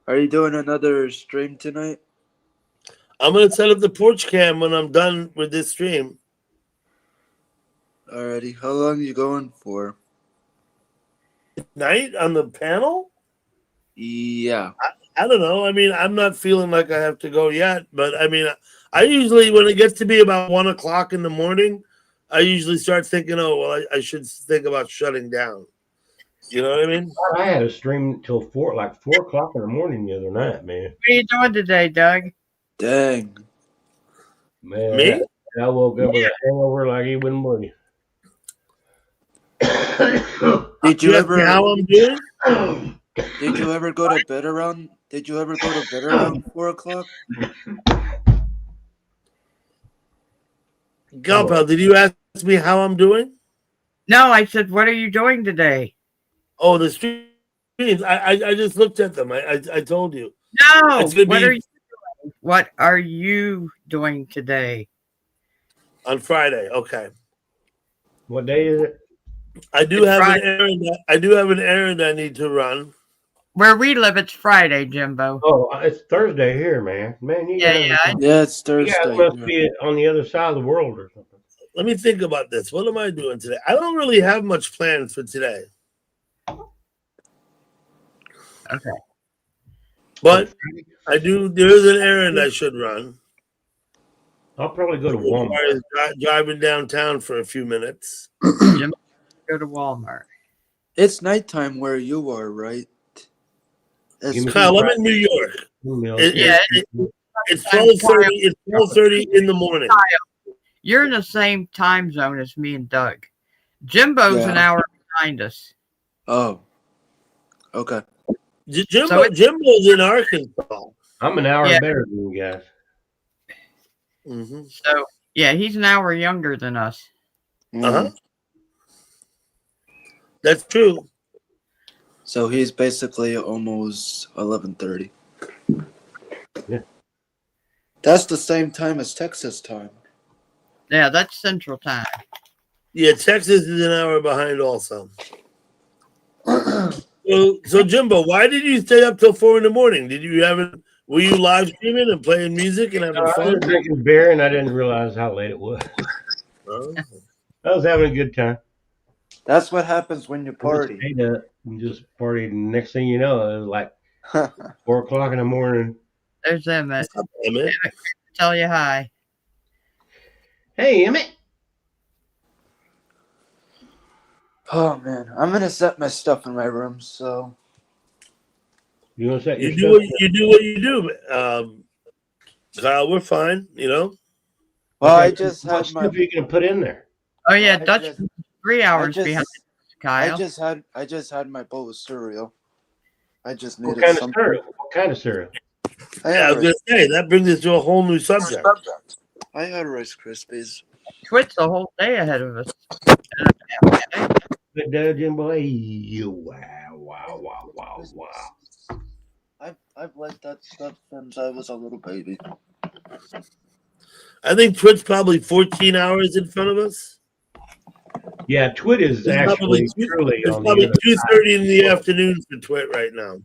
Speaker 12: Are you doing another stream tonight?
Speaker 1: I'm going to set up the porch cam when I'm done with this stream.
Speaker 12: Alrighty. How long are you going for?
Speaker 1: Night on the panel?
Speaker 12: Yeah.
Speaker 1: I don't know. I mean, I'm not feeling like I have to go yet, but I mean, I usually, when it gets to be about 1 o'clock in the morning, I usually start thinking, oh, well, I should think about shutting down. You know what I mean?
Speaker 3: I had a stream till 4 o'clock in the morning the other night, man.
Speaker 7: What are you doing today, Doug?
Speaker 12: Dang.
Speaker 3: Man,
Speaker 1: Me?
Speaker 3: I woke up with a hangover like you wouldn't believe.
Speaker 12: Did you ever?
Speaker 1: How I'm doing?
Speaker 12: Did you ever go to bed around? 4 o'clock?
Speaker 1: Galpal, did you ask me how I'm doing?
Speaker 7: No, I said, what are you doing today?
Speaker 1: Oh, the streams. I just looked at them. I told you.
Speaker 7: No.
Speaker 1: It's gonna
Speaker 7: What
Speaker 1: be
Speaker 7: are you doing? What are you doing today?
Speaker 1: on Friday. Okay.
Speaker 3: What day is it?
Speaker 1: I do
Speaker 7: It's
Speaker 1: have
Speaker 7: Friday.
Speaker 1: an errand. I do have an errand I need to run.
Speaker 7: Where we live, it's Friday, Jimbo.
Speaker 3: Oh, it's Thursday here, man. Man, you
Speaker 7: Yeah,
Speaker 3: guys,
Speaker 12: Yeah, it's
Speaker 3: you
Speaker 12: Thursday.
Speaker 3: guys must be on the other side of the world or something.
Speaker 1: Let me think about this. What am I doing today? I don't really have much planned for today.
Speaker 7: Okay.
Speaker 1: But I do. There is an errand I should run.
Speaker 3: I'll probably go to Walmart.
Speaker 1: Driving downtown for a few minutes.
Speaker 7: Jimbo, go to Walmart.
Speaker 12: It's nighttime where you are, right?
Speaker 3: Give me
Speaker 1: Kyle,
Speaker 3: some
Speaker 1: I'm in New York.
Speaker 3: Yeah.
Speaker 1: It's 12:30. It's 12:30 in the morning.
Speaker 7: You're in the same time zone as me and Doug. Jimbo's an hour behind us.
Speaker 12: Oh. Okay.
Speaker 1: Jimbo's in Arkansas.
Speaker 3: I'm an hour better than you guys.
Speaker 1: Mm-hmm.
Speaker 7: So, yeah, he's an hour younger than us.
Speaker 1: Uh-huh. That's true.
Speaker 12: So he's basically almost 11:30.
Speaker 3: Yeah.
Speaker 12: That's the same time as Texas time.
Speaker 7: Yeah, that's Central Time.
Speaker 1: Yeah, Texas is an hour behind also. So Jimbo, why did you stay up till 4 in the morning? Were you live streaming and playing music and having
Speaker 3: I
Speaker 1: fun?
Speaker 3: was drinking beer and I didn't realize how late it was.
Speaker 1: Oh.
Speaker 3: I was having a good time.
Speaker 12: That's what happens when you party.
Speaker 3: Stayed up and just partied. And next thing you know, it was like 4 o'clock in the morning.
Speaker 7: There's Emmett.
Speaker 1: Emmett.
Speaker 7: Tell you hi.
Speaker 3: Hey, Emmett.
Speaker 12: Oh man, I'm gonna set my stuff in my room. So
Speaker 3: You gonna set your
Speaker 1: You do what you do. Kyle, we're fine. You know.
Speaker 12: Well,
Speaker 3: Okay,
Speaker 12: I just
Speaker 3: what
Speaker 12: had my.
Speaker 3: stuff are you gonna put in there?
Speaker 7: Oh yeah,
Speaker 12: I
Speaker 7: Dutch
Speaker 12: just-
Speaker 7: is 3 hours
Speaker 12: just-
Speaker 7: behind Kyle.
Speaker 12: I just had my bowl of cereal. I just needed
Speaker 3: What kind of
Speaker 12: something.
Speaker 3: cereal? What kind of cereal?
Speaker 1: I was gonna say that brings us to a whole new subject.
Speaker 12: I had Rice Krispies.
Speaker 7: Twit's a whole day ahead of us.
Speaker 3: Good Jimbo. Hey, wow.
Speaker 12: I've liked that stuff since I was a little baby.
Speaker 1: I think Twit's probably 14 hours in front of us.
Speaker 3: Yeah, Twit is actually truly
Speaker 1: It's
Speaker 3: on
Speaker 1: probably
Speaker 3: the other
Speaker 1: 2:30 in the afternoon for Twit right now.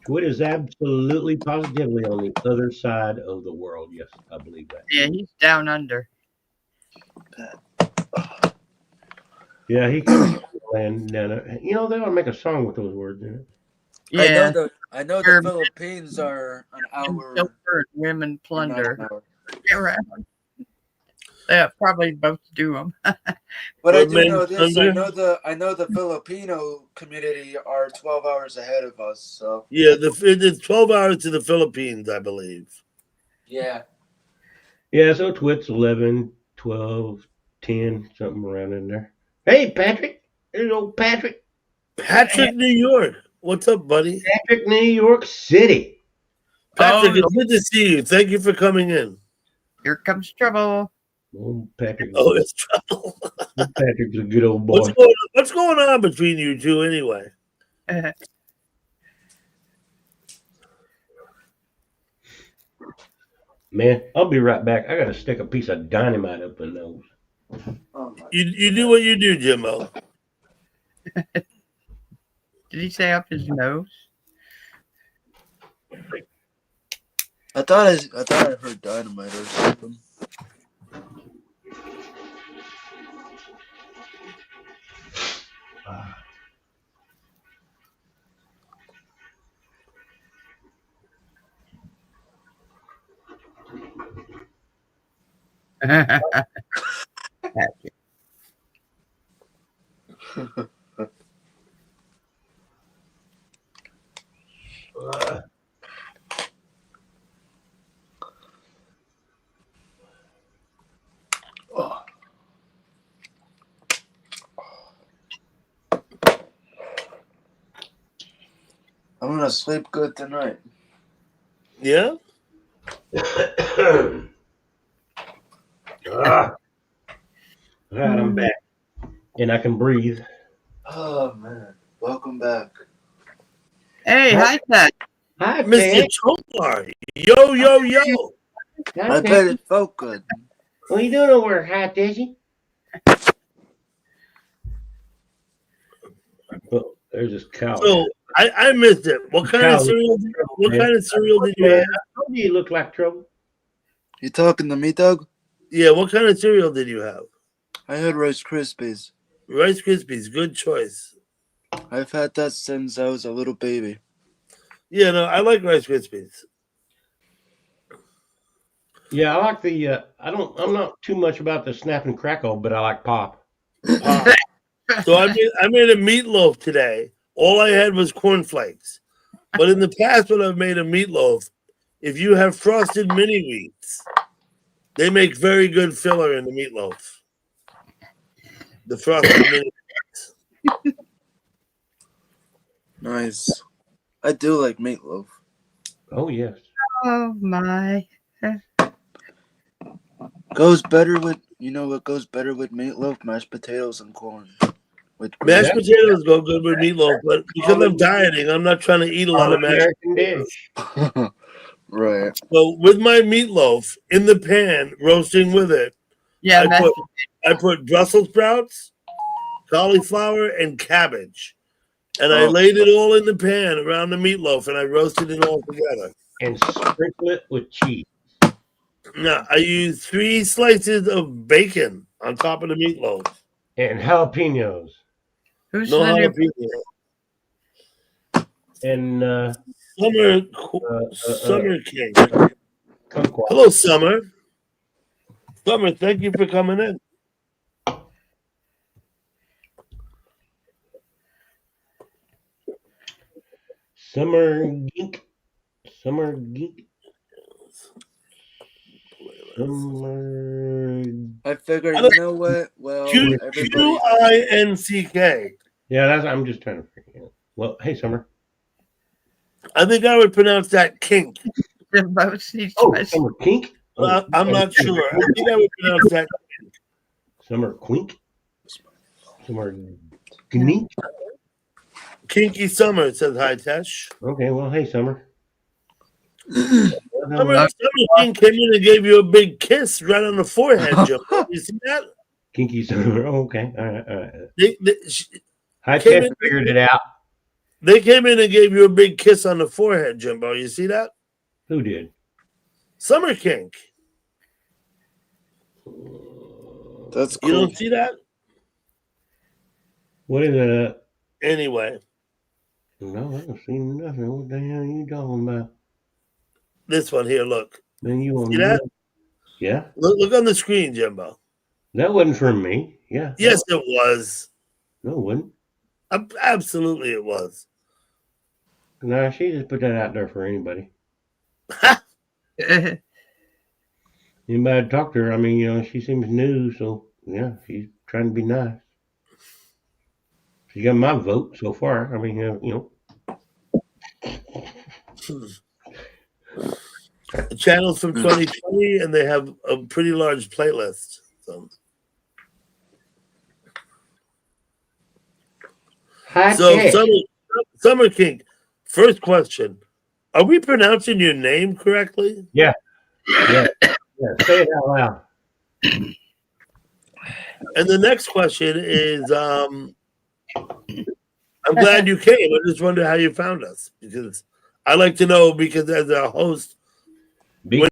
Speaker 3: Twit is absolutely positively on the other side of the world. Yes, I believe that.
Speaker 7: Yeah, he's down under.
Speaker 3: Yeah, he comes from the land down there. You know, they ought to make a song with those words in it.
Speaker 7: Yeah.
Speaker 12: I know
Speaker 7: They're
Speaker 12: the Philippines are an hour.
Speaker 7: Silver, women
Speaker 12: not
Speaker 7: plunder.
Speaker 12: an hour.
Speaker 7: Around. Yeah, probably both do them.
Speaker 12: But I
Speaker 1: What
Speaker 12: do
Speaker 1: men
Speaker 12: know this.
Speaker 1: under?
Speaker 12: I know the Filipino community are 12 hours ahead of us. So
Speaker 1: Yeah, it's 12 hours to the Philippines, I believe.
Speaker 12: yeah.
Speaker 3: Yeah, so Twit's 11, 12, 10, something around in there. Hey, Patrick. There's old Patrick.
Speaker 1: Patrick, New York. What's up, buddy?
Speaker 3: Patrick, New York City.
Speaker 1: Patrick,
Speaker 7: Oh,
Speaker 1: it's good to see you. Thank you for coming in.
Speaker 7: here comes trouble.
Speaker 3: Old Patrick.
Speaker 1: Oh, it's trouble.
Speaker 3: Old Patrick's a good old boy.
Speaker 1: What's going on between you two anyway?
Speaker 3: Man, I'll be right back. I got to stick a piece of dynamite up in those.
Speaker 1: You do what you do, Jimbo.
Speaker 7: Did he say up his nose?
Speaker 12: I thought I heard dynamite or something. I'm gonna sleep good tonight.
Speaker 1: Yeah?
Speaker 3: All right, I'm back. And I can breathe.
Speaker 12: Oh man, welcome back.
Speaker 7: Hey, hi, Ted.
Speaker 3: Hi,
Speaker 1: Mr. Tomar. Yo, yo, yo.
Speaker 12: I bet it felt good.
Speaker 3: What are you doing over here, Hi, Dizzy? Oh, there's this cow.
Speaker 1: So I missed it. What kind of cereal? What kind of cereal did you have?
Speaker 3: I told you look like trouble.
Speaker 12: You talking to me, Doug?
Speaker 1: Yeah. What kind of cereal did you have?
Speaker 12: I had Rice Krispies.
Speaker 1: Rice Krispies. Good choice.
Speaker 12: I've had that since I was a little baby.
Speaker 1: Yeah. No, I like Rice Krispies.
Speaker 3: Yeah, I like the. I'm not too much about the snap and crackle, but I like pop.
Speaker 1: So I made a meatloaf today. All I had was cornflakes. But in the past, when I've made a meatloaf, if you have frosted mini wheats, they make very good filler in the meatloaf. The frosted mini wheats.
Speaker 12: Nice. I do like meatloaf.
Speaker 3: Oh yes.
Speaker 7: Oh my.
Speaker 12: Goes better with what goes better with meatloaf? Mashed potatoes and corn. With
Speaker 1: Mashed potatoes go good with meatloaf, but because I'm dieting, I'm not trying to eat a lot of mashed potatoes.
Speaker 12: Right.
Speaker 1: So with my meatloaf in the pan, roasting with it,
Speaker 7: Yeah,
Speaker 1: I put Brussels sprouts, cauliflower, and cabbage. And I laid it all in the pan around the meatloaf, and I roasted it all together.
Speaker 3: And sprinkle it with cheese.
Speaker 1: No, I used 3 slices of bacon on top of the meatloaf.
Speaker 3: And jalapenos.
Speaker 7: Who's
Speaker 1: No
Speaker 7: the new
Speaker 1: jalapeno.
Speaker 3: And
Speaker 1: Summer King.
Speaker 3: kumquat.
Speaker 1: Hello, Summer. Summer, thank you for coming in.
Speaker 3: Summer Geek. Summer Geek. Summer.
Speaker 12: I figured, you know what? Well,
Speaker 1: Quinck.
Speaker 3: Yeah, I'm just trying to figure it out. Well, hey, Summer.
Speaker 1: I think I would pronounce that kink.
Speaker 3: Summer Kink?
Speaker 1: I'm not sure. I think I would pronounce that kink.
Speaker 3: Summer Quink? Summer Gneek?
Speaker 1: Kinky Summer says hi, Tesh.
Speaker 3: Okay, well, hey, Summer.
Speaker 1: Summer King came in and gave you a big kiss right on the forehead, Joe. You see that?
Speaker 3: Kinky son. Oh, okay. All right. All right. High
Speaker 1: came
Speaker 3: Tech
Speaker 1: in-
Speaker 3: figured it out.
Speaker 1: They came in and gave you a big kiss on the forehead, Jimbo. You see that?
Speaker 3: Who did?
Speaker 1: Summer Kink.
Speaker 12: That's
Speaker 1: You
Speaker 12: cool.
Speaker 1: don't see that?
Speaker 3: What is it?
Speaker 1: Anyway,
Speaker 3: No, I don't see nothing. What the hell are you talking about?
Speaker 1: this one here, look.
Speaker 3: Then you on
Speaker 1: See that?
Speaker 3: Yeah.
Speaker 1: Look on the screen, Jimbo.
Speaker 3: That wasn't from me. Yeah.
Speaker 1: Yes, it was.
Speaker 3: No, it wasn't.
Speaker 1: Absolutely, it was.
Speaker 3: No, she just put that out there for anybody. Anybody talk to her? I mean, you know, she seems new, so yeah, she's trying to be nice. She got my vote so far. I mean, you know.
Speaker 1: The channel's from 2020, and they have a pretty large playlist. So, Summer King, first question. Are we pronouncing your name correctly?
Speaker 3: Yeah. Yeah. Say it out loud.
Speaker 1: And the next question is, I'm glad you came. I just wonder how you found us, because I like to know, because as a host, I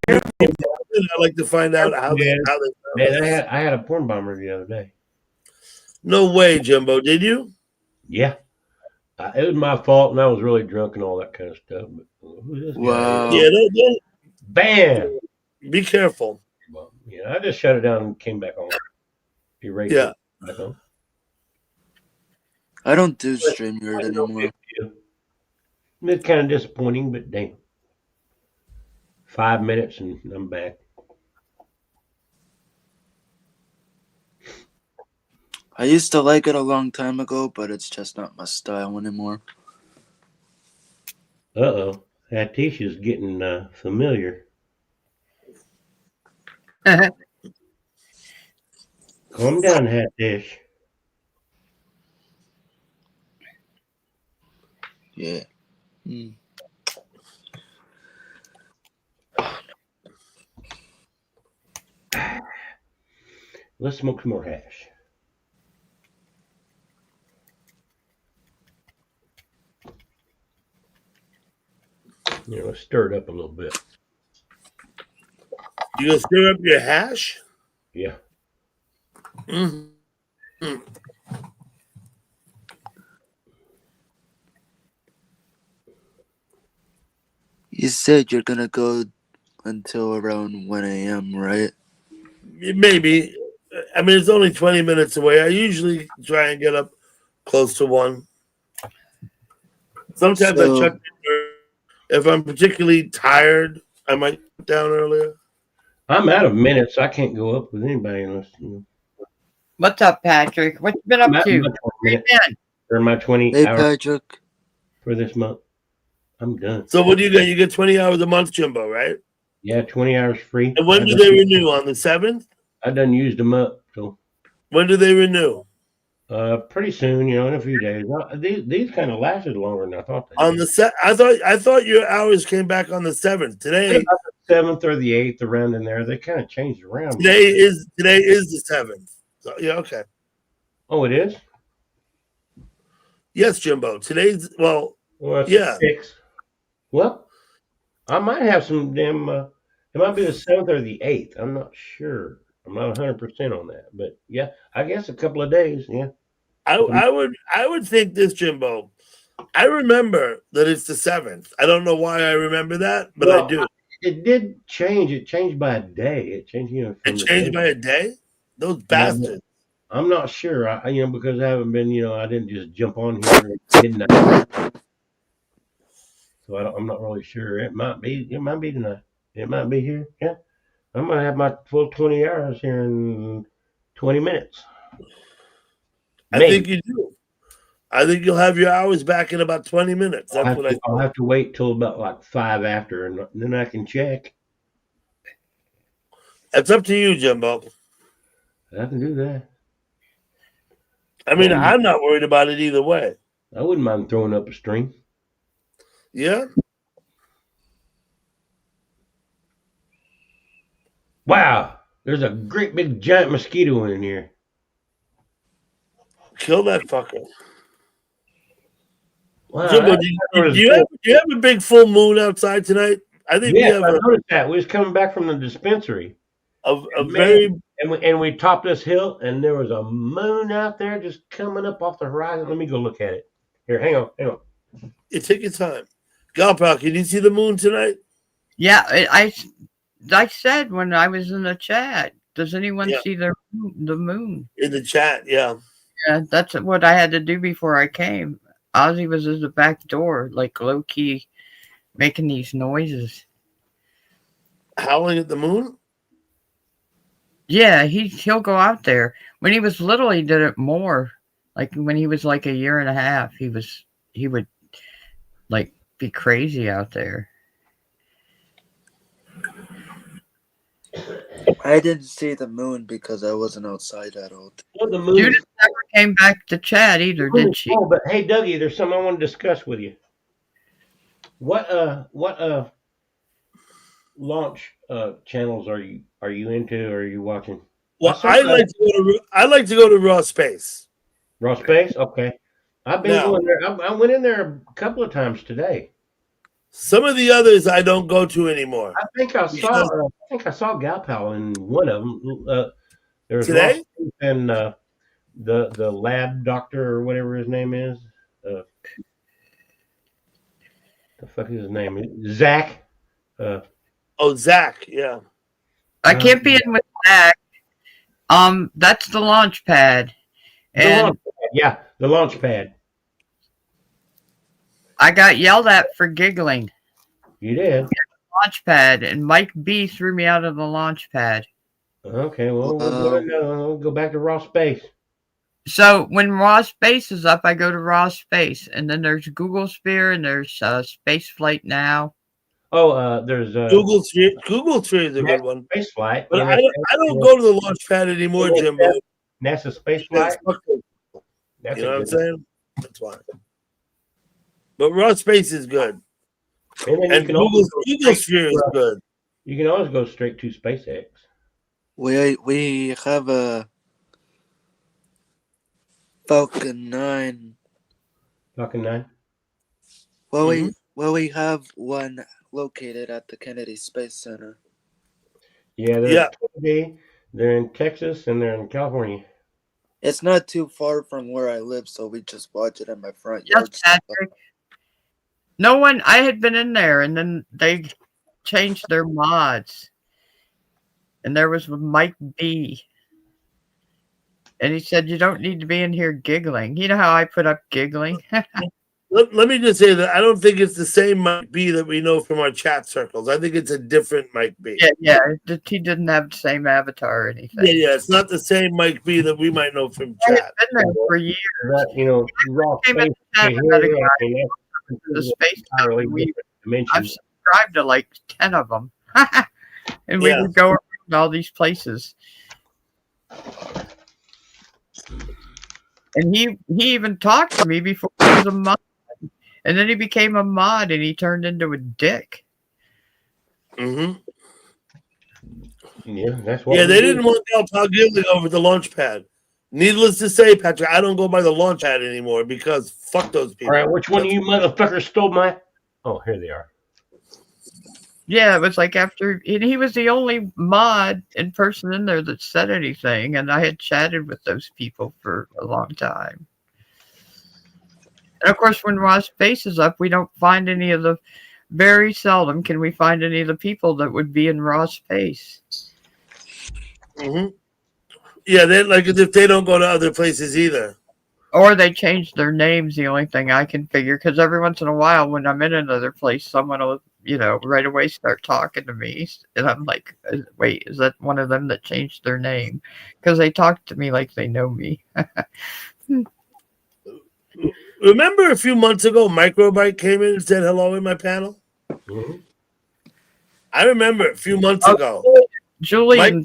Speaker 1: like to find out how they found
Speaker 3: Man,
Speaker 1: us.
Speaker 3: I had a porn bomber the other day.
Speaker 1: No way, Jimbo. Did you?
Speaker 3: Yeah. It was my fault, and I was really drunk and all that kind of stuff. But who's this guy?
Speaker 12: Wow.
Speaker 1: Yeah, don't
Speaker 3: Bam!
Speaker 1: be careful.
Speaker 3: Well, yeah, I just shut it down and came back on. Erased
Speaker 1: Yeah.
Speaker 3: it back on.
Speaker 12: I don't do StreamYard anymore.
Speaker 3: It's kind of disappointing, but damn. 5 minutes and I'm back.
Speaker 12: I used to like it a long time ago, but it's just not my style anymore.
Speaker 3: Uh-oh. Hatisha's getting familiar. Calm down, Hatish.
Speaker 12: Yeah. Mm.
Speaker 3: Let's smoke some more hash. Yeah, let's stir it up a little bit.
Speaker 1: You gonna stir up your hash?
Speaker 3: Yeah.
Speaker 1: Mm-hmm.
Speaker 12: You said you're gonna go until around 1 a.m., right?
Speaker 1: Maybe. I mean, it's only 20 minutes away. I usually try and get up close to 1. Sometimes I check if I'm particularly tired. I might get down earlier.
Speaker 3: I'm out of minutes. I can't go up with anybody unless
Speaker 7: What's up, Patrick? What you been up to?
Speaker 3: Or my 20
Speaker 12: Hey,
Speaker 3: hours
Speaker 12: Patrick.
Speaker 3: for this month. I'm done.
Speaker 1: So what do you get? You get 20 hours a month, Jimbo, right?
Speaker 3: Yeah, 20 hours free.
Speaker 1: And when do they renew? On the 7th?
Speaker 3: I done used them up, so
Speaker 1: When do they renew?
Speaker 3: pretty soon, you know, in a few days. These kind of lasted longer than I thought they
Speaker 1: On
Speaker 3: did.
Speaker 1: the I thought your hours came back on the 7th. Today,
Speaker 3: About the 7th or the 8th, around in there. They kind of changed around.
Speaker 1: today is the 7th. So, yeah, okay.
Speaker 3: Oh, it is?
Speaker 1: Yes, Jimbo. Today's
Speaker 3: Well, it's
Speaker 1: yeah.
Speaker 3: 6. Well, I might have some damn. It might be the 7th or the 8th. I'm not sure. I'm not 100% on that, but yeah, I guess a couple of days. Yeah.
Speaker 1: I would think this, Jimbo. I remember that it's the 7th. I don't know why I remember that, but
Speaker 3: Well,
Speaker 1: I do.
Speaker 3: It did change. It changed by a day. It changed, you know.
Speaker 1: It changed by a day? Those bastards.
Speaker 3: I'm not sure. You know, because I haven't been, you know, I didn't just jump on here at midnight. So I'm not really sure. It might be tonight. It might be here. Yeah. I'm going to have my full 20 hours here in 20 minutes.
Speaker 1: I think you do. I think you'll have your hours back in about 20 minutes. That's what
Speaker 3: I'll have to wait till about like 5 after, and then I can check.
Speaker 1: It's up to you, Jimbo.
Speaker 3: I can do that.
Speaker 1: I mean, I'm not worried about it either way.
Speaker 3: I wouldn't mind throwing up a string.
Speaker 1: Yeah?
Speaker 3: Wow, there's a great big giant mosquito in here.
Speaker 1: Kill that fucker.
Speaker 3: Wow,
Speaker 1: Jimbo,
Speaker 3: that-
Speaker 1: do you have a big full moon outside tonight? I think we
Speaker 3: yes,
Speaker 1: have
Speaker 3: I noticed that. We was coming back from the dispensary.
Speaker 1: a
Speaker 3: Man,
Speaker 1: very
Speaker 3: and we topped this hill, and there was a moon out there just coming up off the horizon. Let me go look at it. Here, hang on.
Speaker 1: you take your time. Galpal, can you see the moon tonight?
Speaker 7: Yeah, I said when I was in the chat, does anyone
Speaker 1: Yeah.
Speaker 7: see the moon?
Speaker 1: In the chat, yeah.
Speaker 7: Yeah, that's what I had to do before I came. Ozzy was at the back door, like low key, making these noises.
Speaker 1: Howling at the moon?
Speaker 7: Yeah, he'll go out there. When he was little, he did it more. Like when he was like a year and a half, he would like be crazy out there.
Speaker 12: I didn't see the moon because I wasn't outside at all.
Speaker 3: Well, the moon.
Speaker 7: Judith never came back to chat either, did she?
Speaker 3: Oh, but hey, Dougie, there's something I want to discuss with you. What launch channels are you into or are you watching?
Speaker 1: Well, I like to go to Raw Space.
Speaker 3: Raw Space? Okay. I've been
Speaker 1: Now-
Speaker 3: going there. I went in there a couple of times today.
Speaker 1: Some of the others I don't go to anymore.
Speaker 3: I think I saw Galpal in one of them. There's
Speaker 1: Today?
Speaker 3: Raw Space and the lab doctor or whatever his name is. The fuck is his name? Zach.
Speaker 1: Oh, Zach, yeah.
Speaker 7: I can't be in with Zach. That's the launch pad. And
Speaker 3: Yeah, the launch pad.
Speaker 7: I got yelled at for giggling.
Speaker 3: You did?
Speaker 7: Launch pad, and Mike B threw me out of the launch pad.
Speaker 3: Okay, well, we'll go back to Raw Space.
Speaker 7: So when Raw Space is up, I go to Raw Space, and then there's Google Sphere, and there's Space Flight Now.
Speaker 3: Oh, there's
Speaker 1: Google Sphere. Google Sphere is a good one.
Speaker 3: Space Flight.
Speaker 1: But I don't go to the launch pad anymore, Jimbo.
Speaker 3: NASA Space Flight.
Speaker 1: You know what I'm saying? That's why. But Raw Space is good.
Speaker 3: And then
Speaker 1: And Google Sphere is good.
Speaker 3: You can always go straight to SpaceX.
Speaker 12: We have a Falcon 9.
Speaker 3: Falcon 9?
Speaker 12: Well,
Speaker 1: Mm-hmm.
Speaker 12: we have one located at the Kennedy Space Center.
Speaker 3: Yeah, they're in Texas and they're in California.
Speaker 12: It's not too far from where I live, so we just watch it in my front
Speaker 7: Yes,
Speaker 12: yard.
Speaker 7: Patrick. No one. I had been in there, and then they changed their mods, and there was Mike B. And he said, "You don't need to be in here giggling." You know how I put up giggling?
Speaker 1: Let me just say that I don't think it's the same Mike B that we know from our chat circles. I think it's a different Mike B.
Speaker 7: Yeah. He didn't have the same avatar or anything.
Speaker 1: Yeah, it's not the same Mike B that we might know from
Speaker 7: I had
Speaker 1: chat.
Speaker 7: been there for years.
Speaker 3: That, Raw
Speaker 7: Came
Speaker 3: Space.
Speaker 7: in the chat,
Speaker 3: here,
Speaker 7: I got a
Speaker 3: I
Speaker 7: guy
Speaker 3: mean,
Speaker 7: to the
Speaker 3: that's
Speaker 7: space
Speaker 3: entirely
Speaker 7: station.
Speaker 3: different dimension.
Speaker 7: I've subscribed to like 10 of them. And we
Speaker 1: Yeah.
Speaker 7: would go around all these places. And he even talked to me before he was a mod. And then he became a mod and he turned into a dick.
Speaker 1: Mm-hmm.
Speaker 3: Yeah, that's what.
Speaker 1: Yeah,
Speaker 3: we
Speaker 1: they
Speaker 3: do.
Speaker 1: didn't want Galpal Gilly over the launch pad. Needless to say, Patrick, I don't go by the launch pad anymore because fuck those people.
Speaker 3: All right, which one of you motherfuckers stole my? Oh, here they are.
Speaker 7: Yeah, it was like after and he was the only mod in person in there that said anything, and I had chatted with those people for a long time. And of course, when Raw Space is up, we don't find any of the. Very seldom can we find any of the people that would be in Raw Space.
Speaker 1: Mm-hmm. Yeah, they like as if they don't go to other places either.
Speaker 7: Or they change their names. The only thing I can figure, because every once in a while, when I'm in another place, someone will, right away start talking to me, and I'm like, "Wait, is that one of them that changed their name?" Because they talk to me like they know me.
Speaker 1: Remember a few months ago, Microbike came in and said hello in my panel?
Speaker 3: Mm-hmm.
Speaker 1: I remember a few months ago.
Speaker 7: Julian,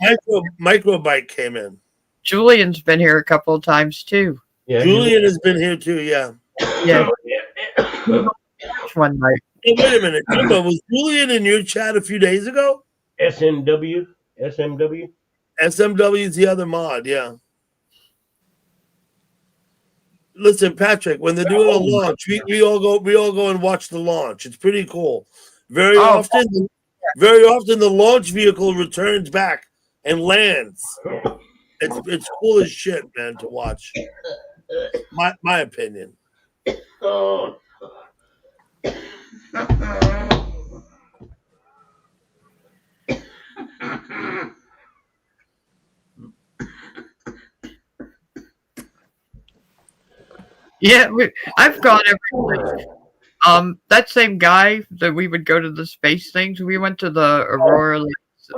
Speaker 1: Microbike came in.
Speaker 7: Julian's been here a couple of times too.
Speaker 3: Yeah,
Speaker 1: Julian has been here too, yeah.
Speaker 7: Yeah. One night.
Speaker 1: Hey, wait a minute. Jimbo, was Julian in your chat a few days ago?
Speaker 3: SMW.
Speaker 1: SMW is the other mod, yeah. listen, Patrick. When they're doing a launch, we all go and watch the launch. It's pretty cool. Very often the launch vehicle returns back and lands. It's cool as shit, man, to watch. My opinion.
Speaker 7: Yeah, I've gone every place. That same guy that we would go to the space things, we went to the Aurora Lakes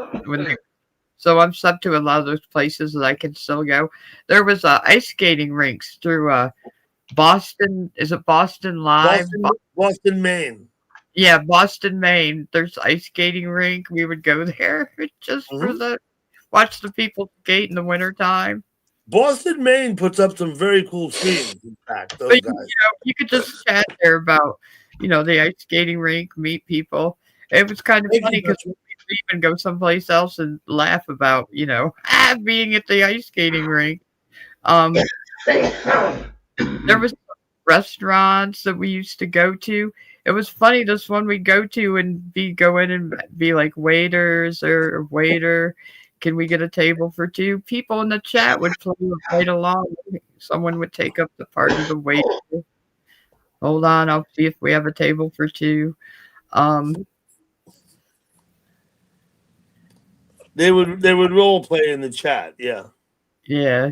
Speaker 7: so I'm sub to a lot of those places that I can still go. There was ice skating rinks through Boston. Is it Boston Live?
Speaker 1: Boston, Maine.
Speaker 7: Yeah, Boston, Maine. There's ice skating rink. We would go there just for watch the people skate in the wintertime.
Speaker 1: Boston, Maine puts up some very cool streams. In fact, those guys.
Speaker 7: You could just chat there about, the ice skating rink, meet people. It was kind of funny because we could even go someplace else and laugh about, being at the ice skating rink. There was restaurants that we used to go to. It was funny. This one we'd go to and go in and be like waiters or waiter. Can we get a table for two? People in the chat would play right along. Someone would take up the part of the waiter. Hold on, I'll see if we have a table for two.
Speaker 1: They would role play in the chat. Yeah.
Speaker 7: Yeah.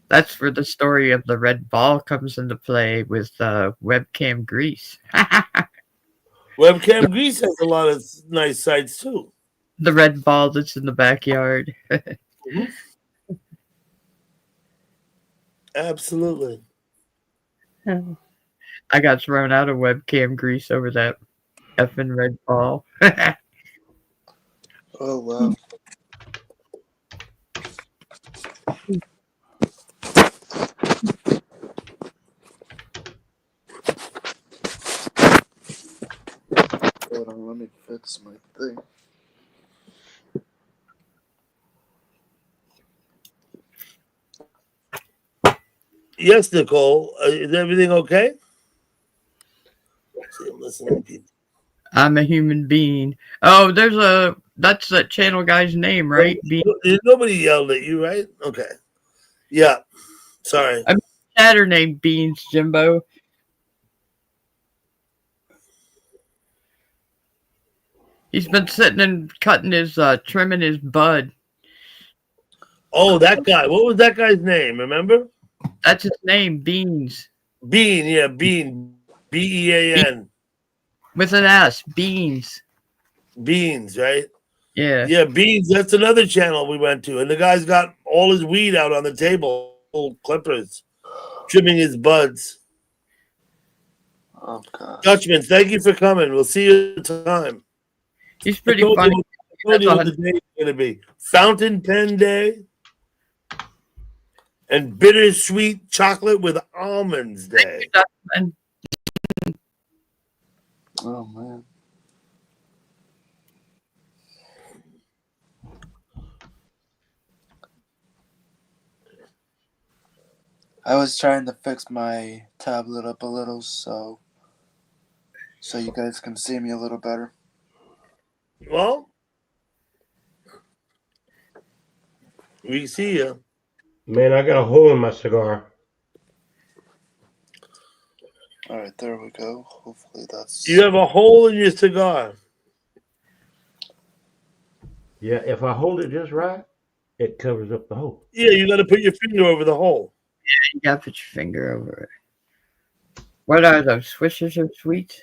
Speaker 7: That's where the story of the red ball comes into play with webcam grease.
Speaker 1: Webcam grease has a lot of nice sites too.
Speaker 7: The red ball that's in the backyard.
Speaker 1: Absolutely.
Speaker 7: I got thrown out of webcam grease over that effing red ball.
Speaker 12: Oh, wow. Hold on, let me fix my thing.
Speaker 1: Yes, Nicole. Is everything okay? I'm listening to people.
Speaker 7: I'm a human being. Oh, that's that channel guy's name, right?
Speaker 1: Nobody yelled at you, right? Okay. Yeah. Sorry.
Speaker 7: I'm a chatter named Beans, Jimbo. He's been sitting and cutting his, trimming his bud.
Speaker 1: Oh, that guy. What was that guy's name? Remember?
Speaker 7: That's his name, Beans.
Speaker 1: Bean, yeah, Bean. Bean.
Speaker 7: With an S, Beans.
Speaker 1: Beans, right?
Speaker 7: Yeah.
Speaker 1: Yeah, Beans. That's another channel we went to. And the guy's got all his weed out on the table, old clippers, trimming his buds.
Speaker 12: Oh, God.
Speaker 1: Dutchman, thank you for coming. We'll see you at the time.
Speaker 7: He's pretty funny.
Speaker 1: I told you what the day is going to be. Fountain Pen Day and Bittersweet Chocolate with Almonds Day.
Speaker 12: Oh, man. I was trying to fix my tablet up a little so you guys can see me a little better.
Speaker 1: Well, we see you.
Speaker 3: Man, I got a hole in my cigar.
Speaker 12: All right, there we go. Hopefully that's...
Speaker 1: You have a hole in your cigar.
Speaker 3: Yeah, if I hold it just right, it covers up the hole.
Speaker 1: Yeah, you got to put your finger over the hole.
Speaker 7: Yeah, you got to put your finger over it. What are those? Swishers or sweets?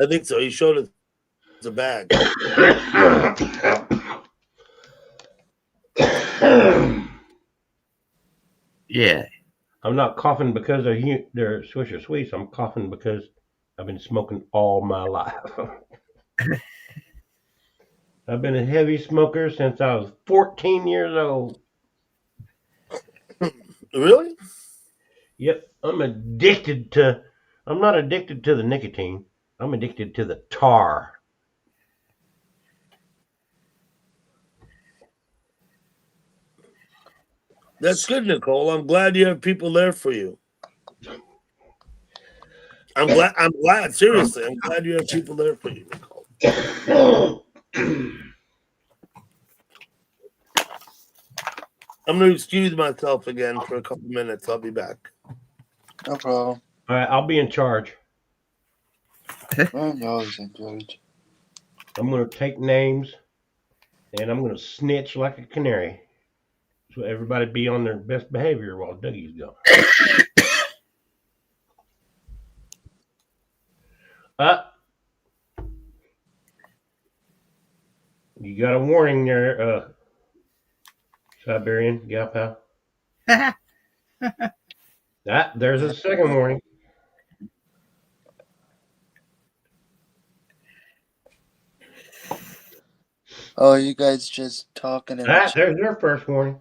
Speaker 1: I think so. He showed us a bag.
Speaker 7: Yeah.
Speaker 3: I'm not coughing because they're Swisher Sweets. I'm coughing because I've been smoking all my life. I've been a heavy smoker since I was 14 years old.
Speaker 1: Really?
Speaker 3: Yep. I'm not addicted to the nicotine. I'm addicted to the tar.
Speaker 1: That's good, Nicole. I'm glad you have people there for you. I'm glad. Seriously, I'm glad you have people there for you, Nicole. I'm going to excuse myself again for a couple minutes. I'll be back.
Speaker 12: No problem.
Speaker 3: All right, I'll be in charge.
Speaker 12: I'm always in charge.
Speaker 3: I'm going to take names, and I'm going to snitch like a canary. So everybody be on their best behavior while Dougie's gone. You got a warning there, Siberian gal pal. There's a second warning.
Speaker 12: Oh, you guys just talking and
Speaker 3: There's their first warning.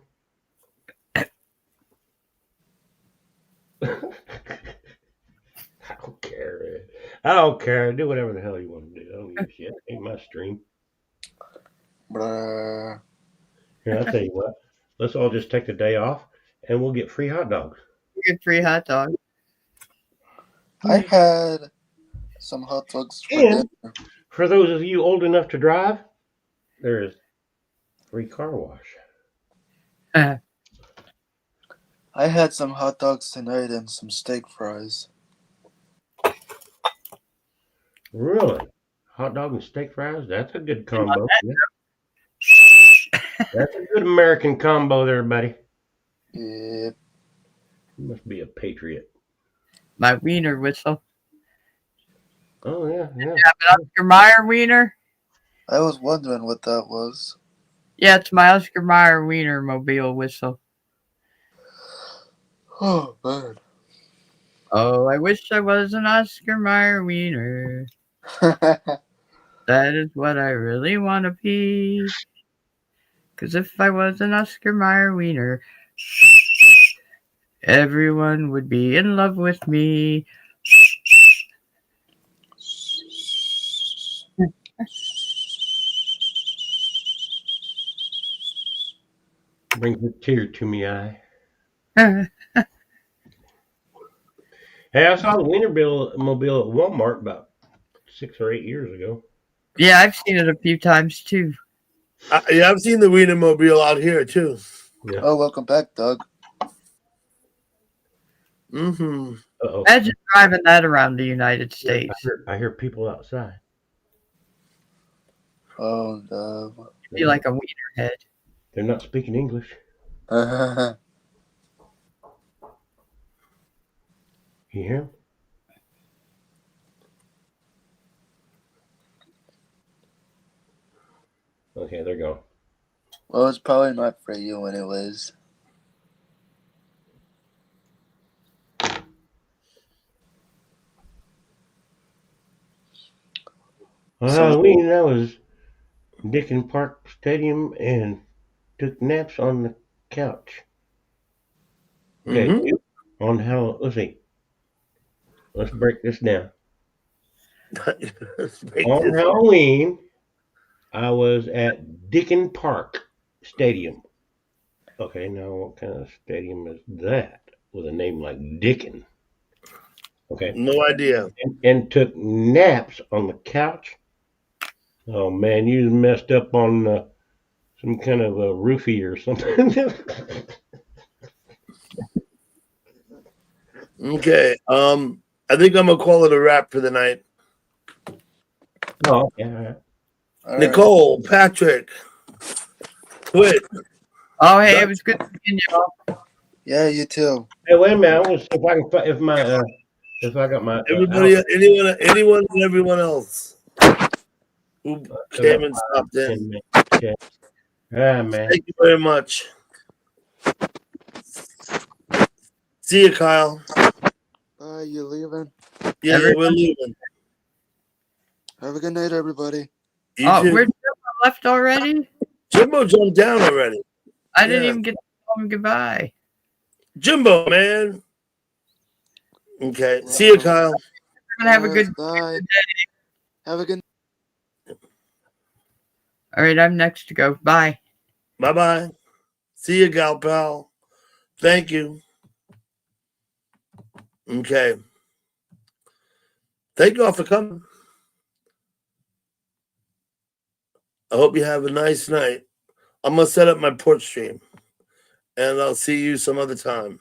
Speaker 3: I don't care. I don't care. Do whatever the hell you want to do. I don't give a shit. Ain't my stream.
Speaker 12: Bruh.
Speaker 3: Here, I'll tell you what. Let's all just take the day off, and we'll get free hot dogs.
Speaker 7: Get free hot dogs.
Speaker 12: I had some hot dogs for
Speaker 3: And
Speaker 12: dinner.
Speaker 3: for those of you old enough to drive, there is free car wash.
Speaker 12: I had some hot dogs tonight and some steak fries.
Speaker 3: Really? Hot dog and steak fries? That's a good combo. Yeah. That's a good American combo there, buddy.
Speaker 12: Yep.
Speaker 3: You must be a patriot.
Speaker 7: My wiener whistle.
Speaker 3: Oh, yeah.
Speaker 7: Have an Oscar Mayer wiener?
Speaker 12: I was wondering what that was.
Speaker 7: Yeah, it's my Oscar Mayer wiener mobile whistle.
Speaker 12: Oh, man.
Speaker 7: Oh, I wish I was an Oscar Mayer wiener. That is what I really want to be. Because if I was an Oscar Mayer wiener, everyone would be in love with me.
Speaker 3: Brings a tear to me eye. Hey, I saw the Wienermobile at Walmart about 6 or 8 years ago.
Speaker 7: Yeah, I've seen it a few times too.
Speaker 1: Yeah, I've seen the Wienermobile out here too.
Speaker 3: Yeah.
Speaker 12: Oh, welcome back, Doug.
Speaker 1: Mm-hmm.
Speaker 3: Uh-oh.
Speaker 7: Imagine driving that around the United States.
Speaker 3: I hear people outside.
Speaker 12: Oh, no.
Speaker 7: Be like a wiener head.
Speaker 3: They're not speaking English. You hear them? Okay, they're gone.
Speaker 12: Well, it's probably not for you anyways.
Speaker 3: On Halloween, I was in Dickens Park Stadium and took naps on the couch. Okay, on Halloween, let's see. Let's break this down. On Halloween, I was at Dickens Park Stadium. Okay, now what kind of stadium is that with a name like Dickens? Okay.
Speaker 1: No idea.
Speaker 3: And took naps on the couch. Oh man, you messed up on some kind of a roofie or something.
Speaker 1: Okay. I think I'm gonna call it a wrap for the night.
Speaker 3: Oh, yeah.
Speaker 1: Nicole, Patrick, quit.
Speaker 7: Oh, hey, it was good seeing y'all.
Speaker 12: Yeah, you too.
Speaker 3: Hey, wait a minute. I want to see if I can if I got my
Speaker 1: Everybody, anyone, and everyone else who came and stopped in.
Speaker 3: Okay. Ah, man.
Speaker 1: Thank you very much. See you, Kyle.
Speaker 12: You leaving?
Speaker 1: Yeah, we're leaving.
Speaker 12: Have a good night, everybody.
Speaker 7: Oh, we're left already?
Speaker 1: Jimbo jumped down already.
Speaker 7: I didn't even get to tell him goodbye.
Speaker 1: Jimbo, man. Okay. See you, Kyle.
Speaker 7: Have a good
Speaker 12: day. Have a good.
Speaker 7: All right, I'm next to go. Bye.
Speaker 1: Bye-bye. See you, gal pal. Thank you. Okay. Thank you all for coming. I hope you have a nice night. I'm going to set up my porch stream, and I'll see you some other time.